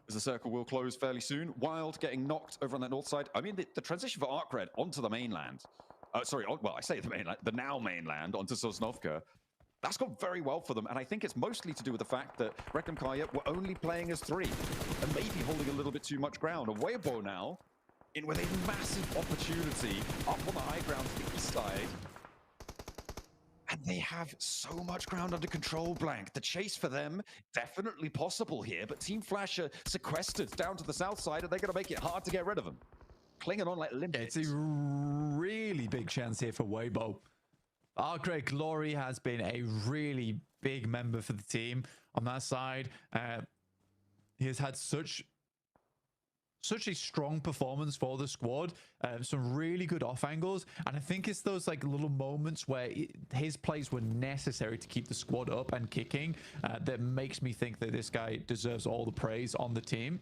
as the circle will close fairly soon. Wild getting knocked over on that north side. I mean, the transition for Arcred onto the mainland. Well, I say the mainland, the now mainland onto Sosnovka. That's gone very well for them, and I think it's mostly to do with the fact that Rectum Karya were only playing as three and maybe holding a little bit too much ground. And Weibo now in with a massive opportunity up on the high ground to the east side. And they have so much ground under control, Blank. The chase for them, definitely possible here, but Team Flash are sequestered down to the south side, and they're going to make it hard to get rid of them. Clinging on like limpets. It's a really big chance here for Weibo. Arcred Glory has been a really big member for the team on that side. He has had such a strong performance for the squad, some really good off angles, and I think it's those like little moments where his plays were necessary to keep the squad up and kicking that makes me think that this guy deserves all the praise on the team.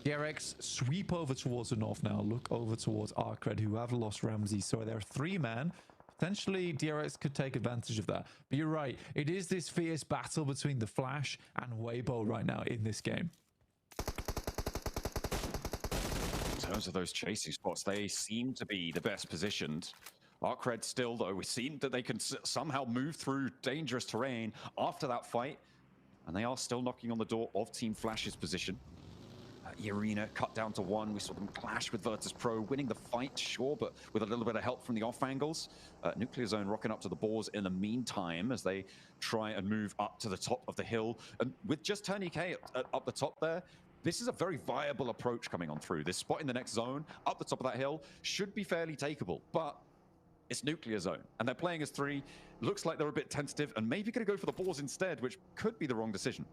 DRX sweep over towards the north now, look over towards Arcred, who have lost Ramsey, so they're 3-man. Potentially, DRX could take advantage of that. But you're right, it is this fierce battle between the Flash and Weibo right now in this game. In terms of those chasing spots, they seem to be the best positioned. Arcred still, though, we seem that they can somehow move through dangerous terrain after that fight. And they are still knocking on the door of Team Flash's position. Arena cut down to 1. We saw them clash with Vertus Pro, winning the fight, sure, but with a little bit of help from the off angles. Nuclear Zone rocking up to the boars in the meantime as they try and move up to the top of the hill. And with just Tony K up the top there, this is a very viable approach coming on through. This spot in the next zone, up the top of that hill, should be fairly takeable, but it's Nuclear Zone, and they're playing as 3. Looks like they're a bit tentative, and maybe going to go for the boars instead, which could be the wrong decision.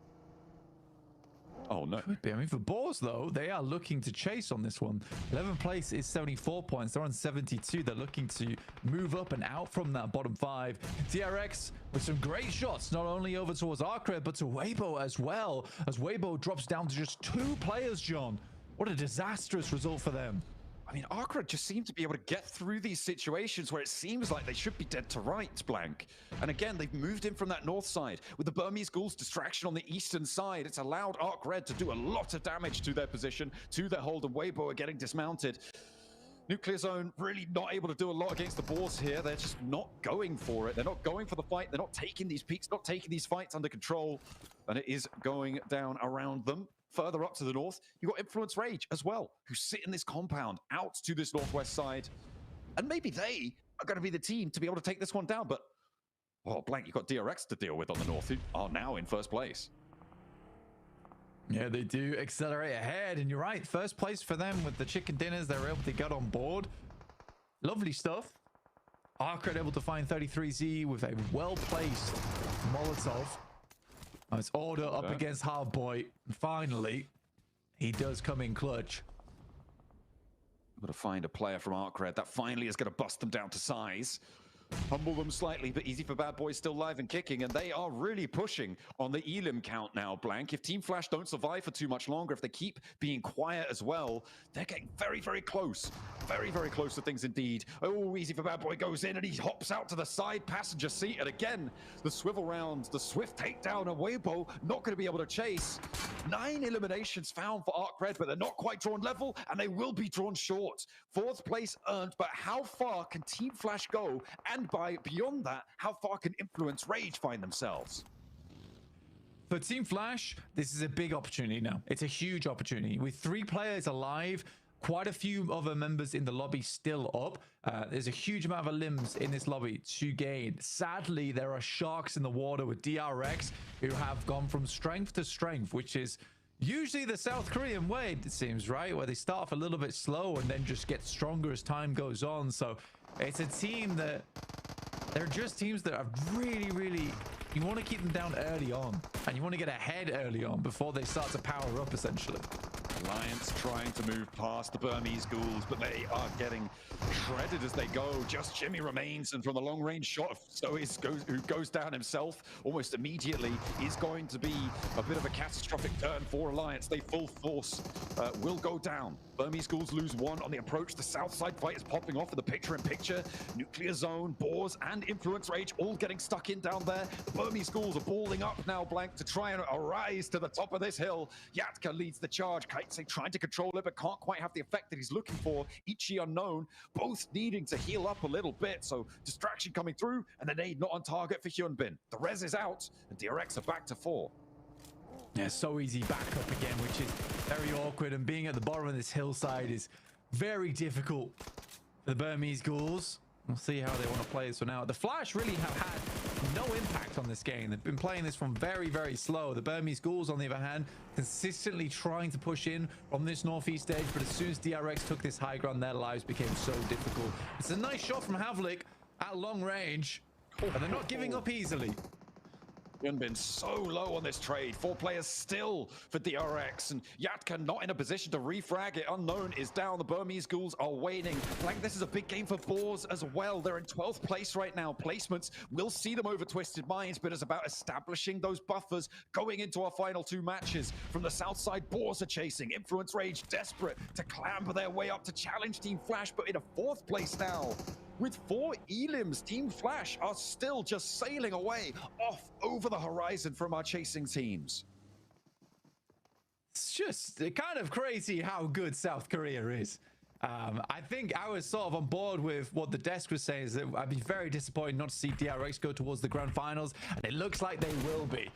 Oh, no. Could be. I mean, for Boars, though, they are looking to chase on this one. 11th place is 74 points. They're on 72. They're looking to move up and out from that bottom 5. DRX with some great shots, not only over towards Arcred, but to Weibo as well, as Weibo drops down to just 2 players, John. What a disastrous result for them. I mean, Arcred just seem to be able to get through these situations where it seems like they should be dead to rights, Blank. And again, they've moved in from that north side. With the Burmese Ghouls distraction on the eastern side, it's allowed Arcred to do a lot of damage to their position, to their hold, and Weibo are getting dismounted. Nuclear Zone really not able to do a lot against the boars here. They're just not going for it. They're not going for the fight. They're not taking these peaks, not taking these fights under control. And it is going down around them. Further up to the north, you've got Influence Rage as well, who sit in this compound out to this northwest side. And maybe they are going to be the team to be able to take this one down. But, oh, Blank, you've got DRX to deal with on the north, who are now in first place. Yeah, they do accelerate ahead. And you're right, first place for them with the chicken dinners. They were able to get on board. Lovely stuff. Arcred able to find 33Z with a well-placed Molotov. Oh, it's Order up against Hardboy. Finally, he does come in clutch. Got to find a player from Arcred that finally is going to bust them down to size. Humble them slightly, but easy for Bad Boys still live and kicking, and they are really pushing on the Elim count now, Blank. If Team Flash don't survive for too much longer, if they keep being quiet as well, they're getting very, very close. Very, very close to things indeed. Oh, easy for Bad Boy goes in, and he hops out to the side passenger seat, and again, the swivel round, the swift takedown, and Weibo not going to be able to chase. 9 eliminations found for Arcred, but they're not quite drawn level, and they will be drawn short. 4th place earned, but how far can Team Flash go? And beyond that, how far can Influence Rage find themselves? For Team Flash, this is a big opportunity now. It's a huge opportunity. With 3 players alive, quite a few other members in the lobby still up. There's a huge amount of limbs in this lobby to gain. Sadly, there are sharks in the water with DRX who have gone from strength to strength, which is usually the South Korean way, it seems, right? Where they start off a little bit slow and then just get stronger as time goes on. So it's a team that they're just teams that are really, really, you want to keep them down early on and you want to get ahead early on before they start to power up, essentially. Alliance trying to move past the Burmese ghouls, but they are getting shredded as they go. Just Jimmy remains, and from the long-range shot, who goes down himself almost immediately, is going to be a bit of a catastrophic turn for Alliance. They full force will go down. Burmese ghouls lose 1 on the approach. The south side fight is popping off with the picture-in-picture. Nuclear Zone, Boars, and Influence Rage all getting stuck in down there. The Burmese ghouls are balling up now, Blank, to try and arise to the top of this hill. Yatka leads the charge. Kaitse trying to control it, but can't quite have the effect that he's looking for. Ichi unknown, both needing to heal up a little bit. So distraction coming through, and the nade not on target for Hyunbin. The res is out, and DRX are back to 4. Yeah, so easy back up again, which is very awkward, and being at the bottom of this hillside is very difficult for the Burmese ghouls. We'll see how they want to play this for now. The Flash really have had no impact on this game. They've been playing this from very, very slow. The Burmese ghouls, on the other hand, consistently trying to push in from this northeast edge, but as soon as DRX took this high ground, their lives became so difficult. It's a nice shot from Havlik at long range, but they're not giving up easily. Been so low on this trade. 4 players still for DRX, and Yatka not in a position to refrag it. Unknown is down. The Burmese ghouls are waning. Like, this is a big game for Boars as well. They're in 12th place right now. Placements will see them over Twisted Minds, but it's about establishing those buffers going into our final 2 matches. From the south side, Boars are chasing. Influence Rage desperate to clamber their way up to challenge Team Flash, but in a 4th place now. With 4 elims, Team Flash are still just sailing away off over the horizon from our chasing teams. It's just kind of crazy how good South Korea is. I think I was sort of on board with what the desk was saying, is that I'd be very disappointed not to see DRX go towards the grand finals, and it looks like they will be.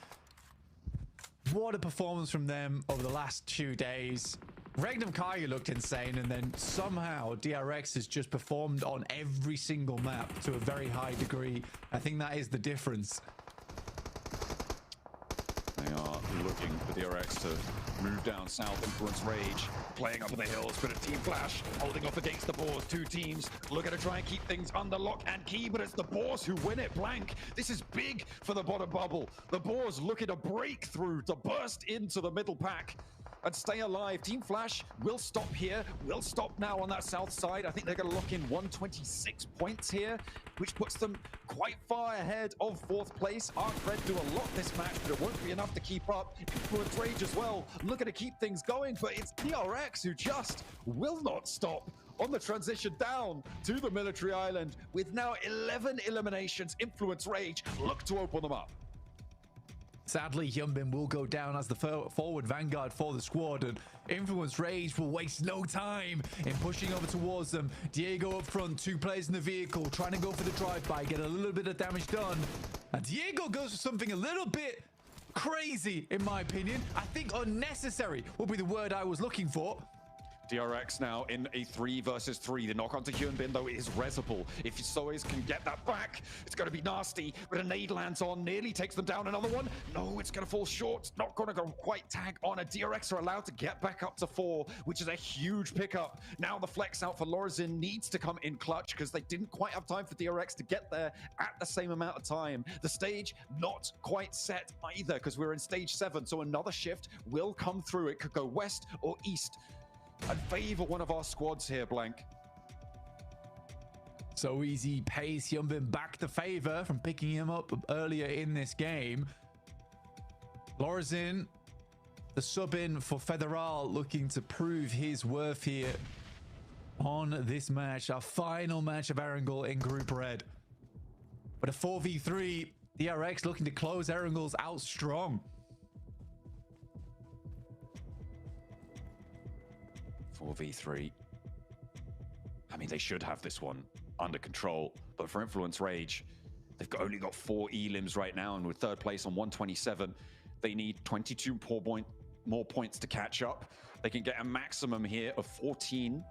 What a performance from them over the last 2 days. Regnum Kaya looked insane, and then somehow DRX has just performed on every single map to a very high degree. I think that is the difference. They are looking for DRX to move down south. Influence Rage playing up in the hills, but a Team Flash holding off against the Boars. 2 teams looking to try and keep things under lock and key, but it's the Boars who win it. Blank, this is big for the bottom bubble. The Boars looking to break through, to burst into the middle pack and stay alive. Team Flash will stop here, will stop now on that south side. I think they're going to lock in 126 points here, which puts them quite far ahead of 4th place. Arcred do a lot this match, but it won't be enough to keep up. Influence Rage as well, looking to keep things going, but it's DRX who just will not stop on the transition down to the military island. With now 11 eliminations, Influence Rage look to open them up. Sadly, Hyunbin will go down as the forward vanguard for the squad, and Influence Rage will waste no time in pushing over towards them. Diego up front, 2 players in the vehicle, trying to go for the drive-by, get a little bit of damage done. And Diego goes for something a little bit crazy, in my opinion. I think unnecessary would be the word I was looking for. DRX now in a 3 versus 3. The knock onto Hyunbin, though, is Resable. If Soez can get that back, it's going to be nasty. But a nade lands on, nearly takes them down. Another one. No, it's going to fall short. Not going to go quite tag on. A DRX are allowed to get back up to 4, which is a huge pickup. Now the flex out for Lorazin needs to come in clutch because they didn't quite have time for DRX to get there at the same amount of time. The stage not quite set either because we're in stage 7. So another shift will come through. It could go west or east. I'd favor one of our squads here, Blank. So easy pays Hyunbin back the favor from picking him up earlier in this game. Lorazin, the sub-in for Federal, looking to prove his worth here on this match, our final match of Erangel in Group Red. But a 4v3, DRX looking to close Erangel's out strong. 4v3. I mean, they should have this one under control, but for Influence Rage, they've only got 4 elims right now, and with 3rd place on 127, they need 22 more points to catch up. They can get a maximum here of 14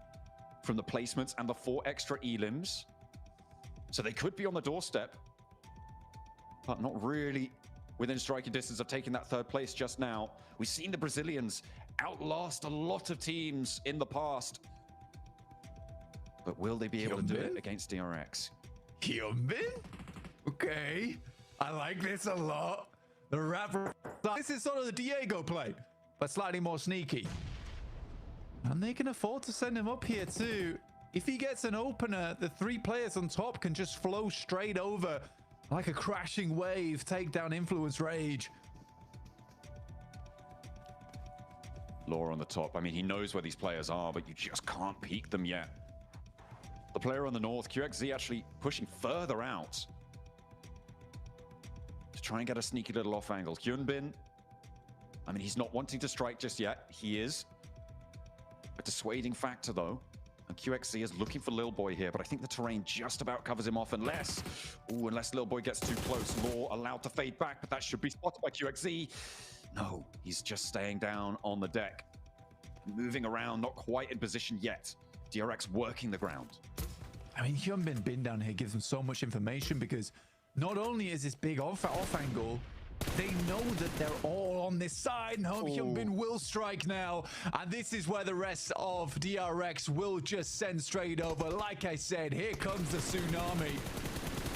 from the placements and the 4 extra elims. So they could be on the doorstep, but not really within striking distance of taking that 3rd place just now. We've seen the Brazilians outlast a lot of teams in the past, but will they be able to do it against DRX? Hyunbin? Okay, I like this a lot. The rapper. This is sort of the Diego play, but slightly more sneaky. And they can afford to send him up here too. If he gets an opener, the 3 players on top can just flow straight over like a crashing wave, take down Influence Rage. Law on the top. I mean, he knows where these players are, but you just can't peek them yet. The player on the north, QXZ, actually pushing further out to try and get a sneaky little off angle. Hyunbin, I mean, he's not wanting to strike just yet. He is a dissuading factor, though. And QXZ is looking for Lil Boy here, but I think the terrain just about covers him off unless Lil Boy gets too close. Law allowed to fade back, but that should be spotted by QXZ. No, he's just staying down on the deck. Moving around, not quite in position yet. DRX working the ground. I mean, Hyunbin bin down here gives them so much information because not only is this big off angle, they know that they're all on this side, and Hyunbin will strike now. And this is where the rest of DRX will just send straight over. Like I said, here comes the tsunami.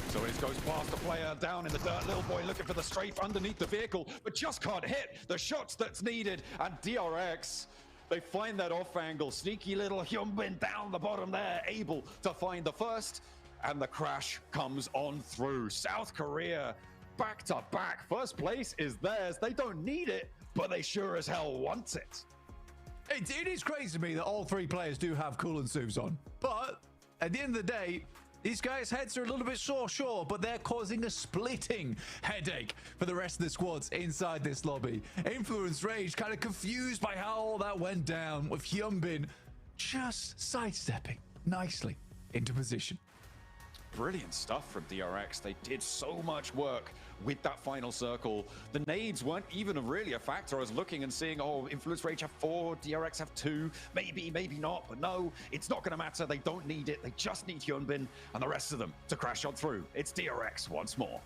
So it goes past the player, down in the dirt. Lil Boy looking for the strafe underneath the vehicle, but just can't hit the shots that's needed. And DRX, they find that off angle. Sneaky little Hyunbin down the bottom there, able to find the first. And the crash comes on through. South Korea, back to back. First place is theirs. They don't need it, but they sure as hell want it. It is crazy to me that all 3 players do have coolant suits on. But at the end of the day, these guys' heads are a little bit sore, sure, but they're causing a splitting headache for the rest of the squads inside this lobby. Influence Rage kind of confused by how all that went down, with Hyunbin just sidestepping nicely into position. Brilliant stuff from DRX. They did so much work with that final circle. The nades weren't even really a factor. I was looking and seeing, oh, Influence Rage have 4, DRX have 2, maybe not, but no, it's not going to matter. They don't need it. They just need Hyunbin and the rest of them to crash on through. It's DRX once more.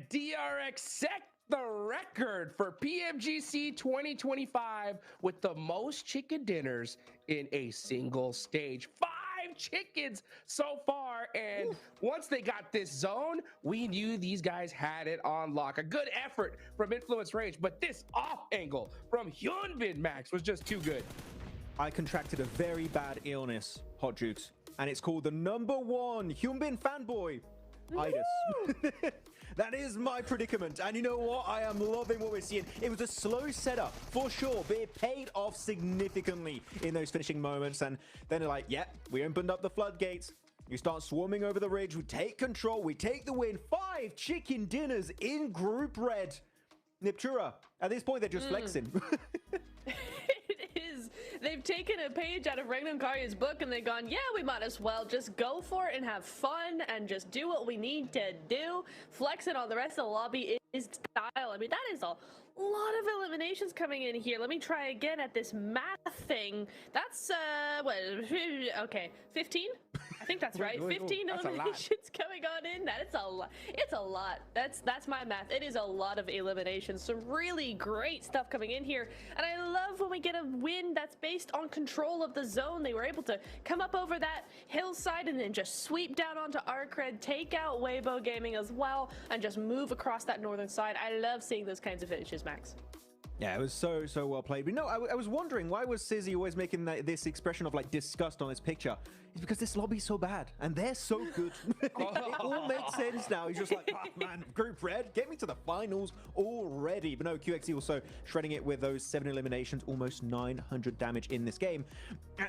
DRX set the record for PMGC 2025 with the most chicken dinners in a single stage. 5 chickens so far, and once they got this zone, we knew these guys had it on lock. A good effort from Influence Rage, but this off angle from Hyunbin Max was just too good. I contracted a very bad illness, Hot Jukes, and it's called the #1 Hyunbin fanboy itis. That is my predicament. And you know what? I am loving what we're seeing. It was a slow setup for sure, but it paid off significantly in those finishing moments. And then they're like, yeah, we opened up the floodgates. You start swarming over the ridge. We take control. We take the win. 5 chicken dinners in group red. Niptura, at this point, they're just flexing. They've taken a page out of Regnum Karya's book and they've gone, yeah, we might as well just go for it and have fun and just do what we need to do. Flexing on the rest of the lobby is style. I mean, that is a lot of eliminations coming in here. Let me try again at this math thing. That's, what, okay, 15? I think that's right. 15 eliminations coming on in. That's a lot. It's a lot. That's my math. It is a lot of eliminations. Some really great stuff coming in here. And I love when we get a win that's based on control of the zone. They were able to come up over that hillside and then just sweep down onto Arcred, take out Weibo Gaming as well, and just move across that northern side. I love seeing those kinds of finishes, Max. Yeah, it was so well played. But no, I was wondering, why was Sizzy always making this expression of like disgust on this picture? It's because this lobby's so bad and they're so good. It all makes sense now. He's just like, oh, man, group red, get me to the finals already. But no, QXE also shredding it with those 7 eliminations, almost 900 damage in this game.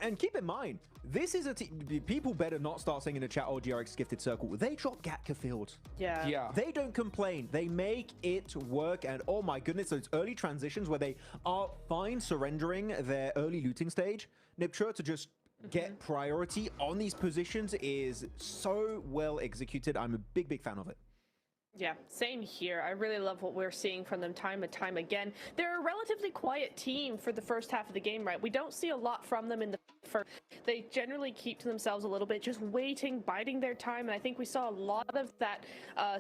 And keep in mind, this is a team. People better not start saying in the chat, oh, GRX gifted circle. They drop Gatka Field. Yeah. They don't complain. They make it work. And oh my goodness, those early transitions where they are fine surrendering their early looting stage. Niptura to just get priority on these positions is so well executed. I'm a big fan of it. Yeah, same here. I really love what we're seeing from them time and time again. They're a relatively quiet team for the first half of the game, right? We don't see a lot from them in the first. They generally keep to themselves a little bit, just waiting, biding their time. And I think we saw a lot of that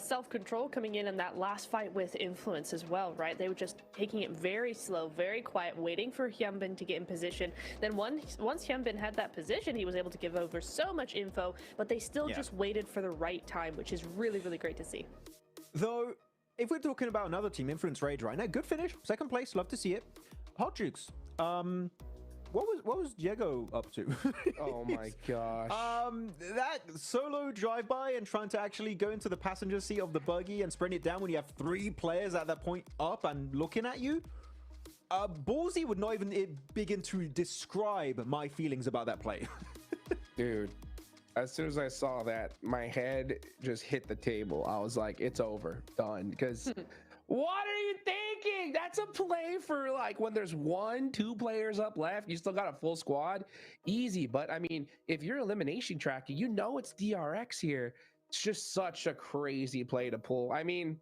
self-control coming in that last fight with Influence as well, right? They were just taking it very slow, very quiet, waiting for Hyunbin to get in position. Then once Hyunbin had that position, he was able to give over so much info, but they still just waited for the right time, which is really, really great to see. Though, if we're talking about another team, Influence Rage right now, good finish, 2nd place, love to see it. Hot Jukes, what was Diego up to? Oh my gosh. That solo drive-by and trying to actually go into the passenger seat of the buggy and spread it down when you have 3 players at that point up and looking at you. Ballsy would not even begin to describe my feelings about that play. Dude. As soon as I saw that, my head just hit the table. I was like, it's over, done. Because what are you thinking? That's a play for like when there's 1-2 players up left, you still got a full squad. Easy. But I mean, if you're elimination tracking, you know it's DRX here. It's just such a crazy play to pull. I mean,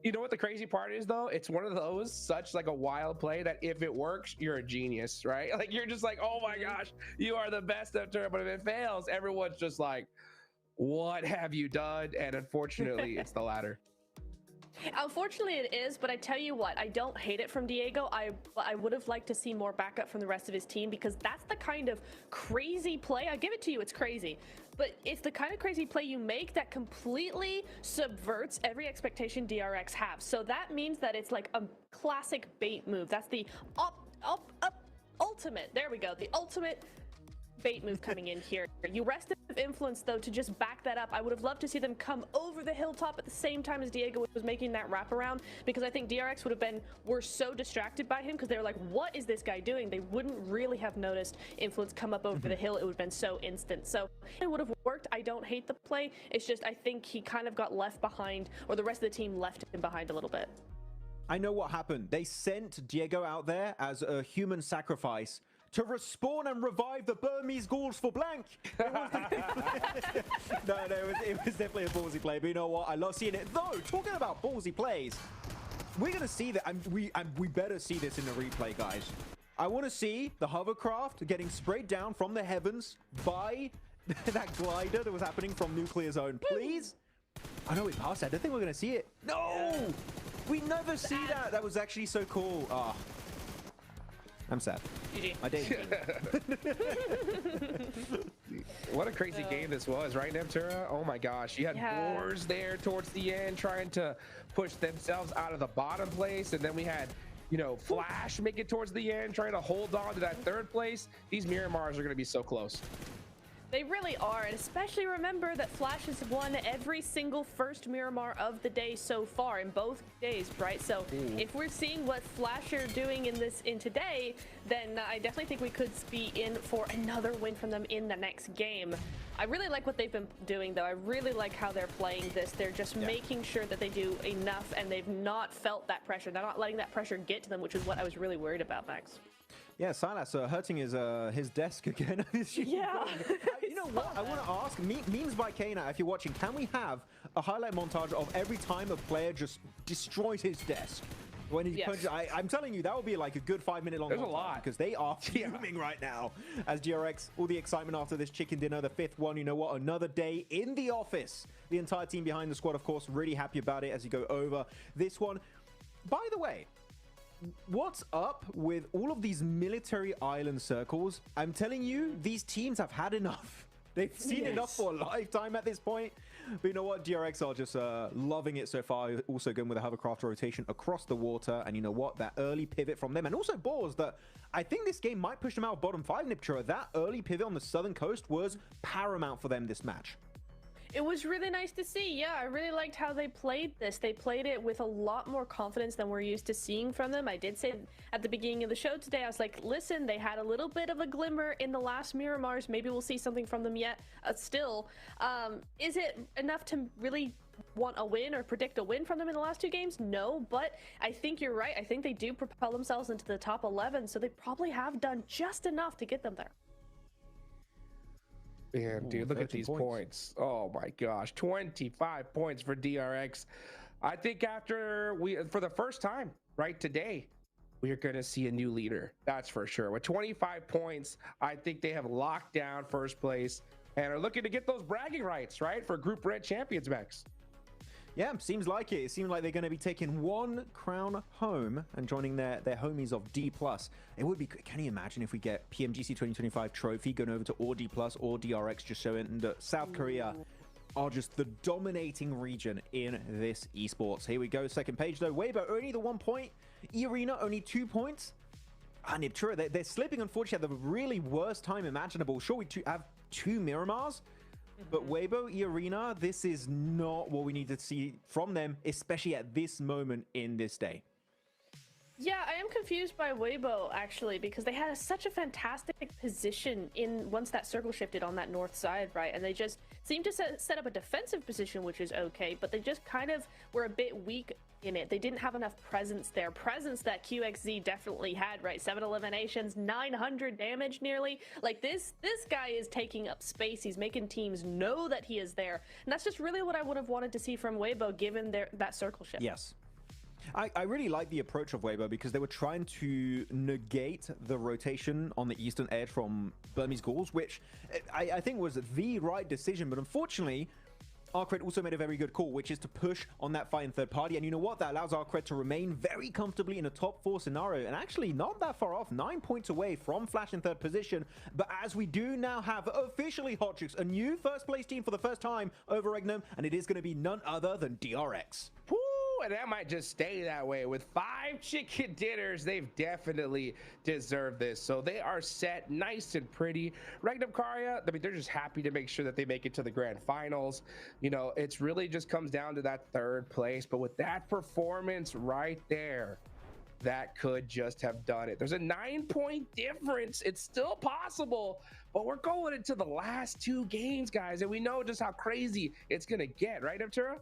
you know what the crazy part is though? It's one of those such like a wild play that if it works, you're a genius, right? Like you're just like, oh my gosh, you are the best at turn. But if it fails, everyone's just like, what have you done? And unfortunately, it's the latter. Unfortunately, it is, but I tell you what, I don't hate it from Diego. I would have liked to see more backup from the rest of his team because that's the kind of crazy play. I give it to you, it's crazy. But it's the kind of crazy play you make that completely subverts every expectation DRX have. So that means that it's like a classic bait move. That's the ultimate, there we go, the ultimate bait move coming in here. You rested with Influence though to just back that up. I would have loved to see them come over the hilltop at the same time as Diego was making that wraparound, because I think DRX were so distracted by him because they were like, what is this guy doing? They wouldn't really have noticed Influence come up over the hill. It would have been so instant. So it would have worked. I don't hate the play. It's just I think he kind of got left behind, or the rest of the team left him behind a little bit. I know what happened. They sent Diego out there as a human sacrifice to respawn and revive the Burmese ghouls for blank. No, it was definitely a ballsy play. But you know what? I love seeing it. Though, talking about ballsy plays, we're going to see that, and we better see this in the replay, guys. I want to see the hovercraft getting sprayed down from the heavens by that glider that was happening from Nuclear Zone. Please? I know we passed that. I don't think we're going to see it. No! We never see that. That was actually so cool. Oh. I'm sad. GG. My day's What a crazy game this was, right, Niptura? Oh my gosh. You had Boars there towards the end trying to push themselves out of the bottom place. And then we had, you know, Flash make it towards the end, trying to hold on to that 3rd place. These Miramars are going to be so close. They really are, and especially remember that Flash has won every single first Miramar of the day so far in both days, right? So if we're seeing what Flash are doing in today, then I definitely think we could be in for another win from them in the next game. I really like what they've been doing, though. I really like how they're playing this. They're just making sure that they do enough, and they've not felt that pressure. They're not letting that pressure get to them, which is what I was really worried about, Max. Yeah, Silas hurting his desk again. Yeah. You know what? I want to ask, memes by Kana, if you're watching, can we have a highlight montage of every time a player just destroys his desk? When he punches, I'm telling you, that will be like a good 5-minute long. There's a lot. Because they are fuming right now. As DRX, all the excitement after this chicken dinner, the 5th one, you know what? Another day in the office. The entire team behind the squad, of course, really happy about it as you go over this one. By the way, what's up with all of these military island circles? I'm telling you, these teams have had enough. They've seen enough for a lifetime at this point. But you know what? DRX are just loving it so far. Also going with a hovercraft rotation across the water. And you know what? That early pivot from them. And also Boars that I think this game might push them out of bottom 5, Niptura. That early pivot on the southern coast was paramount for them this match. It was really nice to see. Yeah, I really liked how they played this. They played it with a lot more confidence than we're used to seeing from them. I did say at the beginning of the show today, I was like, listen, they had a little bit of a glimmer in the last Miramars. Maybe we'll see something from them yet. Still, is it enough to really want a win or predict a win from them in the last 2 games? No, but I think you're right. I think they do propel themselves into the top 11, so they probably have done just enough to get them there. Man, dude, look at these points. Oh my gosh, 25 points for DRX. I think after for the first time, right, today, we are going to see a new leader. That's for sure. With 25 points, I think they have locked down first place and are looking to get those bragging rights, right, for Group Red Champions, Max. Yeah, seems like it. It seems like they're going to be taking 1 crown home and joining their homies of D+. It would be, can you imagine if we get PMGC 2025 trophy going over to or D+, or DRX, just showing that South Korea are just the dominating region in this esports. Here we go, second page though. Weibo only the 1 point. E-Arena only 2 points. And Niptura, they're slipping unfortunately at the really worst time imaginable. Sure, we have 2 Miramars. But Weibo, E-Arena, this is not what we need to see from them, especially at this moment in this day. Yeah, I am confused by Weibo, actually, because they had such a fantastic position once that circle shifted on that north side, right? And they just seemed to set up a defensive position, which is okay, but they just kind of were a bit weak in it. They didn't have enough presence there. Presence that QXZ definitely had, right? 7 eliminations, 900 damage nearly. Like, this guy is taking up space. He's making teams know that he is there. And that's just really what I would have wanted to see from Weibo, given that circle shift. Yes. I really like the approach of Weibo because they were trying to negate the rotation on the eastern edge from Burmese Ghouls, which I think was the right decision. But unfortunately, Arcred also made a very good call, which is to push on that fight in third party. And you know what? That allows Arcred to remain very comfortably in a top 4 scenario. And actually not that far off, 9 points away from Flash in third position. But as we do now have officially Hotchicks, a new first place team for the first time over Regnum. And it is going to be none other than DRX. Woo! And that might just stay that way. With 5 chicken dinners, they've definitely deserved this. So they are set nice and pretty. Regnum Karya, I mean, they're just happy to make sure that they make it to the grand finals. You know, it's really just comes down to that 3rd place. But with that performance right there, that could just have done it. There's a 9-point difference. It's still possible, but we're going into the last 2 games, guys. And we know just how crazy it's going to get, right, Arturo?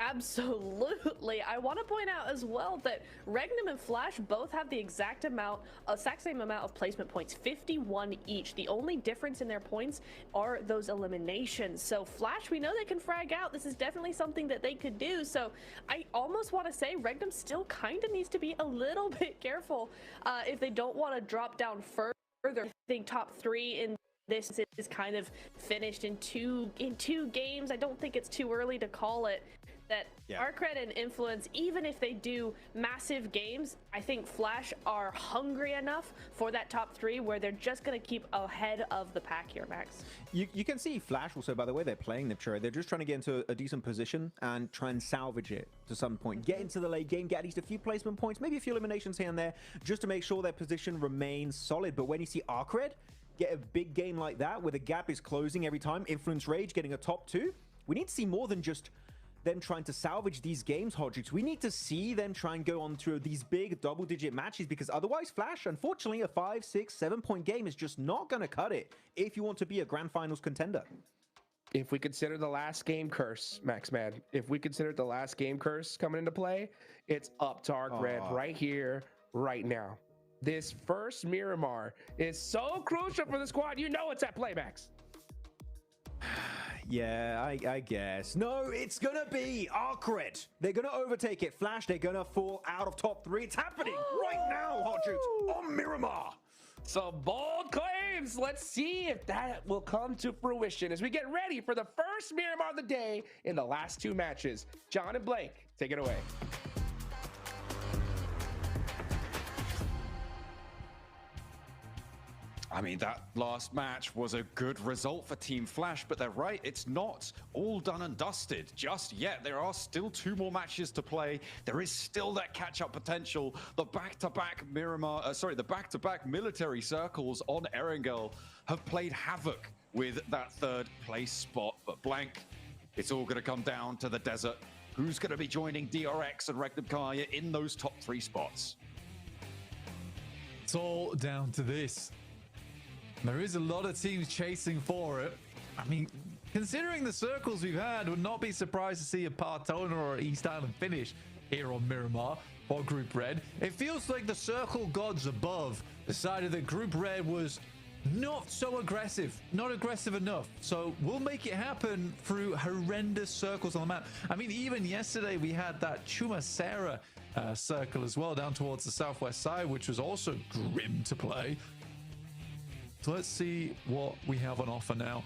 Absolutely. I want to point out as well that Regnum and Flash both have the exact same amount of placement points, 51 each. The only difference in their points are those eliminations. So Flash, we know they can frag out. This is definitely something that they could do. So I almost want to say Regnum still kind of needs to be a little bit careful if they don't want to drop down further. I think top 3 in this is kind of finished in two games. I don't think it's too early to call it. That Arcred and Influence, even if they do massive games, I think Flash are hungry enough for that top 3 where they're just going to keep ahead of the pack here, Max. You can see Flash also, by the way, they're playing Niptura. They're just trying to get into a decent position and try and salvage it to some point. Get into the late game, get at least a few placement points, maybe a few eliminations here and there, just to make sure their position remains solid. But when you see Arcred, get a big game like that where the gap is closing every time, Influence Rage getting a top 2, we need to see more than just them trying to salvage these games, Hodrix. We need to see them try and go on through these big double-digit matches, because otherwise, Flash, unfortunately, a 5, 6, 7-point game is just not going to cut it if you want to be a Grand Finals contender. If we consider the last game curse, Maxman, if we consider the last game curse coming into play, it's up to Arc Red right here, right now. This first Miramar is so crucial for the squad. You know it's at play, Max. Yeah, I guess. No, it's gonna be Arc Red. They're gonna overtake it. Flash, they're gonna fall out of top 3. It's happening right now, Hodrix, on Miramar. Some bold claims. Let's see if that will come to fruition as we get ready for the first Miramar of the day in the last 2 matches. John and Blake, take it away. I mean, that last match was a good result for Team Flash, but they're right, it's not all done and dusted just yet. There are still 2 more matches to play. There is still that catch-up potential. The back-to-back the back-to-back military circles on Erangel have played havoc with that 3rd place spot. But Blank, it's all going to come down to the desert. Who's going to be joining DRX and Regnum Kaya in those top 3 spots? It's all down to this. There is a lot of teams chasing for it. I mean, considering the circles we've had, would not be surprised to see a Partona or an East Island finish here on Miramar or Group Red. It feels like the circle gods above decided that Group Red was not so aggressive, not aggressive enough. So we'll make it happen through horrendous circles on the map. I mean, even yesterday we had that Chumacera circle as well down towards the southwest side, which was also grim to play. So let's see what we have on offer now.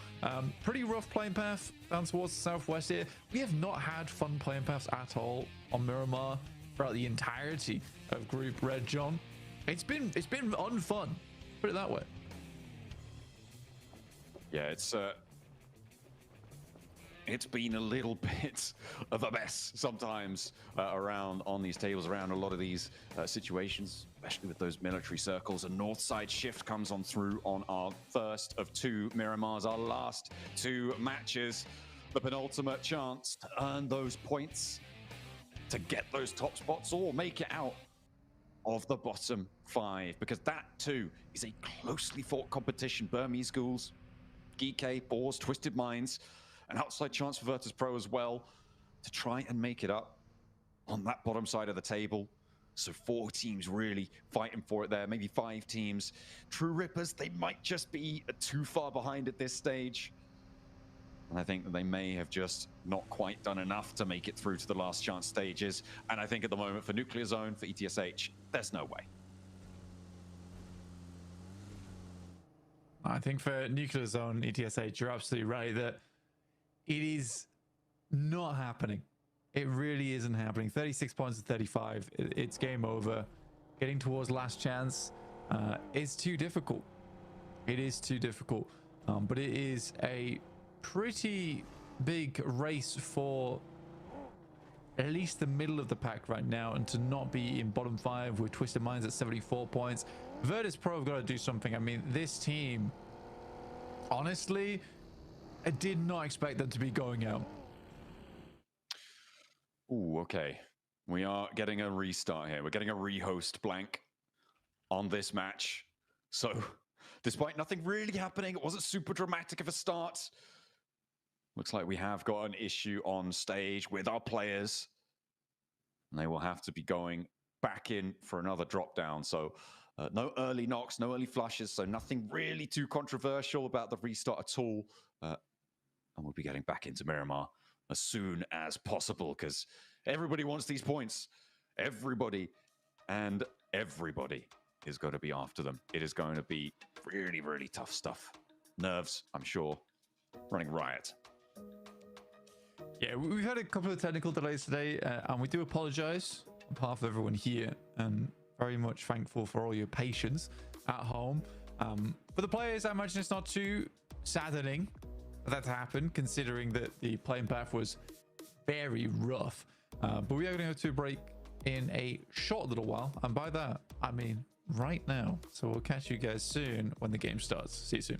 Pretty rough playing path down towards the southwest here. We have not had fun playing paths at all on Miramar throughout the entirety of Group Red, John. It's been unfun, put it that way. Yeah, it's been a little bit of a mess sometimes around on these tables, around a lot of these situations, especially with those military circles. A north side shift comes on through on our first of 2 Miramars, our last 2 matches. The penultimate chance to earn those points to get those top spots or make it out of the bottom 5, because that too is a closely fought competition. Burmese Ghouls, GK, Boars, Twisted Minds, an outside chance for Vertus Pro as well to try and make it up on that bottom side of the table. So 4 teams really fighting for it there, maybe 5 teams. True Rippers, they might just be too far behind at this stage. And I think that they may have just not quite done enough to make it through to the last chance stages. And I think at the moment for Nuclear Zone, for ETSH, there's no way. I think for Nuclear Zone, ETSH, you're absolutely right that it is not happening. It really isn't happening. 36 points to 35. It's game over. Getting towards last chance is too difficult. It is too difficult. But it is a pretty big race for at least the middle of the pack right now, and to not be in bottom 5 with Twisted Minds at 74 points. Vertus Pro have got to do something. I mean, this team, honestly, I did not expect them to be going out. Ooh, okay. We are getting a restart here. We're getting a rehost Blank on this match. So, despite nothing really happening, it wasn't super dramatic of a start. Looks like we have got an issue on stage with our players. And they will have to be going back in for another drop down. So, no early knocks, no early flushes. So, nothing really too controversial about the restart at all. And we'll be getting back into Miramar as soon as possible, because everybody wants these points. Everybody and everybody is going to be after them. It is going to be really, really tough stuff. Nerves, I'm sure, running riot. Yeah, we've had a couple of technical delays today, and we do apologize on behalf of everyone here, and very much thankful for all your patience at home. For the players, I imagine it's not too saddening that happened, considering that the playing path was very rough. But we are going to go to a break in a short little while, and by that I mean right now. So we'll catch you guys soon when the game starts. See you soon.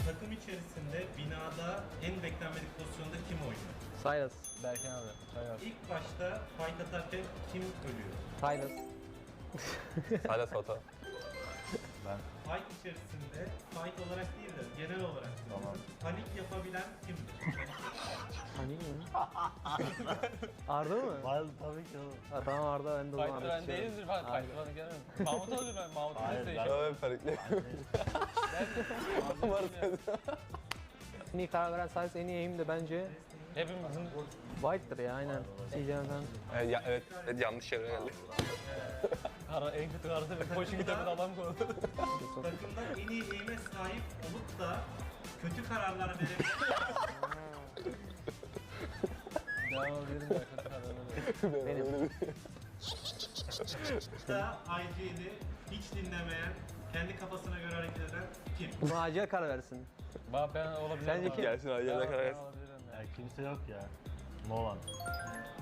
Takım içerisinde binada en beklenmedik pozisyonda kim oynuyor? Silas. Berkan abi. Silas. İlk başta fight atarken kim ölüyor? Silas. Silas Foto. Ben. Fight içerisinde fight olarak değil de genel olarak panik yapabilen kimdir? Panik mi? Arda mı? Wild tabii ki oğlum. Ha, tamam Arda, ben de o zaman Ben değilimdir ben. Fight'ı gelmem. Mahmut olur ben. Mahmut'u seçiyorum. Ben farklı. En iyi karar veren Silas, en iyi aim de bence Hepimizin White'dır ya, aynen. CJ'den. Evet, yanlış yere geldi. en kötü kararı ve koşu kitabını adam koydu. Takımda en iyi aim'e sahip olup da kötü kararlar verebilen Devam edelim de kötü kararları. Benim. da IG'ni hiç dinlemeyen, kendi kafasına göre hareket eden kim? Buna acil karar versin. Bak ben olabilirim. Sence kim? Gelsin hadi yerine karar versin. Ya kimse yok ya. Nolan.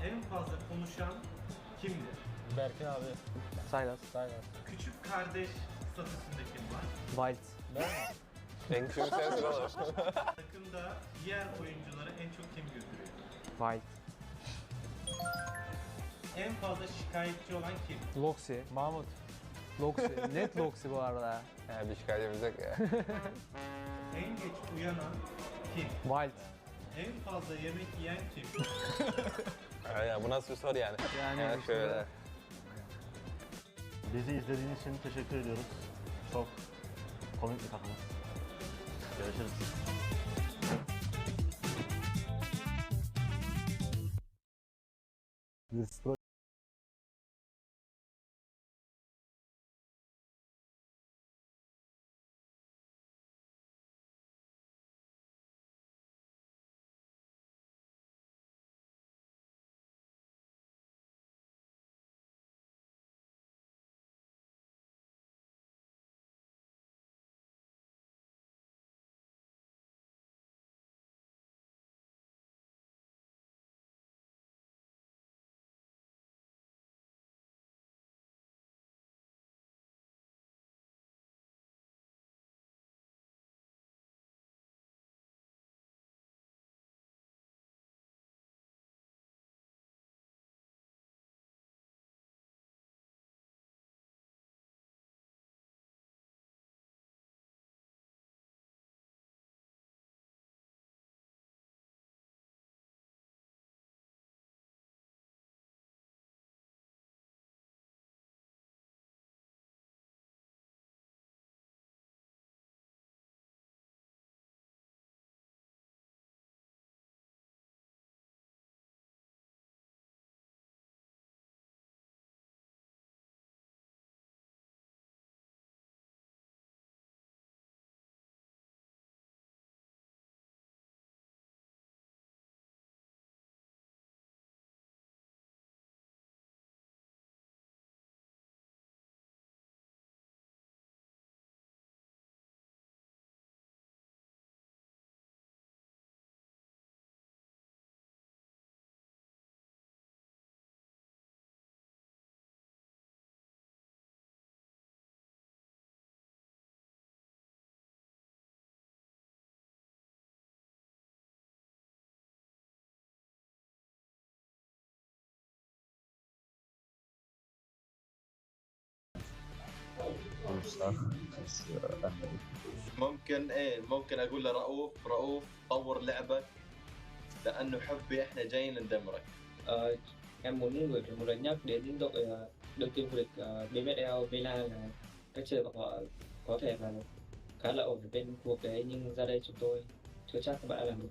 En fazla konuşan kimdir? Berkan abi. Silas. Küçük kardeş statüsünde kim var? White. En küçük sensin oğlum. Takımda diğer oyuncuları en çok kim götürüyor? White. En fazla şikayetçi olan kim? Loxi. Mahmut. Loxi. Net Loxi bu arada. Ya bir şikayet yapacak ya. En geç uyanan kim? Wild. En fazla yemek yiyen kim? Ya bu nasıl bir soru yani? Yani şöyle. Bizi izlediğiniz için teşekkür ediyoruz. Çok komik bir takımız. Görüşürüz. Vertus Pro ممكن اقول لرؤوف طور لعبك لانه حبي احنا جايين ندمرك. Em muốn gửi một lời nhắc đến đội đội tuyển vô địch BMSL Vela là cách chơi của họ có thể là khá là ổn ở bên cuộc đấy, nhưng ra đây chúng tôi chưa chắc các bạn đã làm được.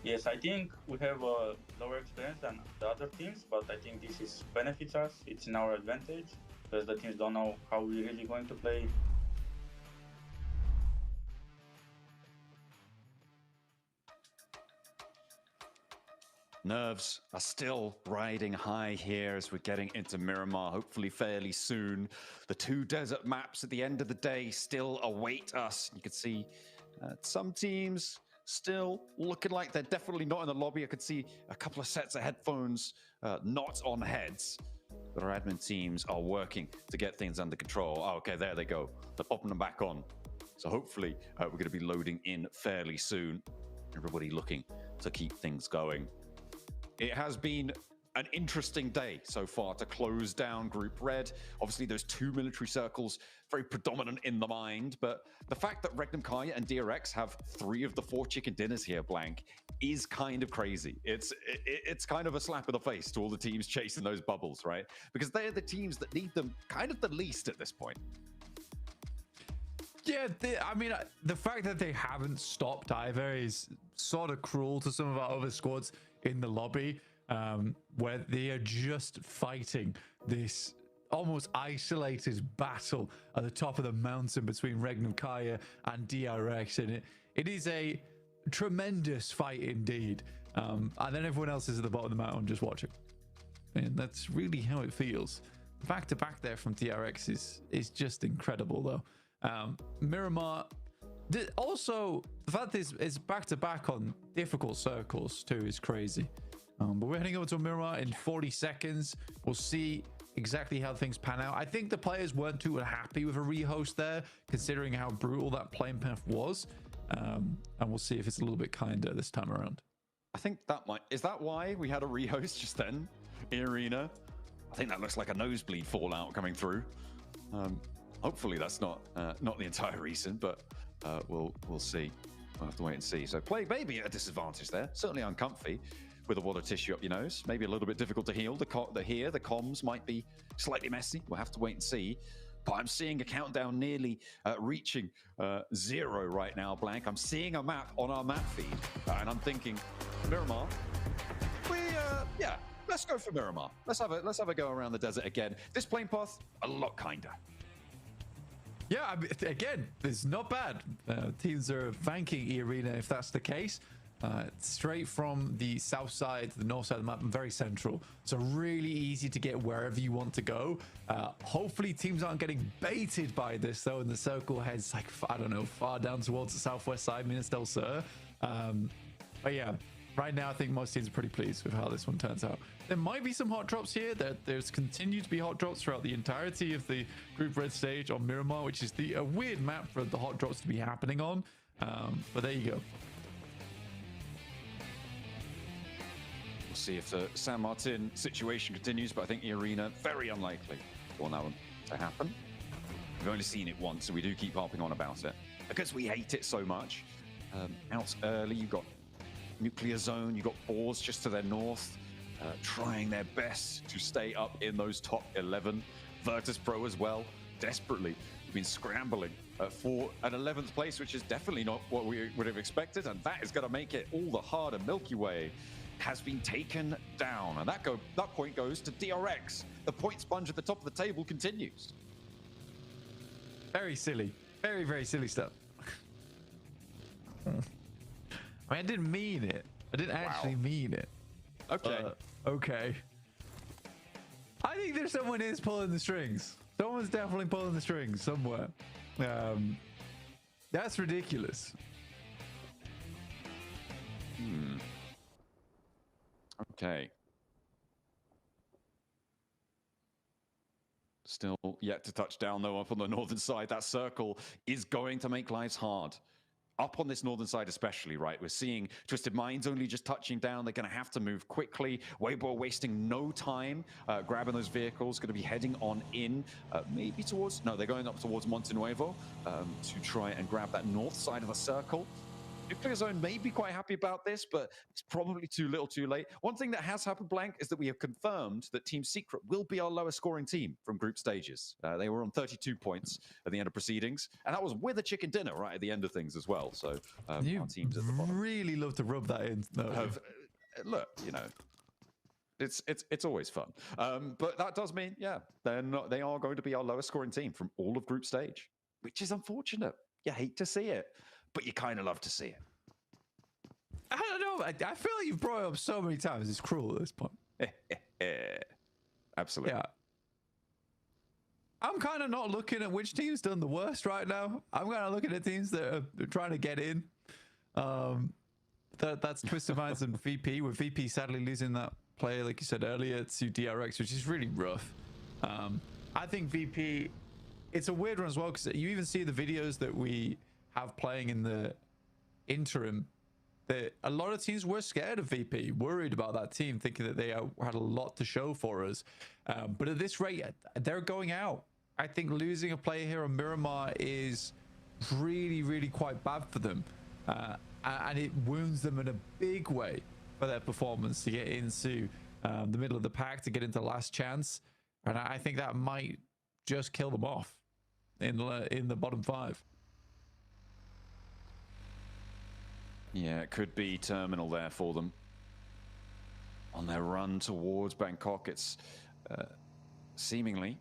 Yes, I think we have a lower experience than the other teams, but I think this is benefits us. It's in our advantage because the teams don't know how we're really going to play. Nerves are still riding high here as we're getting into Miramar, hopefully fairly soon. The two desert maps at the end of the day still await us. You can see some teams still looking like they're definitely not in the lobby. I could see a couple of sets of headphones not on heads. that our admin teams are working to get things under control. Oh, okay, there they go. They're popping them back on. So hopefully we're going to be loading in fairly soon. Everybody looking to keep things going. It has been an interesting day so far to close down Group Red. Obviously, there's 2 military circles, very predominant in the mind, but the fact that Regnum Karya and DRX have 3 of the 4 chicken dinners here, Blank, is kind of crazy. It's kind of a slap in the face to all the teams chasing those bubbles, right? Because they're the teams that need them kind of the least at this point. Yeah, I mean, the fact that they haven't stopped either is sort of cruel to some of our other squads in the lobby, where they are just fighting this almost isolated battle at the top of the mountain between Regnum Karya and DRX, and it is a tremendous fight indeed. And then everyone else is at the bottom of the mountain just watching, and that's really how it feels. Back to back there from DRX is just incredible, though. Miramar, also the fact that it's back to back on difficult circles too is crazy. But we're heading over to Miramar in 40 seconds. We'll see exactly how things pan out. I think the players weren't too happy with a rehost there, considering how brutal that playing path was. And we'll see if it's a little bit kinder this time around. I think is that why we had a rehost just then in Arena? I think that looks like a nosebleed fallout coming through. Hopefully that's not the entire reason, but we'll see. We'll have to wait and see. So Plague maybe at a disadvantage there, certainly uncomfy with a wad of tissue up your nose. Maybe a little bit difficult to heal. The comms might be slightly messy. We'll have to wait and see. But I'm seeing a countdown nearly reaching 0 right now, Blank. I'm seeing a map on our map feed, and I'm thinking, Miramar, yeah, let's go for Miramar. Let's have a go around the desert again. This plane path, a lot kinder. Yeah, I mean, again, it's not bad. Teams are banking E-Arena if that's the case. Straight from the south side to the north side of the map, and very central. So really easy to get wherever you want to go. Hopefully teams aren't getting baited by this, though, and the circle heads, like, I don't know, far down towards the southwest side, Minas del Sur. But yeah, right now I think most teams are pretty pleased with how this one turns out. There might be some hot drops here. There's continued to be hot drops throughout the entirety of the Group Red stage on Miramar, which is a weird map for the hot drops to be happening on. But there you go. We'll see if the San Martin situation continues, but I think the Arena, very unlikely for that one to happen. We've only seen it once, so we do keep harping on about it because we hate it so much. Out early, you've got Nuclear Zone, you've got Boars just to their north, trying their best to stay up in those top 11. Vertus Pro as well, desperately been scrambling for an 11th place, which is definitely not what we would have expected, and that is going to make it all the harder. Milky Way has been taken down, and that point goes to DRX. The point sponge at the top of the table continues. Very silly. Very, very silly stuff. I mean, I didn't mean it. I didn't actually mean it. Okay. Okay. I think there's someone is pulling the strings. Someone's definitely pulling the strings somewhere. That's ridiculous. Okay. Still yet to touch down, though, up on the northern side. That circle is going to make lives hard. Up on this northern side especially, right? We're seeing Twisted Minds only just touching down. They're going to have to move quickly. Weibo wasting no time grabbing those vehicles. Going to be heading on in, maybe towards... No, they're going up towards Monte Nuevo to try and grab that north side of the circle. Nuclear Zone may be quite happy about this, but it's probably too little too late. One thing that has happened, Blank, is that we have confirmed that Team Secret will be our lowest scoring team from group stages. They were on 32 points at the end of proceedings, and that was with a chicken dinner right at the end of things as well. So our teams at the bottom really love to rub that in. Look, you know, it's always fun. But that does mean, yeah, they are going to be our lowest scoring team from all of group stage, which is unfortunate. You hate to see it, but you kind of love to see it. I don't know. I feel like you've brought it up so many times. It's cruel at this point. Absolutely. Yeah. I'm kind of not looking at which team's done the worst right now. I'm kind of looking at teams that are trying to get in. That's Twisted Minds and VP, with VP sadly losing that player, like you said earlier, to DRX, which is really rough. I think VP, it's a weird one as well, because you even see the videos that we have playing in the interim, that a lot of teams were scared of VP, worried about that team, thinking that they had a lot to show for us. But at this rate, they're going out. I think losing a player here on Miramar is really, really quite bad for them. And it wounds them in a big way for their performance to get into the middle of the pack, to get into last chance. And I think that might just kill them off in the bottom 5. Yeah, it could be terminal there for them. On their run towards Bangkok, it's seemingly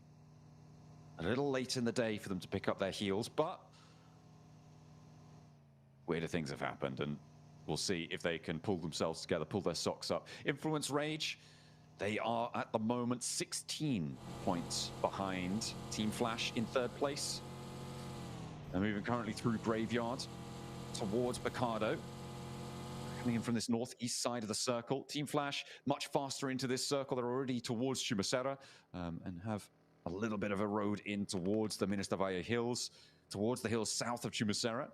a little late in the day for them to pick up their heels, but weirder things have happened, and we'll see if they can pull themselves together, pull their socks up. Influence Rage, they are at the moment 16 points behind Team Flash in 3rd place. They're moving currently through Graveyard towards Picardo. Coming in from this northeast side of the circle. Team Flash much faster into this circle. They're already towards Chumasera and have a little bit of a road in towards the Minister Valle Hills, towards the hills south of Chumasera.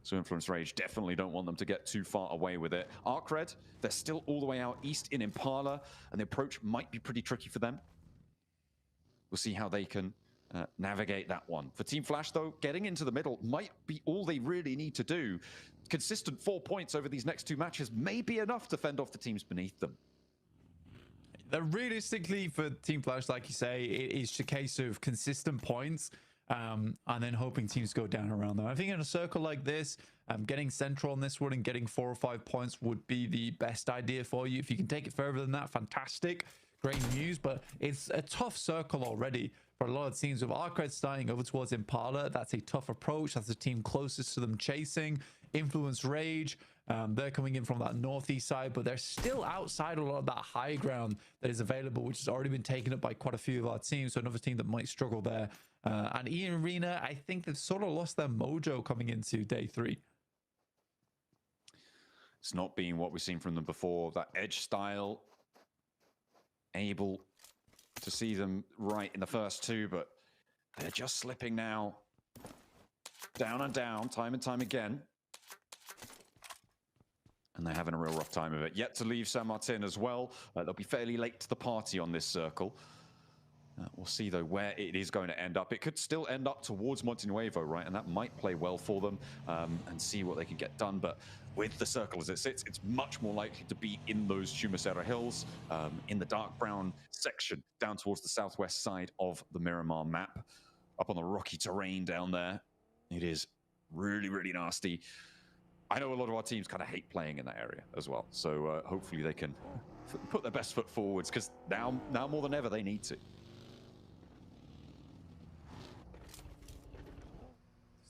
So Influence Rage definitely don't want them to get too far away with it. Arcred, they're still all the way out east in Impala, and the approach might be pretty tricky for them. We'll see how they can navigate that one. For Team Flash, though, getting into the middle might be all they really need to do. Consistent 4 points over these next 2 matches may be enough to fend off the teams beneath them. Realistically, for Team Flash, like you say, it is a case of consistent points and then hoping teams go down around them. I think in a circle like this, getting central on this one and getting 4 or 5 points would be the best idea for you. If you can take it further than that, fantastic. Great news, but it's a tough circle already for a lot of teams. With Arcred starting over towards Impala, that's a tough approach. That's the team closest to them chasing. Influence Rage, they're coming in from that northeast side, but they're still outside a lot of that high ground that is available, which has already been taken up by quite a few of our teams. So another team that might struggle there. And Ian Arena, I think they've sort of lost their mojo coming into day 3. It's not been what we've seen from them before. That edge style, able to see them right in the first 2, but they're just slipping now. Down and down, time and time again. And they're having a real rough time of it. Yet to leave San Martin as well. They'll be fairly late to the party on this circle. We'll see, though, where it is going to end up. It could still end up towards Montenuevo, right? And that might play well for them and see what they can get done. But with the circle as it sits, it's much more likely to be in those Chumasera Hills, in the dark brown section, down towards the southwest side of the Miramar map, up on the rocky terrain down there. It is really, really nasty. I know a lot of our teams kind of hate playing in that area as well. So hopefully they can put their best foot forwards, because now more than ever, they need to.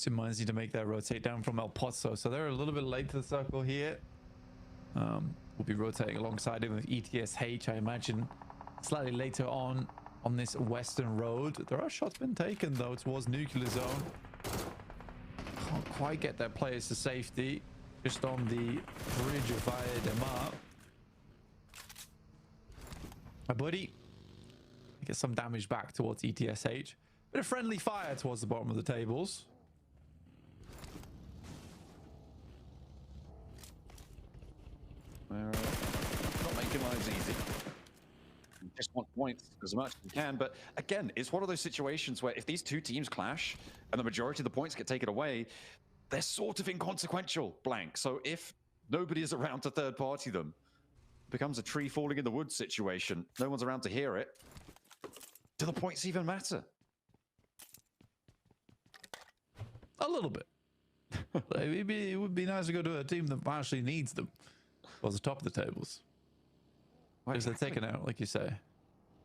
Reminds you to make that rotate down from El Pozo. So they're a little bit late to the circle here. We'll be rotating alongside him with ETSH, I imagine, slightly later on this western road. There are shots been taken, though, towards Nuclear Zone. Can't quite get their players to safety. Just on the bridge of Valle de Mar. My buddy gets some damage back towards ETSH. Bit of friendly fire towards the bottom of the tables. Not making lives easy. You just want points as much as you can, but again, it's one of those situations where if these 2 teams clash and the majority of the points get taken away, they're sort of inconsequential, blank. So if nobody is around to third party them, it becomes a tree falling in the woods situation. No one's around to hear it. Do the points even matter? A little bit. It would be nice to go to a team that actually needs them. Towards the top of the tables. Because they're taken out, like you say.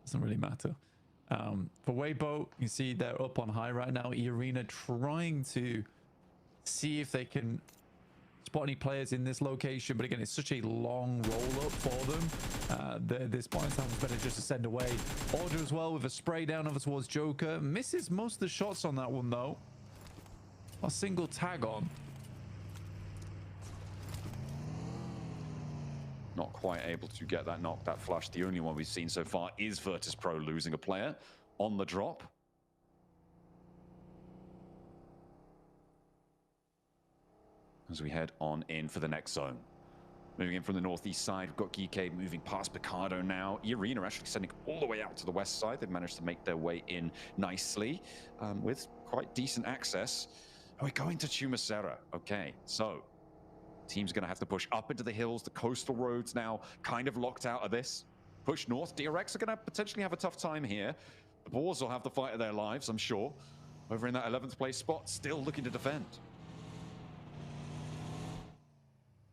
Doesn't really matter. For Weibo, you see they're up on high right now. E-Arena trying to see if they can spot any players in this location. But again, it's such a long roll up for them. This point, it's better just to send away. Order as well with a spray down over towards Joker. Misses most of the shots on that one, though. A single tag on. not quite able to get that knock, that flush. The only one we've seen so far is Vertus Pro losing a player on the drop. As we head on in for the next zone. Moving in from the northeast side, we've got Geeke moving past Picardo now. Arena actually sending all the way out to the west side. They've managed to make their way in nicely with quite decent access. And we're going to Chumacera. Okay, so team's going to have to push up into the hills. The coastal roads now kind of locked out of this. Push north. DRX are going to potentially have a tough time here. The Boars will have the fight of their lives, I'm sure. Over in that 11th place spot, still looking to defend.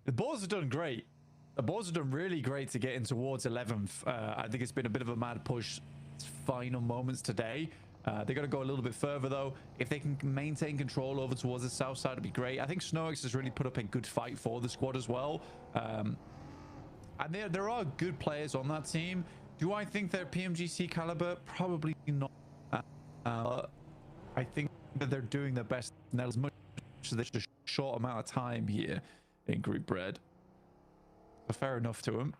The Boars have done great. The Boars have done really great to get in towards 11th. I think it's been a bit of a mad push. Final moments today. They're going to go a little bit further, though. If they can maintain control over towards the south side, it'd be great. I think Snox has really put up a good fight for the squad as well. And there are good players on that team. Do I think they're PMGC caliber? Probably not. I think that they're doing their best now as much as there's a short amount of time here in Group Red. So fair enough to them.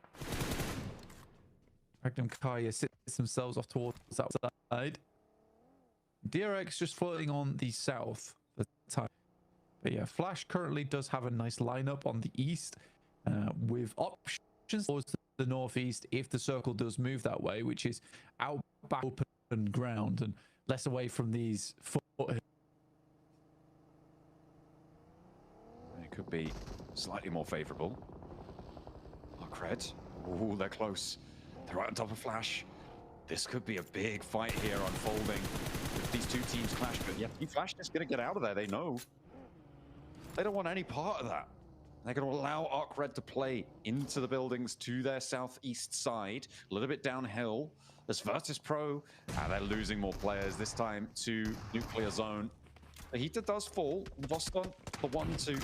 Magnum Kaya sits themselves off towards the outside. DRX just floating on the south for the time. But yeah, Flash currently does have a nice lineup on the east with options towards the northeast if the circle does move that way, which is out back open ground and less away from these foothills. It could be slightly more favorable. Cred. Oh, they're close. They're right on top of Flash. This could be a big fight here unfolding if these two teams clash. But yeah, Flash is going to get out of there. They know. They don't want any part of that. They're going to allow Arc Red to play into the buildings to their southeast side, a little bit downhill. There's Vertus Pro. They're losing more players, this time to Nuclear Zone. The heater does fall. Voston, the one to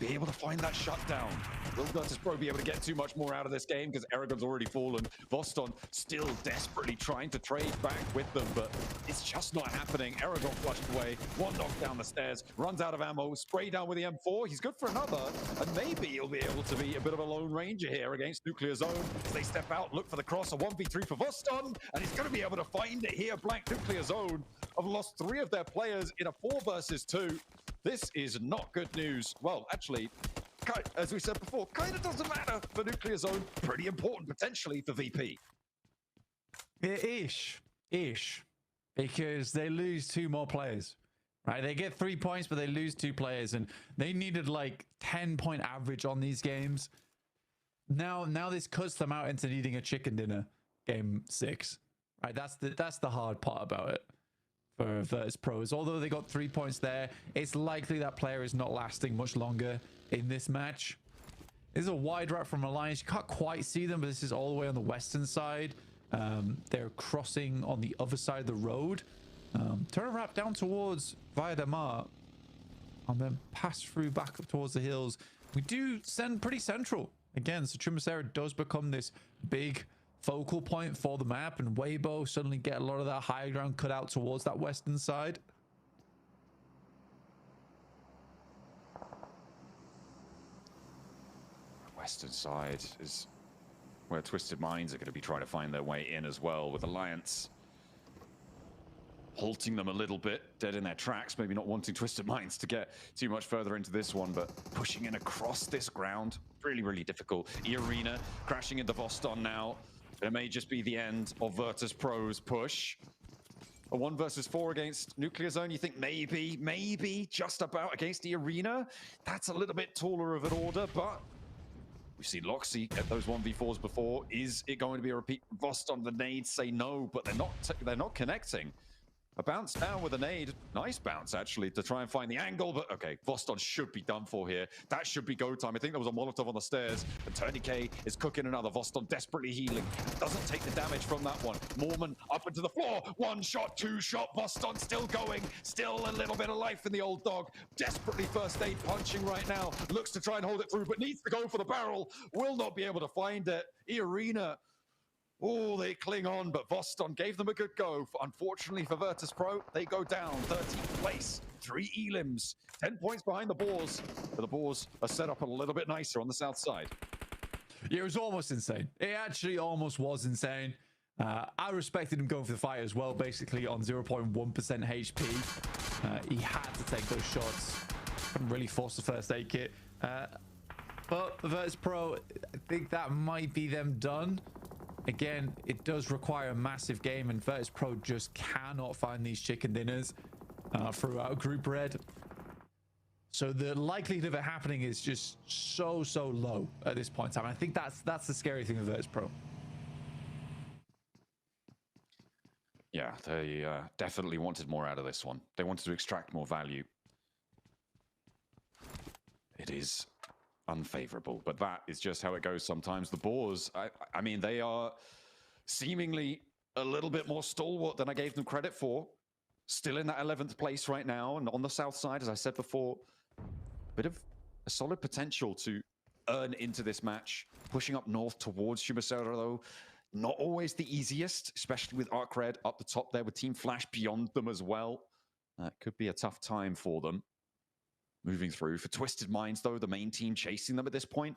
be able to find that shutdown. Will Vertus Pro be able to get too much more out of this game because Eragon's already fallen? Voston still desperately trying to trade back with them, but it's just not happening. Eragon flushed away. One knock down the stairs, runs out of ammo, spray down with the M4. He's good for another, and maybe he'll be able to be a bit of a lone ranger here against Nuclear Zone. As they step out, look for the cross, a 1v3 for Voston, and he's going to be able to find it here. Blank Nuclear Zone have lost 3 of their players in a 4 versus 2. This is not good news. Well, actually, as we said before, kind of doesn't matter for Nuclear Zone. Pretty important potentially for VP. Ish. Because they lose 2 more players. Right? They get 3 points, but they lose 2 players, and they needed like 10-point average on these games. Now this cuts them out into needing a chicken dinner game 6. Right? That's the hard part about it. For Vertus Pros, although they got 3 points there, it's likely that player is not lasting much longer in this match. This is a wide route from Alliance. You can't quite see them, but this is all the way on the western side. They're crossing on the other side of the road. Turn a wrap down towards Via de Mar, and then pass through back up towards the hills. We do send pretty central again, so Chumacera does become this big focal point for the map, and Weibo suddenly get a lot of that high ground cut out towards that western side. Western side is where Twisted Minds are going to be trying to find their way in as well, with Alliance halting them a little bit, dead in their tracks, maybe not wanting Twisted Minds to get too much further into this one, but pushing in across this ground, really, really difficult. Arena crashing into Voston now. It may just be the end of Vertus Pro's push. A 1 versus 4 against Nuclear Zone, you think maybe just about against the Arena? That's a little bit taller of an order, but we've seen Loxy get those 1v4s before. Is it going to be a repeat? Voston, the nades say no, but they're not connecting. A bounce down with a nade. Nice bounce, actually, to try and find the angle. But okay, Voston should be done for here. That should be go time. I think there was a Molotov on the stairs. And Tourniquet is cooking another. Voston desperately healing. Doesn't take the damage from that one. Mormon up into the floor. 1 shot, 2 shot. Voston still going. Still a little bit of life in the old dog. Desperately first aid punching right now. Looks to try and hold it through, but needs to go for the barrel. Will not be able to find it. Arena. Oh, they cling on, but Voston gave them a good go. Unfortunately for Vertus Pro, they go down 13th place. 3 elims, 10 points behind the Boars. But the Boars are set up a little bit nicer on the south side. Yeah, it was almost insane. It actually almost was insane. I respected him going for the fight as well, basically on 0.1% HP. He had to take those shots. Couldn't really force the first aid kit. But Vertus Pro, I think that might be them done. Again, it does require a massive game, and Vertus Pro just cannot find these chicken dinners throughout Group Red. So the likelihood of it happening is just so low at this point in time. I think that's the scary thing with Vertus Pro. Yeah, they definitely wanted more out of this one. They wanted to extract more value. It is unfavorable, but that is just how it goes sometimes. The Boars, I mean, they are seemingly a little bit more stalwart than I gave them credit for. Still in that 11th place right now, and on the south side, as I said before, bit of a solid potential to earn into this match. Pushing up north towards Shumasera, though, not always the easiest, especially with Arc Red up the top there with Team Flash beyond them as well. That could be a tough time for them. Moving through. For Twisted Minds, though, the main team chasing them at this point,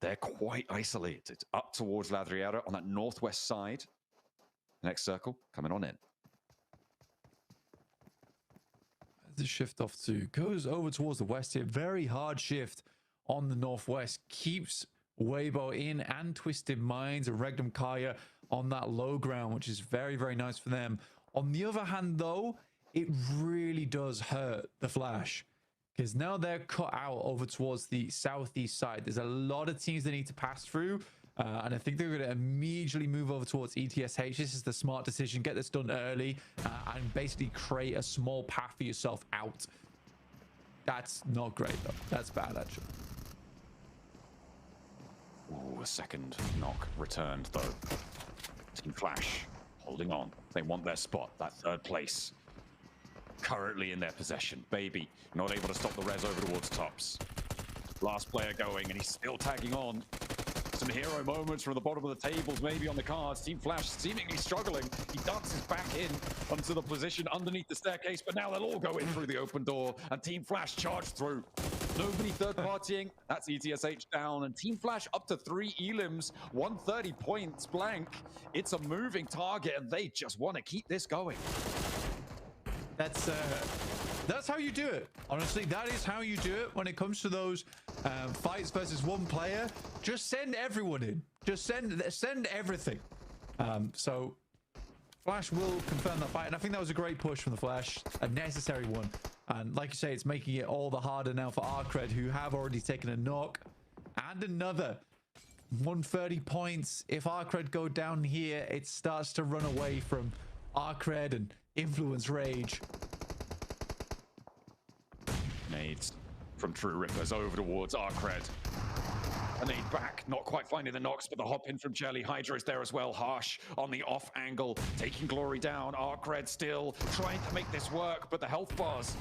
they're quite isolated. Up towards Ladriera on that northwest side. Next circle coming on in. The shift off to goes over towards the west here. Very hard shift on the northwest. Keeps Weibo in and Twisted Minds and Regnum Kaya on that low ground, which is very nice for them. On the other hand, though, it really does hurt the Flash, because now they're cut out over towards the southeast side. There's a lot of teams they need to pass through, and I think they're going to immediately move over towards ETSH. This is the smart decision. Get this done early and basically create a small path for yourself out. That's not great, though. That's bad, actually. Ooh, a second knock returned, though. Team Flash holding on. They want their spot, that third place. Currently in their possession. Baby not able to stop the res over towards tops. Last player going, and he's still tagging on. Some hero moments from the bottom of the tables, maybe on the cards. Team Flash seemingly struggling. He dances back in onto the position underneath the staircase, but now they'll all go in through the open door, and Team Flash charge through. Nobody third partying. That's ETSH down, and Team Flash up to 3 elims, 130 points blank. It's a moving target, and they just want to keep this going. That's how you do it. Honestly, that is how you do it when it comes to those fights versus one player. Just send everyone in. Just send everything. So Flash will confirm that fight, and I think that was a great push from the Flash, a necessary one. And like you say, it's making it all the harder now for Arcred, who have already taken a knock and another 130 points. If Arcred go down here, it starts to run away from Arcred and Influence Rage. Nades from True Rippers over towards Arcred. A nade back, not quite finding the knocks, but the hop in from Jelly. Hydra is there as well. Harsh on the off angle, taking Glory down. Arcred still trying to make this work, but the health bars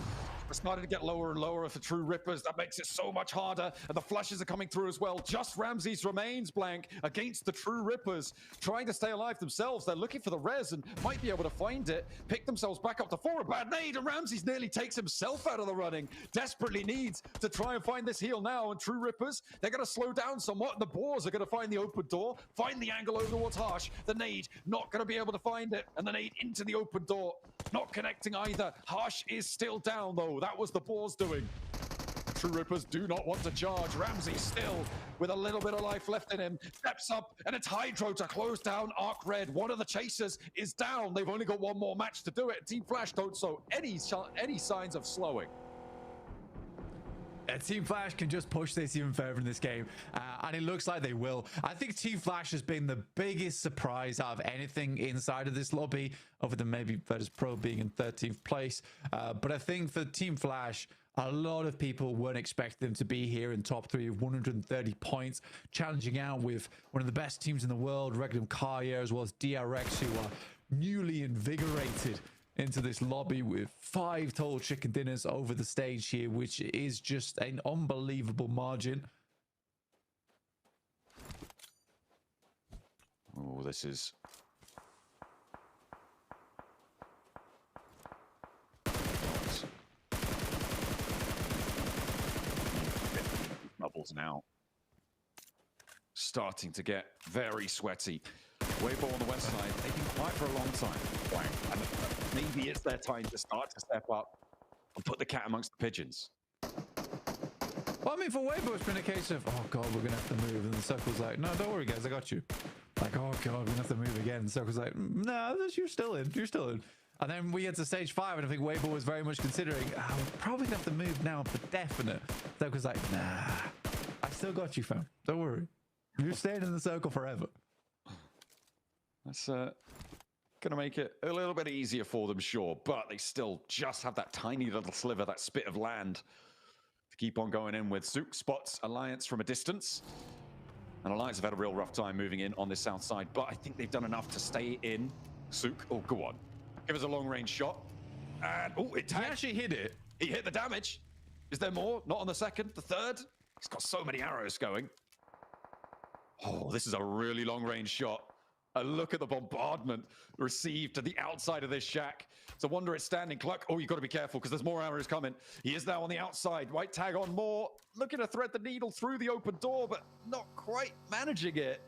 are starting to get lower and lower for True Rippers. That makes it so much harder, and the flashes are coming through as well. Just Ramses remains blank against the True Rippers, trying to stay alive themselves. They're looking for the res and might be able to find it. Pick themselves back up to 4. A bad nade, and Ramses nearly takes himself out of the running. Desperately needs to try and find this heal now, and True Rippers, they're going to slow down somewhat, and the Boars are going to find the open door, find the angle over towards Harsh. The nade, not going to be able to find it, and the nade into the open door. Not connecting either. Harsh is still down, though. That was the Boars doing. True Rippers do not want to charge. Ramsey still with a little bit of life left in him. Steps up, and it's Hydro to close down Arc Red. One of the chasers is down. They've only got one more match to do it. Team Flash don't show any signs of slowing. Team Flash can just push this even further in this game, and it looks like they will. I think Team Flash has been the biggest surprise out of anything inside of this lobby, other than maybe Vertus Pro being in 13th place. But I think for Team Flash, a lot of people weren't expecting them to be here in top 3 of 130 points, challenging out with one of the best teams in the world, Regnum Kaya, as well as DRX, who are newly invigorated into this lobby with 5 total chicken dinners over the stage here, which is just an unbelievable margin. Oh, this is... Bubbles now. starting to get very sweaty. Weibo on the west side, they've been quiet for a long time. And maybe it's their time to start to step up and put the cat amongst the pigeons. Well, I mean, for Weibo, it's been a case of, oh God, we're going to have to move. And the Circle's like, no, don't worry, guys, I got you. Like, oh God, we're going to have to move again. And the Circle's like, no, you're still in. You're still in. And then we get to stage 5, and I think Weibo was very much considering, we're probably going to have to move now for definite. Circle's like, nah, I still got you, fam. Don't worry. You're staying in the Circle forever. That's going to make it a little bit easier for them, sure. But they still just have that tiny little sliver, that spit of land to keep on going in with. Sook spots Alliance from a distance. And Alliance have had a real rough time moving in on this south side. But I think they've done enough to stay in. Sook, oh, go on. Give us a long-range shot. And, oh, it tagged. He actually hit it. He hit the damage. Is there more? Not on the second, the third? He's got so many arrows going. Oh, this is a really long-range shot. A look at the bombardment received to the outside of this shack. It's a wonder it's standing. Cluck. Oh, you've got to be careful because there's more arrows coming. He is now on the outside. White tag on more. Looking to thread the needle through the open door, but not quite managing it.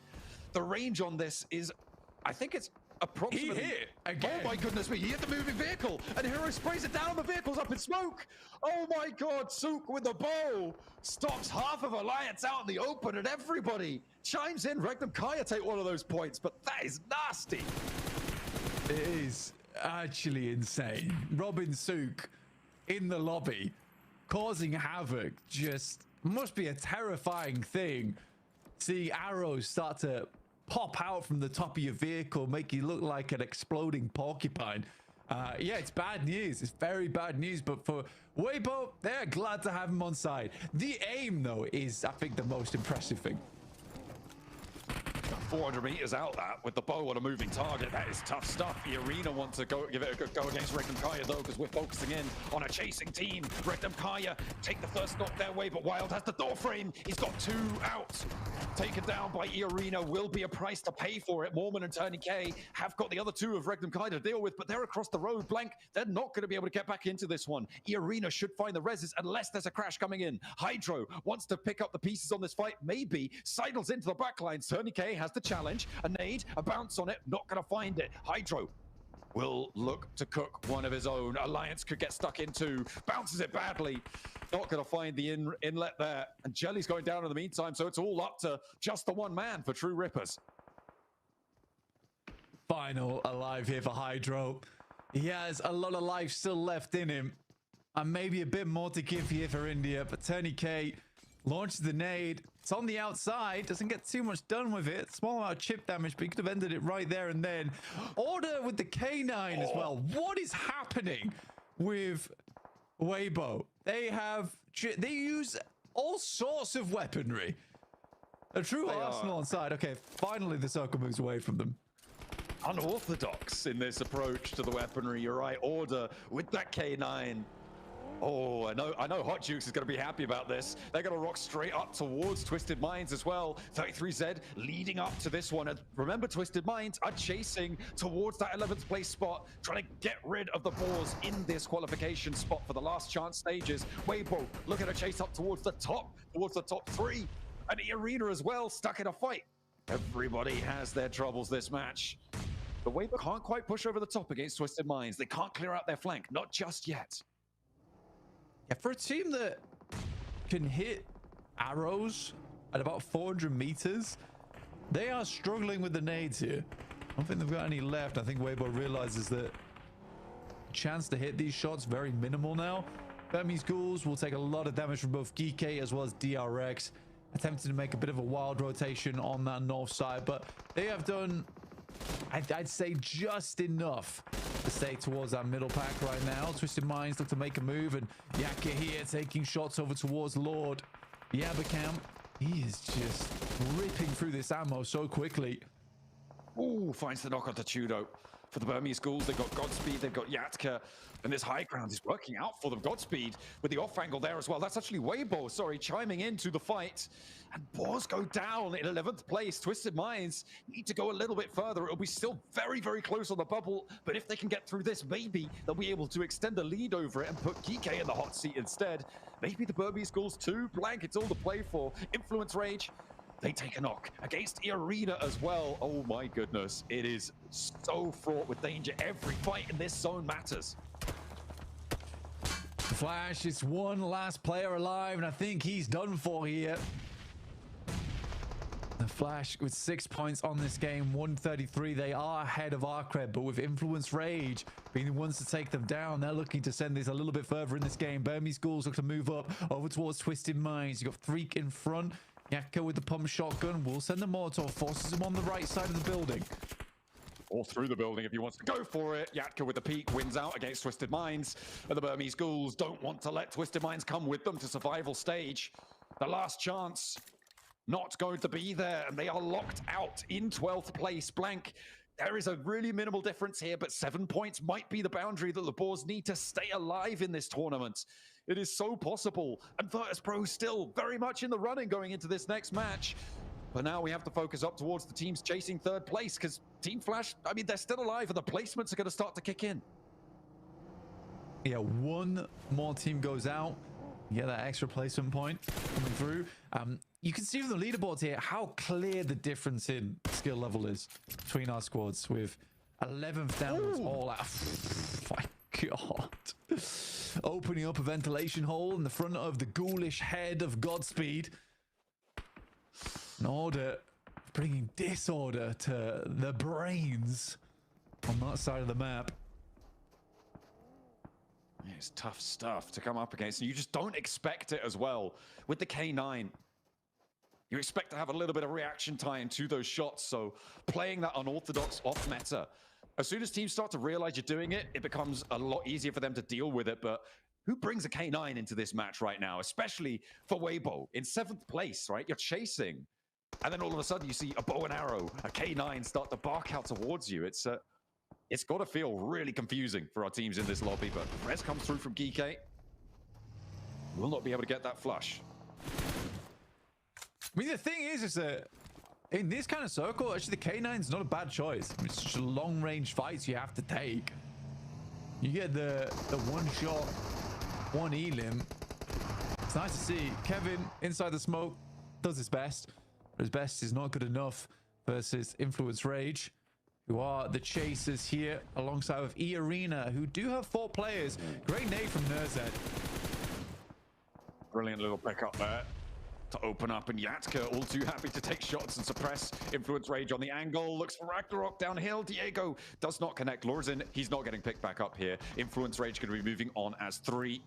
The range on this is, I think it's approximately... He hit again. Oh my goodness me, he hit the moving vehicle and Hero sprays it down. The vehicle's up in smoke. Oh my God, Sook with the bow stops half of Alliance out in the open and everybody chimes in. Regnum Kaya take one of those points, but that is nasty. It is actually insane. Robin Sook in the lobby causing havoc just must be a terrifying thing. See arrows start to pop out from the top of your vehicle, make you look like an exploding porcupine. Yeah, it's bad news. It's very bad news. But for Weibo, they're glad to have him on side. The aim, though, is, I think, the most impressive thing. 400 meters out that with the bow on a moving target. That is tough stuff. The Arena wants to give it a good go against Regnum Kaya though, because we're focusing in on a chasing team. Regnum Kaya take the first knock their way, but Wild has the door frame. He's got 2 out. Taken down by Arena will be a price to pay for it. Mormon and Tony K have got the other 2 of Regnum Kaya to deal with, but they're across the road. Blank, they're not going to be able to get back into this one. Arena should find the reses unless there's a crash coming in. Hydro wants to pick up the pieces on this fight. Maybe sidles into the backline. Tony K has the challenge. A nade, a bounce on it, not going to find it. Hydro will look to cook one of his own. Alliance could get stuck into, bounces it badly. Not going to find the inlet there. And Jelly's going down in the meantime, so it's all up to just the one man for True Rippers. Final alive here for Hydro. He has a lot of life still left in him. And maybe a bit more to give here for India, but Tony K launches the nade. It's on the outside. Doesn't get too much done with it. Small amount of chip damage, but he could have ended it right there and then. Order with the K9 as well. What is happening with Weibo? They use all sorts of weaponry. A true arsenal on side. Okay, finally the Circle moves away from them. Unorthodox in this approach to the weaponry. You're right. Order with that K9. Oh, I know Hot Jukes is going to be happy about this. They're going to rock straight up towards Twisted Minds as well. 33Z leading up to this one. And remember, Twisted Minds are chasing towards that 11th place spot, trying to get rid of the Boars in this qualification spot for the last chance stages. Weibo looking to chase up towards the top 3. And the Arena as well, stuck in a fight. Everybody has their troubles this match. But Weibo can't quite push over the top against Twisted Minds. They can't clear out their flank, not just yet. Yeah, for a team that can hit arrows at about 400 meters, they are struggling with the nades here. I don't think they've got any left. I think Weibo realizes that chance to hit these shots very minimal now. Burmese Ghouls will take a lot of damage from both Geekay as well as DRX. Attempting to make a bit of a wild rotation on that north side, but they have done, I'd say, just enough to stay towards that middle pack right now. Twisted Minds look to make a move, and Yaka here taking shots over towards Lord. Yabakam, he is just ripping through this ammo so quickly. Ooh, finds the knock on Tudo. For the Burmese Ghouls, they've got Godspeed, they've got Yatka, and this high ground is working out for them. Godspeed with the off angle there as well. That's actually Weibo, sorry, chiming into the fight. And Boars go down in 11th place. Twisted Minds need to go a little bit further. It'll be still very, very close on the bubble, but if they can get through this, maybe they'll be able to extend the lead over it and put Geekay in the hot seat instead. Maybe the Burmese Ghouls too. Blank, it's all to play for. Influence Rage. They take a knock against Arena as well. Oh my goodness. It is so fraught with danger. Every fight in this zone matters. Flash is one last player alive, and I think he's done for here. The Flash with 6 points on this game, 133. They are ahead of Arcred, but with Influence Rage being the ones to take them down, they're looking to send this a little bit further in this game. Burmese Ghouls look to move up over towards Twisted Minds. You got Freak in front. Yatka with the pump shotgun will send the Molotov, forces him on the right side of the building. Or through the building if he wants to go for it. Yatka with the peek wins out against Twisted Minds. And the Burmese Ghouls don't want to let Twisted Minds come with them to survival stage. The last chance not going to be there, and they are locked out in 12th place. Blank, there is a really minimal difference here, but 7 points might be the boundary that the Boars need to stay alive in this tournament. It is so possible, and Vertus Pro still very much in the running going into this next match. But now we have to focus up towards the teams chasing 3rd place, because Team Flash, I mean, they're still alive, and the placements are going to start to kick in. Yeah, one more team goes out. Yeah, that extra placement point coming through. You can see from the leaderboards here how clear the difference in skill level is between our squads, with 11th downwards all out. My God. Opening up a ventilation hole in the front of the ghoulish head of Godspeed. In order, bringing disorder to the brains on that side of the map. It's tough stuff to come up against, and you just don't expect it as well. With the K9, you expect to have a little bit of reaction time to those shots, so playing that unorthodox off meta. As soon as teams start to realize you're doing it, it becomes a lot easier for them to deal with it, but who brings a K9 into this match right now, especially for Weibo in 7th place, right? You're chasing, and then all of a sudden you see a bow and arrow, a K9 start to bark out towards you. It's got to feel really confusing for our teams in this lobby, but Rez comes through from Geekate. Will not be able to get that flush. I mean, the thing is that in this kind of circle, actually the K9's not a bad choice. I mean, it's just long-range fights you have to take. You get the one shot, one elim. It's nice to see Kevin inside the smoke does his best, but his best is not good enough versus Influence Rage, who are the chasers here, alongside with E-Arena, who do have 4 players. Great nade from Nerzed. Brilliant little pickup there to open up, and Yatka all too happy to take shots and suppress Influence Rage on the angle. Looks for Ragnarok downhill. Diego does not connect. Lorzin, he's not getting picked back up here. Influence Rage going to be moving on as 3.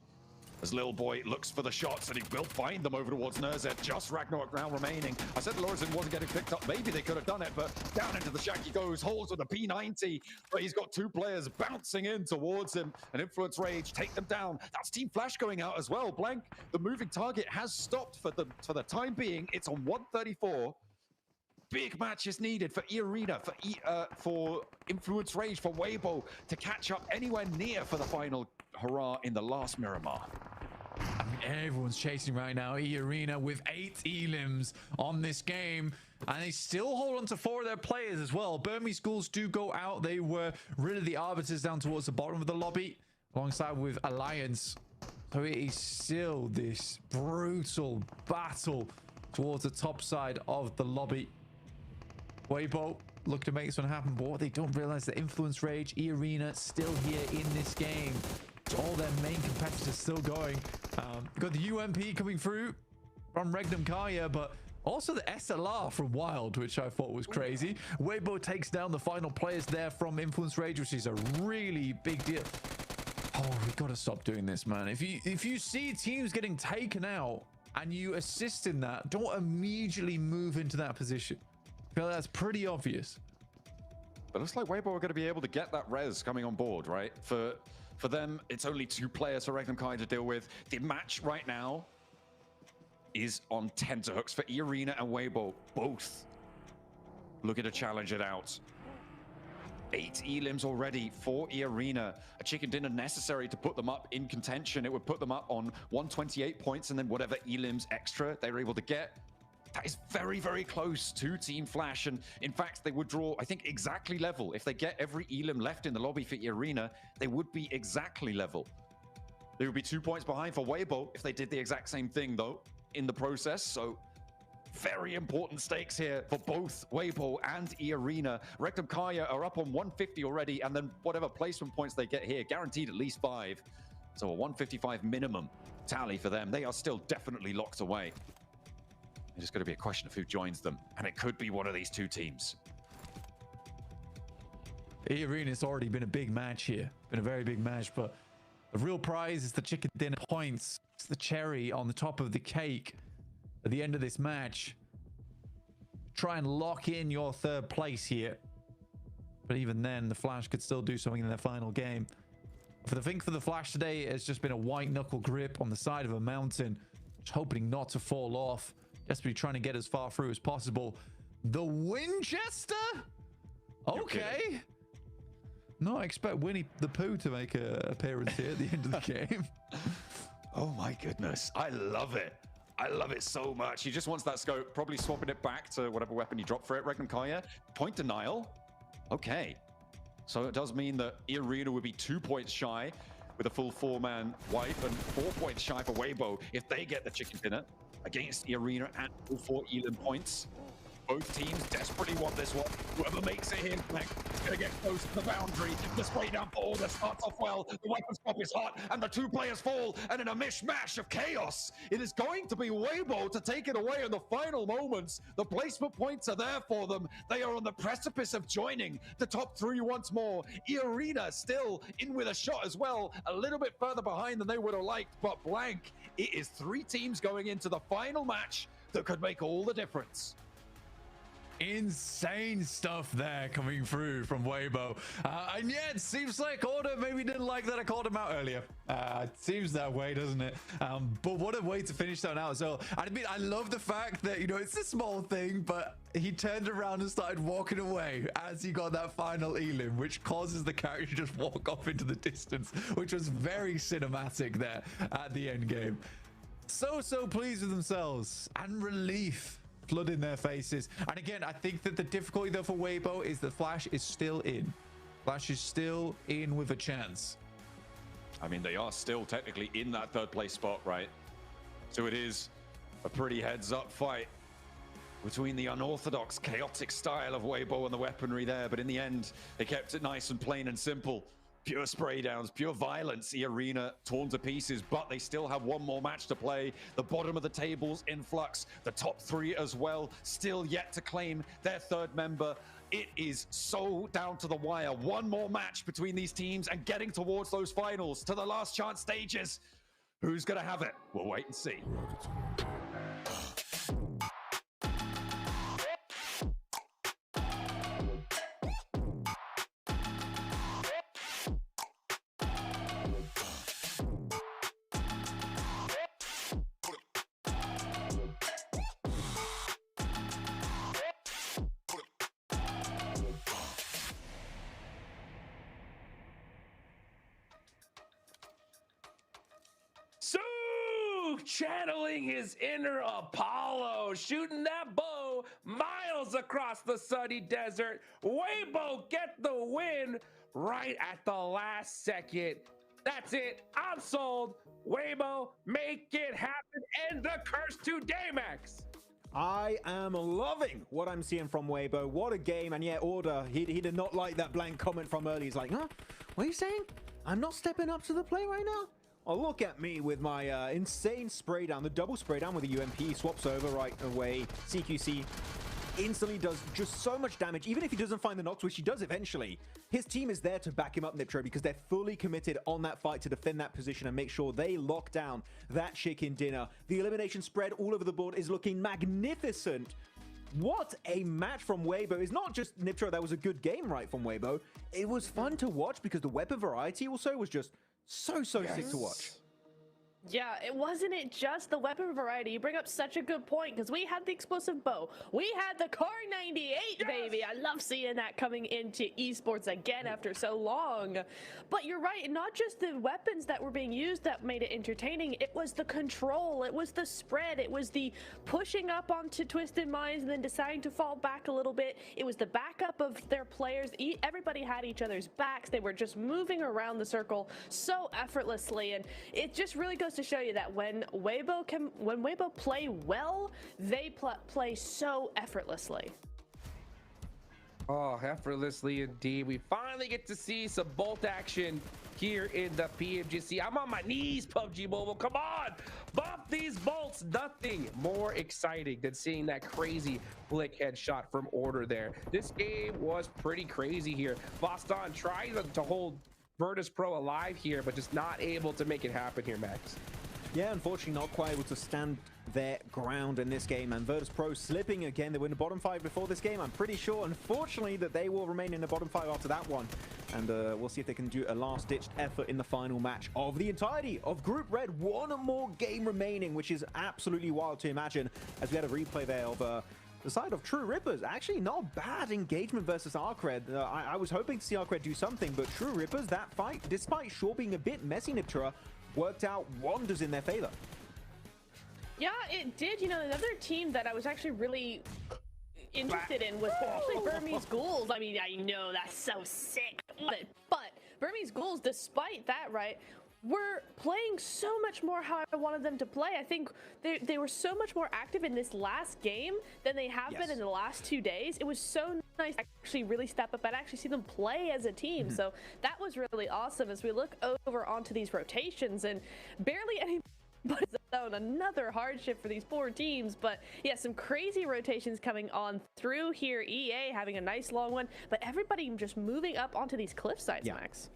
As Lil Boy looks for the shots, and he will find them over towards Nerzed. Just Ragnarok round remaining. I said Lorzin wasn't getting picked up. Maybe they could have done it, but down into the shack he goes. Holds with a P90, but he's got 2 players bouncing in towards him. And Influence Rage take them down. That's Team Flash going out as well. Blank, the moving target has stopped for the time being. It's on 134. Big match is needed for E-Arena, for Influence Rage, for Weibo to catch up anywhere near for the final hurrah in the last Miramar. I mean, everyone's chasing right now. E-Arena with 8 elims on this game, and they still hold on to 4 of their players as well. Burmese Ghouls do go out. They were rid of the Arbiters down towards the bottom of the lobby, alongside with Alliance. So it is still this brutal battle towards the top side of the lobby. Weibo look to make this one happen, but what they don't realize, the Influence Rage, E-Arena still here in this game. So all their main competitors still going. Got the UMP coming through from Regnum Kaya, but also the SLR from Wild, which I thought was crazy. Weibo takes down the final players there from Influence Rage, which is a really big deal. Oh, we got to stop doing this, man. If you see teams getting taken out and you assist in that, don't immediately move into that position. I feel that's pretty obvious. But it looks like Weibo are going to be able to get that res coming on board, right? For them, it's only 2 players for Regnum Kai to deal with. The match right now is on tenterhooks for E-Arena and Weibo, both looking to challenge it out. 8 elims already for E-Arena. A chicken dinner necessary to put them up in contention. It would put them up on 128 points, and then whatever elims extra they were able to get. That is very, very close to Team Flash. And in fact, they would draw, I think, exactly level. If they get every elim left in the lobby for E-Arena, they would be exactly level. They would be 2 points behind for Weibo if they did the exact same thing, though, in the process. So Very important stakes here for both Weibo and E-Arena. Rectum Kaya are up on 150 already, and then whatever placement points they get here, guaranteed at least 5. So a 155 minimum tally for them. They are still definitely locked away. It's just going to be a question of who joins them, and it could be one of these two teams. E-Arena's already been a big match here. Been a very big match, but the real prize is the chicken dinner points. It's the cherry on the top of the cake at the end of this match. Try and lock in your 3rd place here. But even then, the Flash could still do something in their final game. For the Flash today, it's just been a white knuckle grip on the side of a mountain, just hoping not to fall off. Desperately trying to get as far through as possible. The Winchester? Okay. No, I expect Winnie the Pooh to make an appearance here at the end of the game. Oh my goodness, I love it. I love it so much. He just wants that scope, probably swapping it back to whatever weapon he dropped for it. Regnum Kaya, point denial. Okay. So it does mean that E-Arena would be 2 points shy with a full 4-man wipe and 4 points shy for Weibo if they get the chicken dinner against E-Arena and all 4 Elim points. Both teams desperately want this one. Whoever makes it here, gonna get close to the boundary. The spray down for order starts off well. The weapon swap is hot, and the 2 players fall. And in a mishmash of chaos, it is going to be Weibo to take it away in the final moments. The placement points are there for them. They are on the precipice of joining the top 3 once more. E-Arena still in with a shot as well. A little bit further behind than they would have liked, but blank. It is 3 teams going into the final match that could make all the difference. Insane stuff there coming through from Weibo. And yeah, it seems like Order maybe didn't like that I called him out earlier. It seems that way, doesn't it? But what a way to finish that out as well. I mean, I love the fact that, you know, it's a small thing, but he turned around and started walking away as he got that final Elim, which causes the character to just walk off into the distance, which was very cinematic there at the end game. So pleased with themselves, and relief flooding their faces. And again, I think that the difficulty though for Weibo is that Flash is still in. Flash is still in with a chance. I mean, they are still technically in that 3rd place spot, right? So it is a pretty heads-up fight between the unorthodox, chaotic style of Weibo and the weaponry there. But in the end, they kept it nice and plain and simple. Pure spray downs, pure violence. E-Arena torn to pieces, but they still have 1 more match to play. The bottom of the table's in flux. The top 3 as well, still yet to claim their 3rd member. It is so down to the wire. 1 more match between these teams and getting towards those finals, to the last chance stages. Who's gonna have it? We'll wait and see. Channeling his inner Apollo, shooting that bow miles across the sunny desert. Weibo get the win right at the last second. That's it. I'm sold. Weibo, make it happen. End the curse to Daymax. I am loving what I'm seeing from Weibo. What a game. And yeah, Order, he did not like that blank comment from early. He's like, huh? What are you saying? I'm not stepping up to the plate right now? Oh, look at me with my insane spray down. The double spray down with the UMP swaps over right away. CQC instantly does just so much damage, even if he doesn't find the knocks, which he does eventually. His team is there to back him up, Niptro, because they're fully committed on that fight to defend that position and make sure they lock down that chicken dinner. The elimination spread all over the board is looking magnificent. What a match from Weibo. It's not just Niptro, that was a good game right from Weibo. It was fun to watch because the weapon variety also was just so sick to watch. Yeah, it wasn't just the weapon variety. You bring up such a good point because we had the explosive bow. We had the Car 98, baby. I love seeing that coming into esports again after so long. But you're right, not just the weapons that were being used that made it entertaining. It was the control. It was the spread. It was the pushing up onto Twisted Minds and then deciding to fall back a little bit. It was the backup of their players. Everybody had each other's backs. They were just moving around the circle so effortlessly. And it just really goes to show you that when Weibo play well, they play so effortlessly. Oh, effortlessly indeed. We finally get to see some bolt action here in the PMGC. I'm on my knees, PUBG Mobile. Come on, buff these bolts. Nothing more exciting than seeing that crazy flick headshot from Order there. This game was pretty crazy here. Boston trying to hold Vertus Pro alive here, but just not able to make it happen here, Max. Yeah, unfortunately not quite able to stand their ground in this game, and Vertus Pro slipping again. They were in the bottom 5 before this game. I'm pretty sure, unfortunately, that they will remain in the bottom 5 after that one, and we'll see if they can do a last-ditched effort in the final match of the entirety of Group Red. One more game remaining, which is absolutely wild to imagine, as we had a replay there of the side of True Rippers. Actually, not bad engagement versus Arcred. I was hoping to see Arcred do something, but True Rippers, that fight, despite sure being a bit messy, Niptura, worked out wonders in their favor. Yeah, it did. You know, another team that I was actually really interested in was actually Burmese Ghouls. I mean, I know that's so sick, but Burmese Ghouls, despite that, right, were playing so much more how I wanted them to play. I think they were so much more active in this last game than they have been in the last 2 days. It was so nice to actually really step up and actually see them play as a team. So that was really awesome as we look over onto these rotations, and barely any zone. Another hardship for these poor teams, but yeah, some crazy rotations coming on through here. EA having a nice long one, but everybody just moving up onto these cliff sides, Max.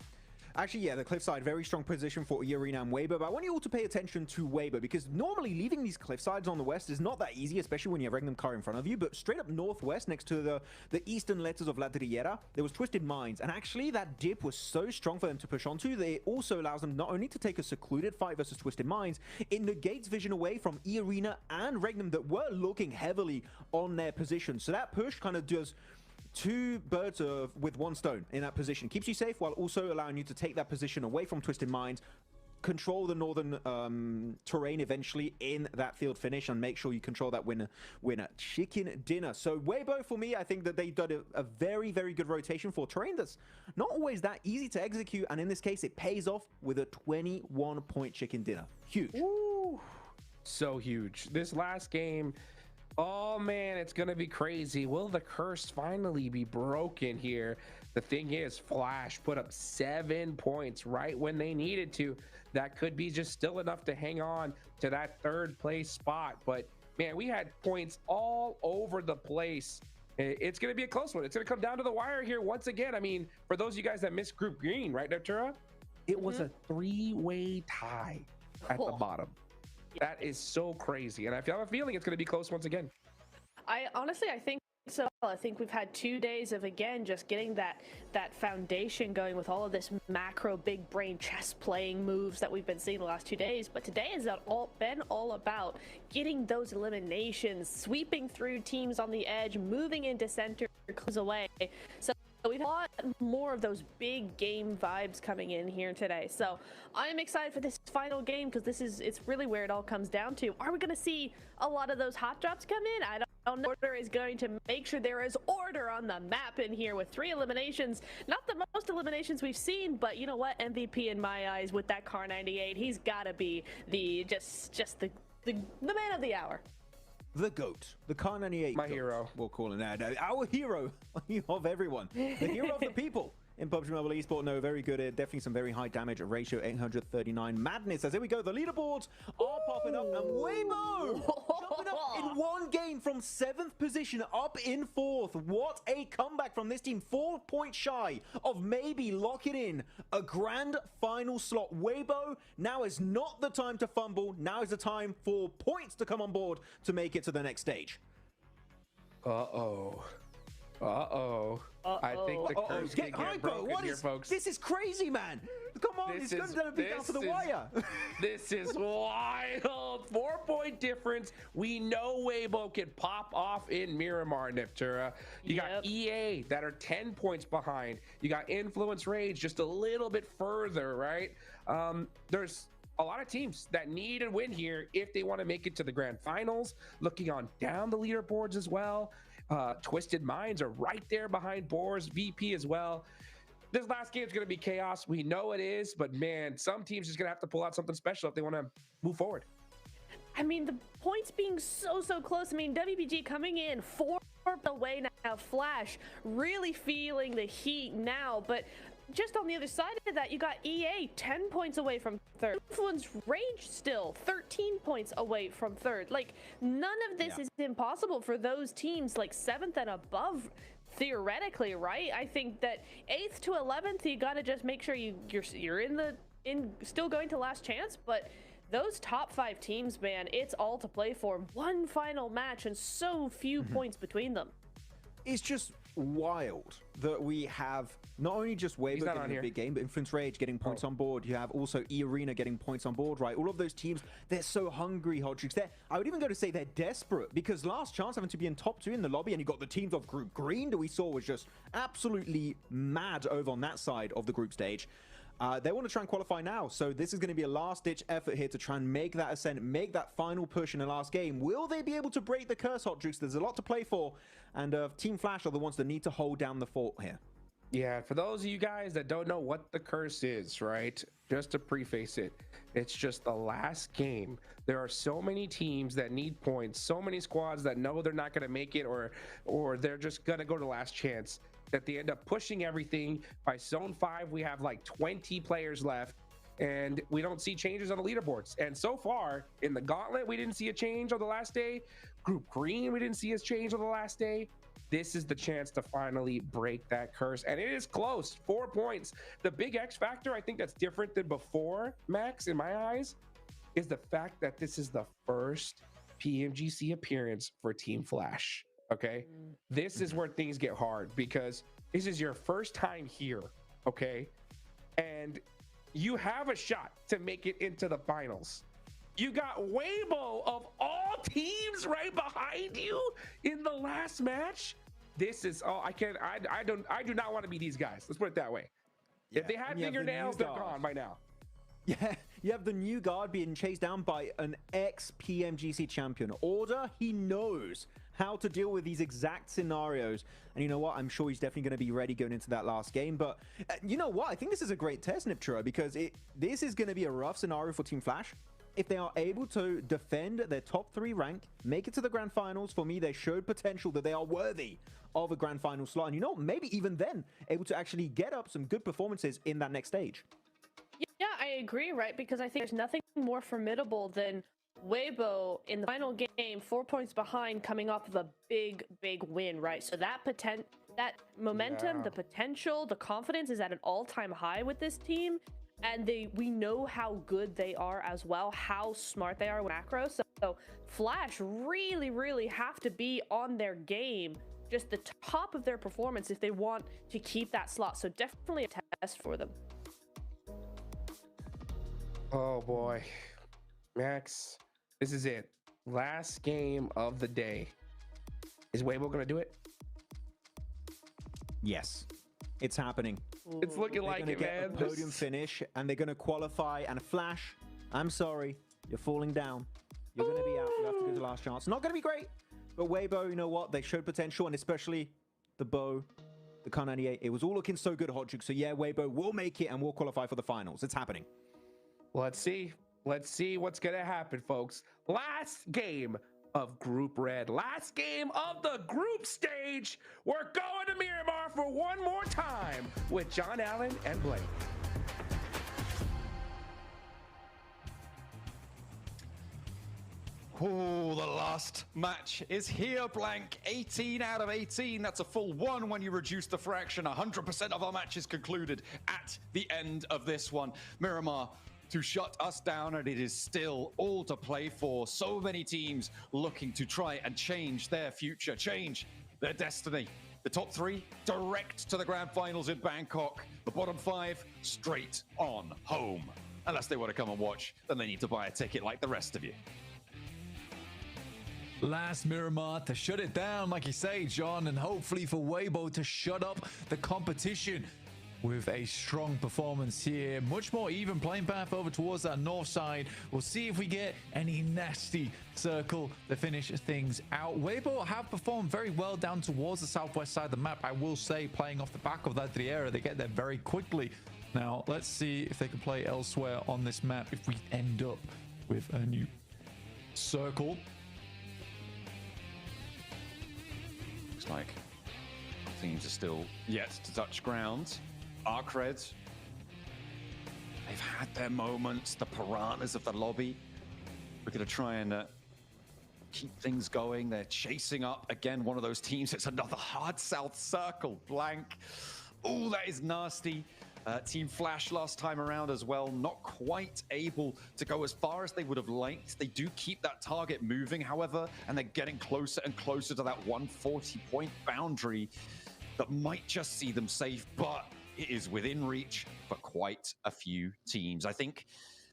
Actually, yeah, the cliffside, very strong position for Arena and Weibo, but I want you all to pay attention to Weibo, because normally leaving these cliffsides on the west is not that easy, especially when you have Regnum Car in front of you, but straight up northwest next to the eastern letters of La Trillera, there was Twisted Minds, and actually that dip was so strong for them to push onto. They also allows them not only to take a secluded fight versus Twisted Minds, it negates vision away from Arena and Regnum that were looking heavily on their position. So that push kind of does 2 birds with 1 stone in that position. Keeps you safe while also allowing you to take that position away from Twisted Minds, control the northern terrain eventually in that field finish, and make sure you control that winner chicken dinner. So Weibo, for me, I think that they did a very, very good rotation for terrain that's not always that easy to execute, and in this case it pays off with a 21-point chicken dinner. Huge. Woo. So huge. This last game, oh man, it's gonna be crazy. Will the curse finally be broken here? The thing is, Flash put up 7 points right when they needed to. That could be just still enough to hang on to that 3rd place spot, but man, we had points all over the place. It's gonna be a close one. It's gonna come down to the wire here once again. I mean, for those of you guys that missed Group Green, right, Niptura? It was a 3-way tie at the bottom. That is so crazy, and I have a feeling it's going to be close once again. I think so. I think we've had 2 days of, again, just getting that foundation going with all of this macro big brain chess playing moves that we've been seeing the last 2 days. But today has been all about getting those eliminations, sweeping through teams on the edge, moving into center, close away. So we've a lot more of those big game vibes coming in here today. So I'm excited for this final game, because it's really where it all comes down to. Are we going to see a lot of those hot drops come in? I don't know. Order is going to make sure there is order on the map in here with 3 eliminations. Not the most eliminations we've seen, but you know what? MVP in my eyes with that Car 98. He's got to be the man of the hour. The GOAT, the Car 98. My hero. We'll call him that. Our hero of everyone. The hero of the people. In PUBG Mobile Esports, no, very good. Definitely some very high damage ratio, 839. Madness, as here we go. The leaderboards are popping up, and Weibo jumping up in 1 game from 7th position up in 4th. What a comeback from this team. 4 points shy of maybe locking in a grand final slot. Weibo, now is not the time to fumble. Now is the time for points to come on board to make it to the next stage. I think the curse can get broken here, folks. This is crazy, man. Come on, it's going to be down to the wire. This is wild. 4-point difference. We know Weibo can pop off in Miramar, Niptura. You got EA that are 10 points behind. You got Influence Rage just a little bit further, right? There's a lot of teams that need a win here if they want to make it to the grand finals. Looking on down the leaderboards as well. Twisted Minds are right there behind Boars, VP as well. this last game is going to be chaos. We know it is, but man, some teams just going to have to pull out something special if they want to move forward. I mean, the points being so close. I mean, WBG coming in 4 away now. Flash really feeling the heat now, but just on the other side of that, you got EA 10 points away from third. Influence Rage still 13 points away from third. Like, none of this is impossible for those teams like 7th and above, theoretically, right? I think that 8th to 11th, you got to just make sure you're still going to last chance, but those top 5 teams, man, it's all to play for. One final match and so few points between them. It's just wild that we have not only just Weibo getting a big game, but Influence Rage getting points on board. You have also E-Arena getting points on board, right? All of those teams, they're so hungry, Hodrix. I would even go to say they're desperate, because last chance having to be in top 2 in the lobby, and you got the teams of Group Green that we saw was just absolutely mad over on that side of the group stage. They want to try and qualify now, so this is going to be a last-ditch effort here to try and make that ascent, make that final push in the last game. Will they be able to break the curse, Hodrix? There's a lot to play for, and Team Flash are the ones that need to hold down the fort here. Yeah, for those of you guys that don't know what the curse is, right? Just to preface it, it's just the last game. There are so many teams that need points, so many squads that know they're not going to make it, or they're just going to go to last chance, that they end up pushing everything. By Zone 5, we have like 20 players left, and we don't see changes on the leaderboards. And so far, in the Gauntlet, we didn't see a change on the last day. Group Green, we didn't see a change on the last day. This is the chance to finally break that curse, and it is close. 4 points. The big X factor, I think that's different than before, Max, in my eyes, is the fact that this is the first PMGC appearance for Team Flash. Okay, this is where things get hard, because this is your first time here, okay, and you have a shot to make it into the finals. You got Weibo of all teams right behind you in the last match. This is I do not want to be these guys. Let's put it that way. If they had fingernails, they're gone by now. Yeah, you have the new guard being chased down by an ex-PMGC champion. Order, he knows how to deal with these exact scenarios. And you know what? I'm sure he's definitely going to be ready going into that last game. But you know what? I think this is a great test, Niptura, because this is going to be a rough scenario for Team Flash. If they are able to defend their top 3 rank, make it to the grand finals, for me, they showed potential that they are worthy of a grand final slot. And you know, maybe even then, able to actually get up some good performances in that next stage. Yeah, I agree, right? Because I think there's nothing more formidable than Weibo in the final game, 4 points behind, coming off of a big win, right? So that momentum, the potential, the confidence is at an all-time high with this team. And we know how good they are as well, how smart they are with macro. So Flash really have to be on their game, just the top of their performance if they want to keep that slot. So definitely a test for them. Oh boy, Max, this is it. Last game of the day. Is Weibo gonna do it? Yes, it's happening. It's looking like it, man. A podium finish, and they're gonna qualify. And Flash, I'm sorry, you're falling down. You're gonna be out. You have to go to last chance. Not gonna be great, but Weibo, you know what? They showed potential, and especially the bow, the Kar 98. It was all looking so good, Hodrix. So yeah, Weibo will make it and will qualify for the finals. It's happening. Let's see. Let's see what's gonna happen, folks. Last game of Group Red. Last game of the group stage. We're going to Miramar for one more time with John Allen and Blake. Oh, the last match is here, Blank. 18 out of 18. That's a full 1 when you reduce the fraction. 100% of our matches concluded at the end of this one. Miramar to shut us down, and it is still all to play for. So many teams looking to try and change their future, change their destiny. The top 3 direct to the grand finals in Bangkok. The bottom 5 straight on home. Unless they want to come and watch, then they need to buy a ticket like the rest of you. Last Miramar to shut it down, like you say, John, and hopefully for Weibo to shut up the competition. with a strong performance here. Much more even playing path over towards that north side. We'll see if we get any nasty circle to finish things out. Weibo have performed very well down towards the southwest side of the map. I will say, playing off the back of that Triera, they get there very quickly. Now, let's see if they can play elsewhere on this map if we end up with a new circle. Looks like teams are still yet to touch ground. Arcred, they've had their moments. The piranhas of the lobby. We're going to try and keep things going. They're chasing up again one of those teams. It's another hard south circle. Blank. Oh, that is nasty. Team Flash last time around as well, not quite able to go as far as they would have liked. They do keep that target moving, however, and they're getting closer and closer to that 140-point boundary that might just see them safe, but it is within reach for quite a few teams. I think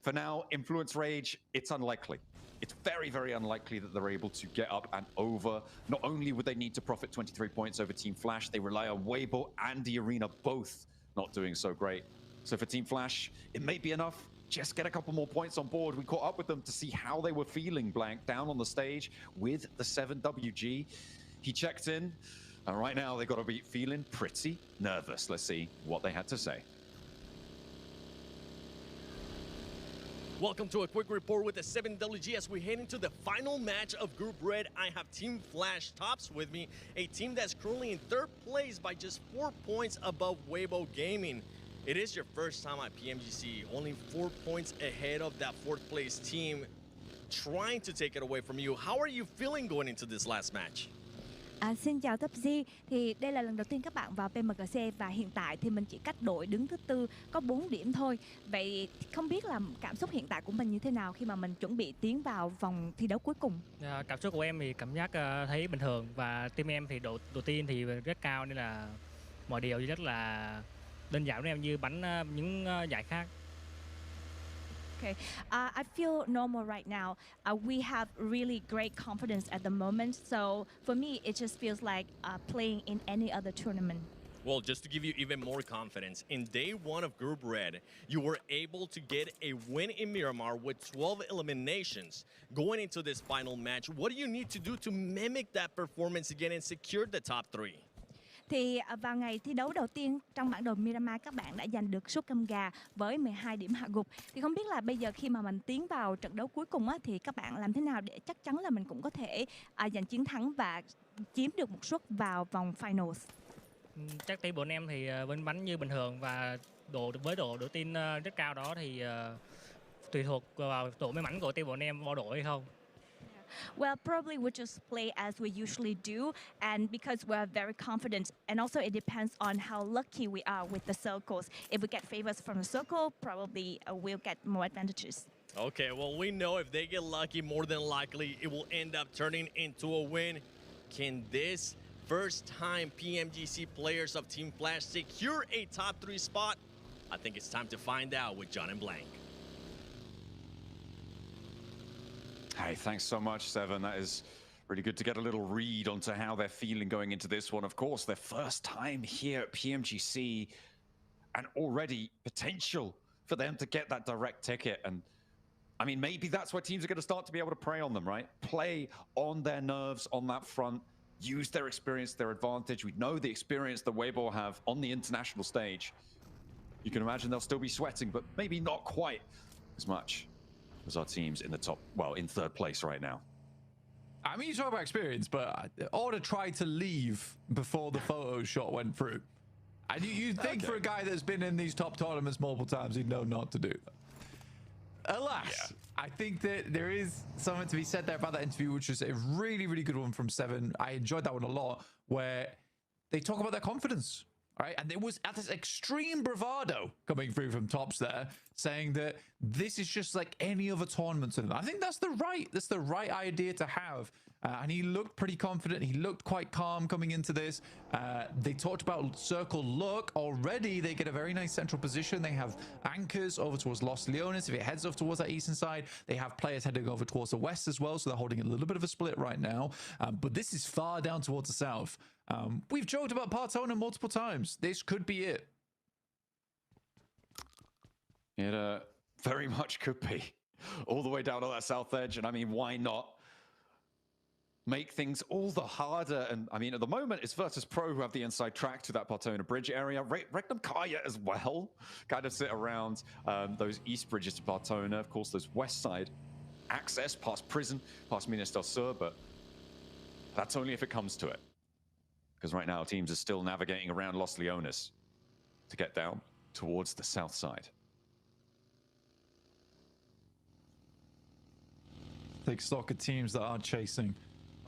for now, Influence Rage, it's unlikely. It's very, very unlikely that they're able to get up and over. Not only would they need to profit 23 points over Team Flash, they rely on Weibo and the Arena both not doing so great. So for Team Flash, it may be enough. Just get a couple more points on board. We caught up with them to see how they were feeling, Blank, down on the stage with the 7WG. He checked in, and right now they've got to be feeling pretty nervous. Let's see what they had to say. Welcome to a quick report with the 7WG as we head into the final match of Group Red. I have Team Flash Tops with me, a team that's currently in third place by just 4 points above Weibo Gaming. It is your first time at PMGC, only 4 points ahead of that fourth place team, trying to take it away from you. How are you feeling going into this last match? Xin chào PUBG, thì đây là lần đầu tiên các bạn vào PMGC và hiện tại thì mình chỉ cách đội đứng thứ tư có 4 điểm thôi. Vậy không biết là cảm xúc hiện tại của mình như thế nào khi mà mình chuẩn bị tiến vào vòng thi đấu cuối cùng? Cảm xúc của em thì cảm giác thấy bình thường và team em thì độ tin thì rất cao nên là mọi điều rất là đơn giản với em như bắn những giải khác. Okay, I feel normal right now. We have really great confidence at the moment. So for me, it just feels like playing in any other tournament. Well, just to give you even more confidence, in day one of Group Red, you were able to get a win in Miramar with 12 eliminations. Going into this final match, what do you need to do to mimic that performance again and secure the top 3? Thì vào ngày thi đấu đầu tiên trong bản đồ Miramar, các bạn đã giành được suất cơm gà với 12 điểm hạ gục. Thì không biết là bây giờ khi mà mình tiến vào trận đấu cuối cùng á, thì các bạn làm thế nào để chắc chắn là mình cũng có thể giành chiến thắng và chiếm được một suất vào vòng finals? Chắc team bọn em thì bên bắn như bình thường và với độ tin rất cao đó thì tùy thuộc vào độ may mắn của team bọn em bỏ đội hay không. Well, probably we'll just play as we usually do, and because we're very confident, and also it depends on how lucky we are with the circles. If we get favors from the circle, probably we'll get more advantages. Okay, well, we know if they get lucky, more than likely, it will end up turning into a win. Can this first-time PMGC players of Team Flash secure a top 3 spot? I think it's time to find out with John and Blank. Hey, thanks so much, Seven. That is really good to get a little read onto how they're feeling going into this one. Of course, their first time here at PMGC, and already potential for them to get that direct ticket. And I mean, maybe that's where teams are going to start to be able to prey on them, right? Play on their nerves on that front, use their experience, their advantage. We know the experience that Weibo have on the international stage. You can imagine they'll still be sweating, but maybe not quite as much as our teams in the top, well, in third place right now. I mean, you talk about experience, but Order tried to leave before the photo shot went through. And you'd think for a guy that's been in these top tournaments multiple times, he'd know not to do that. Alas, I think that there is something to be said there about that interview, which is a really, really good one from Seven. I enjoyed that one a lot, where they talk about their confidence. Right, and there was at this extreme bravado coming through from Tops there, saying that this is just like any other tournament. And I think that's the right idea to have. And he looked pretty confident. He looked quite calm coming into this. They talked about circle look already. They get a very nice central position. They have anchors over towards Los Leones. If it heads off towards that eastern side, they have players heading over towards the west as well. So they're holding a little bit of a split right now. But this is far down towards the south. We've joked about Partona multiple times. This could be it. It very much could be. All the way down on that south edge, and I mean, why not make things all the harder? And I mean, at the moment, it's Vertus Pro who have the inside track to that Partona bridge area. Regnum Kaya as well kind of sit around those east bridges to Partona. Of course, those west side access past Prison, past Minas del Sur, but that's only if it comes to it. Because right now, teams are still navigating around Los Leones to get down towards the south side. Take stock of teams that are chasing.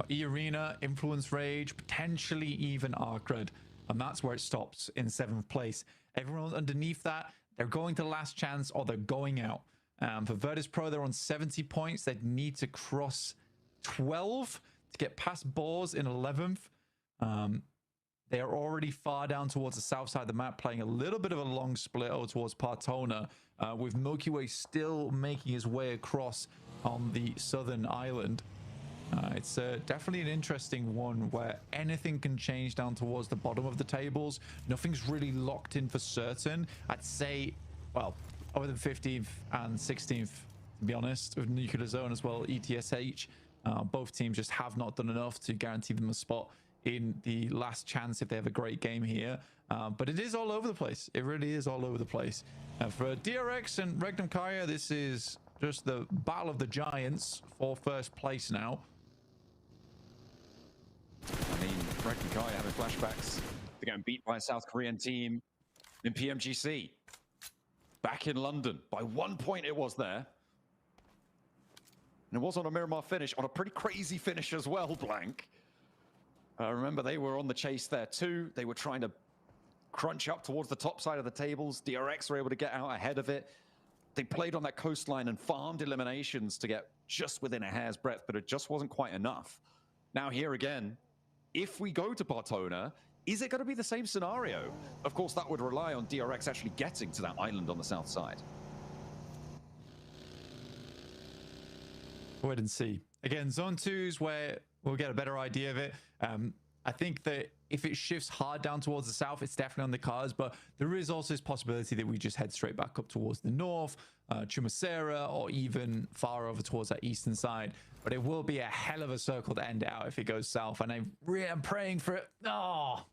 E-Arena, Influence Rage, potentially even Arcred. And that's where it stops in 7th place. Everyone underneath that, they're going to last chance or they're going out. For Vertus Pro, they're on 70 points. They'd need to cross 12 to get past Boars in 11th. They are already far down towards the south side of the map, playing a little bit of a long split over towards Partona, with Milky Way still making his way across on the southern island. It's definitely an interesting one where anything can change down towards the bottom of the tables. Nothing's really locked in for certain. I'd say, well, over the 15th and 16th, to be honest, with Nuclear Zone as well, ETSH, both teams just have not done enough to guarantee them a spot in the last chance if they have a great game here. But it is all over the place. It really is all over the place. For DRX and Regnum Kaya, this is just the battle of the giants for first place now. I mean, Regnum Kaya having flashbacks. They're getting beat by a South Korean team in PMGC. Back in London. By 1 point it was there. And it was on a Miramar finish, on a pretty crazy finish as well, Blank. Remember, they were on the chase there too. They were trying to crunch up towards the top side of the tables. DRX were able to get out ahead of it. They played on that coastline and farmed eliminations to get just within a hair's breadth, but it just wasn't quite enough. Now here again, if we go to Partona, is it going to be the same scenario? Of course, that would rely on DRX actually getting to that island on the south side. Wait and see. Again, Zone 2 is where we'll get a better idea of it. I think that if it shifts hard down towards the south, it's definitely on the cards, but there is also this possibility that we just head straight back up towards the north, Chumacera, or even far over towards that eastern side. But it will be a hell of a circle to end out if it goes south, and I'm praying for it. Oh,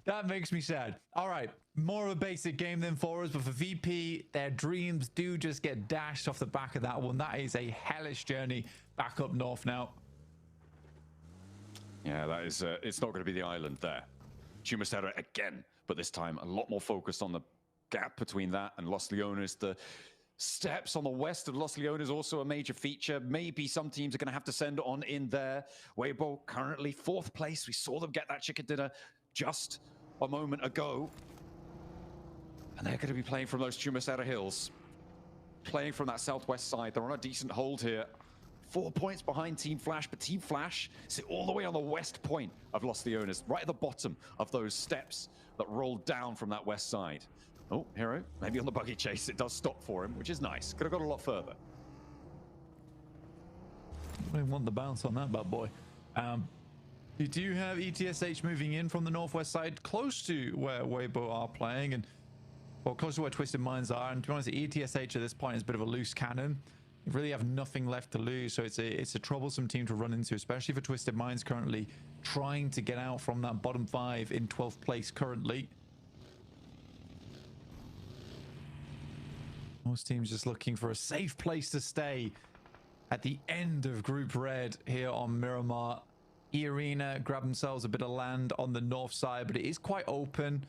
that makes me sad. All right, more of a basic game than for us, but for VP, their dreams do just get dashed off the back of that one. That is a hellish journey back up north now. Yeah, that is, it's not going to be the island there. Chumacera again, but this time a lot more focused on the gap between that and Los Leones. The steps on the west of Los Leones also a major feature. Maybe some teams are going to have to send on in there. Weibo currently 4th place. We saw them get that chicken dinner just a moment ago. And they're going to be playing from those Chumacera hills. Playing from that southwest side. They're on a decent hold here. 4 points behind Team Flash, but Team Flash sit all the way on the west point of Los Leones, right at the bottom of those steps that rolled down from that west side. Oh, Hero, maybe on the buggy chase, it does stop for him, which is nice. Could have got a lot further. I don't even want the bounce on that bad boy. You do have ETSH moving in from the northwest side, close to where Weibo are playing, and well, close to where Twisted Minds are. And to be honest, ETSH at this point is a bit of a loose cannon. You really have nothing left to lose, so it's a troublesome team to run into, especially for Twisted Minds currently trying to get out from that bottom 5 in 12th place currently. Most teams just looking for a safe place to stay at the end of Group Red here on Miramar. E-Arena grab themselves a bit of land on the north side, but it is quite open.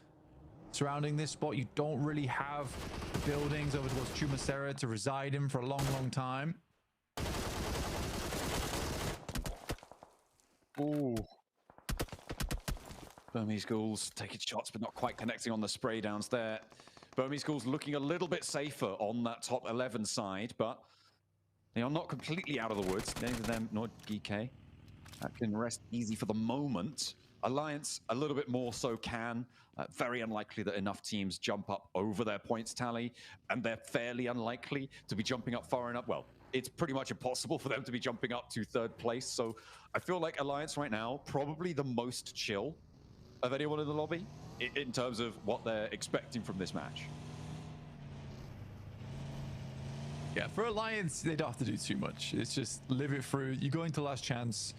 Surrounding this spot, you don't really have buildings over towards Chumacera to reside in for a long, long time. Ooh. Burmese Ghouls taking shots, but not quite connecting on the spray downs there. Burmese Ghouls looking a little bit safer on that top 11 side, but they are not completely out of the woods. Neither them nor GK. That can rest easy for the moment. Alliance, a little bit more so can. Very unlikely that enough teams jump up over their points tally, and they're fairly unlikely to be jumping up far enough. Well, it's pretty much impossible for them to be jumping up to 3rd place. So I feel like Alliance right now, probably the most chill of anyone in the lobby in terms of what they're expecting from this match. Yeah, for Alliance, they don't have to do too much. It's just live it through. You go into last chance.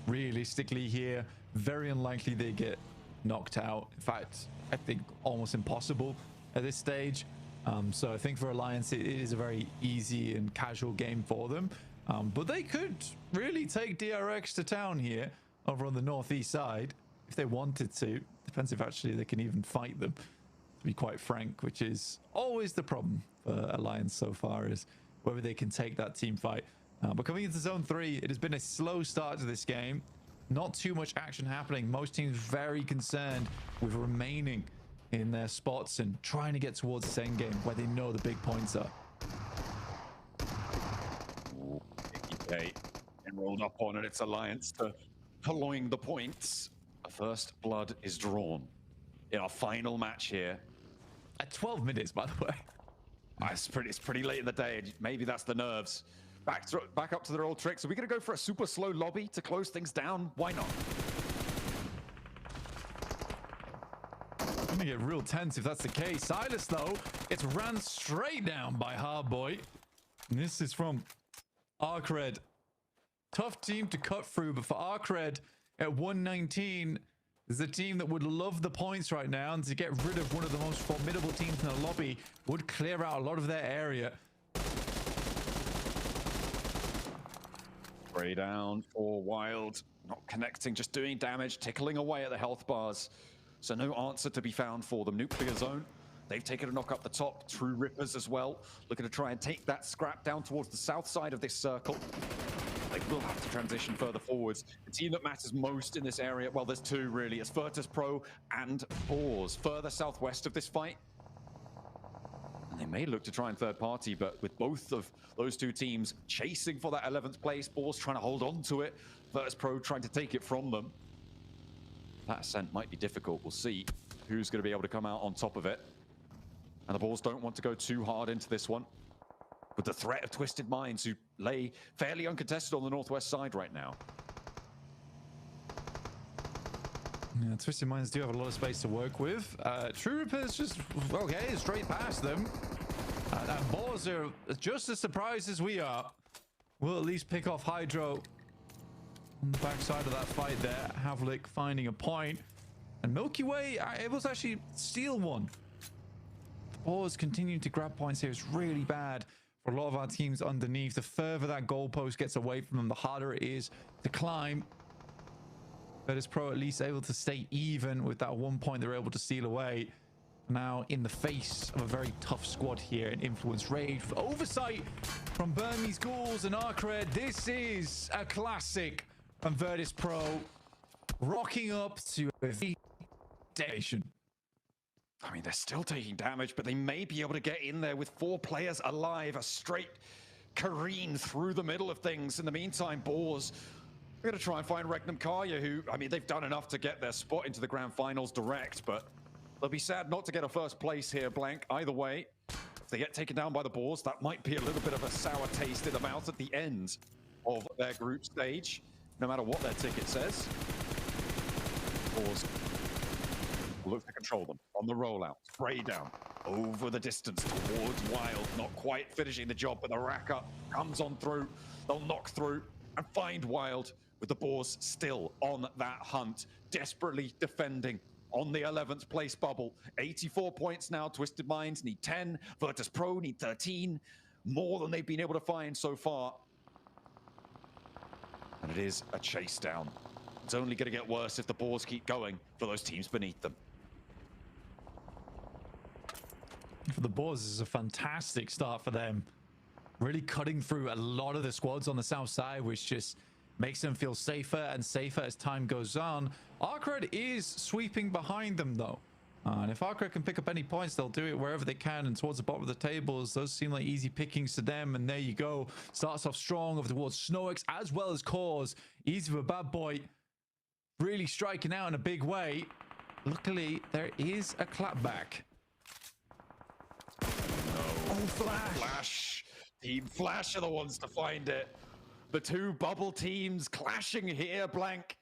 Realistically here, very unlikely they get knocked out. In fact, I think almost impossible at this stage. So I think for Alliance, it is a very easy and casual game for them. But they could really take DRX to town here over on the northeast side if they wanted to. Depends if actually they can even fight them, to be quite frank, which is always the problem for Alliance so far, is whether they can take that team fight. But coming into Zone 3, it has been a slow start to this game. Not too much action happening. Most teams very concerned with remaining in their spots and trying to get towards this end game where they know the big points are. Okay, and rolled up on it. It's Alliance to purloin the points. A first blood is drawn in our final match here. At 12 minutes, by the way. It's pretty late in the day. Maybe that's the nerves. Back up to their old tricks. Are we going to go for a super slow lobby to close things down? Why not? Gonna get real tense if that's the case. Silas, though, gets ran straight down by Hardboy. And this is from Arcred. Tough team to cut through, but for Arcred at 119, there's a team that would love the points right now, and to get rid of one of the most formidable teams in the lobby would clear out a lot of their area. Spray down for Wild. Not connecting, just doing damage, tickling away at the health bars. So no answer to be found for them. Nuclear zone. They've taken a knock up the top. True Rippers as well. Looking to try and take that scrap down towards the south side of this circle. They will have to transition further forwards. The team that matters most in this area, well, there's two really. It's Vertus Pro and Boars. Further southwest of this fight. And they may look to try and third party, but with both of those two teams chasing for that 11th place, Boars trying to hold on to it. Vertus Pro trying to take it from them. That ascent might be difficult. We'll see who's going to be able to come out on top of it. And the Boars don't want to go too hard into this one, with the threat of Twisted Minds, who lay fairly uncontested on the northwest side right now. Yeah, Twisted Minds do have a lot of space to work with. True Rippers just, okay, straight past them. And Boars are just as surprised as we are. We'll at least pick off Hydro on the backside of that fight there. Havlik finding a point. And Milky Way are able to actually steal one. The Boars continuing to grab points here is really bad for a lot of our teams underneath. The further that goalpost gets away from them, the harder it is to climb. Vertus Pro at least able to stay even with that 1 point they're able to steal away. Now in the face of a very tough squad here in Influence Rage. Oversight from Burmese Ghouls and Arcred. This is a classic from Vertus Pro. Rocking up to a devastation. I mean, they're still taking damage, but they may be able to get in there with 4 players alive. A straight careen through the middle of things. In the meantime, Boars are going to try and find Regnum Karya, who, I mean, they've done enough to get their spot into the grand finals direct, but they'll be sad not to get a first place here, Blank. Either way, if they get taken down by the Boars, that might be a little bit of a sour taste in the mouth at the end of their group stage, no matter what their ticket says. Boars will look to control them on the rollout. Spray down over the distance towards Wild. Not quite finishing the job, but the rack up comes on through. They'll knock through and find Wild, with the Boars still on that hunt, desperately defending on the 11th place bubble. 84 points now. Twisted Minds need 10. Vertus Pro need 13. More than they've been able to find so far. And it is a chase down. It's only going to get worse if the Boars keep going for those teams beneath them. For the Boars, this is a fantastic start for them. Really cutting through a lot of the squads on the south side, which just makes them feel safer and safer as time goes on. Arcred is sweeping behind them, though. And if Arcred can pick up any points, they'll do it wherever they can and towards the bottom of the tables. Those seem like easy pickings to them. And there you go. Starts off strong over towards Snowex as well as Cause. Easy for Bad Boy. Really striking out in a big way. Luckily, there is a clapback. Oh, Flash. Team Flash are the ones to find it. The two bubble teams clashing here, Blank.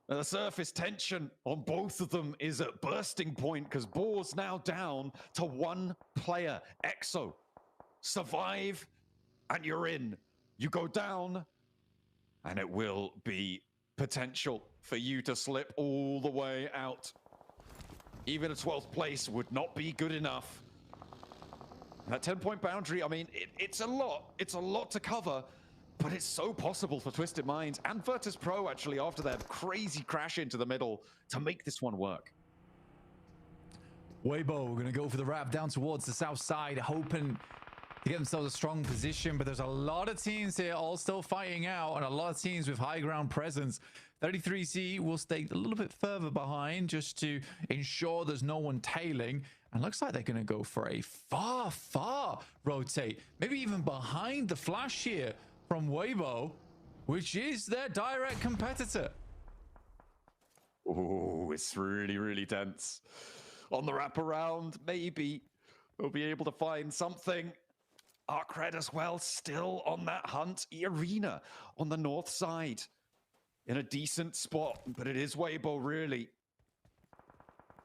The surface tension on both of them is at bursting point because Boars now down to 1 player. EXO survive, and you're in. You go down, and it will be potential for you to slip all the way out. Even a 12th place would not be good enough. That 10-point boundary, I mean, it's a lot. It's a lot to cover, but it's so possible for Twisted Minds and Vertus Pro, actually, after their crazy crash into the middle, to make this one work. Weibo, we're going to go for the wrap down towards the south side, hoping to get themselves a strong position, but there's a lot of teams here all still fighting out, and a lot of teams with high ground presence. 33C will stay a little bit further behind just to ensure there's no one tailing, and looks like they're going to go for a far rotate, maybe even behind the flash here from Weibo, which is their direct competitor. Oh, it's really tense. On the wraparound, maybe we'll be able to find something. Arcred as well, still on that hunt. Arena on the north side in a decent spot, but it is Weibo, really.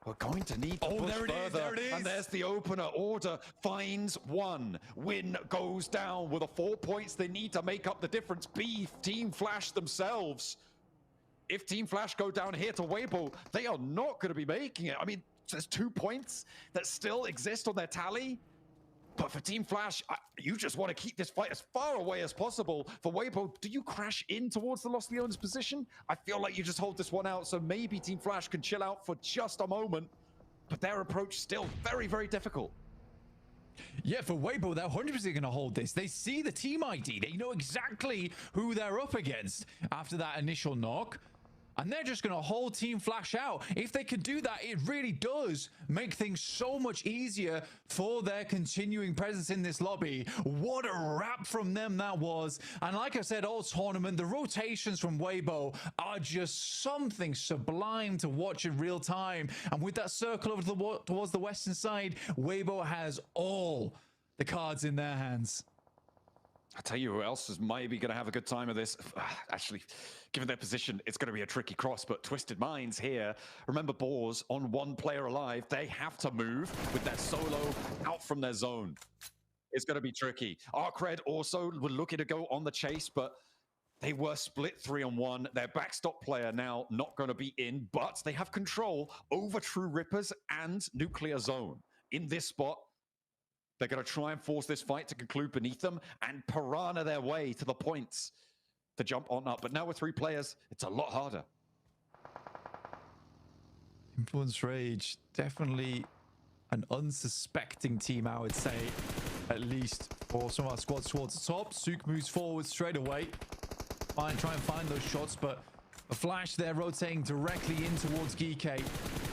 We're going to need to push further. There it is. And there's the opener. Order finds one. Win goes down with the 4 points they need to make up the difference. B, Team Flash themselves. If Team Flash go down here to Weibo, they are not going to be making it. I mean, there's 2 points that still exist on their tally. But for Team Flash, you just want to keep this fight as far away as possible. For Weibo, do you crash in towards the Lost Leones position? I feel like you just hold this one out, so maybe Team Flash can chill out for just a moment. But their approach still very difficult. Yeah, for Weibo, they're 100% going to hold this. They see the team ID. They know exactly who they're up against after that initial knock. And they're just going to hold Team Flash out. If they can do that, it really does make things so much easier for their continuing presence in this lobby. What a wrap from them that was. And like I said, all tournament, the rotations from Weibo are just something sublime to watch in real time. And with that circle over towards the western side, Weibo has all the cards in their hands. I'll tell you who else is maybe going to have a good time of this. Actually, given their position, it's going to be a tricky cross, but Twisted Minds here. Remember, Boars on one player alive. They have to move with that solo out from their zone. It's going to be tricky. Arcred also were looking to go on the chase, but they were split 3-on-1. Their backstop player now not going to be in, but they have control over True Rippers and Nuclear Zone. In this spot, they're going to try and force this fight to conclude beneath them and piranha their way to the points to jump on up. But now with 3 players, it's a lot harder. Influence Rage, definitely an unsuspecting team, I would say, at least for some of our squads towards the top. Sook moves forward straight away. Try and find those shots, but a Flash, they're rotating directly in towards Geekay.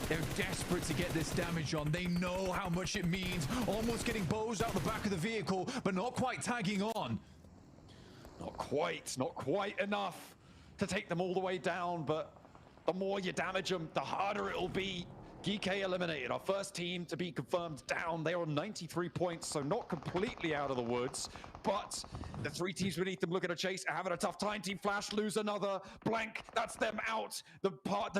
They're desperate to get this damage on. They know how much it means. Almost getting bows out the back of the vehicle, but not quite tagging on. Not quite enough to take them all the way down, but the more you damage them, the harder it'll be. Geekay eliminated, our first team to be confirmed down. They are on 93 points, so not completely out of the woods, but the 3 teams beneath them looking to chase are having a tough time. Team Flash lose another. Blank, that's them out. The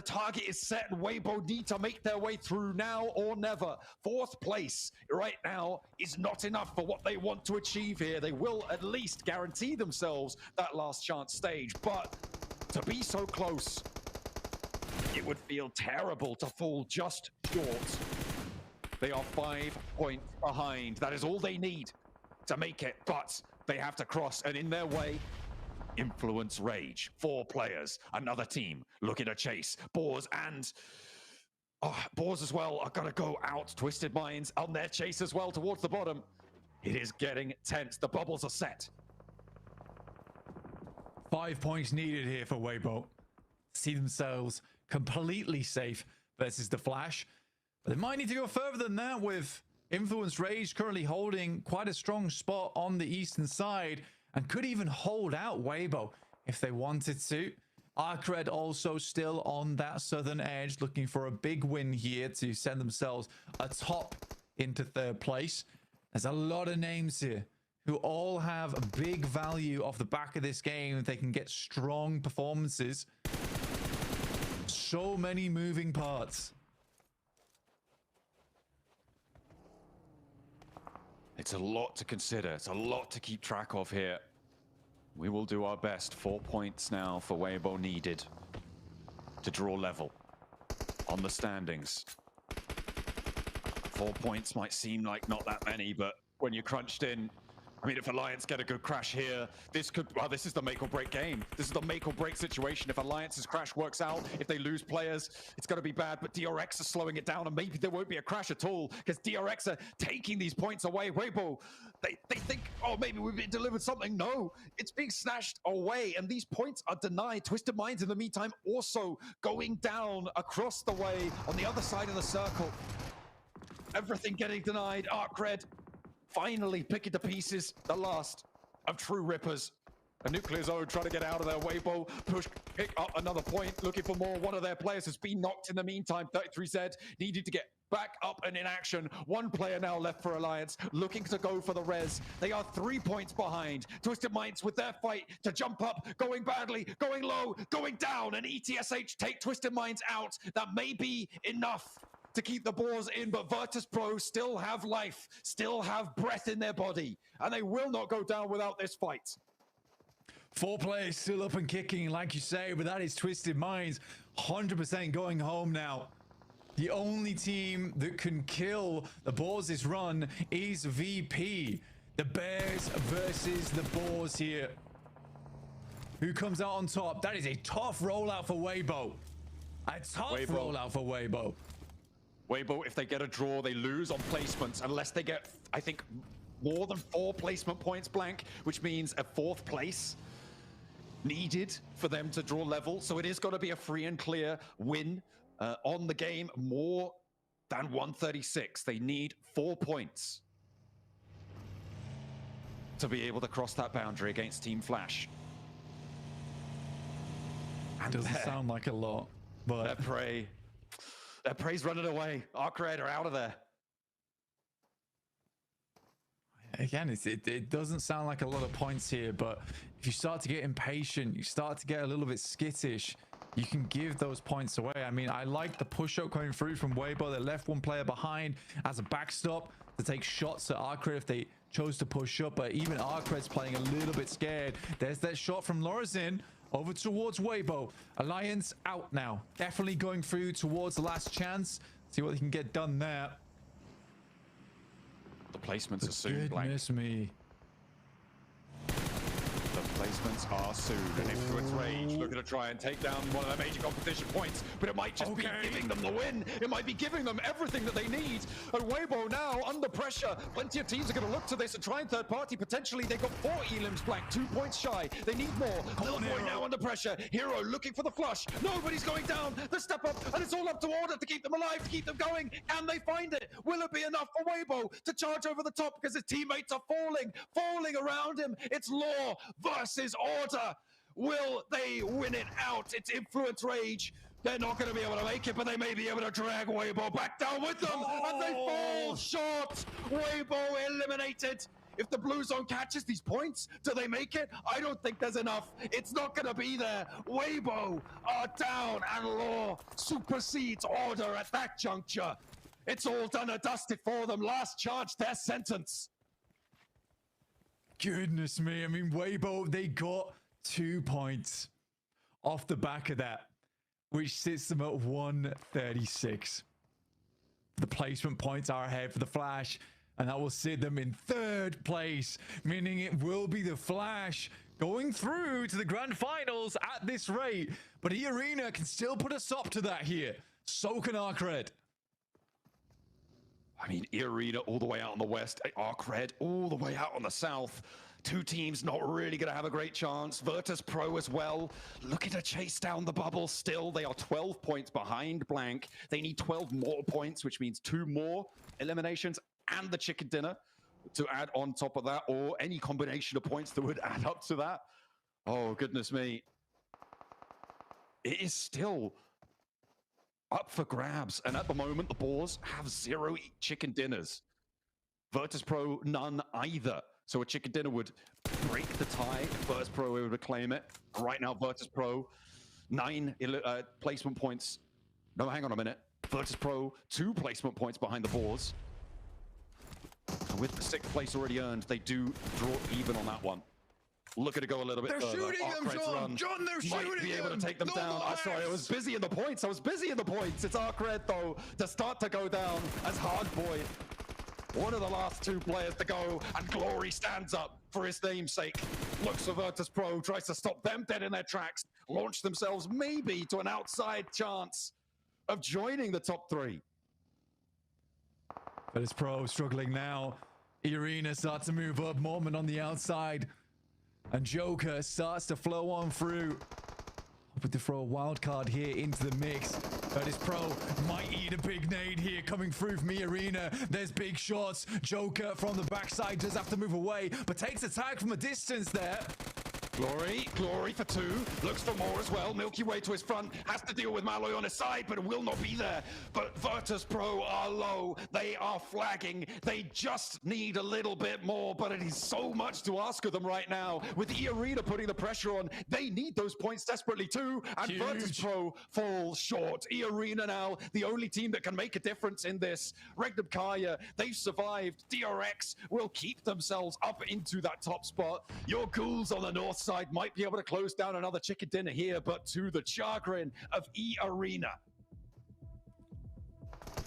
target is set, and Weibo need to make their way through now or never. 4th place right now is not enough for what they want to achieve here. They will at least guarantee themselves that last chance stage, but to be so close, it would feel terrible to fall just short. They are 5 points behind. That is all they need to make it, but they have to cross, and in their way, Influence Rage. 4 players, another team looking to chase. Boars and Boars as well are gonna go out. Twisted Minds on their chase as well towards the bottom. It is getting tense. The bubbles are set. 5 points needed here for Weibo. See themselves completely safe versus the Flash. But they might need to go further than that, with Influence Rage currently holding quite a strong spot on the eastern side and could even hold out Weibo if they wanted to. Arcred also still on that southern edge, looking for a big win here to send themselves atop into 3rd place. There's a lot of names here who all have a big value off the back of this game if they can get strong performances. So many moving parts. It's a lot to consider. It's a lot to keep track of here. We will do our best. 4 points now for Weibo needed to draw level on the standings. 4 points might seem like not that many, but when you're crunched in, I mean, if Alliance get a good crash here, this is the make or break game. This is the make or break situation. If Alliance's crash works out, if they lose players, it's going to be bad, but DRX are slowing it down, and maybe there won't be a crash at all, because DRX are taking these points away. Weibo, they think, oh, maybe we've been delivered something. No, it's being snatched away, and these points are denied. Twisted Minds, in the meantime, also going down across the way on the other side of the circle. Everything getting denied. Arcred finally picking to pieces the last of true rippers. A nuclear zone trying to get out of there. Weibo pick up another point, looking for more. One of their players has been knocked in the meantime. 33Z needed to get back up and in action. One player now left for Alliance, looking to go for the res. They are 3 points behind. Twisted Minds with their fight to jump up, going badly, going low, going down, and ETSH take Twisted Minds out. That may be enough to keep the Boars in, but Vertus Pro still have life, still have breath in their body, and they will not go down without this fight. 4 players still up and kicking, like you say, but that is Twisted Minds 100% going home now. The only team that can kill the Boars this run is VP. The Bears versus the Boars here. Who comes out on top? That is a tough rollout for Weibo. A tough rollout for Weibo. Weibo, if they get a draw, they lose on placements unless they get, I think, more than 4 placement points blank, which means a 4th place needed for them to draw level. So it is going to be a free and clear win on the game, more than 136. They need 4 points to be able to cross that boundary against Team Flash. And doesn't sound like a lot, but their prey's running away. Arcred are out of there. Again, it doesn't sound like a lot of points here, but if you start to get impatient, you start to get a little bit skittish, you can give those points away. I mean, I like the push-up coming through from Weibo. They left one player behind as a backstop to take shots at Arcred if they chose to push up, but even Arcred's playing a little bit scared. There's that shot from Lorazin over towards Weibo. Alliance out now. Definitely going through towards the last chance. See what they can get done there. The placements are soon, Goodness me. The placements are soon. And Influence Rage looking to try and take down one of their major competition points, but it might just be giving them the win. It might be giving them everything that they need. And Weibo now under pressure. Plenty of teams are going to look to this and try and third party. Potentially, they got 4 elims blank, 2 points shy. They need more. Little boy now under pressure. Hero looking for the flush. Nobody's going down. The step up, and it's all up to Order to keep them alive, to keep them going. Can they find it? Will it be enough for Weibo to charge over the top because his teammates are falling around him? It's Law versus Order. Will they win it out? It's Influence Rage. They're not going to be able to make it, but they may be able to drag Weibo back down with them, and they fall short. Weibo eliminated. If the Blue Zone catches these points, do they make it? I don't think there's enough. It's not going to be there. Weibo are down, and Law supersedes Order at that juncture. It's all done and dusted for them. Last charge, their sentence. Goodness me. I mean, Weibo, they got 2 points off the back of that, which sits them at 136. The placement points are ahead for the Flash, and that will sit them in 3rd place, meaning it will be the Flash going through to the grand finals at this rate. But E-Arena can still put a stop to that here. So can Arcred. I mean, E-Arena all the way out on the west, Arcred all the way out on the south. 2 teams not really going to have a great chance. Vertus Pro as well, looking to chase down the bubble still. They are 12 points behind blank. They need 12 more points, which means 2 more eliminations and the chicken dinner to add on top of that, or any combination of points that would add up to that. Oh, goodness me. It is still up for grabs, and at the moment the Boars have 0 chicken dinners. Vertus Pro none either, so a chicken dinner would break the tie if Vertus Pro were to claim it. Right now Vertus Pro 9 placement points. No, hang on a minute. Vertus Pro 2 placement points behind the Boars. with the 6th place already earned, they do draw even on that one. Look at it go a little bit further. They're shooting them, John! John, they're shooting them! Might be able to take them down. I'm sorry, I was busy in the points. It's Arcred, though, to start to go down as Hardboy. One of the last 2 players to go, and Glory stands up for his namesake. Looks for Vertus Pro, tries to stop them dead in their tracks, launch themselves maybe to an outside chance of joining the top 3. Vertus Pro struggling now. Irina starts to move up, Mormon on the outside. And Joker starts to flow on through. Hoping to throw a wild card here into the mix. Vertus Pro might eat a big nade here coming through from Irina. There's big shots. Joker from the backside does have to move away, but takes a tag from a distance there. Glory for 2. Looks for more as well. Milky Way to his front. Has to deal with Malloy on his side, but will not be there. But Vertus Pro are low. They are flagging. They just need a little bit more, but it is so much to ask of them right now. With Arena putting the pressure on, they need those points desperately too. And Huge. Vertus Pro falls short. Arena now, the only team that can make a difference in this. Regnum Kaya, they've survived. DRX will keep themselves up into that top spot. Your ghouls on the north side might be able to close down another chicken dinner here, but to the chagrin of Arena.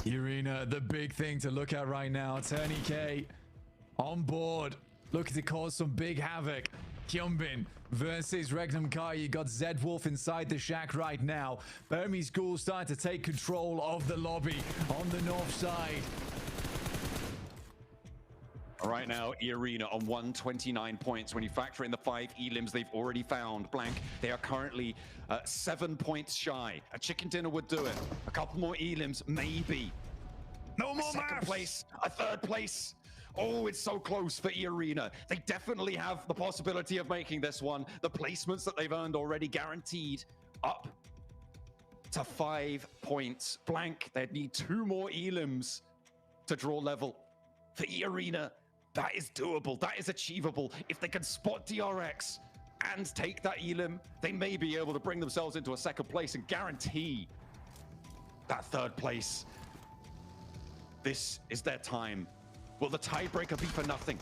Arena, the big thing to look at right now. Turney K on board, looking to cause some big havoc. Kyumbin versus Regnum Kai. You got Zed Wolf inside the shack right now. Burmese Ghoul starting to take control of the lobby on the north side. Right now, Arena on 129 points. When you factor in the 5 elims they've already found, Blank, they are currently 7 points shy. A chicken dinner would do it. A couple more elims, maybe. No more second place, a 3rd place. Oh, it's so close for Arena. They definitely have the possibility of making this one. The placements that they've earned already guaranteed up to 5 points. Blank, they'd need 2 more elims to draw level. For Arena, that is doable. That is achievable. If they can spot DRX and take that elim, they may be able to bring themselves into a 2nd place and guarantee that 3rd place. This is their time. Will the tiebreaker be for nothing?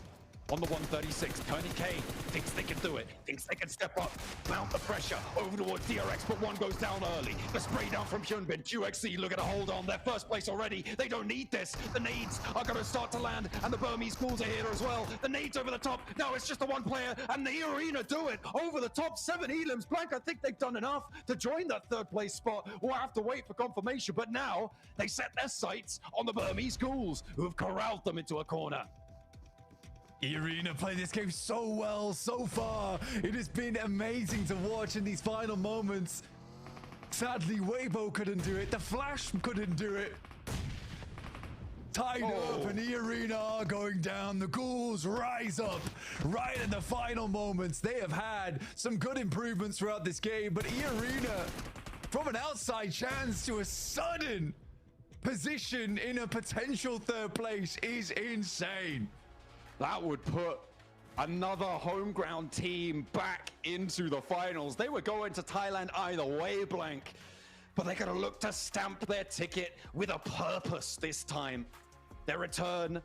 On the 136, Turney K thinks they can do it, thinks they can step up, mount the pressure over towards DRX, but one goes down early. The spray down from Hyunbin. QXC looking to hold on. Their 1st place already. They don't need this. The nades are going to start to land, and the Burmese Ghouls are here as well. The nades over the top. Now it's just the 1 player, and the Arena do it. Over the top, 7 elims. Blank, I think they've done enough to join that 3rd place spot. We'll have to wait for confirmation, but now they set their sights on the Burmese Ghouls, who have corralled them into a corner. Arena playing this game so well so far. It has been amazing to watch in these final moments. Sadly, Weibo couldn't do it. The Flash couldn't do it. Tied up, and Arena are going down. The Ghouls rise up right in the final moments. They have had some good improvements throughout this game, but Arena, from an outside chance to a sudden position in a potential 3rd place, is insane. That would put another home ground team back into the finals. They were going to Thailand either way, Blank, but they're going to look to stamp their ticket with a purpose this time. Their return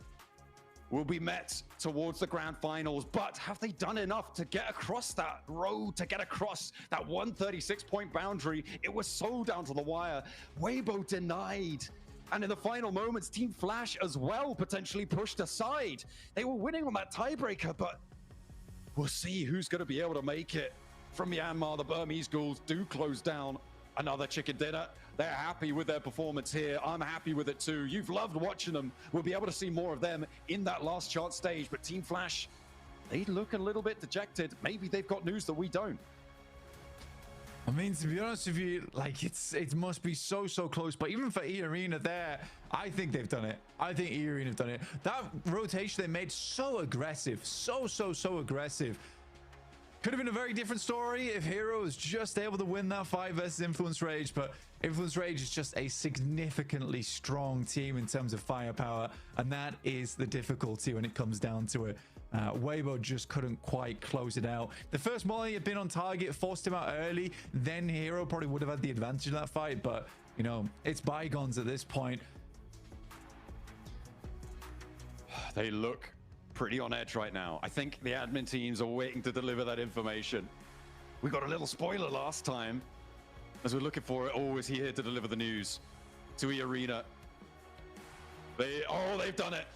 will be met towards the grand finals, but have they done enough to get across that road, to get across that 136-point boundary? It was so down to the wire. Weibo denied. And in the final moments, Team Flash as well potentially pushed aside. They were winning on that tiebreaker, but we'll see who's going to be able to make it. From Myanmar, the Burmese Ghouls do close down another chicken dinner. They're happy with their performance here. I'm happy with it too. You've loved watching them. We'll be able to see more of them in that last chance stage. But Team Flash, they look a little bit dejected. Maybe they've got news that we don't. I mean, to be honest with you, like it must be so close. But even for Arena there, I think they've done it. I think Arena have done it. That rotation they made so aggressive, so aggressive. Could have been a very different story if Hero was just able to win that fight versus Influence Rage, but Influence Rage is just a significantly strong team in terms of firepower, and that is the difficulty when it comes down to it. Weibo just couldn't quite close it out. The first molly had been on target, forced him out early, then Hero probably would have had the advantage in that fight, but you know, it's bygones at this point. They look pretty on edge right now. I think the admin teams are waiting to deliver that information. We got a little spoiler last time. As we're looking for it, is he here to deliver the news to E-Arena? They've done it.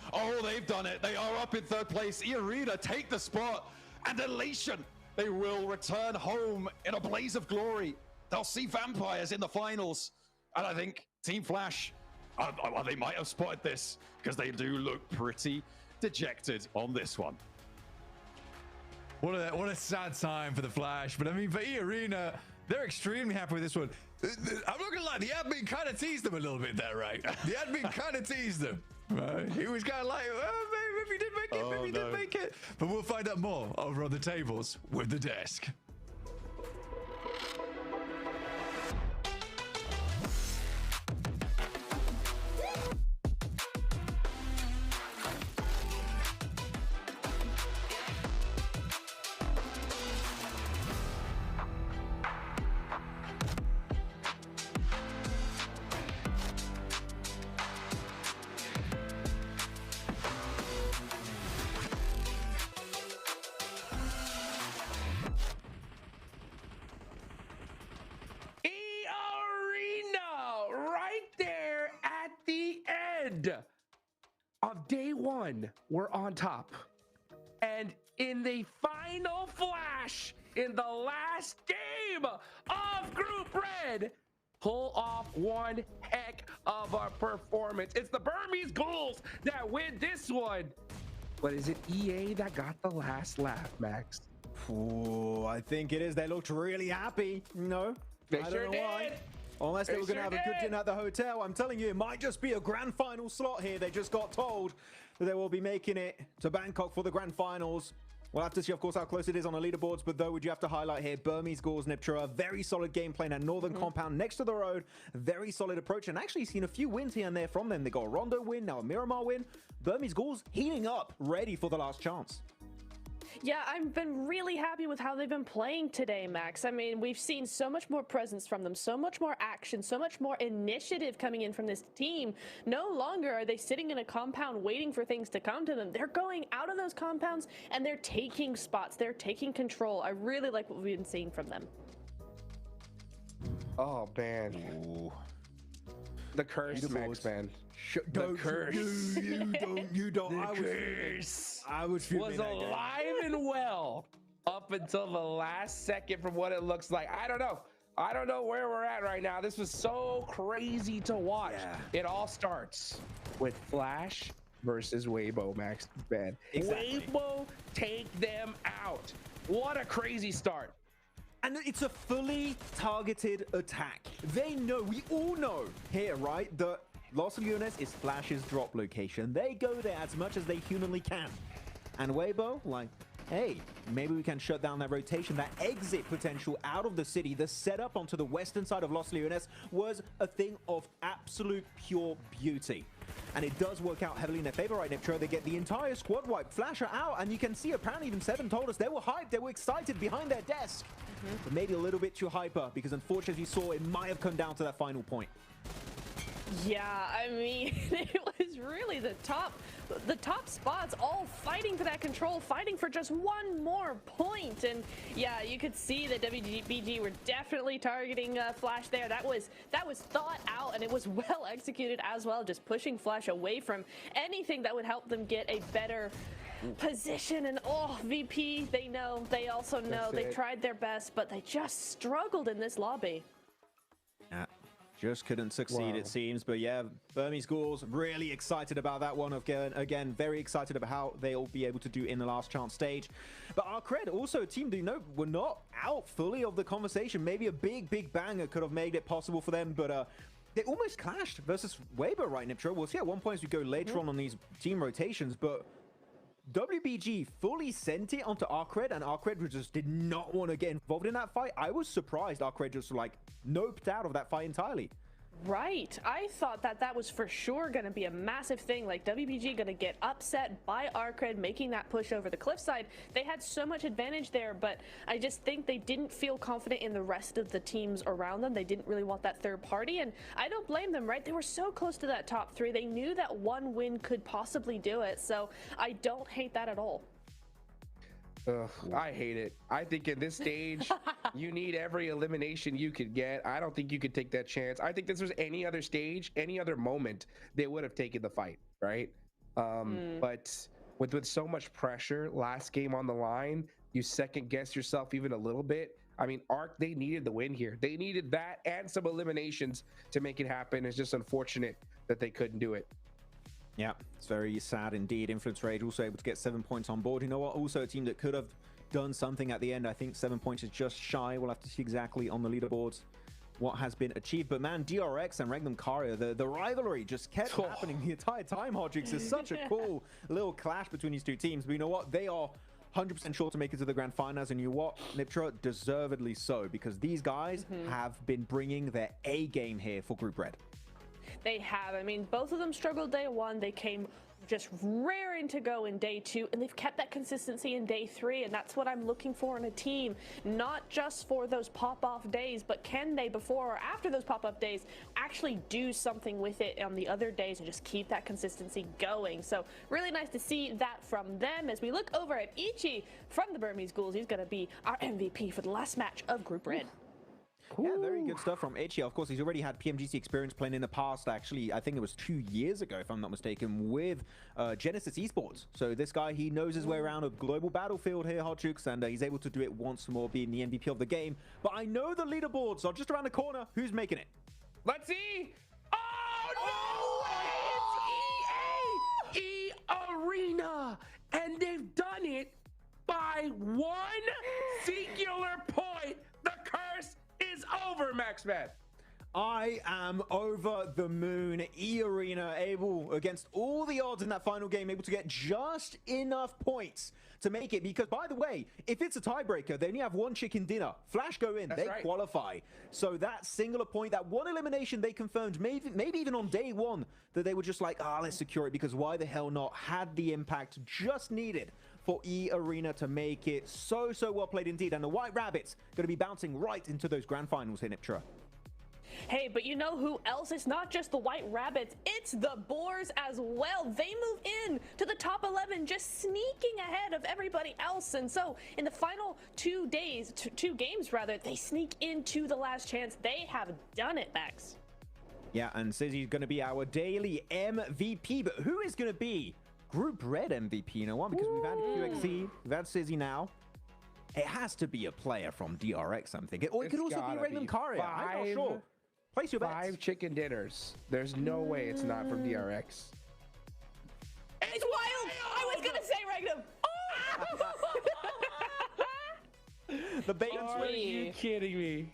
They've done it. They are up in third place. E-Arena take the spot, and elation. They will return home in a blaze of glory. They'll see Vampires in the finals. And I think Team Flash, they might have spotted this, because they do look pretty dejected on this one. What a sad time for the Flash. But I mean, for E-Arena, they're extremely happy with this one. I'm not gonna lie, the admin kind of teased them a little bit there, right? The admin kind of teased them. He was kind of like, maybe he did make it, maybe he didn't make it. But we'll find out more over on the tables with the desk. Of day one, we're on top. And in the final flash, in the last game of Group Red, pull off one heck of a performance. It's the Burmese Ghouls that win this one. But is it EA that got the last laugh, Max? Ooh, I think it is. They looked really happy. No, They I sure don't know why. did. Unless they They were going to sure have a good did. dinner at the hotel. I'm telling you, it might just be a grand final slot here. They just got told that they will be making it to Bangkok for the grand finals. We'll have to see, of course, how close it is on the leaderboards. But though, would you have to highlight here, Burmese Ghouls, Niptra, very solid gameplay in that northern compound next to the road. Very solid approach. And actually seen a few wins here and there from them. They got a Rondo win, now a Miramar win. Burmese Ghouls heating up, ready for the last chance. Yeah, I've been really happy with how they've been playing today, Max. I mean, we've seen so much more presence from them, so much more action, so much more initiative coming in from this team. No longer are they sitting in a compound waiting for things to come to them. They're going out of those compounds and they're taking spots. They're taking control. I really like what we've been seeing from them. Oh, man. Ooh. The curse, Max, man. Don't curse. You don't. The curse I was was alive and well up until the last second from what it looks like. I don't know where we're at right now. This was so crazy to watch. Yeah. It all starts with Flash versus Weibo, Max. Man. Exactly. Weibo take them out. What a crazy start. And it's a fully targeted attack. They know, we all know here, right, that Los Leones is Flash's drop location. They go there as much as they humanly can. And Weibo, like, hey, maybe we can shut down that rotation, that exit potential out of the city. The setup onto the western side of Los Leones was a thing of absolute pure beauty. And it does work out heavily in their favor right now. They get the entire squad wipe. Flasher out, and you can see apparently even Seven told us they were hyped, they were excited behind their desk. But maybe a little bit too hyper, because unfortunately, as you saw, it might have come down to that final point. Yeah, I mean, it was really the top spots all fighting for that control, fighting for just one more point. And yeah, you could see that WBG were definitely targeting Flash there. That was thought out, and it was well executed as well, just pushing Flash away from anything that would help them get a better position. And VP, they also know they tried their best, but they just struggled in this lobby. Yeah. Just couldn't succeed, it seems. But yeah, Burmese Ghouls, really excited about that one. Again, very excited about how they'll be able to do in the last chance stage. But our cred, also a team, do you know, we're not out fully of the conversation. Maybe a big banger could have made it possible for them, but they almost clashed versus Weibo, right, Niptro? We'll see at one point as we go later on these team rotations, but WBG fully sent it onto Arcred, and Arcred just did not want to get involved in that fight. I was surprised Arcred just like noped out of that fight entirely. Right. I thought that was for sure going to be a massive thing, like WBG going to get upset by Arcred making that push over the cliffside. They had so much advantage there, but I just think they didn't feel confident in the rest of the teams around them. They didn't really want that third party, and I don't blame them, right? They were so close to that top 3. They knew that one win could possibly do it, so I don't hate that at all. Ugh, I hate it. I think in this stage, you need every elimination you could get. I don't think you could take that chance. I think this was any other stage, any other moment, they would have taken the fight, right? But with so much pressure, last game on the line, you second guess yourself even a little bit. I mean, Arc, they needed the win here. They needed that and some eliminations to make it happen. It's just unfortunate that they couldn't do it. Yeah, it's very sad indeed. Influence Rage also able to get 7 points on board. You know what? Also a team that could have done something at the end. I think 7 points is just shy. We'll have to see exactly on the leaderboards what has been achieved. But man, DRX and Regnum Karia, the rivalry just kept happening the entire time, Hodrix. It's such a cool little clash between these two teams. But you know what? They are 100% sure to make it to the grand finals, and you know what? Niptra, deservedly so, because these guys have been bringing their A game here for Group Red. They have. I mean, both of them struggled day 1. They came just raring to go in day 2, and they've kept that consistency in day 3, and that's what I'm looking for in a team. Not just for those pop-off days, but can they, before or after those pop-up days, actually do something with it on the other days and just keep that consistency going. So really nice to see that from them. As we look over at Ichi from the Burmese Ghouls, he's going to be our MVP for the last match of Group Red. Yeah, very good stuff from Ichi. Of course, he's already had PMGC experience playing in the past. Actually, I think it was 2 years ago, if I'm not mistaken, with Genesis Esports. So this guy, he knows his way around a global battlefield here, Hodrix, and he's able to do it once more, being the MVP of the game. But I know the leaderboards are just around the corner. Who's making it? Let's see. Oh, no! It's EA! Arena! And they've done it by 1 singular point. The curse is over, Maxman. I am over the moon. E-Arena able, against all the odds in that final game, able to get just enough points to make it. Because, by the way, if it's a tiebreaker, they only have 1 chicken dinner. Flash go in, they qualify. So that singular point, that 1 elimination they confirmed, maybe even on day 1, that they were just like, let's secure it, because why the hell not, had the impact just needed for E-Arena to make it. So well played indeed. And the White Rabbits going to be bouncing right into those grand finals here, Niptra. Hey, but you know who else? It's not just the White Rabbits, it's the Boars as well. They move in to the top 11, just sneaking ahead of everybody else. And so in the final 2 days, 2 games rather, they sneak into the last chance. They have done it, Max. Yeah, and Sizzy's going to be our daily MVP. But who is going to be Group Red MVP? You know what? Because we've had QXC, we've had Sizzy now. It has to be a player from DRX, I'm thinking. Or it could also be Regnum Karia. I'm not sure. Place your bets. 5 chicken dinners. There's no way it's not from DRX. It's wild! I was gonna say Regnum! The bait. Are you kidding me?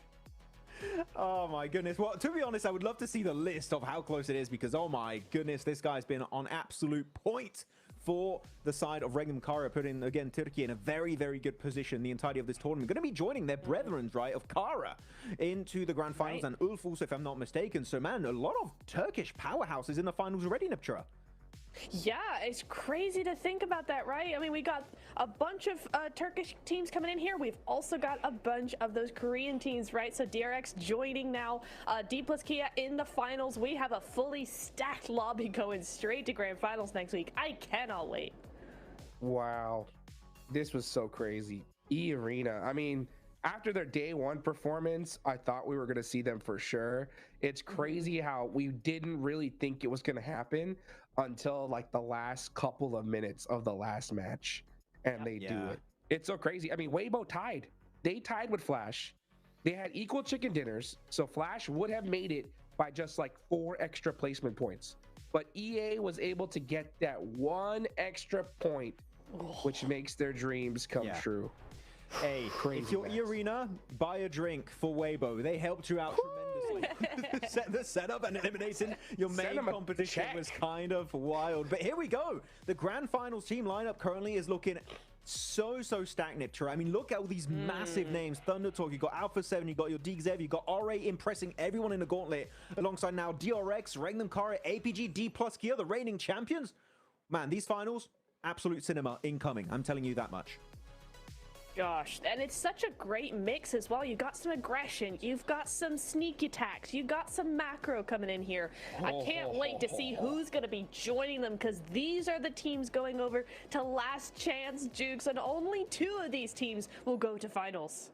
Oh my goodness. Well, to be honest, I would love to see the list of how close it is, because oh my goodness, this guy's been on absolute point for the side of Regnum Karia, putting again Turkey in a very good position the entirety of this tournament. Going to be joining their brethren, right, of Kara into the grand finals, and Ulf also, if I'm not mistaken. So man, a lot of Turkish powerhouses in the finals already, Niptra. Yeah, it's crazy to think about that, right? I mean, we got a bunch of Turkish teams coming in here. We've also got a bunch of those Korean teams, right? So DRX joining now, D plus Kia in the finals. We have a fully stacked lobby going straight to grand finals next week. I cannot wait. Wow, this was so crazy. E-Arena, I mean, after their day 1 performance, I thought we were going to see them for sure. It's crazy how we didn't really think it was going to happen until like the last couple of minutes of the last match, and they do it. It's so crazy. I mean, Weibo tied. They tied with Flash. They had equal chicken dinners, so Flash would have made it by just like 4 extra placement points. But EA was able to get that 1 extra point, which makes their dreams come true. Hey, if you're E-Arena, buy a drink for Weibo. They helped you out tremendously. Set the setup and elimination. Your main competition was kind of wild. But here we go. The grand finals team lineup currently is looking so stacked, Niptura. I mean, look at all these massive names. Thunder Talk, you got Alpha 7, you got your DXev, you got RA impressing everyone in the gauntlet, alongside now DRX, Regnum Kara, APG, D plus Kia, the reigning champions. Man, these finals, absolute cinema incoming. I'm telling you that much. Gosh, and it's such a great mix as well. You got some aggression, you've got some sneak attacks, you got some macro coming in here. I can't wait to see who's going to be joining them, because these are the teams going over to Last Chance Jukes, and only 2 of these teams will go to finals.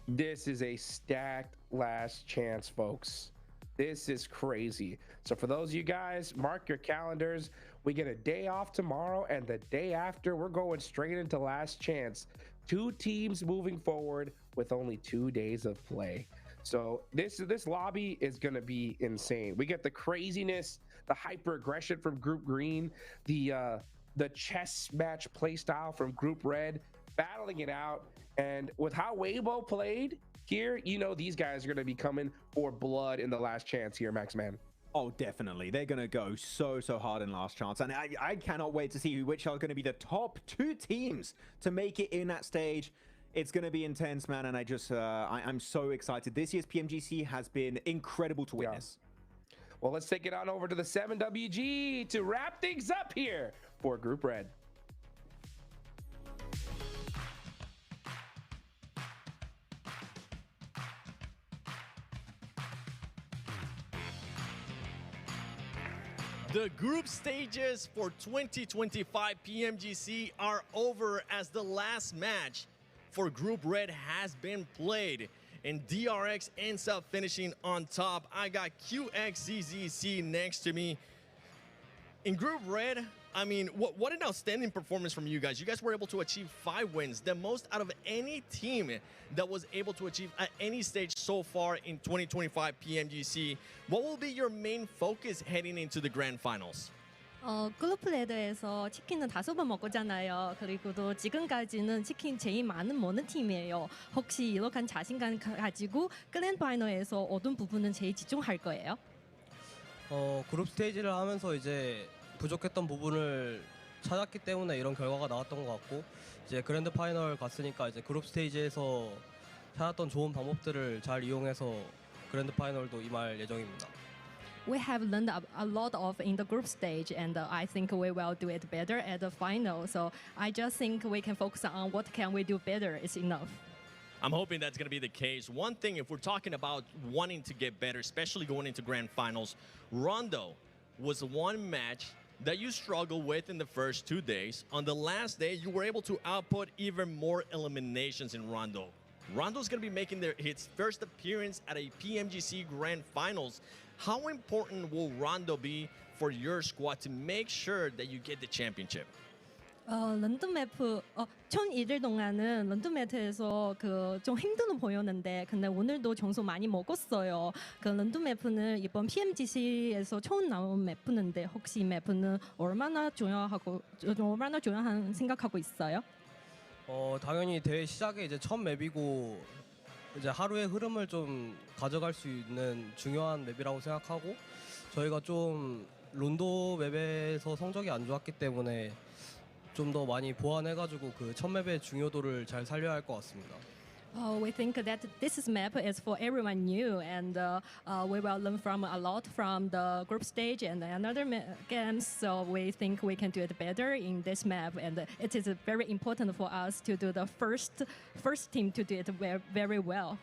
This is a stacked Last Chance, folks. This is crazy. So for those of you guys, mark your calendars. We get a day off tomorrow, and the day after, we're going straight into Last Chance. 2 teams moving forward with only 2 days of play. So this lobby is going to be insane. We get the craziness, the hyper aggression from Group Green, the chess match play style from Group Red, battling it out. And with how Weibo played here, you know these guys are going to be coming for blood in the Last Chance here, Max Man. Oh, definitely. They're going to go so hard in Last Chance. And I cannot wait to see which are going to be the top 2 teams to make it in that stage. It's going to be intense, man. And I'm so excited. This year's PMGC has been incredible to witness. Yeah. Well, let's take it on over to the 7WG to wrap things up here for Group Red. The group stages for 2025 PMGC are over, as the last match for Group Red has been played, and DRX ends up finishing on top. I got QXZZC next to me. In Group Red, I mean, what an outstanding performance from you guys. You guys were able to achieve 5 wins, the most out of any team that was able to achieve at any stage so far in 2025 PMGC. What will be your main focus heading into the grand finals? 글로프 레더에서 치킨은 5번 먹었잖아요. 그리고도 지금까지는 치킨 제일 많은 먹는 팀이에요. 혹시 이렇게 자신감 가지고 그랜드 파이널에서 어떤 부분은 제일 집중할 거예요? 그룹 스테이지를 하면서 이제 부족했던 부분을 찾았기 때문에 이런 결과가 나왔던 것 같고, 이제 그랜드 파이널 갔으니까 이제 그룹 스테이지에서 찾았던 좋은 방법들을 잘 이용해서 그랜드 파이널도 임할 예정입니다. We have learned a lot of in the group stage, and I think we will do it better at the final. So I just think we can focus on what can we do better is enough. I'm hoping that's going to be the case. One thing, if we're talking about wanting to get better, especially going into grand finals, Rondo was one match that you struggled with in the first 2 days. On the last day, you were able to output even more eliminations in Rondo. Rondo's going to be making his first appearance at a PMGC Grand Finals. How important will Rondo be for your squad to make sure that you get the championship? 런던 매프 총 1일 동안은 런던 매프에서 좀 힘들어 보였는데, 근데 오늘도 점수 많이 먹었어요. 그 런던 매프는 이번 PMGC에서 처음 나온 매프인데, 혹시 이 매프는 얼마나 중요한 생각하고 있어요? 당연히 대회 시작에 이제 첫 맵이고, 이제 하루의 흐름을 좀 가져갈 수 있는 중요한 맵이라고 생각하고, 저희가 좀 론도 맵에서 성적이 안 좋았기 때문에 좀 더 많이 보완해가지고 그 첫 맵의 중요도를 잘 살려야 할 것 같습니다. We think that this map is for everyone new, and we will learn from a lot from the group stage and another games. So we think we can do it better in this map, and it is very important for us to do the first team to do it very well.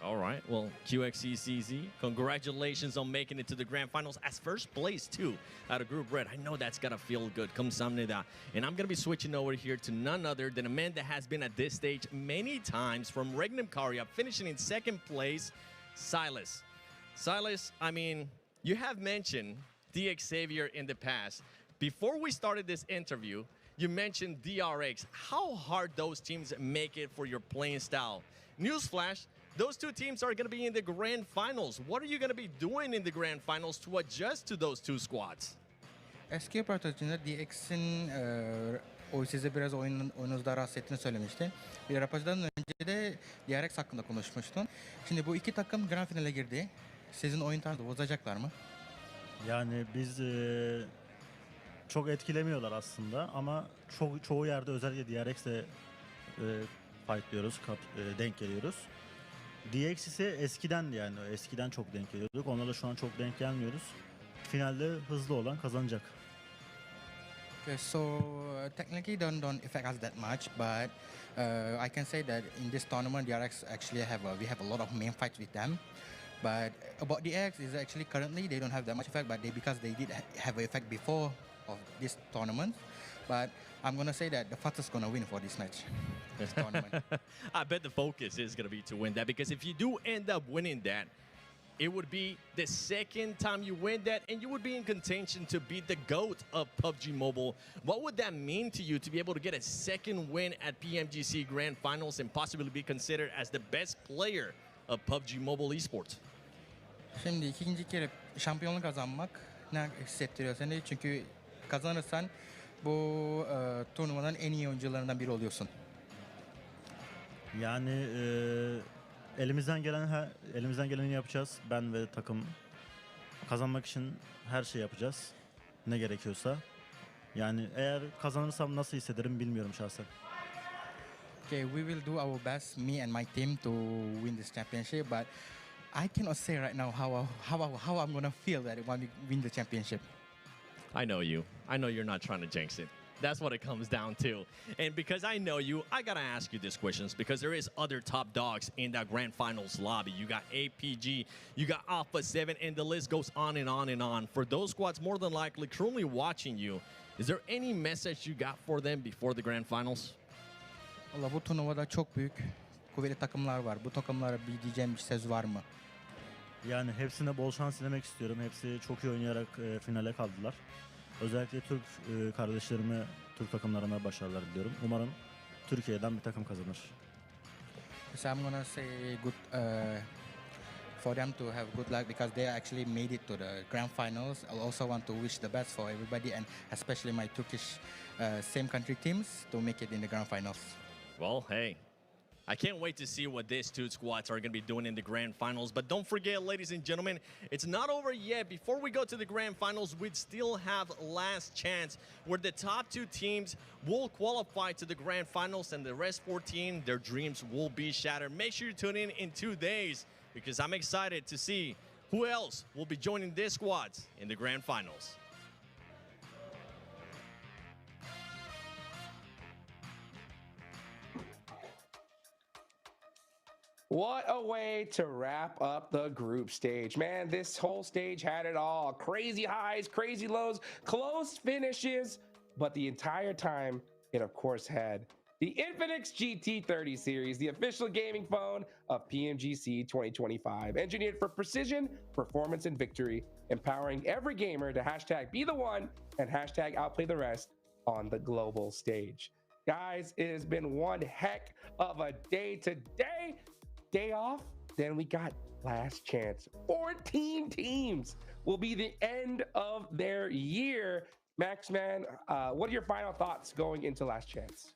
All right, well, QXCCZ, congratulations on making it to the grand finals as first place too out of Group Red. I know that's gotta feel good. 감사합니다. And I'm gonna be switching over here to none other than a man that has been at this stage many times, from Regnum Karya, finishing in 2nd place, Silas. Silas, I mean, you have mentioned DX Xavier in the past. Before we started this interview, you mentioned DRX. How hard those teams make it for your playing style. Newsflash, those 2 teams are going to be in the grand finals. What are you going to be doing in the grand finals to adjust to those 2 squads? Eski röportajında DX'in o size biraz oyunuzda rahatsız ettiğini söylemişti. Bir röportajdan önce de DRX hakkında konuşmuştun. Şimdi bu 2 takım grand finale girdi. Sizin oyun tarzı bozacaklar mı? Yani biz çok etkilemiyorlar aslında ama çoğu yerde özellikle DRX'le fightlıyoruz, denk geliyoruz. DX ise eskiden yani eskiden çok denk geliyorduk. Onlarla şu an çok denk gelmiyoruz. Finalde hızlı olan kazanacak. Okay, so technically don't affect us that much, but I can say that in this tournament, DRX actually we have a lot of main fights with them. But about DX is actually currently they don't have that much effect, but because they did have an effect before of this tournament. But I'm gonna say that the Vertus gonna win for this match, this tournament. I bet the focus is going to be to win that, because if you do end up winning that, it would be the second time you win that, and you would be in contention to be the GOAT of PUBG Mobile. What would that mean to you to be able to get a second win at PMGC Grand Finals and possibly be considered as the best player of PUBG Mobile Esports? Şimdi ikinci kere şampiyonluk kazanmak ne hissettiriyor seni? Çünkü kazanırsan bu turnuvanın en iyi oyuncularından biri oluyorsun. Yani elimizden geleni yapacağız. Ben ve takım kazanmak için her şey yapacağız. Ne gerekiyorsa. Yani eğer kazanırsam nasıl hissederim bilmiyorum şahsen. Okay, we will do our best, me and my team, to win this championship. But I cannot say right now how I'm gonna feel that when we win the championship. I know you. I know you're not trying to jinx it. That's what it comes down to. And because I know you, I gotta ask you these questions, because there is other top dogs in that grand finals lobby. You got APG, you got Alpha 7, and the list goes on and on and on. For those squads more than likely currently watching you, is there any message you got for them before the grand finals? Allah, bu turnuvada çok büyük, kuvvetli takımlar var. Bu takımlara bir diyeceğim bir söz var mı? Yani hepsine bol şans dilemek istiyorum. Hepsi çok iyi oynayarak finale kaldılar. Özellikle Türk kardeşlerime, Türk takımlarına başarılar diliyorum. Umarım Türkiye'den bir takım kazanır. So I'm gonna say good for them to have good luck, because they actually made it to the grand finals. I also want to wish the best for everybody, and especially my Turkish same country teams, to make it in the grand finals. Well, hey, I can't wait to see what these two squads are going to be doing in the grand finals. But don't forget, ladies and gentlemen, it's not over yet. Before we go to the grand finals, we'd still have last chance, where the top two teams will qualify to the grand finals, and the rest 14, their dreams will be shattered. Make sure you tune in 2 days, because I'm excited to see who else will be joining these squads in the grand finals. What a way to wrap up the group stage. Man, this whole stage had it all. Crazy highs, crazy lows, close finishes. But the entire time, it of course had the Infinix GT30 series, the official gaming phone of PMGC 2025. Engineered for precision, performance, and victory. Empowering every gamer to hashtag be the one and hashtag outplay the rest on the global stage. Guys, it has been one heck of a day today. Day off, then we got last chance. 14 teams will be the end of their year. Max, man, what are your final thoughts going into last chance?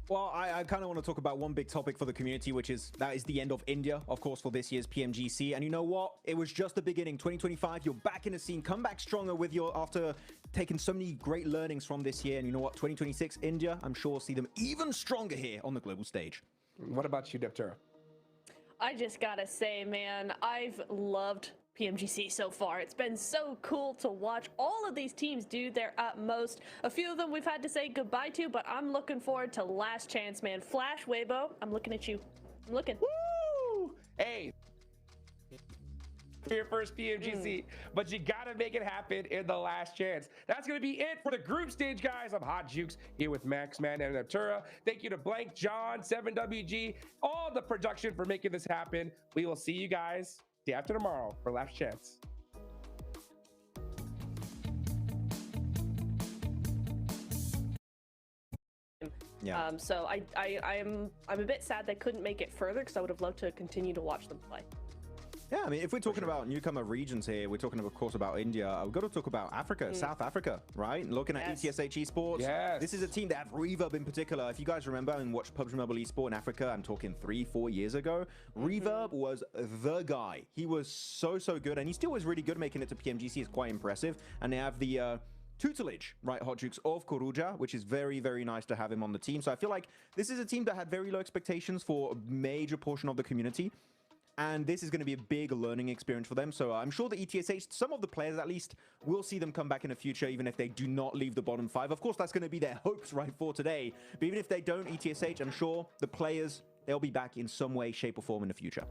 Well, I kind of want to talk about one big topic for the community, which is that is the end of India, of course, for this year's PMGC. And you know what? It was just the beginning. 2025, you're back in the scene. Come back stronger with after taking so many great learnings from this year. And you know what? 2026, India, I'm sure we'll see them even stronger here on the global stage. What about you, Deptura? I just gotta say, man, I've loved PMGC so far. It's been so cool to watch all of these teams do their utmost. A few of them we've had to say goodbye to, but I'm looking forward to last chance, man. Flash, Weibo, I'm looking at you. I'm looking. Woo! Hey, your first PMGC, but you gotta make it happen in the last chance. That's gonna be it for the group stage, guys. I'm Hot Jukes here with Max, Man, and Natura. Thank you to Blank, John, 7WG, all the production for making this happen. We will see you guys day after tomorrow for last chance. Yeah. So I'm a bit sad they couldn't make it further, because I would have loved to continue to watch them play. Yeah, I mean, if we're talking about newcomer regions here, we're talking, of course, about India. We've got to talk about Africa, South Africa, right? Looking at ETSH Esports. Yes. This is a team that have Reverb in particular. If you guys remember and watched PUBG Mobile Esport in Africa, I'm talking 3-4 years ago, Reverb was the guy. He was so good, and he still was really good. Making it to PMGC is quite impressive. And they have the tutelage, right, Hot Jukes, of Koruja, which is very, very nice to have him on the team. So I feel like this is a team that had very low expectations for a major portion of the community. And this is going to be a big learning experience for them. So I'm sure the ETSH, some of the players at least, will see them come back in the future, even if they do not leave the bottom 5. Of course, that's going to be their hopes, right, for today. But even if they don't ETSH, I'm sure the players, they'll be back in some way, shape, or form in the future.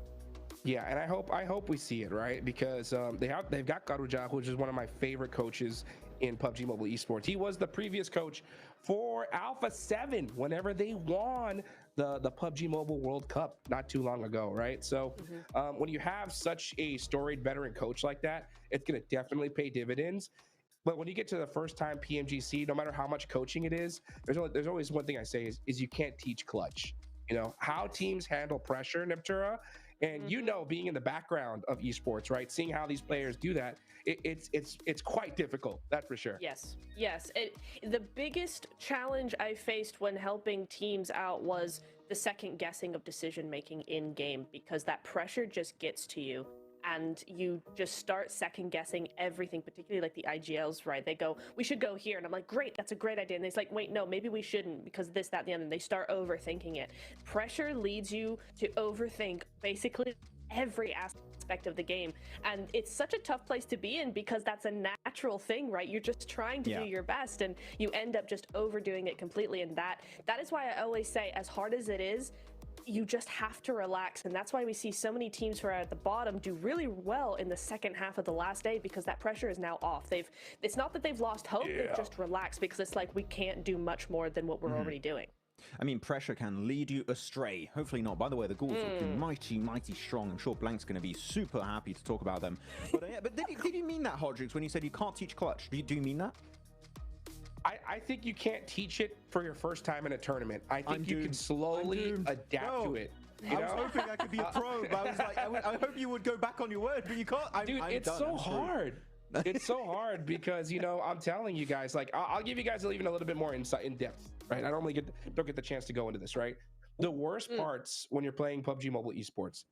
Yeah, and I hope we see it, right? Because they've got Karuja, which is one of my favorite coaches in PUBG Mobile Esports. He was the previous coach for Alpha 7 whenever they won the PUBG Mobile World Cup not too long ago, right? So when you have such a storied veteran coach like that, it's going to definitely pay dividends. But when you get to the first time PMGC, no matter how much coaching it is, there's always one thing I say is you can't teach clutch. You know, how teams handle pressure, Neptura. And you know, being in the background of esports, right? Seeing how these players do that, it's quite difficult. That's for sure. Yes. The biggest challenge I faced when helping teams out was the second guessing of decision making in game, because that pressure just gets to you. And you just start second guessing everything, particularly like the IGLs, right? They go, we should go here. And I'm like, great, that's a great idea. And it's like, wait, no, maybe we shouldn't because this, that, and the other. And they start overthinking it. Pressure leads you to overthink basically every aspect of the game. And it's such a tough place to be in because that's a natural thing, right? You're just trying to do your best and you end up just overdoing it completely. And that is why I always say, as hard as it is, you just have to relax. And that's why we see so many teams who are at the bottom do really well in the second half of the last day, because that pressure is now off. It's not that they've lost hope, they've just relaxed because it's like, we can't do much more than what we're already doing. I mean, pressure can lead you astray. Hopefully not. By the way, the Ghouls are looking mighty, mighty strong. I'm sure Blank's going to be super happy to talk about them. But did you mean that, Hodrix, when you said you can't teach clutch? Do you mean that? I think you can't teach it for your first time in a tournament. I think you can slowly adapt to it. I was hoping I could be a pro, but I was like, I hope you would go back on your word, but you can't. It's so hard. It's so hard because, you know, I'm telling you guys, like, I'll give you guys even a little bit more insight in depth, right? I normally don't get the chance to go into this, right? The worst parts when you're playing PUBG Mobile Esports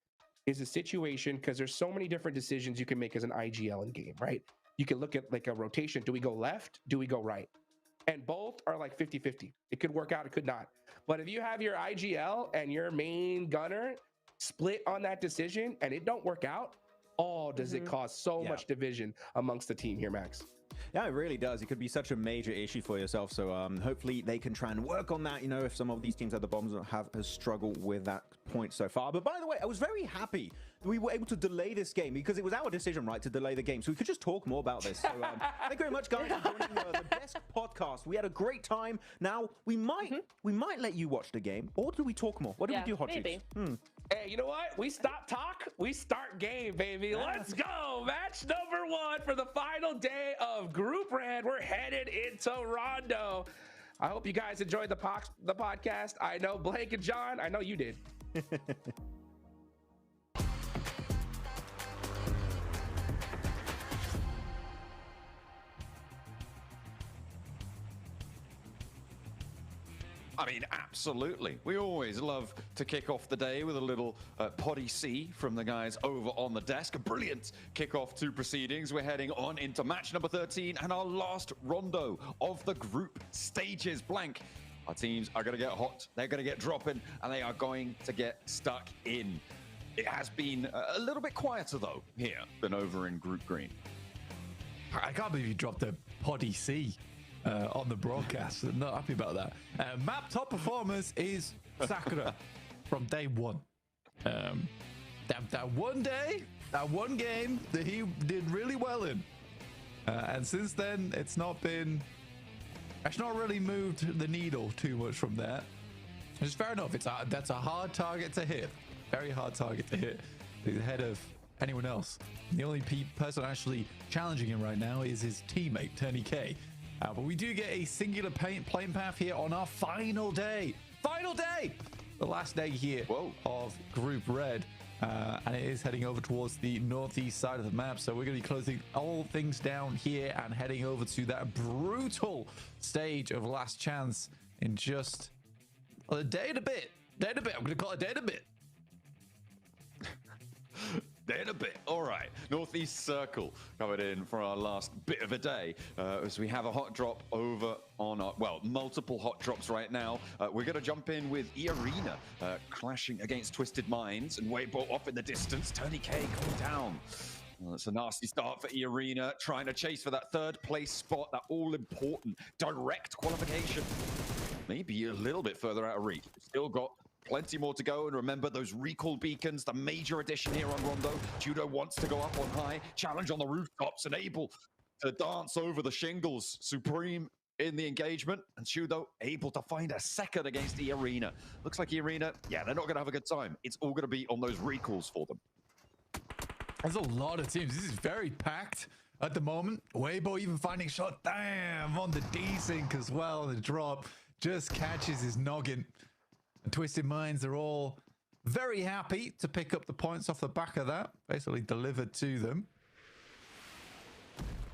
is a situation, because there's so many different decisions you can make as an IGL in game, right? You can look at like a rotation. Do we go left? Do we go right? And both are like 50-50. It could work out, it could not. But if you have your IGL and your main gunner split on that decision and it don't work out, does it cause so much division amongst the team here, Max? Yeah, it really does. It could be such a major issue for yourself. So hopefully they can try and work on that. You know, if some of these teams at the bottom have struggled with that point so far. But by the way, I was very happy we were able to delay this game because it was our decision, right, to delay the game. So we could just talk more about this. So thank you very much, guys, for joining the Desk podcast. We had a great time. Now we might let you watch the game, or do we talk more? What do we do, Hot maybe. Hey, you know what? We stop talk, we start game, baby. Let's go. Match number 1 for the final day of Group Red. We're headed into Rondo. I hope you guys enjoyed the podcast. I know Blake and John, I know you did. I mean, absolutely. We always love to kick off the day with a little potty C from the guys over on the desk. A brilliant kickoff to proceedings. We're heading on into match number 13 and our last rondo of the group stages. Blank. Our teams are going to get hot. They're going to get dropping, and they are going to get stuck in. It has been a little bit quieter, though, here than over in Group Green. I can't believe you dropped the potty C on the broadcast. I'm not happy about that. Map top performers is Sakura from day one. That one day, that one game that he did really well in. And since then, it's not really moved the needle too much from that. It's fair enough. That's a hard target to hit. Very hard target to hit. He's ahead of anyone else. The only person actually challenging him right now is his teammate, Tony K. But we do get a singular playing path here on our final day. Final day! The last day here of Group Red. And it is heading over towards the northeast side of the map. So we're going to be closing all things down here and heading over to that brutal stage of Last Chance in just a day and a bit. I'm going to call it a day and a bit. in a bit. All right, Northeast Circle coming in for our last bit of a day as we have a hot drop over on our, well, multiple hot drops right now. We're going to jump in with E-Arena clashing against Twisted Minds and Weibo off in the distance. Tony K coming down. Well, it's a nasty start for E-Arena, trying to chase for that third place spot, that all-important direct qualification. Maybe a little bit further out of reach. Still got plenty more to go, and remember those recall beacons, the major addition here on Rondo. Judo wants to go up on high, challenge on the rooftops, and able to dance over the shingles. Supreme in the engagement, and Judo able to find a second against E-Arena. Looks like E-Arena, yeah, they're not going to have a good time. It's all going to be on those recalls for them. There's a lot of teams. This is very packed at the moment. Weibo even finding shot. Damn, on the desync as well. The drop just catches his noggin. Twisted Minds are all very happy to pick up the points off the back of that. Basically delivered to them.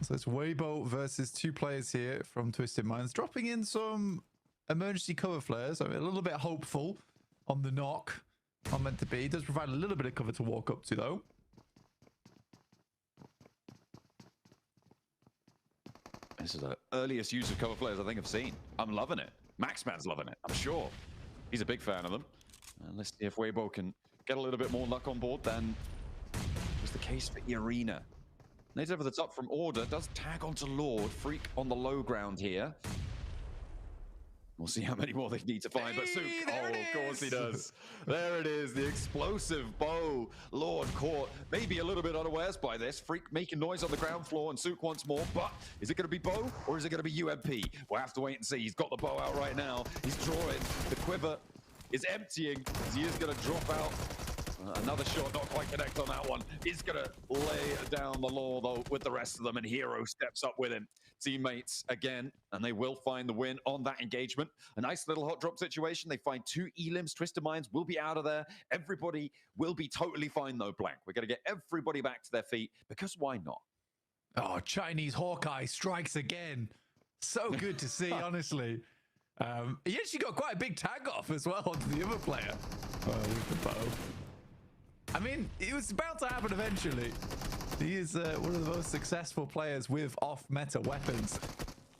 So it's Weibo versus two players here from Twisted Minds. Dropping in some emergency cover flares. I mean, a little bit hopeful on the knock. Not meant to be. It does provide a little bit of cover to walk up to, though. This is the earliest use of cover flares I think I've seen. I'm loving it. Maxman's loving it, I'm sure. He's a big fan of them. And let's see if Weibo can get a little bit more luck on board than was the case for E-Arena. Nades over the top from Order, does tag onto Lord. Freak on the low ground here. We'll see how many more they need to find, but Sook, oh, of course he does. There it is, the explosive bow. Lord caught, maybe a little bit unawares by this. Freak making noise on the ground floor, and Sook once more, but is it going to be bow, or is it going to be UMP? We'll have to wait and see. He's got the bow out right now. He's drawing. The quiver is emptying, as he is going to drop out. Another shot, not quite connect on that one. He's going to lay down the law, though, with the rest of them, and Hero steps up with him. Teammates again, and they will find the win on that engagement. A nice little hot drop situation. They find two elims. Twisted Minds will be out of there. Everybody will be totally fine, though, Blank. We're going to get everybody back to their feet, because why not? Oh, Chinese Hawkeye strikes again. So good to see, honestly. He actually got quite a big tag off as well onto the other player with the bow. I mean, it was about to happen eventually. He is one of the most successful players with off-meta weapons.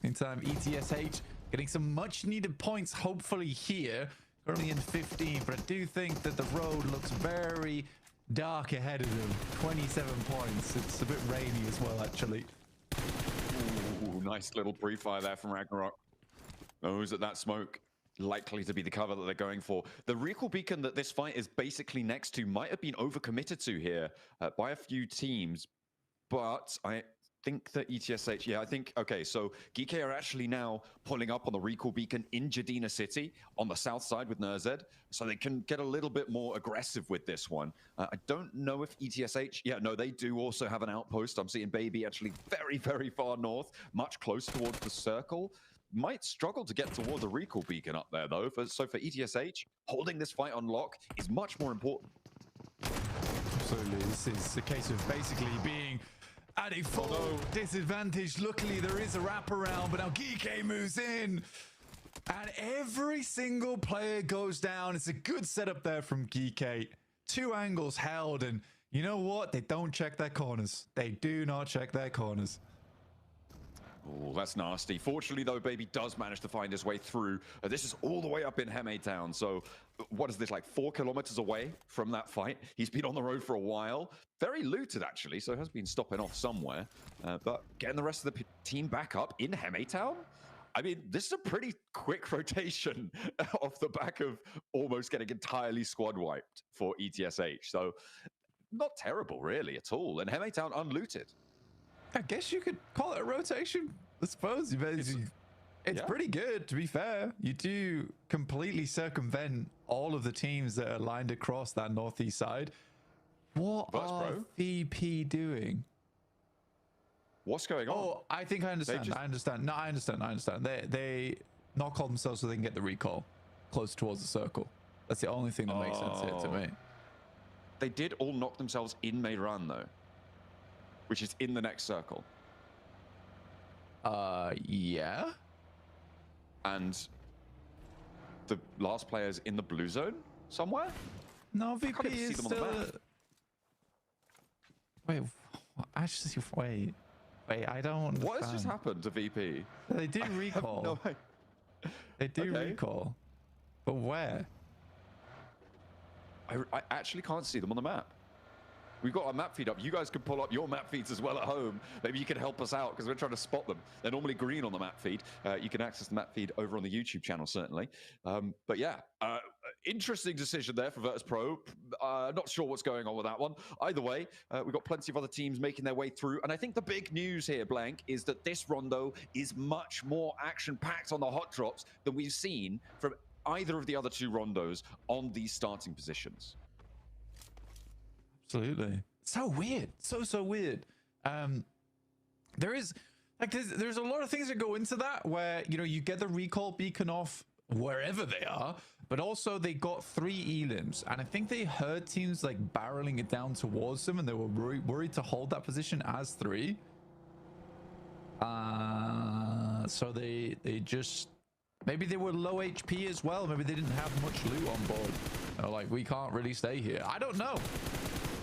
Meantime, ETSH getting some much-needed points, hopefully here. Currently in 15, but I do think that the road looks very dark ahead of them. 27 points. It's a bit rainy as well, actually. Ooh, nice little pre-fire there from Ragnarok. Knows that smoke likely to be the cover that they're going for. The recall beacon that this fight is basically next to might have been overcommitted to here by a few teams, but I think that ETSH, yeah, I think, okay, so Geeky are actually now pulling up on the recall beacon in Jadina City on the south side with Nerzed, so they can get a little bit more aggressive with this one. I don't know if ETSH, yeah, no, they do also have an outpost. I'm seeing Baby actually very, very far north, much closer towards the circle. Might struggle to get toward the recall beacon up there, though. So for ETSH, holding this fight on lock is much more important. Absolutely. This is a case of basically being at a full disadvantage. Luckily, there is a wraparound, but now Geeky moves in. And every single player goes down. It's a good setup there from Geeky. Two angles held, and you know what? They don't check their corners. They do not check their corners. Oh, that's nasty. Fortunately, though, Baby does manage to find his way through. This is all the way up in Heme Town. So what is this, like 4 kilometers away from that fight? He's been on the road for a while. Very looted, actually, so has been stopping off somewhere. But getting the rest of the team back up in Heme Town? I mean, this is a pretty quick rotation off the back of almost getting entirely squad wiped for ETSH. So not terrible, really, at all. And Heme Town unlooted. I guess you could call it a rotation, I suppose. It's pretty good, to be fair. You do completely circumvent all of the teams that are lined across that northeast side. What are VP doing? What's going on? Oh, I think I understand. I understand. No, I understand. They not call themselves so they can get the recall close towards the circle. That's the only thing that makes sense here to me. They did all knock themselves in Meiran, though, which is in the next circle. Yeah. And the last player's in the blue zone somewhere? No, VP is still... Wait, actually, wait, I don't understand. What has just happened to VP? They do recall. No, they do recall. But where? I actually can't see them on the map. We've got our map feed up. You guys can pull up your map feeds as well at home. Maybe you can help us out because we're trying to spot them. They're normally green on the map feed. You can access the map feed over on the YouTube channel, certainly. But yeah, interesting decision there for Vertus Pro. Not sure what's going on with that one. Either way, we've got plenty of other teams making their way through. And I think the big news here, Blank, is that this Rondo is much more action-packed on the hot drops than we've seen from either of the other two Rondos on these starting positions. Absolutely. So weird. So weird. There is like there's a lot of things that go into that where, you know, you get the recall beacon off wherever they are, but also they got 3 elims, and I think they heard teams like barreling it down towards them, and they were worried to hold that position as 3. So they just, maybe they were low HP as well. Maybe they didn't have much loot on board. They're like, we can't really stay here. I don't know.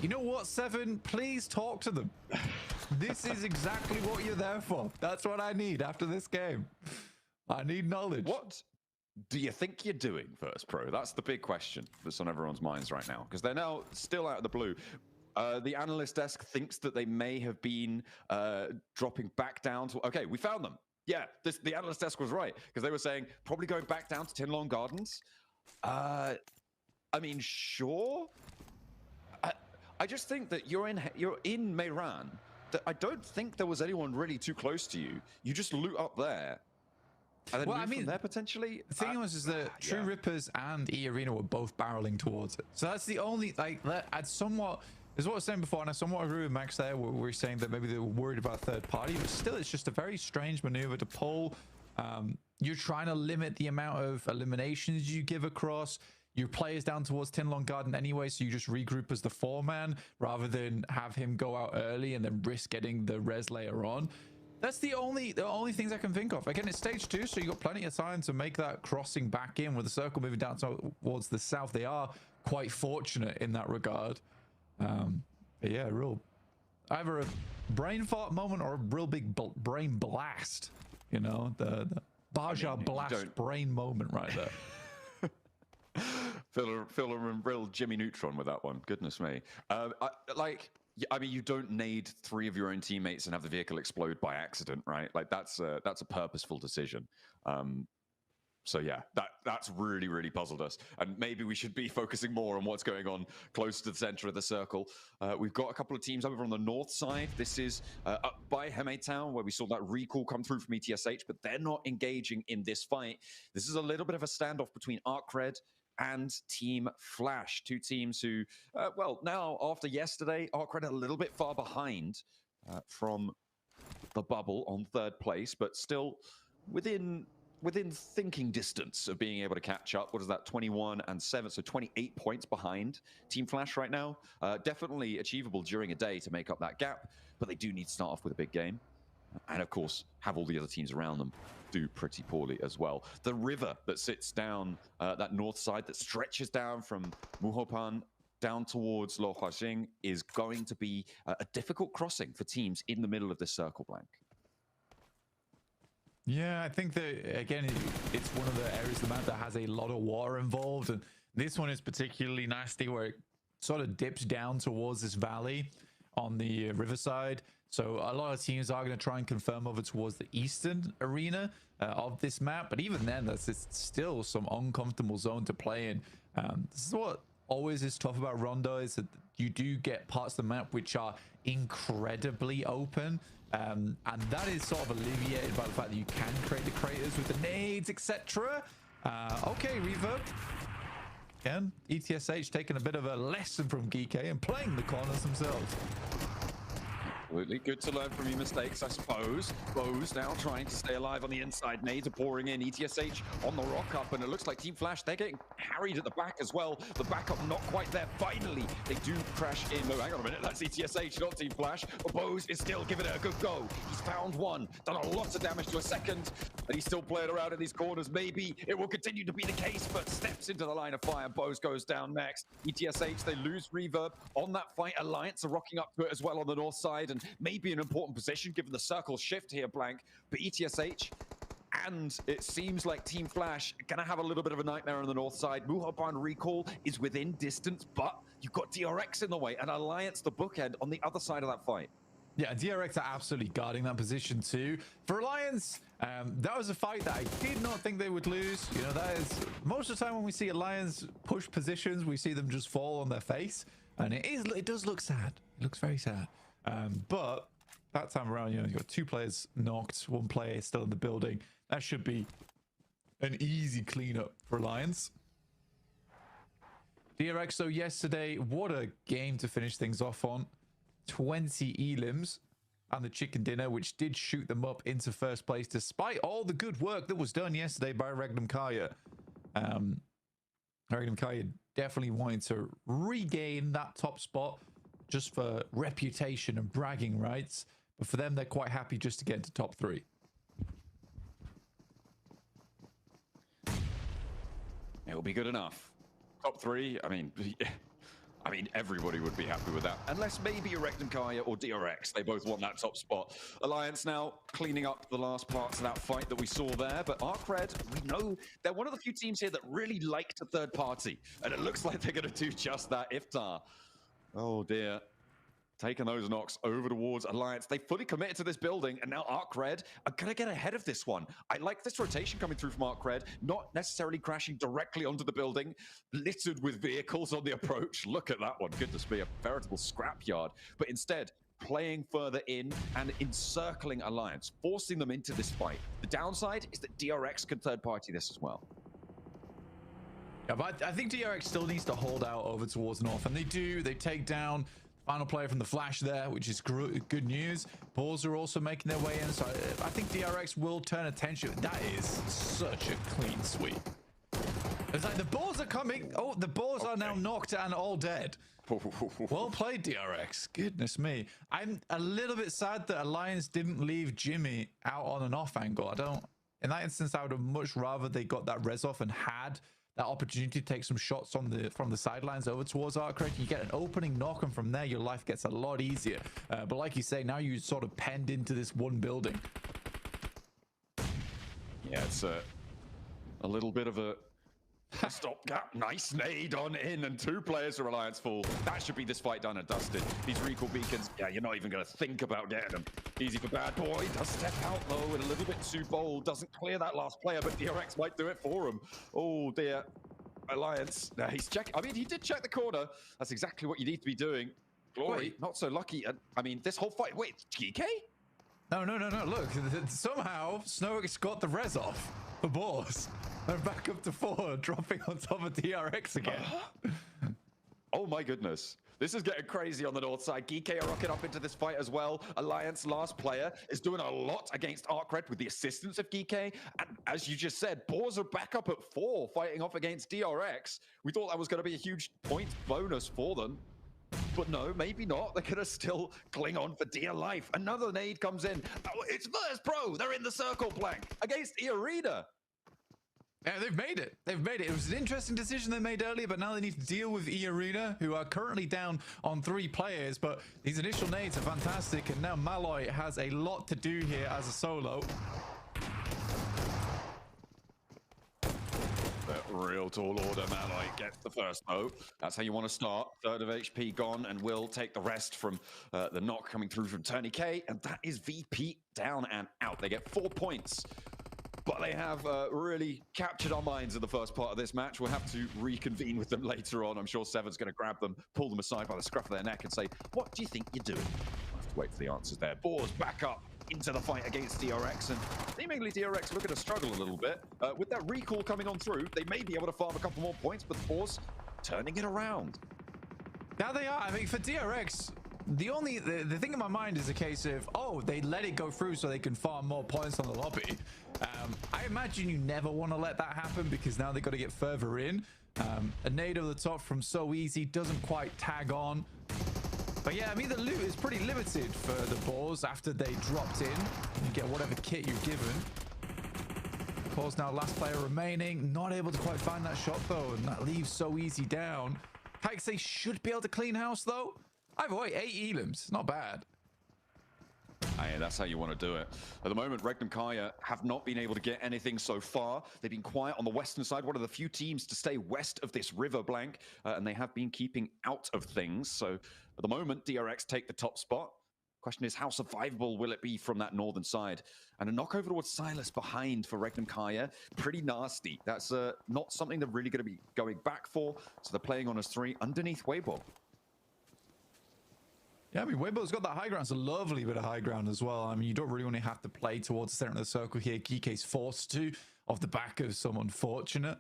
You know what, Seven? Please talk to them. This is exactly what you're there for. That's what I need after this game. I need knowledge. What do you think you're doing, Vertus Pro? That's the big question that's on everyone's minds right now, because they're now still out of the blue. The analyst desk thinks that they may have been dropping back down to... Okay, we found them. Yeah, the analyst desk was right, because they were saying probably going back down to Tinlong Gardens. I mean, sure. I just think that you're in Mehran. That I don't think there was anyone really too close to you. You just loot up there. And then move from there potentially. The thing was is that True Rippers and E Arena were both barreling towards it. So that's the only, like, I'd somewhat, is what I was saying before, and I somewhat agree with Max there, where we're saying that maybe they were worried about third party, but still it's just a very strange maneuver to pull. You're trying to limit the amount of eliminations you give across. Your player's down towards Tinlong Garden anyway, so you just regroup as the 4-man rather than have him go out early and then risk getting the res later on. That's the only things I can think of. Again, it's stage 2, so you got plenty of time to make that crossing back in with the circle moving down towards the south. They are quite fortunate in that regard. But yeah, either a brain fart moment or a real big brain blast. You know, the Baja blast brain moment right there. Feel a real Jimmy Neutron with that one. Goodness me. I mean, you don't need 3 of your own teammates and have the vehicle explode by accident, right? Like that's a purposeful decision. So yeah, that's really, really puzzled us. And maybe we should be focusing more on what's going on close to the center of the circle. We've got a couple of teams over on the north side. This is up by Heme Town, where we saw that recall come through from ETSH, but they're not engaging in this fight. This is a little bit of a standoff between ArcRed and Team Flash, 2 teams who, well, now after yesterday, ArcRed a little bit far behind from the bubble on 3rd place, but still within thinking distance of being able to catch up. What is that? 21 and 7, so 28 points behind Team Flash right now. Definitely achievable during a day to make up that gap, but they do need to start off with a big game. And of course, have all the other teams around them do pretty poorly as well. The river that sits down that north side that stretches down from Muhopan down towards Lo Huajing is going to be a difficult crossing for teams in the middle of this circle, Blank. Yeah, I think that, again, it's one of the areas of the map that has a lot of water involved. And this one is particularly nasty where it sort of dips down towards this valley on the riverside. So a lot of teams are going to try and confirm over towards the eastern arena of this map. But even then, it's still some uncomfortable zone to play in. This is what always is tough about Rondo, is that you do get parts of the map which are incredibly open. And that is sort of alleviated by the fact that you can create the craters with the nades, etc. Okay, Reverb. Again, ETSH taking a bit of a lesson from Geeky and playing the corners themselves. Absolutely. Good to learn from your mistakes, I suppose. Bows now trying to stay alive on the inside. Nades are pouring in. ETSH on the rock up, and it looks like Team Flash, they're getting harried at the back as well. The backup not quite there. Finally, they do crash in. No, hang on a minute. That's ETSH, not Team Flash. But Bows is still giving it a good go. He's found one, done a lot of damage to a second, and he's still playing around in these corners. Maybe it will continue to be the case, but steps into the line of fire. Bows goes down next. ETSH, they lose reverb on that fight. Alliance are rocking up to it as well on the north side, and maybe an important position given the circle shift here, Blank. But ETSH, and it seems like Team Flash are gonna have a little bit of a nightmare on the north side. Muhaban Recall is within distance, but you've got DRX in the way, and Alliance, the bookend, on the other side of that fight. Yeah, DRX are absolutely guarding that position too. For Alliance, that was a fight that I did not think they would lose. You know, that is most of the time when we see Alliance push positions, we see them just fall on their face, and it does look sad. It looks very sad. But that time around, you know, you've got 2 players knocked, 1 player still in the building. That should be an easy cleanup for Alliance. DRX, though, yesterday, what a game to finish things off on. 20 elims and the chicken dinner, which did shoot them up into first place despite all the good work that was done yesterday by Regnum Kaya. Regnum Kaya definitely wanting to regain that top spot just for reputation and bragging rights, but for them, they're quite happy just to get into top 3. It'll be good enough. Top 3, I mean, everybody would be happy with that. Unless maybe Erectum Kaya or DRX. They both want that top spot. Alliance now cleaning up the last parts of that fight that we saw there. But ArcRed, we know they're one of the few teams here that really like to third party. And it looks like they're going to do just that. Iftar. Oh, dear. Taking those knocks over towards Alliance. They fully committed to this building, and now ArcRed are going to get ahead of this one. I like this rotation coming through from ArcRed, not necessarily crashing directly onto the building, littered with vehicles on the approach. Look at that one. Goodness me, a veritable scrapyard. But instead, playing further in and encircling Alliance, forcing them into this fight. The downside is that DRX can third party this as well. Yeah, but I think DRX still needs to hold out over towards North, and they do. They take down final player from the Flash there, which is good news. Balls are also making their way in, so I think DRX will turn attention. That is such a clean sweep. It's like the balls are coming. Oh, the balls are now knocked and all dead. Well played, DRX. Goodness me. I'm a little bit sad that Alliance didn't leave Jimmy out on an off angle. In that instance, I would have much rather they got that res off and had that opportunity to take some shots from the sidelines over towards ArcRed. You get an opening knock, and from there your life gets a lot easier. But like you say, now you sort of penned into this one building. Yeah, it's a little bit of a stopgap. Nice nade on in, and 2 players are Alliance full. That should be this fight done and dusted. These recall beacons, yeah, you're not even going to think about getting them. Easy for Bad Boy. Does step out though, and a little bit too bold. Doesn't clear that last player, but DRX might do it for him. Oh dear. Alliance. Now he's checking. I mean, he did check the corner. That's exactly what you need to be doing. Glory, not so lucky. I mean, this whole fight. Wait, GK? No. Look, somehow Snowick's got the res off for Boars. They're back up to 4, dropping on top of DRX again. Oh my goodness. This is getting crazy on the north side. Geeke are rocking up into this fight as well. Alliance last player is doing a lot against ArcRed with the assistance of Geeke. And as you just said, Boars are back up at 4 fighting off against DRX. We thought that was going to be a huge point bonus for them. But no, maybe not. They're going to still cling on for dear life. Another nade comes in. Oh, it's Vertus Pro. They're in the circle blank against E-Arena. Yeah, they've made it. They've made it. It was an interesting decision they made earlier, but now they need to deal with E-Arena, who are currently down on 3 players. But these initial nades are fantastic, and now Malloy has a lot to do here as a solo. Real tall order. Malloy gets the first though. That's how you want to start. 3rd of HP gone, and will take the rest from the knock coming through from Tony K. And that is VP down and out. They get 4 points. But they have really captured our minds in the first part of this match. We'll have to reconvene with them later on. I'm sure Seven's going to grab them, pull them aside by the scruff of their neck and say, what do you think you're doing? We'll have to wait for the answers there. Boars back up into the fight against DRX, and seemingly DRX looking to struggle a little bit. With that recall coming on through, they may be able to farm a couple more points, but the Boars turning it around. Now they are. I mean, for DRX, the thing in my mind is a case of, oh, they let it go through so they can farm more points on the lobby. I imagine you never want to let that happen because now they've got to get further in. A nade over the top from So Easy doesn't quite tag on. But yeah, I mean, the loot is pretty limited for the Boars after they dropped in. You get whatever kit you're given. Of course, now last player remaining. Not able to quite find that shot, though. And that leaves So Easy down. They should be able to clean house, though. Either way, 8 elims. Not bad. Yeah, that's how you want to do it. At the moment, Regnum Kaya have not been able to get anything so far. They've been quiet on the western side, one of the few teams to stay west of this river blank, and they have been keeping out of things. So at the moment, DRX take the top spot. Question is, how survivable will it be from that northern side? And a knock over towards Silas behind for Regnum Kaya. Pretty nasty. That's not something they're really going to be going back for. So they're playing on as 3 underneath Weibo. Yeah, I mean, Weibo's got that high ground. It's a lovely bit of high ground as well. I mean, you don't really only have to play towards the center of the circle here. Kike's forced to, off the back of some unfortunate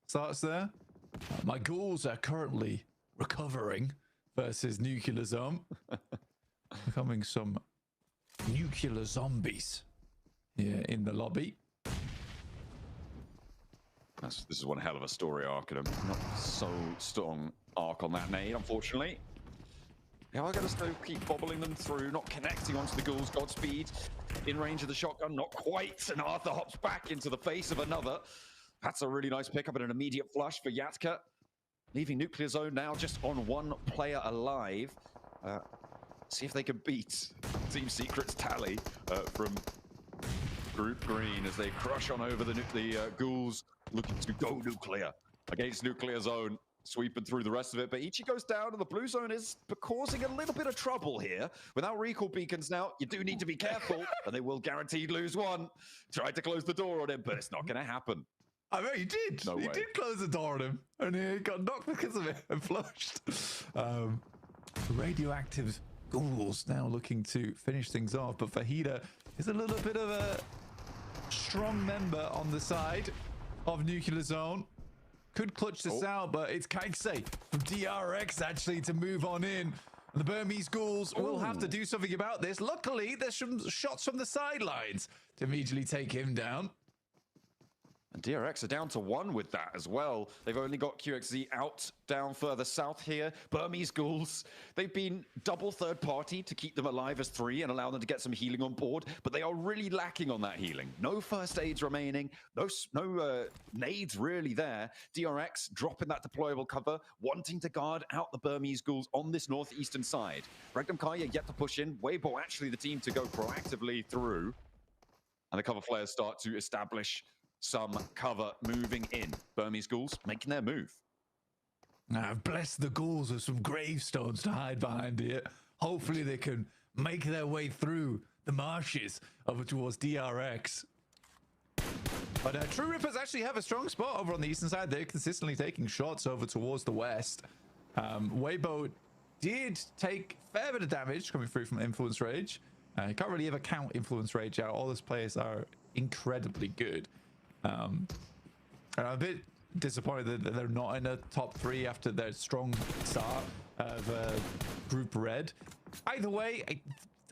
starts there. My ghouls are currently recovering versus Nuclear Zone. Becoming some nuclear zombies here in the lobby. This is one hell of a story arc, and not so strong arc on that nade, unfortunately. Yeah, I gotta still keep bobbling them through, not connecting onto the ghouls. Godspeed in range of the shotgun, not quite. And Arthur hops back into the face of another. That's a really nice pickup and an immediate flush for Yatka. Leaving Nuclear Zone now just on 1 player alive. See if they can beat Team Secret's tally from Group Green as they crush on over the ghouls, looking to go nuclear against Nuclear Zone. Sweeping through the rest of it, but Ichi goes down, and the blue zone is causing a little bit of trouble here. Without recall beacons now, you do need to be careful, and they will guaranteed lose 1. Tried to close the door on him, but it's not going to happen. I mean, he did. No way. He did close the door on him, and he got knocked because of it and flushed. Radioactive ghouls now looking to finish things off, but Fajita is a little bit of a strong member on the side of Nuclear Zone. Could clutch this out, but it's Kaikse from DRX actually to move on in. And the Burmese ghouls will have to do something about this. Luckily, there's some shots from the sidelines to immediately take him down. And DRX are down to 1 with that as well. They've only got QXZ out down further south here. Burmese ghouls, they've been double third party to keep them alive as 3 and allow them to get some healing on board, but they are really lacking on that healing. No first aids remaining, no nades really there. DRX dropping that deployable cover, wanting to guard out the Burmese ghouls on this northeastern side. Regnum Kaya yet to push in. Weibo actually the team to go proactively through. And the cover flares start to establish some cover moving in. Burmese ghouls making their move. I've blessed the ghouls with some gravestones to hide behind here. Hopefully they can make their way through the marshes over towards DRX. But True Rippers actually have a strong spot over on the eastern side. They're consistently taking shots over towards the west. Weibo did take a fair bit of damage coming through from Influence Rage. You can't really ever count Influence Rage out. All those players are incredibly good. And I'm a bit disappointed that they're not in the top 3 after their strong start of Group Red. Either way,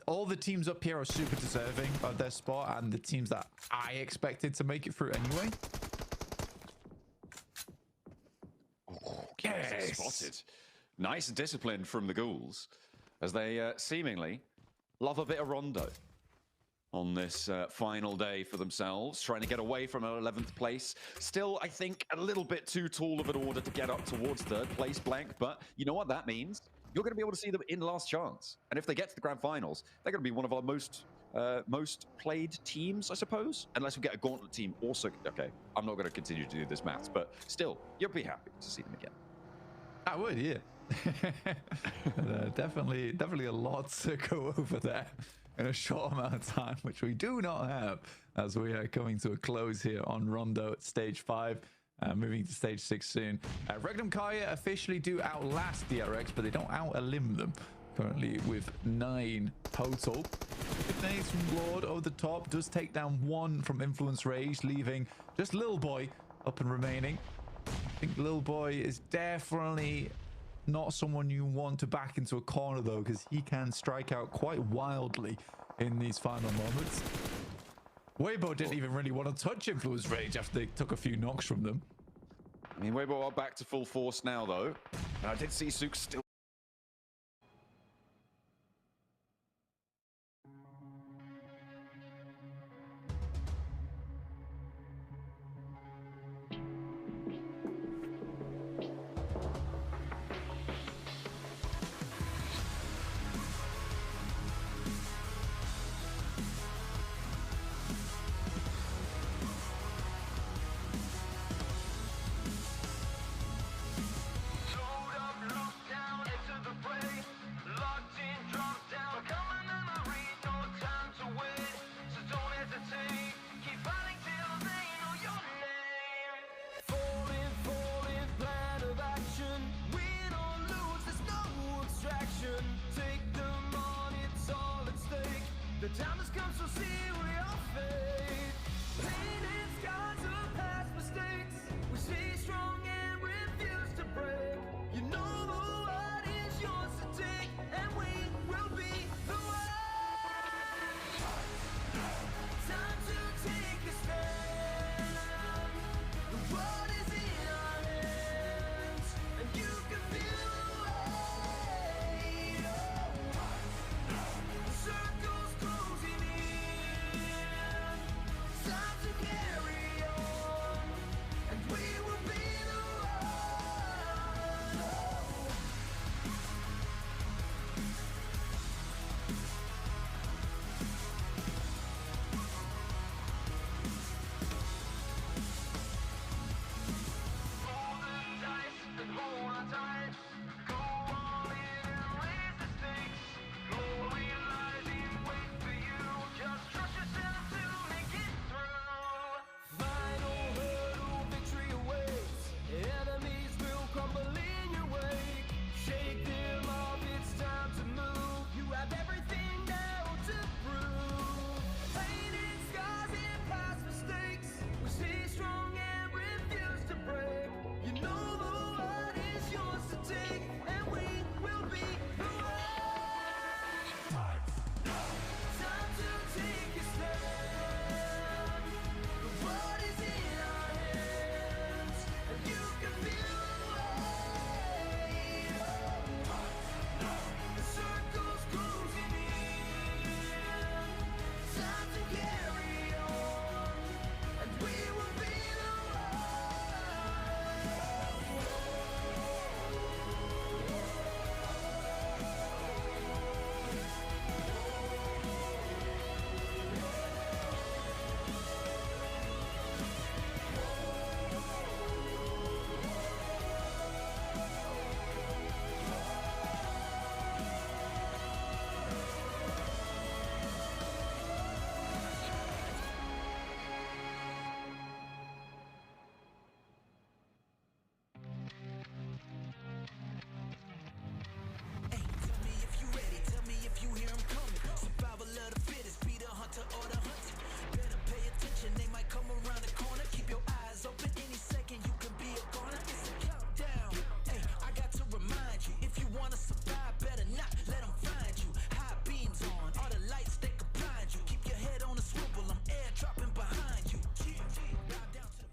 all the teams up here are super deserving of their spot, and the teams that I expected to make it through anyway. Yes. Spotted. Nice discipline from the ghouls as they seemingly love a bit of Rondo on this final day for themselves, trying to get away from an 11th place. Still, I think, a little bit too tall of an order to get up towards 3rd place blank, but you know what that means? You're going to be able to see them in last chance. And if they get to the grand finals, they're going to be one of our most played teams, I suppose. Unless we get a gauntlet team also. Okay, I'm not going to continue to do this maths, but still, you'll be happy to see them again. I would, yeah. Definitely a lot to go over there in a short amount of time, which we do not have as we are coming to a close here on Rondo at stage 5, moving to stage 6 soon. Regnum Kaya officially do outlast DRX, but they don't out-elim them. Currently with 9 total. 8 from Lord over the top, does take down 1 from Influence Rage, leaving just Lil Boy up and remaining. I think Lil Boy is definitely not someone you want to back into a corner though, because he can strike out quite wildly in these final moments. Weibo didn't even really want to touch Influence Rage after they took a few knocks from them. I mean, Weibo are back to full force now, though. And I did see Sook still. The time has come, so see we are fate. Painted scars of past mistakes. We stay strong and refuse to break. You know the world is yours to take, and we will be the one. Time to take a stand. The world is in our hands, and you can feel the weight. Circles closing in. Time to carry on, and we will be the one. Roll the dice and hold on tight. Go all in and raise the stakes. Glory lies in wait for you. Just trust yourself to make it through. Final hurdle, victory awaits. Enemies will crumble in your wake. Shake them off, it's time to move. You have everything now to prove. Painted scars and past mistakes. We stay strong and refuse to break. You know the world is yours to take, and we will be the one. Time to take a stand. The world is in our hands, and you can feel the weight. The circle's closing in. Time to carry on, and we will be the Tell me if you ready, tell me if you hear 'em coming. Survival of the fittest, be the hunter or the hunted. Better pay attention, they might come around the corner. Keep your eyes open, any second you can be a goner. It's a countdown. Hey, I got to remind you, if you wanna survive, better not let 'em find you. High beams on, all the lights they can blind you. Keep your head on a swivel, I'm air dropping behind you. Bow down to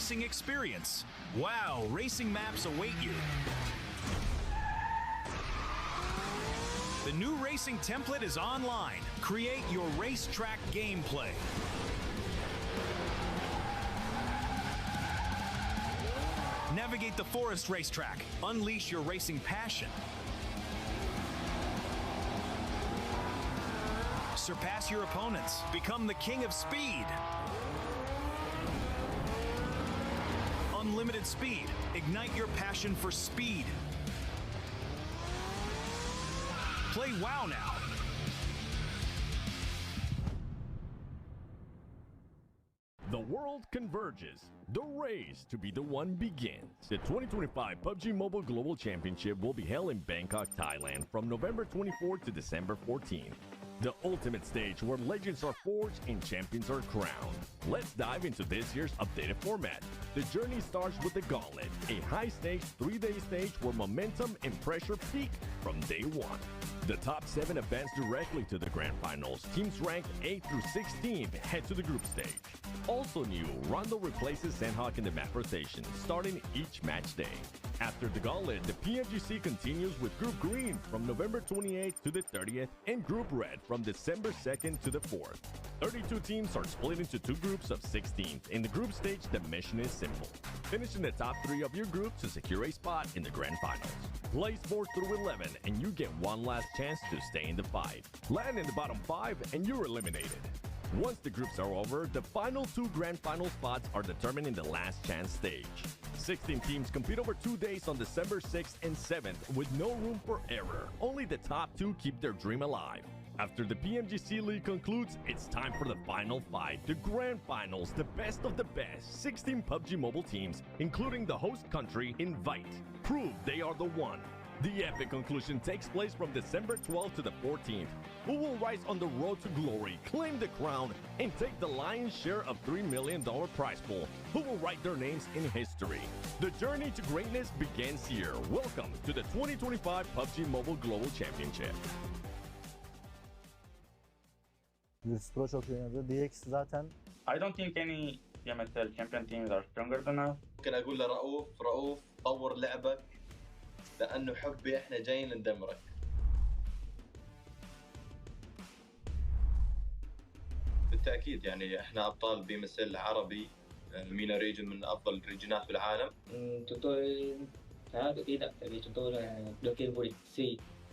racing experience. Wow, racing maps await you. The new racing template is online. Create your racetrack gameplay. Navigate the forest racetrack. Unleash your racing passion. Surpass your opponents. Become the king of speed. Unlimited speed. Ignite your passion for speed. Play WoW now. The world converges. The race to be the one begins. The 2025 PUBG Mobile Global Championship will be held in Bangkok, Thailand from November 24th to December 14th. The ultimate stage where legends are forged and champions are crowned. Let's dive into this year's updated format. The journey starts with the Gauntlet, a high-stakes 3-day stage where momentum and pressure peak from day one. The top 7 advance directly to the grand finals. Teams ranked 8 through 16 head to the group stage. Also new, Rondo replaces Sandhawk in the map rotation, starting each match day. After the Gauntlet, the PMGC continues with Group Green from November 28th to the 30th and Group Red from December 2nd to the 4th. 32 teams are split into 2 groups of 16. In the group stage, the mission is simple. Finish in the top 3 of your group to secure a spot in the grand finals. Place 4 through 11 and you get one last chance to stay in the fight. Land in the bottom 5 and you're eliminated. Once the groups are over, the final 2 grand final spots are determined in the last chance stage. 16 teams compete over 2 days on December 6th and 7th with no room for error. Only the top 2 keep their dream alive. After the PMGC League concludes, it's time for the final fight, the grand finals, the best of the best. 16 PUBG Mobile teams, including the host country, invite. Prove they are the one. The epic conclusion takes place from December 12th to the 14th. Who will rise on the road to glory, claim the crown, and take the lion's share of $3 million prize pool? Who will write their names in history? The journey to greatness begins here. Welcome to the 2025 PUBG Mobile Global Championship. Vertus Pro çok iyi oynadı. DX zaten I don't think any PMSL champion teams are stronger than us. ممكن اقول لرؤوف طور لعبك لانه حبي احنا جايين ندمرك. بالتاكيد يعني احنا ابطال بي ام اس ال عربي. مينا ريجن من افضل الريجنات بالعالم. Chúng tôi khá là tự tin ạ, tại vì chúng tôi là đương kim vô địch C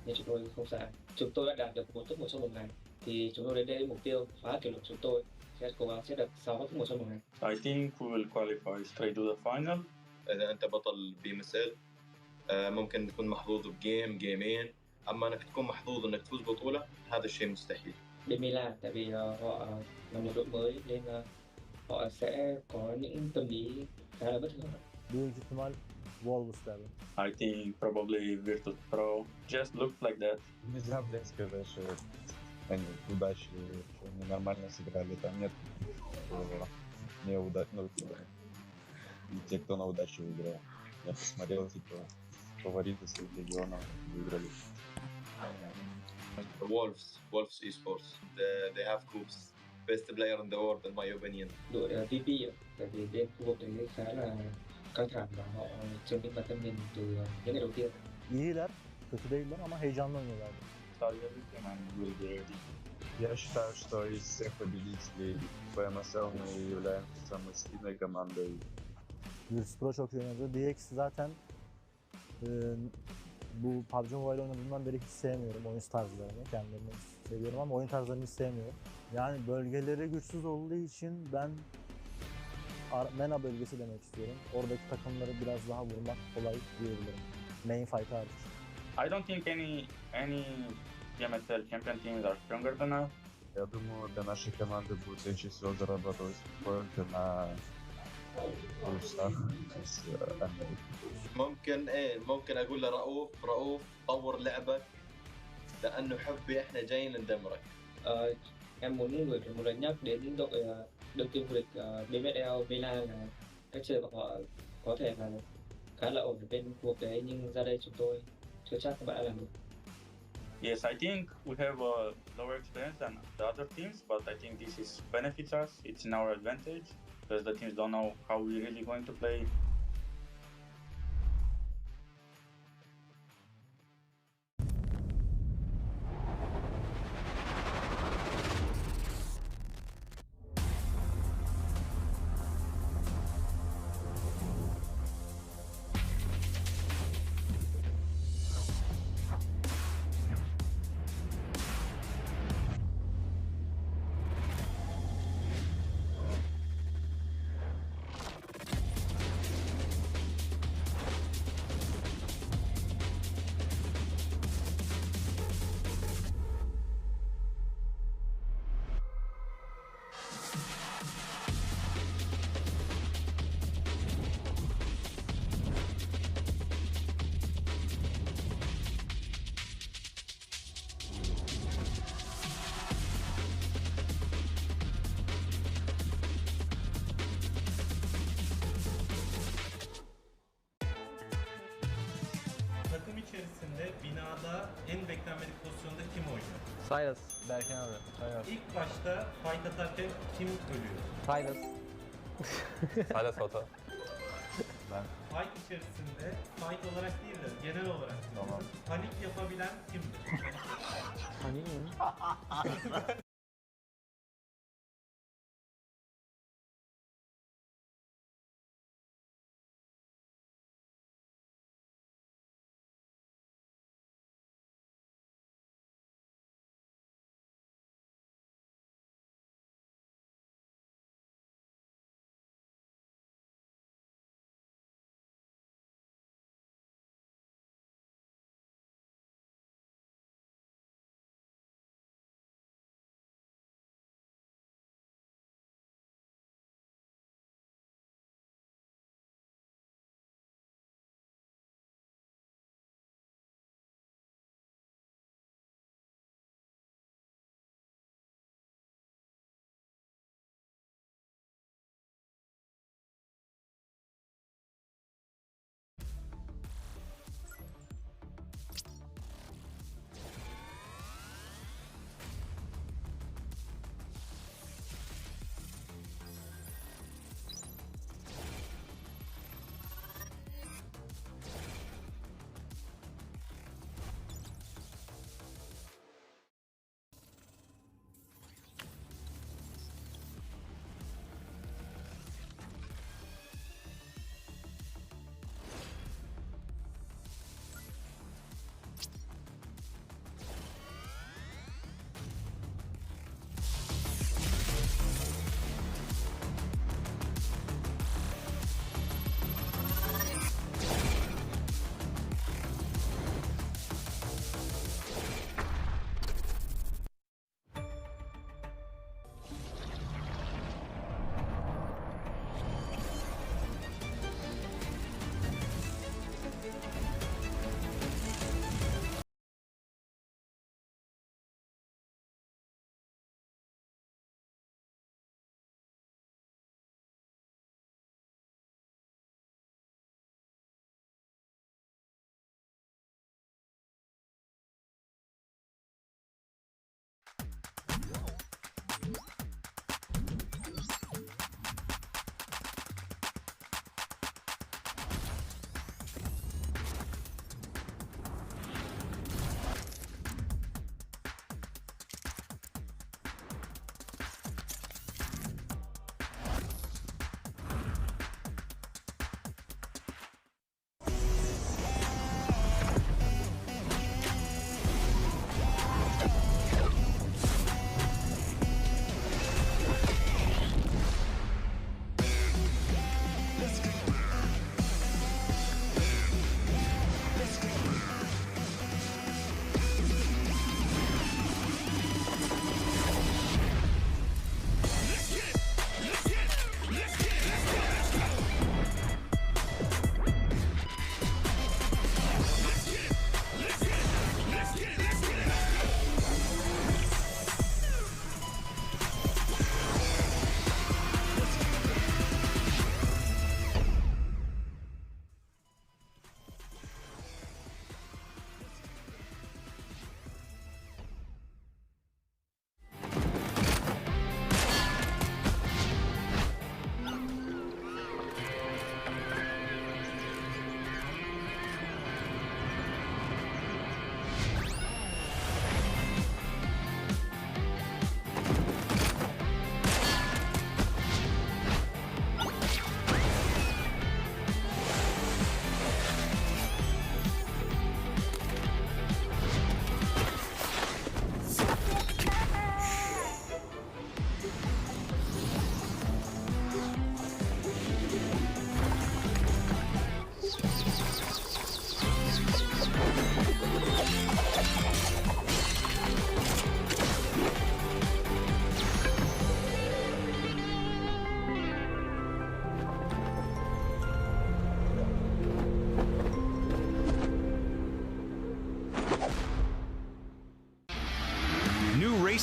nhưng chúng tôi không sai. Chúng tôi đã đạt được 4 top 1 trong một ngày. Thì chúng tôi đến đây mục tiêu phá kỷ lục chúng tôi sẽ cố gắng sẽ được 6 top 1 trong một ngày. I think we will qualify straight to the final. اذا انت بطل بي ام اس ال ممكن تكون محظوظ بجيم جيمين، اما انك تكون محظوظ انك تفوز بطوله هذا الشيء مستحيل. Bên Milan tại vì họ là một đội mới nên họ sẽ có những tâm lý khá là bất thường. büyük ihtimal Wolves derdi. I think probably Vertus Pro just looked like that. Нельзя, блядь, сказать, что они удачи, что они нормально сыграли. Там нет неудачных. И те, кто на удачу выиграл. Я посмотрел, типа, фавориты своих регионов выиграли. Wolves Esports. They have Coops. Best player in the world in my opinion. Đội VP tại vì bên khu vực đấy khá là căng thẳng và họ chứng minh bản thân mình từ những ngày đầu tiên. İyiler, kötü değiller ama heyecanlı oynuyorlardı. Я считаю, что из всех победителей PMSL мы являемся самой сильной командой. Vertus Pro çok iyi oynadı. DX zaten bu PUBG Mobile oynadığımdan beri hiç sevmiyorum oyun tarzlarını. Kendilerini seviyorum ama oyun tarzlarını hiç sevmiyorum. Yani bölgeleri güçsüz olduğu için ben MENA bölgesi demek istiyorum. Oradaki takımları biraz daha vurmak kolay diyebilirim. Main fight hariç. I don't think any PMSL champion teams are stronger than us. Я думаю, для нашей команды будет легче всего зарабатывать поинты на плюсах из Америки. ممكن اقول لرؤوف طور لعبك لانه حبي احنا جايين ندمرك. Em muốn gửi một lời nhắc đến đội đương kim vô địch BMSL Milan là cách chơi của họ có thể là khá là ổn ở bên khu vực đấy nhưng ra đây chúng tôi chưa chắc các bạn đã làm được. Yes, I think we have a lower experience than the other teams, but I think this is benefits us. It's in our advantage because the teams don't know how we're really going to play. Takım içerisinde binada en beklenmedik pozisyonda kim oynuyor? Cyrus. Berken abi. Cyrus. İlk başta fight atarken kim ölüyor? Cyrus. Cyrus Foto. Ben. Fight içerisinde fight olarak değil de genel olarak panik yapabilen kimdir? Panik mi?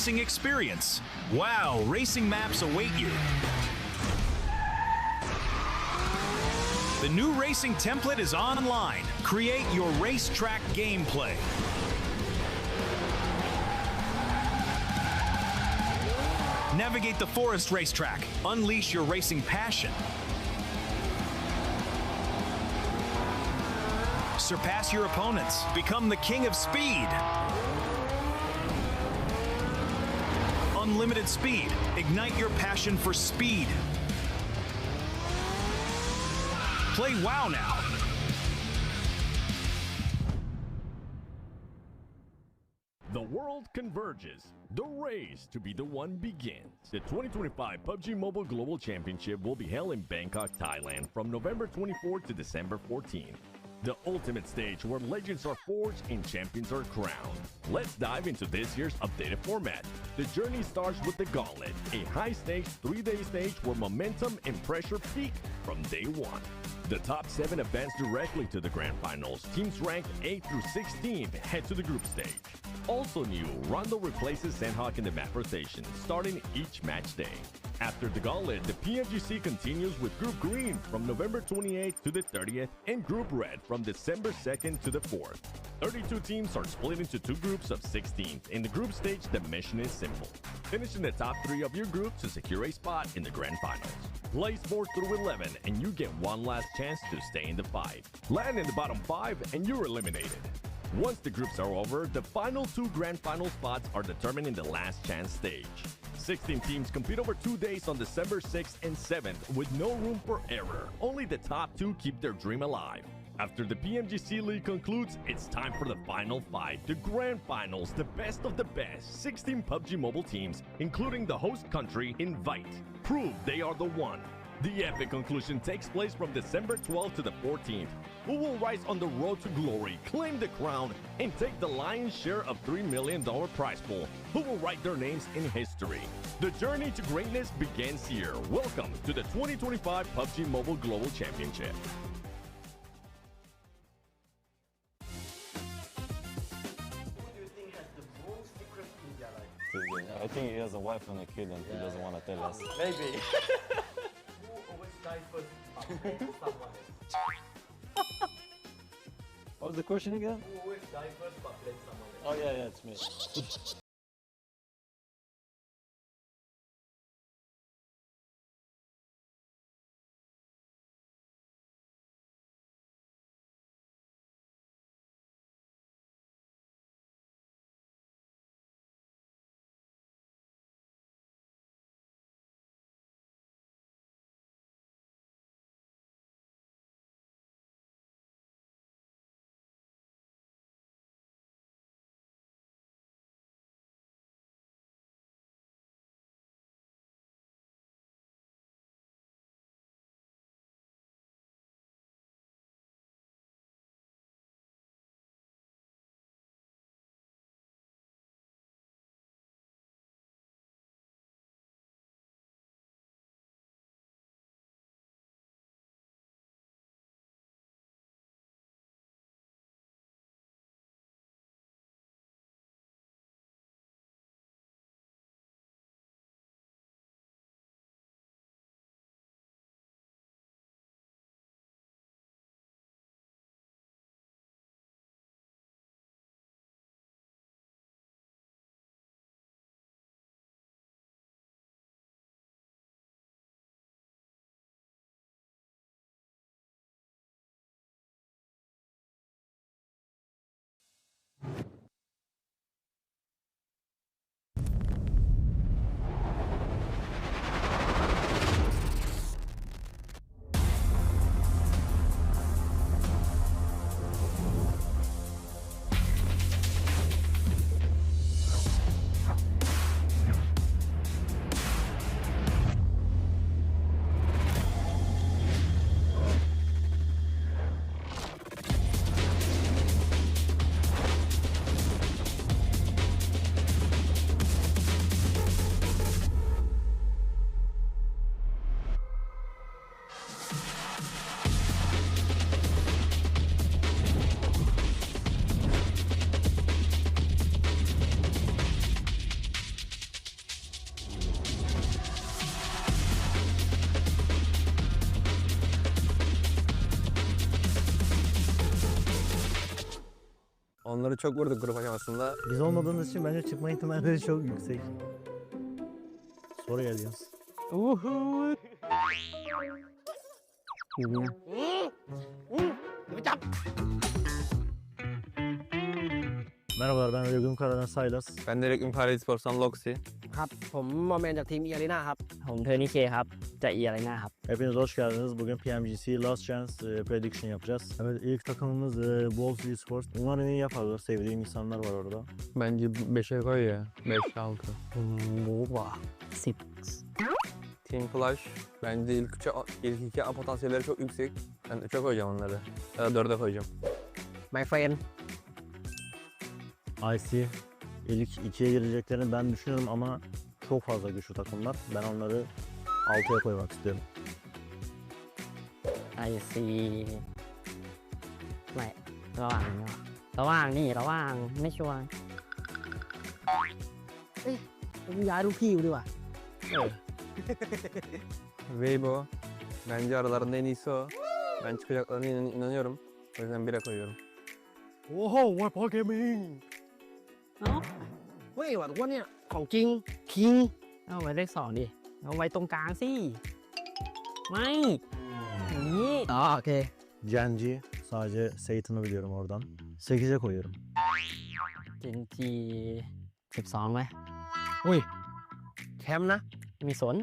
racing experience. Wow, racing maps await you. The new racing template is online. Create your racetrack gameplay. Navigate the forest racetrack. Unleash your racing passion. Surpass your opponents. Become the king of speed. Unlimited speed. Ignite your passion for speed. Play WoW now. The world converges. The race to be the one begins. The 2025 PUBG Mobile Global Championship will be held in Bangkok, Thailand from November 24th to December 14th. The ultimate stage where legends are forged and champions are crowned. Let's dive into this year's updated format. The journey starts with the Gauntlet, a high-stakes 3-day stage where momentum and pressure peak from day one. The top 7 advance directly to the grand finals. Teams ranked 8 through 16 head to the group stage. Also new, Rondo replaces Sandhawk in the map rotation, starting each match day. After the Gauntlet, the PMGC continues with Group Green from November 28th to the 30th and Group Red from December 2nd to the 4th. 32 teams are split into 2 groups of 16. In the group stage, the mission is simple. Finish in the top 3 of your group to secure a spot in the grand finals. Place 4 through 11 and you get one last chance to stay in the fight. Land in the bottom 5 and you're eliminated. Once the groups are over, the final 2 grand final spots are determined in the last chance stage. 16 teams compete over 2 days on December 6th and 7th with no room for error. Only the top 2 keep their dream alive. After the PMGC League concludes, it's time for the final 5, the grand finals, the best of the best. 16 PUBG Mobile teams, including the host country, invite. Prove they are the one. The epic conclusion takes place from December 12th to the 14th. Who will rise on the road to glory, claim the crown, and take the lion's share of $3 million prize pool? Who will write their names in history? The journey to greatness begins here. Welcome to the 2025 PUBG Mobile Global Championship. I think he has a wife and a kid and he doesn't want to tell us. Maybe. Who always die first but blame someone else? What was the question again? Who always die first but blame someone else? Oh yeah, it's me. Onları çok vurduk grup aşamasında. Biz olmadığımız için bence çıkma ihtimalleri çok yüksek. Soru geliyor. Merhabalar, ben Regüm Karadan Saylas. Ben de Reklam Kara Esports'tan Loxi. ครับผมมอมแมนจากทีมเอียรีนาครับผมเทอร์นี่เคครับจากเอียรีนาครับ Hepiniz hoş geldiniz. Bugün PMGC Last Chance Prediction yapacağız. Evet, ilk takımımız Vertus Esports. Umarım iyi yaparlar. Sevdiğim insanlar var orada. Bence 5'e koy ya. 5-6. Vah. 10. Team Flash. Bence ilk iki potansiyelleri çok yüksek. Ben 3'e koyacağım onları. Ya da 4'e koyacağım. My friend. IC ilk ikiye gireceklerini ben düşünüyorum ama çok fazla güçlü takımlar. Ben onları 6'ya koymak istiyorum. I see ไม่ระหว่างนี่ระหว่างไม่ชัวร์เอ้ยผมย้ายลูกพี่กูดีกว่า Weibo. Bence aralarında en iyisi o. Ben çıkacaklarına inanıyorum. O yüzden 1'e koyuyorum. Oho Weibo Gaming เอ้าเว้ยว่ะทุกคนเนี่ยของจริงคิงเอาไว้เลข2ดิเอาไว้ตรงกลางสิไม่อย่างนี้อ๋อโอเค Genji sadece Satan'ı biliyorum oradan. 8'e koyuyorum. เจนจี12ไหมอุ้ยแชมป์นะมีสน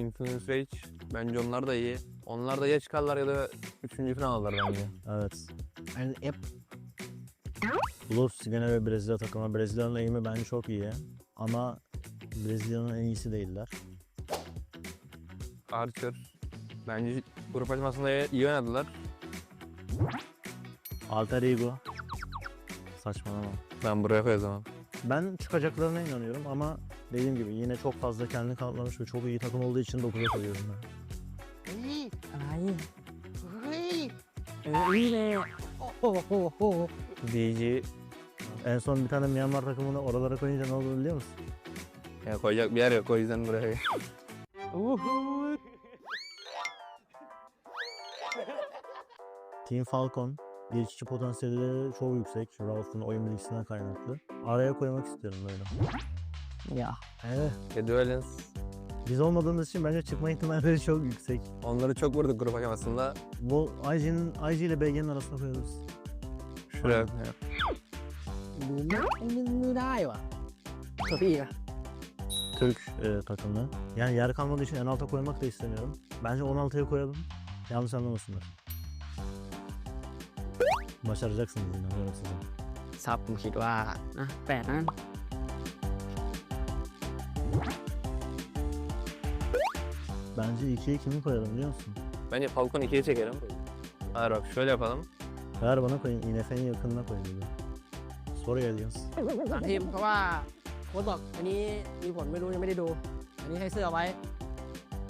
Influence Rage. Bence onlar da iyi. Onlar da ya çıkarlar ya da 3. falan alırlar bence. Evet. Ben F Blues gene ve Brezilya takımı. Brezilya'nın eğimi bence çok iyi. Ama Brezilya'nın en iyisi değiller. Archer. Bence grup aşamasında iyi oynadılar. Alter Ego. Saçmalama. Ben buraya koyacağım. Ben çıkacaklarına inanıyorum ama dediğim gibi yine çok fazla kendini kanıtlamış ve çok iyi takım olduğu için 9'a koyuyorum ben. เฮ้ยอะไรเฮ้ยนี่เลยโอ้โห DJ. En son bir tane Myanmar takımını oralara koyunca ne olur biliyor musun? Ya koyacak bir yer yok o yüzden buraya. Team Falcon. 1-2 potansiyeli çok yüksek. Rauf'un oyun bilgisinden kaynaklı. Araya koymak istiyorum böyle. Ya. Duelens. Biz olmadığımız için bence çıkma ihtimalleri çok yüksek. Onları çok vurduk grup aşamasında. Bu IG ile BG'nin arasına koyuyoruz. Şuraya. ไม่ได้ว่ะตัวพี่อะ Türk takımı. Yani yer kalmadığı için en alta koymak da istemiyorum. Bence 16'ya koyalım. Yanlış anlamasınlar. Başaracaksınız inanıyorum size. ซับผมคิดว่านะ8นั้น Bence 2'ye kimi koyalım biliyor musun? Bence Falcon 2'ye çekelim. Hayır bak şöyle yapalım. Ver bana koyun. INF'nin yakınına koyun. Soru geliyoruz. สามทีมเพราะว่าโค้ชบอกอันนี้มีผลไม่รู้ยังไม่ได้ดู อันนี้ให้เสื้อไว้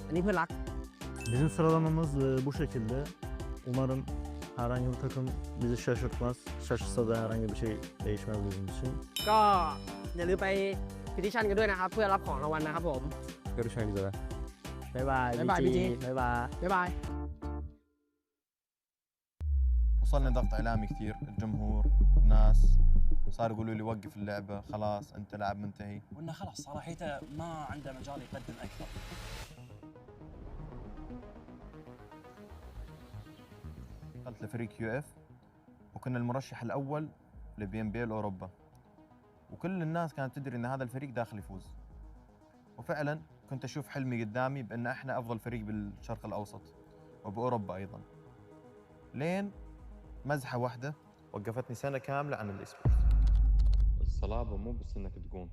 อันนี้เพื่อนรัก Bizim sıralamamız bu şekilde. Umarım herhangi bir takım bizi şaşırtmaz. Şaşırsa da herhangi bir şey değişmez bizim için. ก็อย่าลืมไปพิทิชั่นกันด้วยนะครับ เพื่อรับของรางวัลนะครับผม Görüşmek üzere. บ๊ายบายบ๊ายบายพี่จีบ๊ายบายบ๊ายบาย وصلني ضغط اعلامي كثير، الجمهور، الناس صار يقولوا لي وقف اللعبه، خلاص انت لاعب منتهي. وانه خلاص صراحته ما عنده مجال يقدم اكثر. دخلت لفريق UF وكنا المرشح الاول لBNB اوروبا. وكل الناس كانت تدري ان هذا الفريق داخل يفوز. وفعلا كنت اشوف حلمي قدامي بان احنا افضل فريق بالشرق الاوسط وباوروبا ايضا. لين مزحه واحده وقفتني سنه كامله عن الايسبورت. الصلابة مو بس انك تقوم،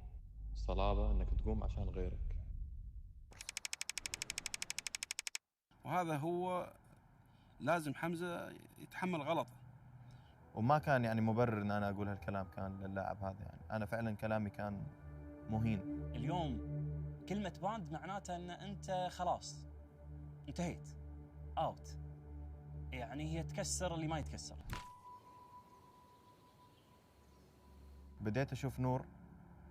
الصلابة انك تقوم عشان غيرك. وهذا هو لازم حمزة يتحمل غلطه. وما كان يعني مبرر ان انا اقول هالكلام كان للاعب هذا، يعني انا فعلا كلامي كان مهين. اليوم كلمة باند معناتها ان انت خلاص انتهيت اوت، يعني هي تكسر اللي ما يتكسر. بديت اشوف نور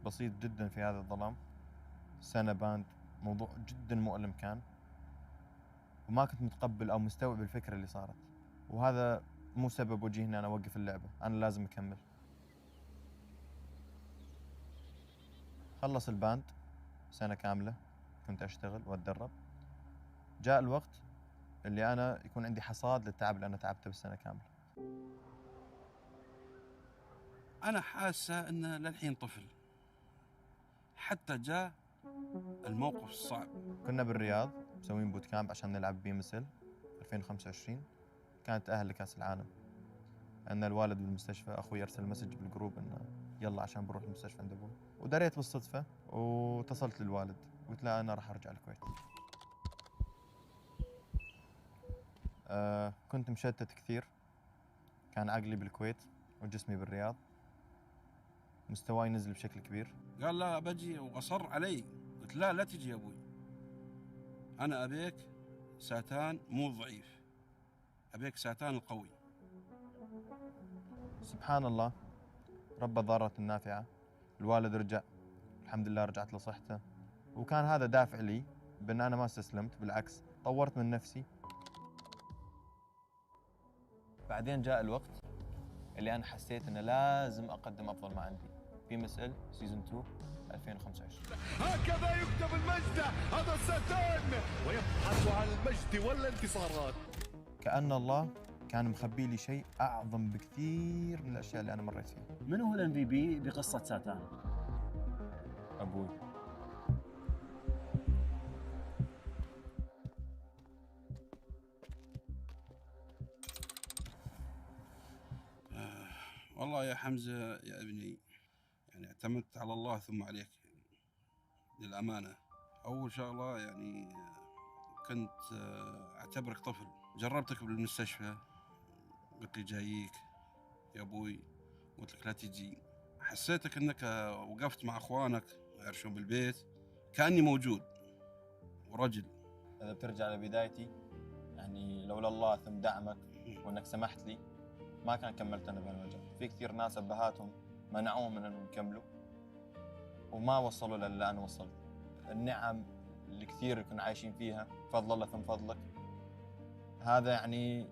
بسيط جدا في هذا الظلام. سنة باند موضوع جدا مؤلم كان، وما كنت متقبل او مستوعب الفكرة اللي صارت، وهذا مو سبب وجهني انا اوقف اللعبة، انا لازم اكمل. خلص الباند سنة كاملة كنت أشتغل وأتدرب. جاء الوقت اللي أنا يكون عندي حصاد للتعب اللي أنا تعبته بالسنة كاملة. أنا حاسة إنه للحين طفل حتى جاء الموقف الصعب. كنا بالرياض مسوين بوت كامب عشان نلعب BMSL 2025. كانت أهل لكأس العالم. أن الوالد بالمستشفى، أخوي أرسل مسج بالجروب إنه يلا عشان بروح المستشفى عند أبوي، ودريت بالصدفة واتصلت للوالد قلت له أنا راح أرجع الكويت. كنت مشتت كثير، كان عقلي بالكويت وجسمي بالرياض، مستواي نزل بشكل كبير. قال لا بجي وأصر علي. قلت لا تجي يا أبوي، أنا أبيك ساتان مو ضعيف، أبيك ساتان القوي. سبحان الله، رب الضارة النافعة. الوالد رجع الحمد لله، رجعت له صحته، وكان هذا دافع لي بأن أنا ما استسلمت، بالعكس طورت من نفسي. بعدين جاء الوقت اللي أنا حسيت أنه لازم أقدم أفضل ما عندي. PMSL سيزون 2 2025. هكذا يكتب المجد، هذا ساتان ويبحث عن المجد والانتصارات. كأن الله كان مخبي لي شيء أعظم بكثير من الأشياء اللي أنا مريت فيها. من هو MVP بقصة ساتان؟ أبوي. والله يا حمزة يا ابني، يعني اعتمدت على الله ثم عليك للأمانة. أول شغلة يعني كنت أعتبرك طفل، جربتك بالمستشفى قلت لي جاييك يا أبوي، قلت لك لا تجي. حسيتك أنك وقفت مع أخوانك يعرشون بالبيت كأني موجود ورجل. إذا بترجع لبدايتي، يعني لولا الله ثم دعمك وأنك سمحت لي ما كان كملت أنا بهالمجال. في كثير ناس أبهاتهم منعوهم من أنهم يكملوا وما وصلوا للي أنا وصلت. النعم اللي كثير كنا عايشين فيها فضل الله ثم فضلك. هذا يعني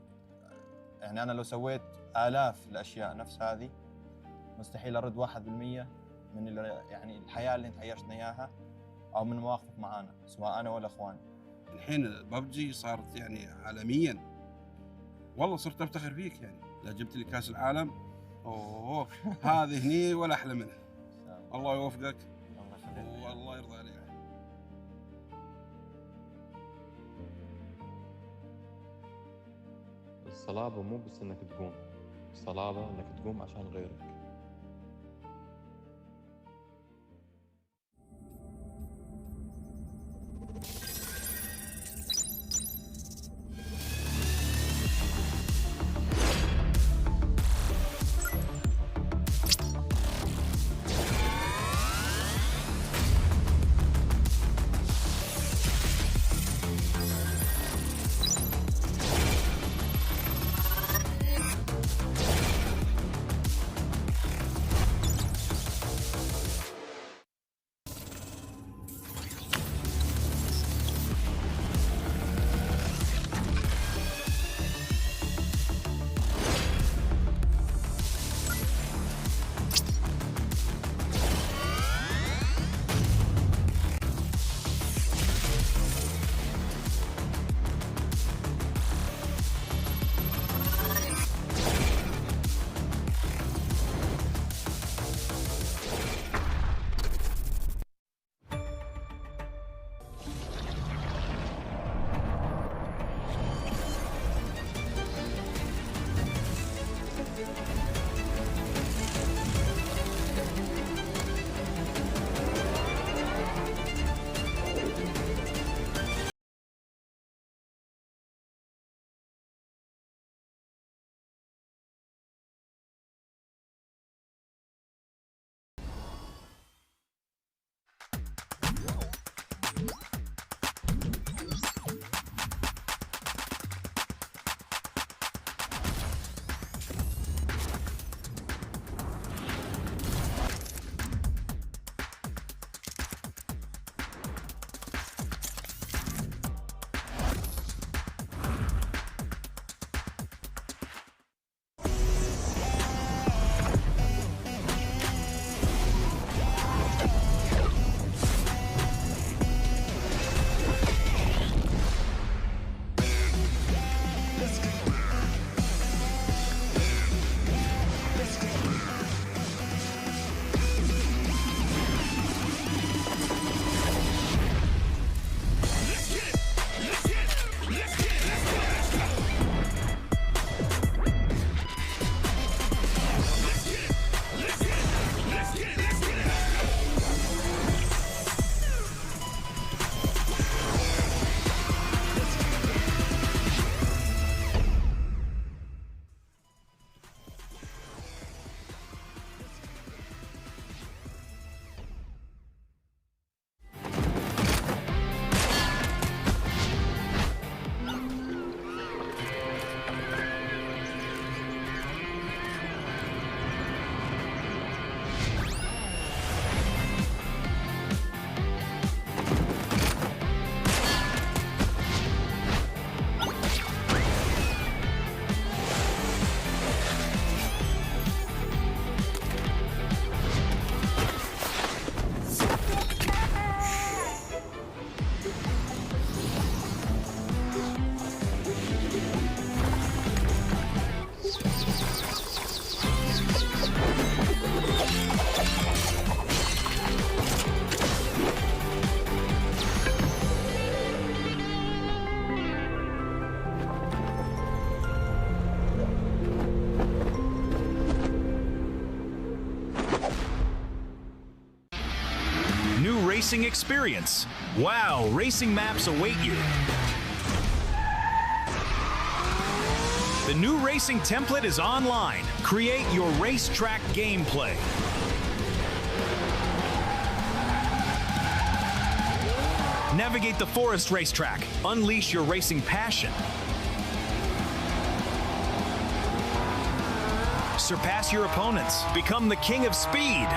أنا لو سويت آلاف الأشياء نفس هذه مستحيل أرد 1% من يعني الحياة اللي أنت عيشتنا إياها أو من مواقفك معانا، سواء أنا ولا إخواني. الحين PUBG صارت يعني عالميا، والله صرت أفتخر فيك. يعني إذا جبت لي كأس العالم أوه هذه هني ولا أحلى منها. الله يوفقك والله يرضى عليك. الصلابة مو بس انك تقوم، الصلابة انك تقوم عشان غيرك. racing experience. Wow, racing maps await you. The new racing template is online. Create your racetrack gameplay. Navigate the forest racetrack. Unleash your racing passion. Surpass your opponents. Become the king of speed.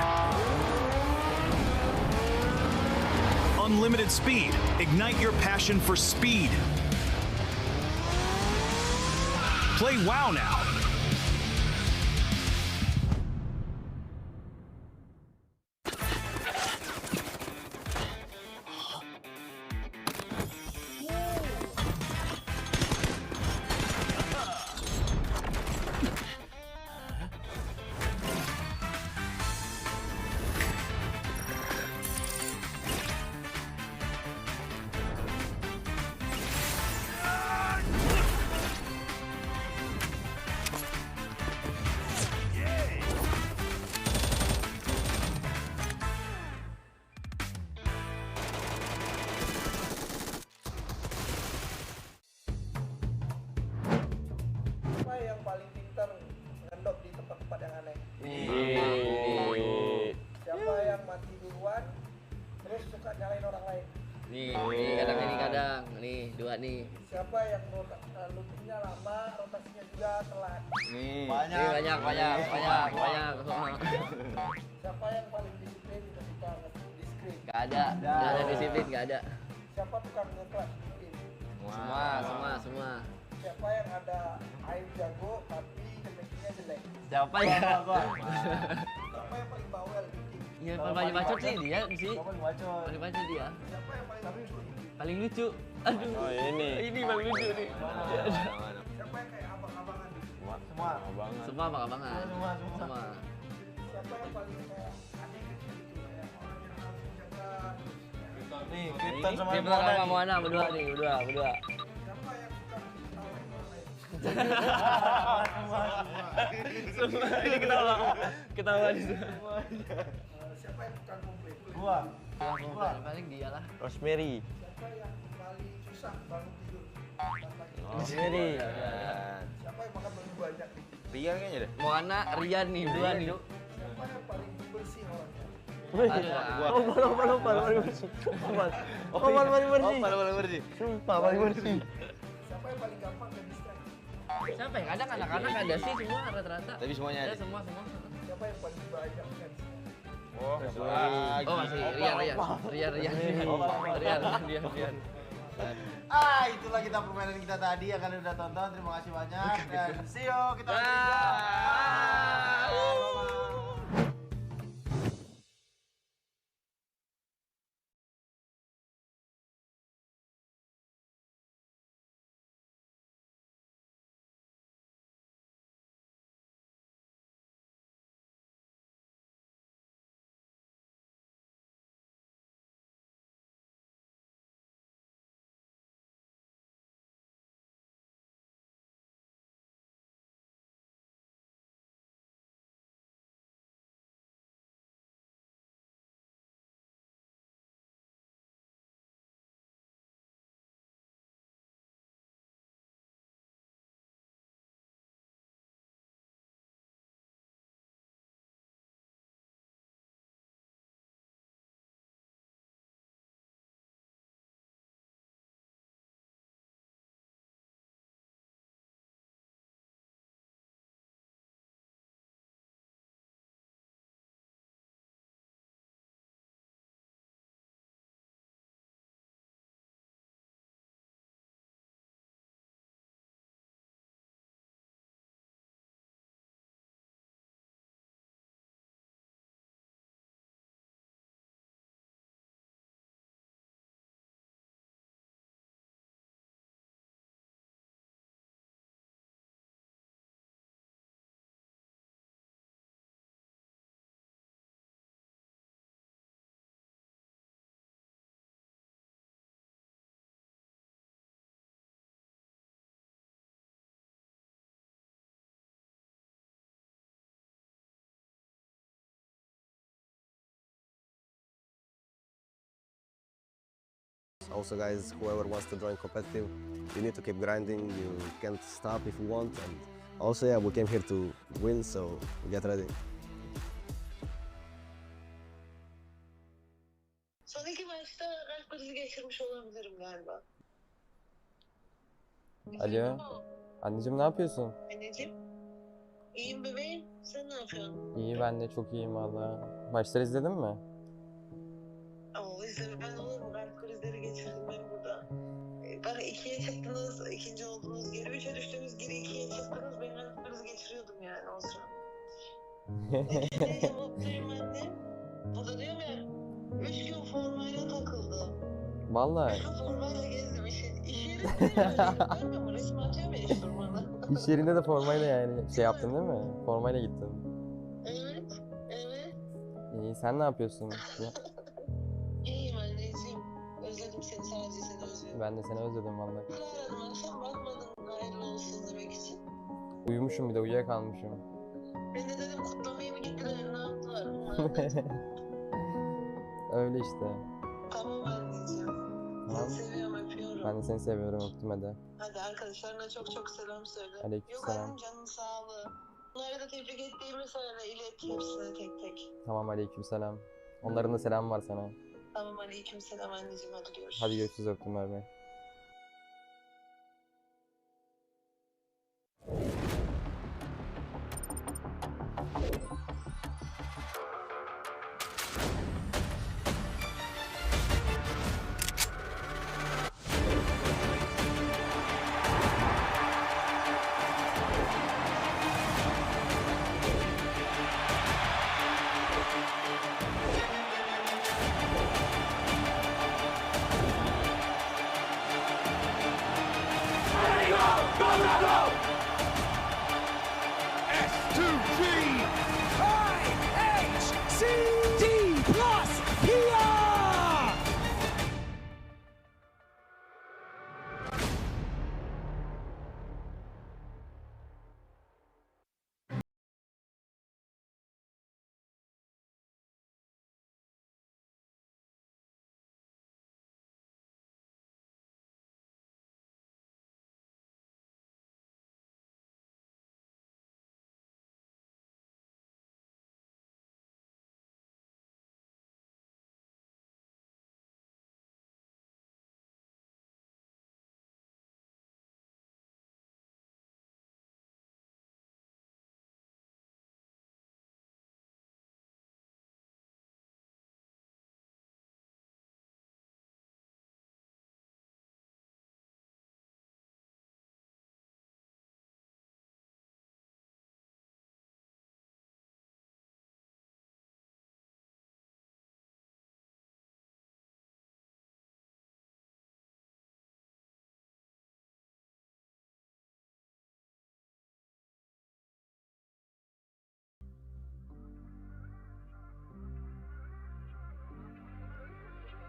Unlimited speed. Ignite your passion for speed. Play WoW now. Siapa yang paling pintar ngendop di tempat-tempat yang aneh? Siapa yang mati duluan terus suka nyalain orang lain? Nih kadang ini kadang. Nih, dua nih. Siapa yang lootingnya lama, rotasinya juga telat? Nih, Banyak. nih, banyak. Siapa yang paling disiplin ketika di screen? Gak ada disiplin, gak ada. Siapa tukang nge-clutch? Semua. Siapa yang ada aim jago tapi damage-nya jelek? Siapa ya? Siapa yang paling bawel? Iya, paling bacot sih dia sih. Paling bacot dia. Siapa yang paling lucu? Paling lucu. Aduh. Oh, ini paling lucu nih. Siapa yang kayak abang-abangan? Semua abang-abangan. Semua. Siapa yang paling kayak aneh gitu kayak orang yang harus menjaga Nih, Krypton sama Moana berdua. Siapa yang suka ketawain orang lain? Semua ini ketawa di semua. Siapa yang tukang komplain? Gua. Paling dia lah. Rosemary. Siapa yang paling susah bangun tidur? Rosemary. Siapa yang makan lebih banyak? Rian kayaknya deh. Moana, Rian nih, berdua nih. Siapa yang paling bersih orangnya? Paling bersih. Paling bersih. Sumpah paling bersih. Siapa yang paling gampang ke distract? Siapa ya? Kadang anak-anak ada sih semua rata-rata. Tapi semuanya ada. Semua. Siapa yang paling banyak fans? Masih Rian. Itulah kita permainan kita tadi yang kalian udah tonton. Terima kasih banyak dan see you kita. Also, guys, whoever wants to join competitive, you need to keep grinding. You can't stop if you want. And also, yeah, we came here to win, so get ready. Son iki maçta kalp krizi geçirmiş olabilirim galiba. Alo. Anneciğim ne yapıyorsun? Anneciğim, iyiyim bebeğim. Sen ne yapıyorsun? İyi ben de çok iyiyim valla. Maçları izledin mi? Oo, izlemeden olur mu? Kalp krizleri geçirdim ben burada. Bana ikiye çıktınız, ikinci oldunuz, geri üçe düştünüz, geri ikiye çıktınız. Ben kalp krizi geçiriyordum yani o sıra. Neyse mutluyum annem. O da diyorum ya, 3 gün formayla takıldım. Vallahi. 3 gün formayla gezdim. İş yerinde görmüyor mu? Resim atıyor ya iş formada. İş yerinde de formayla yani şey yaptın değil mi? Formayla gittin. Evet, evet. İyi sen ne yapıyorsun? İyiyim anneciğim. Özledim seni, sadece seni özledim. Ben de seni özledim valla. Aradım, akşam bakmadım hayırlı olsun demek için. Uyumuşum bir de uyuyakalmışım. Ben de dedim kutlamaya mı gittiler, ne yaptılar? Öyle işte. Tamam anneciğim. Tamam. Seni seviyorum, öpüyorum. Ben de seni seviyorum öptüm hadi. Hadi arkadaşlarına çok çok selam söyle. Aleykümselam. Yok annem, canın sağlığı. Bunları da tebrik ettiğimi söyle, ilet hepsine tek tek. Tamam aleykümselam. Onların da selamı var sana. Tamam aleykümselam anneciğim, hadi görüşürüz. Hadi görüşürüz öptüm bay bay.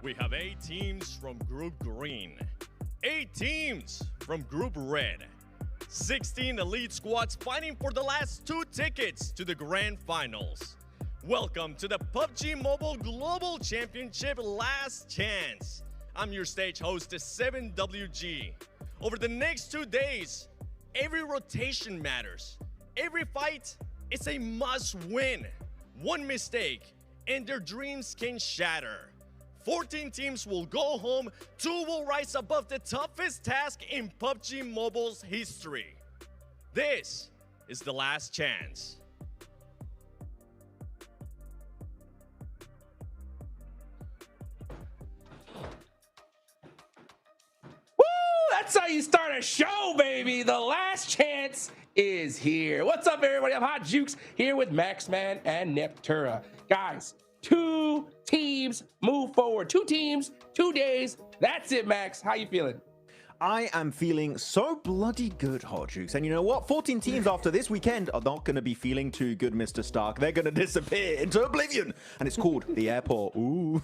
We have 8 teams from Group Green, 8 teams from Group Red, 16 elite squads fighting for the last 2 tickets to the Grand Finals. Welcome to the PUBG Mobile Global Championship Last Chance. I'm your stage host, 7WG. Over the next 2 days, every rotation matters. Every fight is a must win. One mistake and their dreams can shatter. 14 teams will go home, 2 will rise above the toughest task in PUBG Mobile's history. This is the last chance. Woo! That's how you start a show, baby. The last chance is here. What's up, everybody? I'm Hot Jukes here with Maxman and Neptura. Guys, 2 teams move forward. 2 teams, 2 days. That's it, Max. How you feeling? I am feeling so bloody good, Hot Jukes. And you know what? 14 teams after this weekend are not going to be feeling too good, Mr. Stark. They're going to disappear into oblivion. And it's called the airport. Ooh.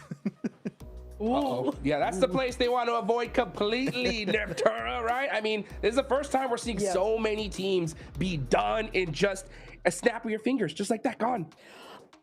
Uh-oh. Yeah, that's the place they want to avoid completely, Neptura, right? I mean, this is the first time we're seeing so many teams be done in just a snap of your fingers, just like that, gone.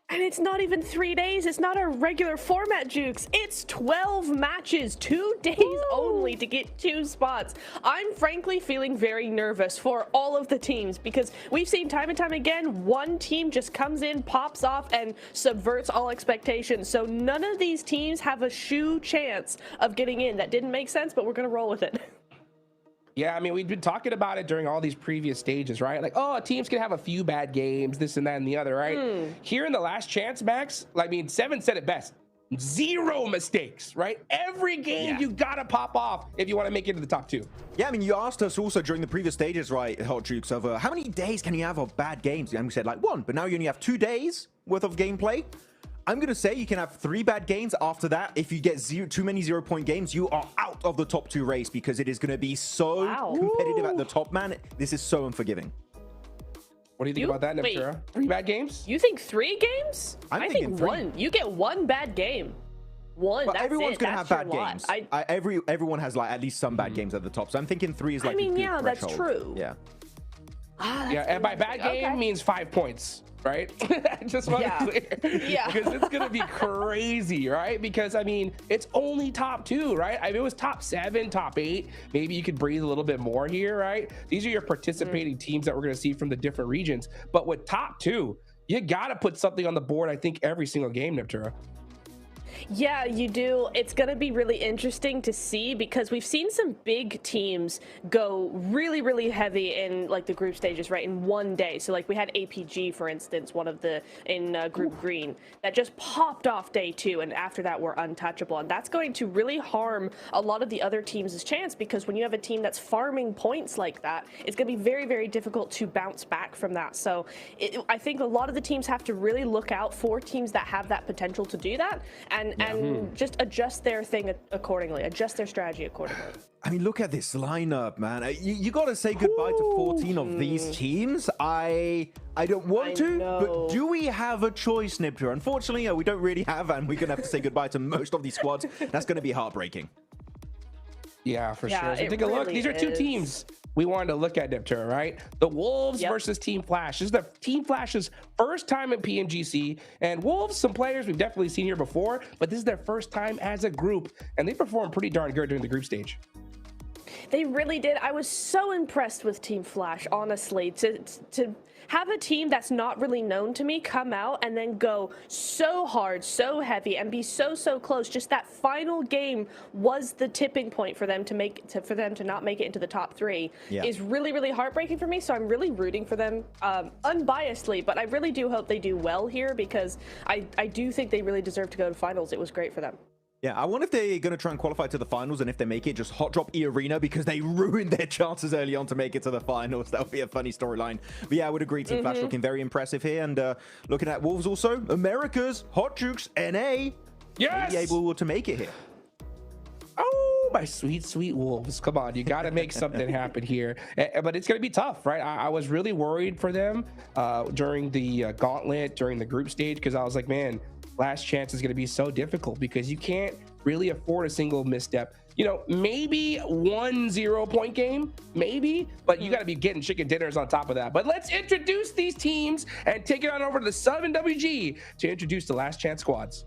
And it's not even 3 days. It's not a regular format, Jukes. It's 12 matches, 2 days only to get 2 spots. I'm frankly feeling very nervous for all of the teams because we've seen time and time again, one team just comes in, pops off, and subverts all expectations. So none of these teams have a shoe chance of getting in. That didn't make sense, but we're going to roll with it. Yeah, I mean, we've been talking about it during all these previous stages, right? Like, oh, teams can have a few bad games, this and that and the other, right? Here in the last chance, Max, I mean, Seven said it best. 0 mistakes, right? Every game you gotta pop off if you want to make it to the top 2. Yeah, I mean, you asked us also during the previous stages, right, Hot Jukes, of how many days can you have of bad games? And we said like 1, but now you only have 2 days worth of gameplay. I'm going to say you can have 3 bad games. After that, if you get too many 0-point games, you are out of the top 2 race because it is going to be so competitive at the top, man. This is so unforgiving. What do you think about that, Neptura? 3 bad games? You think 3 games? I think 3. 1. You get 1 bad game. 1. Well, that's everyone's it. going to That's have bad your games. lot. Everyone has like at least some bad games at the top. So I'm thinking 3 is like I mean, a good yeah, that's threshold. true. Yeah. Yeah, and by bad game means 5 points, right? Just want to be clear. Yeah. Because it's going to be crazy, right? Because, I mean, it's only top 2, right? I mean, it was top 7, top 8. Maybe you could breathe a little bit more here, right? These are your participating teams that we're going to see from the different regions. But with top 2, you got to put something on the board, I think, every single game, Neptura. Yeah, you do. It's going to be really interesting to see because we've seen some big teams go really, really heavy in like the group stages, right, in one day. So like we had APG, for instance, one of the in Group Green that just popped off day 2, and after that we're untouchable. And that's going to really harm a lot of the other teams' chance because when you have a team that's farming points like that, it's going to be very, very difficult to bounce back from that. So I think a lot of the teams have to really look out for teams that have that potential to do that and just adjust their thing accordingly, adjust their strategy accordingly. I mean, look at this lineup, man. You got to say goodbye to 14 of these teams. I don't want to, but do we have a choice, Nipter? Unfortunately, we don't really have, and we're going to have to say goodbye to most of these squads. That's going to be heartbreaking. Yeah, for sure. So take a look. These are 2 teams we wanted to look at, Neptura, right? The Wolves versus Team Flash. This is the Team Flash's first time at PMGC. And Wolves, some players we've definitely seen here before, but this is their first time as a group. And they performed pretty darn good during the group stage. They really did. I was so impressed with Team Flash, honestly. To have a team that's not really known to me come out and then go so hard, so heavy, and be so close. Just that final game was the tipping point for them to not make it into the top 3 is really, really heartbreaking for me. So I'm really rooting for them unbiasedly, but I really do hope they do well here because I do think they really deserve to go to finals. It was great for them. Yeah, I wonder if they're going to try and qualify to the finals, and if they make it, just hot drop E-Arena because they ruined their chances early on to make it to the finals. That would be a funny storyline. But yeah, I would agree. Team Flash looking very impressive here. And looking at Wolves also, America's Hot Jukes NA. Yes! Maybe able to make it here. Oh, my sweet, sweet Wolves. Come on, you got to make something happen here. But it's going to be tough, right? I was really worried for them during the gauntlet, during the group stage, because I was like, man, last chance is going to be so difficult because you can't really afford a single misstep. You know, maybe 1 0-point game, maybe, but you got to be getting chicken dinners on top of that. But let's introduce these teams and take it on over to the Sub and WG to introduce the last chance squads.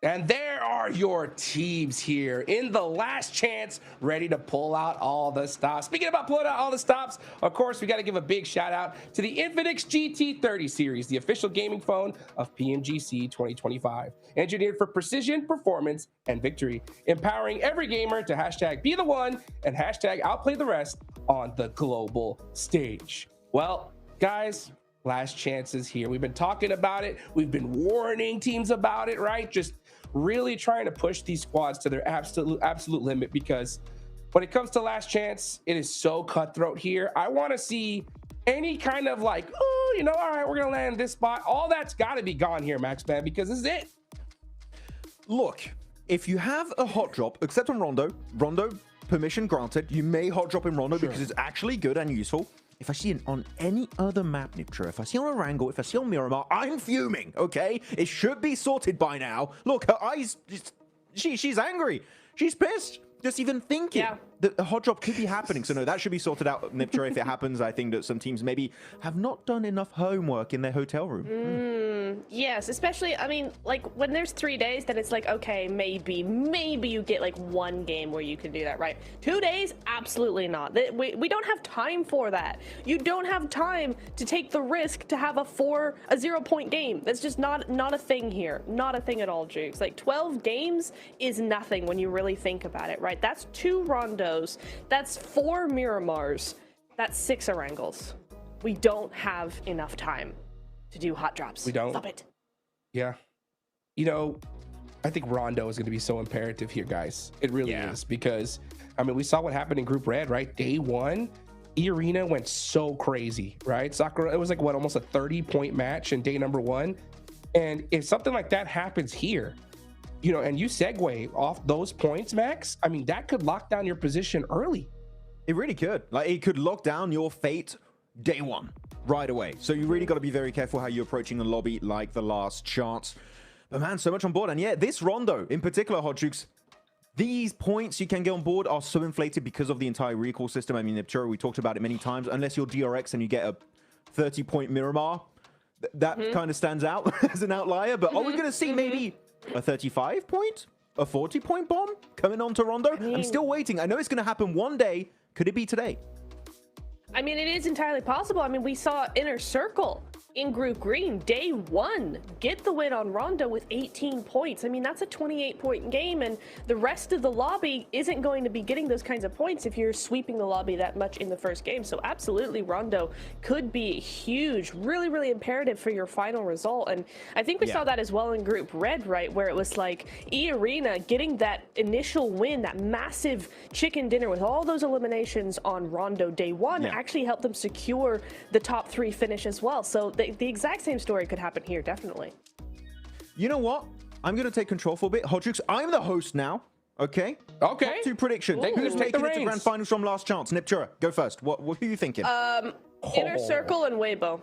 And there are your teams here in the last chance, ready to pull out all the stops. Speaking about pulling out all the stops, of course, we got to give a big shout out to the Infinix GT30 series, the official gaming phone of PMGC 2025. Engineered for precision, performance, and victory, empowering every gamer to hashtag be the one and hashtag outplay the rest on the global stage. Well, guys, last chances here. We've been talking about it. We've been warning teams about it, right? Just really trying to push these squads to their absolute limit, because when it comes to last chance, it is so cutthroat here. I want to see any kind of like, oh, you know, all right, we're going to land this spot. All that's got to be gone here, Max Man, because this is it. Look, if you have a hot drop, except on Rondo, permission granted, you may hot drop in Rondo because it's actually good and useful. If I see it on any other map, Niptra, if I see on Erangel, if I see on Miramar, I'm fuming, okay? It should be sorted by now. Look, her eyes, she's angry. She's pissed. Just even thinking that a hot drop could be happening. So no, that should be sorted out, Niptra, if it happens. I think that some teams maybe have not done enough homework in their hotel room. Yes, especially, I mean, like when there's 3 days, then it's like, okay, maybe you get like one game where you can do that, right? 2 days, absolutely not. We don't have time for that. You don't have time to take the risk to have a 0-point game. That's just not a thing here. Not a thing at all, Jukes. Like 12 games is nothing when you really think about it, right? That's 2 Rondos. That's 4 Miramars. That's 6 Erangels. We don't have enough time to do hot drops. We don't. Stop it. Yeah. You know, I think Rondo is going to be so imperative here, guys. It really is, because, I mean, we saw what happened in Group Red, right? Day 1, E-Arena went so crazy, right? Sakura, it was like, what, almost a 30-point match in day number 1. And if something like that happens here, you know, and you segue off those points, Max, I mean, that could lock down your position early. It really could. Like, it could lock down your fate day 1 right away. So you really got to be very careful how you're approaching the lobby like the last chance. But man, so much on board. And yeah, this Rondo in particular, Hot Jukes, these points you can get on board are so inflated because of the entire recall system. I mean, Niptura, we talked about it many times. Unless you're DRX and you get a 30-point Miramar, that kind of stands out as an outlier. But are we going to see maybe a 35-point, a 40-point bomb coming on to Rondo? I'm still waiting. I know it's going to happen one day. Could it be today? I mean, it is entirely possible. I mean, we saw Inner Circle in Group Green, day 1, get the win on Rondo with 18 points. I mean, that's a 28-point game, and the rest of the lobby isn't going to be getting those kinds of points if you're sweeping the lobby that much in the first game. So absolutely, Rondo could be huge, really, really imperative for your final result. And I think we saw that as well in Group Red, right, where it was like E-Arena getting that initial win, that massive chicken dinner with all those eliminations on Rondo day 1 actually helped them secure the top 3 finish as well. So the exact same story could happen here, definitely. You know what? I'm going to take control for a bit. Hot Jukes, I'm the host now. Okay? Okay. Top 2 predictions. Who's making it to Grand Finals from last chance? Niptura, go first. Who are you thinking? Inner Circle and Weibo.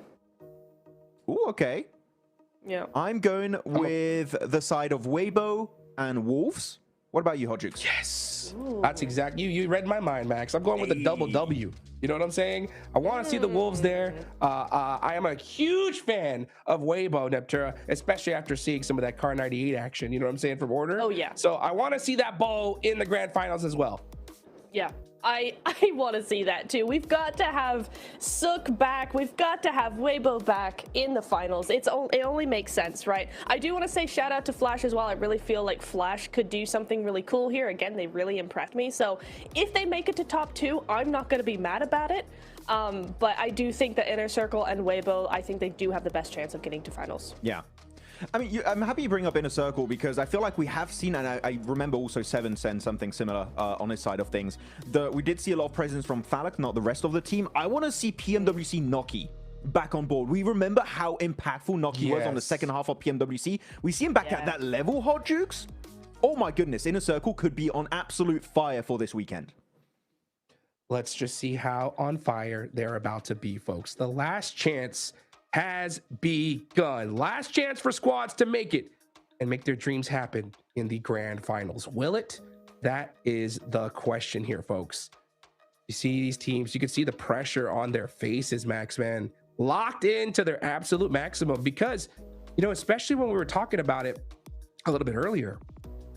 Ooh, okay. Yeah. I'm going with the side of Weibo and Wolves. What about you, Hot Jukes? Yes. That's exactly, you read my mind, Max. I'm going with a double W. You know what I'm saying? I want to see the Wolves there. I am a huge fan of Weibo, Neptura, especially after seeing some of that Car 98 action. You know what I'm saying, from Order? Oh, yeah. So I want to see that bow in the grand finals as well. Yeah. I want to see that too. We've got to have Sook back. We've got to have Weibo back in the finals. It only makes sense, right? I do want to say shout out to Flash as well. I really feel like Flash could do something really cool here. Again, they really impressed me. So if they make it to top 2, I'm not going to be mad about it. But I do think that Inner Circle and Weibo, I think they do have the best chance of getting to finals. Yeah. I mean, I'm happy you bring up Inner Circle because I feel like we have seen, and I remember also Seven said something similar on his side of things, that we did see a lot of presence from Falak, not the rest of the team. I want to see PMWC Noki back on board. We remember how impactful Noki was on the second half of PMWC. We see him back at that level, Hot Jukes. Oh my goodness, Inner Circle could be on absolute fire for this weekend. Let's just see how on fire they're about to be, folks. The last chance has begun. Last chance for squads to make it and make their dreams happen in the grand finals. Will it? That is the question here, folks. You see these teams, you can see the pressure on their faces, Max, man, locked into their absolute maximum because, you know, especially when we were talking about it, a little bit earlier.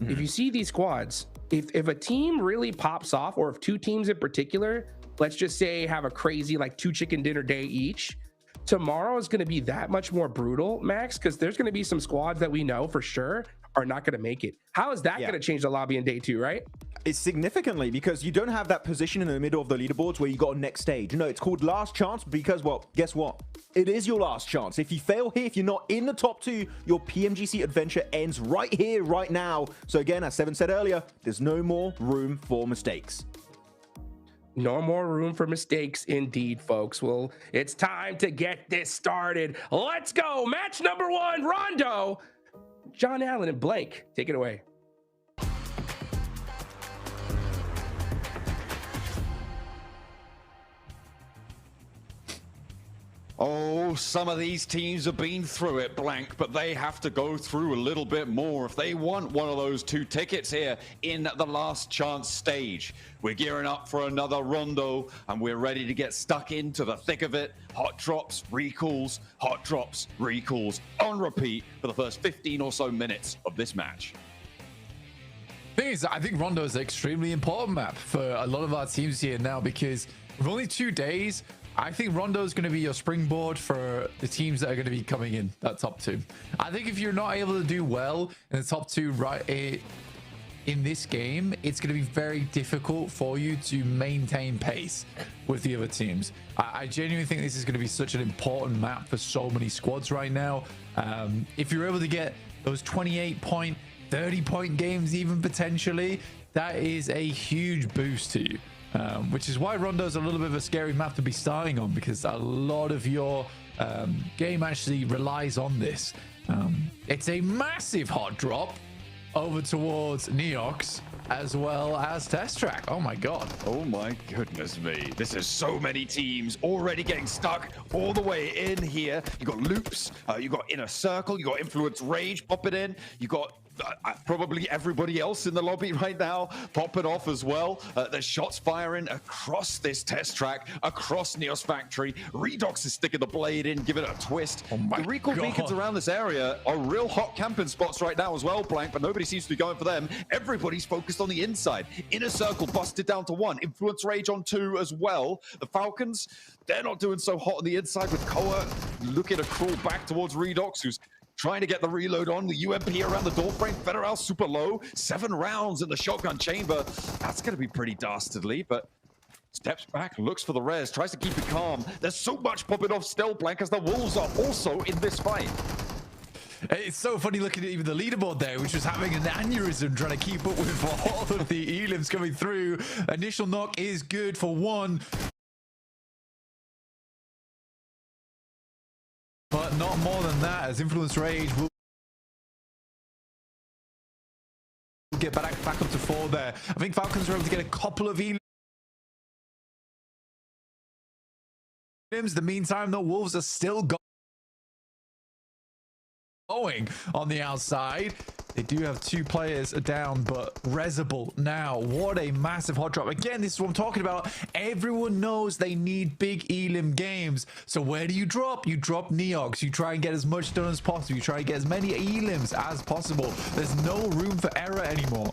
If you see these squads, if a team really pops off, or if two teams in particular, let's just say have a crazy like 2 chicken dinner day each, tomorrow is going to be that much more brutal, Max, because there's going to be some squads that we know for sure are not going to make it. How is that going to change the lobby in day 2, right? It's significantly, because you don't have that position in the middle of the leaderboards where you got a next stage. You know, it's called last chance because, well, guess what? It is your last chance. If you fail here, if you're not in the top 2, your PMGC adventure ends right here, right now. So again, as Seven said earlier, there's no more room for mistakes. No more room for mistakes indeed, folks. Well, it's time to get this started. Let's go. Match number 1, Rondo. John Allen and Blake, take it away. Oh, some of these teams have been through it, Blank, but they have to go through a little bit more if they want one of those 2 tickets here in the last chance stage. We're gearing up for another Rondo, and we're ready to get stuck into the thick of it. Hot drops, recalls, hot drops, recalls, on repeat for the first 15 or so minutes of this match. Thing is, I think Rondo is an extremely important map for a lot of our teams here now, because with only 2 days, I think Rondo is going to be your springboard for the teams that are going to be coming in that top 2. I think if you're not able to do well in the top 2 right in this game, it's going to be very difficult for you to maintain pace with the other teams. I genuinely think this is going to be such an important map for so many squads right now. If you're able to get those 28-point, 30-point games even potentially, that is a huge boost to you. Which is why Rondo is a little bit of a scary map to be starting on, because a lot of your game actually relies on this. It's a massive hot drop over towards Neox as well as Test Track. Oh my god. Oh my goodness me. This is so many teams already getting stuck all the way in here. You got Loops, you got Inner Circle, you got Influence Rage popping in, you got probably everybody else in the lobby right now popping off as well. There's shots firing across this Test Track, across Neos Factory. Redox is sticking the blade in, giving it a twist. Oh my the recall God. beacons around this area are real hot camping spots right now as well, Blank, but nobody seems to be going for them. Everybody's focused on the inside. Inner Circle busted down to 1. Influence Rage on 2 as well. The Falcons, they're not doing so hot on the inside, with Koa looking to crawl back towards Redox, who's trying to get the reload on. The UMP around the door frame. Federal super low. 7 rounds in the shotgun chamber. That's going to be pretty dastardly, but steps back, looks for the res, tries to keep it calm. There's so much popping off still, Blank, as the Wolves are also in this fight. It's so funny looking at even the leaderboard there, which was having an aneurysm trying to keep up with all of the elims coming through. Initial knock is good for 1. But not more than that, as Influence Rage will get back up to 4 there. I think Falcons are able to get a couple of elims. In the meantime, the Wolves are still going on the outside. They do have 2 players down, but Rezable now. What a massive hot drop. Again, this is what I'm talking about. Everyone knows they need big elim games. So where do you drop? You drop Neox. You try and get as much done as possible. You try and get as many elims as possible. There's no room for error anymore.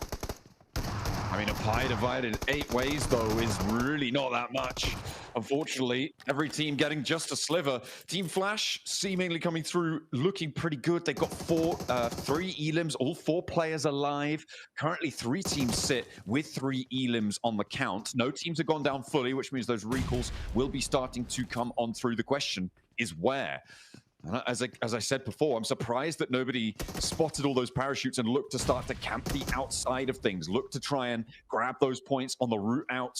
I mean, a pie divided 8 ways, though, is really not that much. Unfortunately, every team getting just a sliver. Team Flash seemingly coming through, looking pretty good. They've got 3 elims, all 4 players alive. Currently, 3 teams sit with 3 elims on the count. No teams have gone down fully, which means those recalls will be starting to come on through. The question is where? As I said before, I'm surprised that nobody spotted all those parachutes and looked to start to camp the outside of things, look to try and grab those points on the route out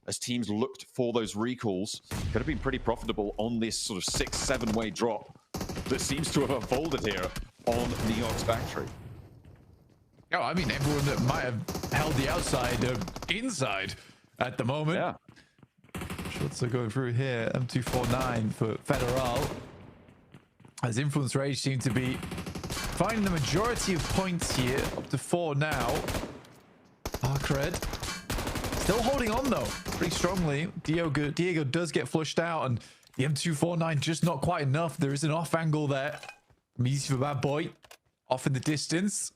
as teams looked for those recalls. Could have been pretty profitable on this sort of 6-7 way drop that seems to have unfolded here on Neox Factory. Oh, I mean, everyone that might have held the outside inside at the moment. Yeah. Shots are going through here. M249 for Federal. As Influence Rage seem to be finding the majority of points here, up to 4 now. Arcred still holding on though, pretty strongly. Diego does get flushed out, and the M249 just not quite enough. There is an off angle there. Easy for Bad Boy, off in the distance.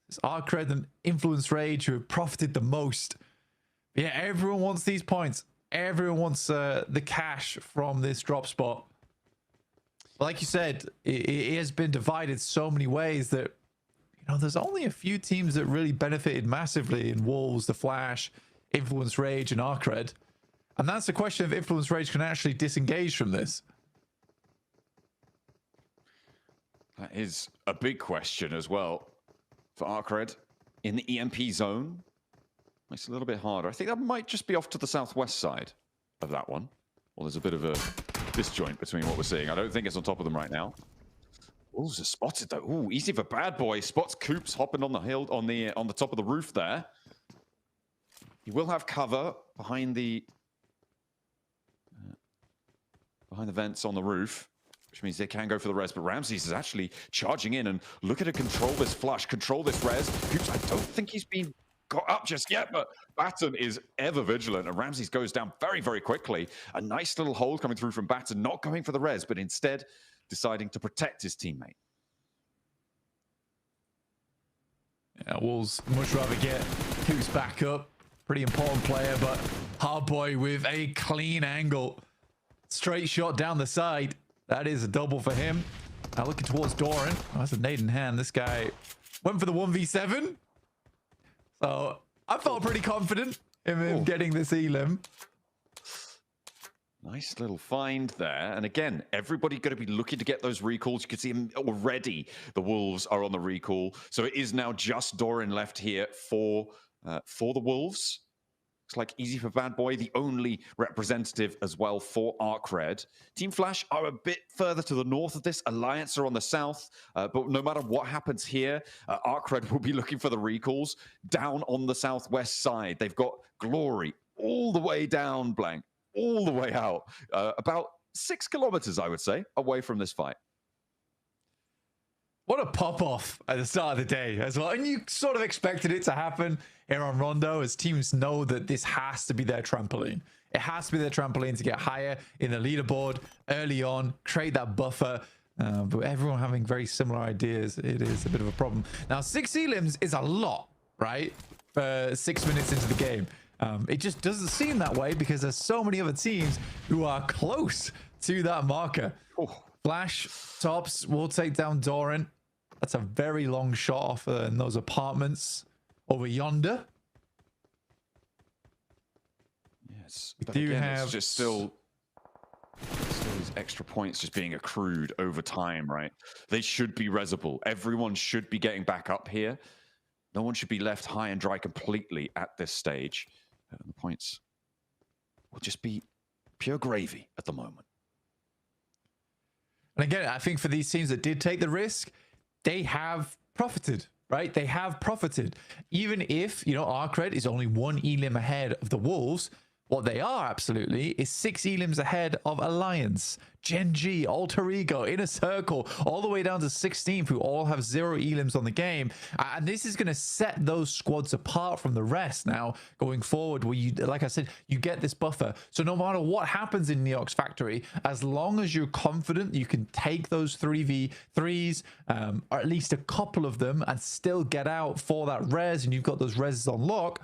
It's Arcred and Influence Rage who have profited the most. Yeah, everyone wants these points. Everyone wants the cash from this drop spot. Like you said, it has been divided so many ways that, you know, there's only a few teams that really benefited massively in Wolves, the Flash, Influence Rage, and Arcred. And that's the question if Influence Rage can actually disengage from this. That is a big question as well for Arcred in the EMP zone. Makes it a little bit harder. I think that might just be off to the southwest side of that one. Well, there's a bit of a disjoint between what we're seeing. I don't think it's on top of them right now. Wolves are spotted though. Ooh, easy for Bad Boy. Spots Coops hopping on the hill on the top of the roof there. He will have cover behind the vents on the roof, which means they can go for the res, but Ramses is actually charging in, and look at it, control this flush, control this res. Coops, I don't think he's been got up just yet, but Batten is ever vigilant, and Ramses goes down very, very quickly. A nice little hold coming through from Batten, not going for the res, but instead deciding to protect his teammate. Yeah, Wolves much rather get Coops back up. Pretty important player, but Hardboy with a clean angle. Straight shot down the side. That is a double for him. Now looking towards Doran. Oh, that's a nade in hand. This guy went for the 1v7. So I felt pretty confident in him getting this elim. Nice little find there. And again, everybody going to be looking to get those recalls. You can see him already. The Wolves are on the recall. So it is now just Doran left here for the Wolves. Looks like easy for Bad Boy, the only representative as well for Arcred. Team Flash are a bit further to the north of this. Alliance are on the south. But no matter what happens here, Arcred will be looking for the recalls down on the southwest side. They've got Glory all the way down, Blank, all the way out. About 6 kilometers, I would say, away from this fight. What a pop-off at the start of the day as well. And you sort of expected it to happen here on Rondo, as teams know that this has to be their trampoline. It has to be their trampoline to get higher in the leaderboard early on, create that buffer. But everyone having very similar ideas, it is a bit of a problem. Now, 6 elims is a lot, right? 6 minutes into the game. It just doesn't seem that way because there's so many other teams who are close to that marker. Flash tops will take down Doran. That's a very long shot off in those apartments over yonder. Yes, we but do again, have it's just still these extra points just being accrued over time, right? They should be resable. Everyone should be getting back up here. No one should be left high and dry completely at this stage. The points will just be pure gravy at the moment. And again, I think for these teams that did take the risk, they have profited, right? They have profited. Even if, you know, Arcred is only 1 elim ahead of the Wolves, what they are absolutely is 6 elims ahead of Alliance, Gen G, Alter Ego, Inner Circle, all the way down to 16th, who all have 0 elims on the game. And this is going to set those squads apart from the rest now going forward, where you, like I said, you get this buffer. So no matter what happens in Neox Factory, as long as you're confident you can take those 3v3s, or at least a couple of them, and still get out for that res, and you've got those reses on lock,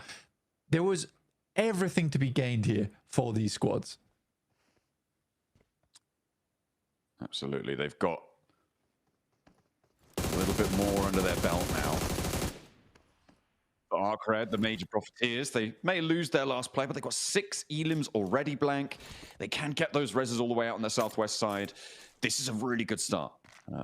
there was everything to be gained here for these squads. Absolutely. They've got a little bit more under their belt now. Arcred, the major profiteers, they may lose their last play, but they've got 6 elims already, Blank. They can get those reses all the way out on the southwest side. This is a really good start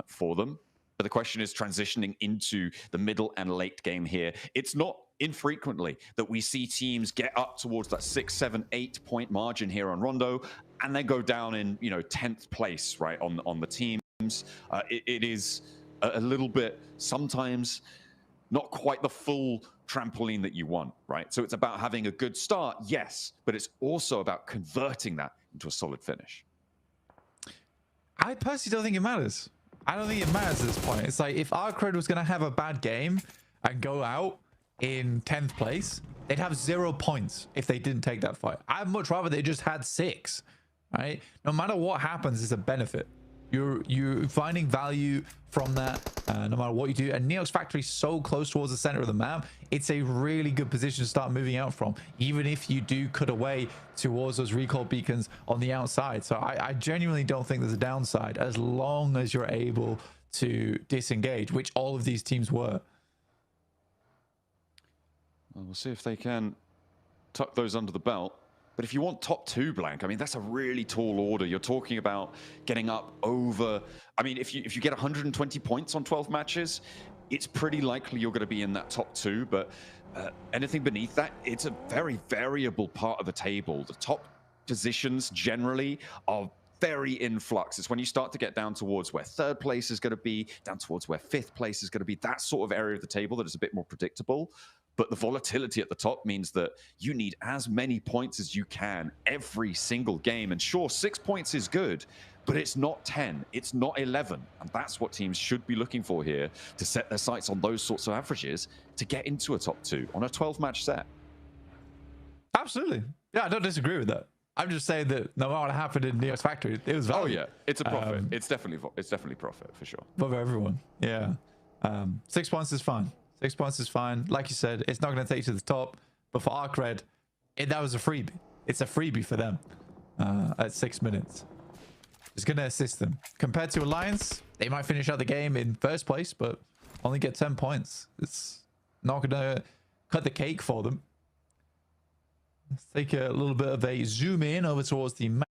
for them. But the question is transitioning into the middle and late game here. It's not infrequently that we see teams get up towards that 6, 7, 8 point margin here on Rondo and then go down in, you know, 10th place, right, on the teams. It is a little bit, sometimes not quite the full trampoline that you want, right? So it's about having a good start, yes, but it's also about converting that into a solid finish. I personally don't think it matters. I don't think it matters at this point. It's like if Arcred was going to have a bad game and go out in 10th place, they'd have 0 points if they didn't take that fight. I'd much rather they just had 6, right? No matter what happens, it's a benefit. You're finding value from that no matter what you do. And Neox Factory so close towards the center of the map, it's a really good position to start moving out from, even if you do cut away towards those recall beacons on the outside. So I genuinely don't think there's a downside as long as you're able to disengage, which all of these teams were. Well, we'll see if they can tuck those under the belt. But if you want top 2 blank, I mean, that's a really tall order. You're talking about getting up over, I mean, if you get 120 points on 12 matches, it's pretty likely you're going to be in that top 2. But anything beneath that, it's a very variable part of the table. The top positions generally are very in flux. It's when you start to get down towards where 3rd place is going to be, down towards where 5th place is going to be, that sort of area of the table that is a bit more predictable. But the volatility at the top means that you need as many points as you can every single game. And sure, 6 points is good, but it's not 10, it's not 11. And that's what teams should be looking for here, to set their sights on those sorts of averages to get into a top 2 on a 12-match set. Absolutely. Yeah, I don't disagree with that. I'm just saying that no matter what happened in Neox Factory, it was value. Oh yeah, it's a profit. It's definitely profit for sure. For everyone. Yeah. 6 points is fine. 6 points is fine. Like you said, it's not going to take you to the top. But for Arcred, that was a freebie. It's a freebie for them at 6 minutes. It's going to assist them. Compared to Alliance, they might finish out the game in 1st place, but only get 10 points. It's not going to cut the cake for them. Let's take a little bit of a zoom in over towards the map.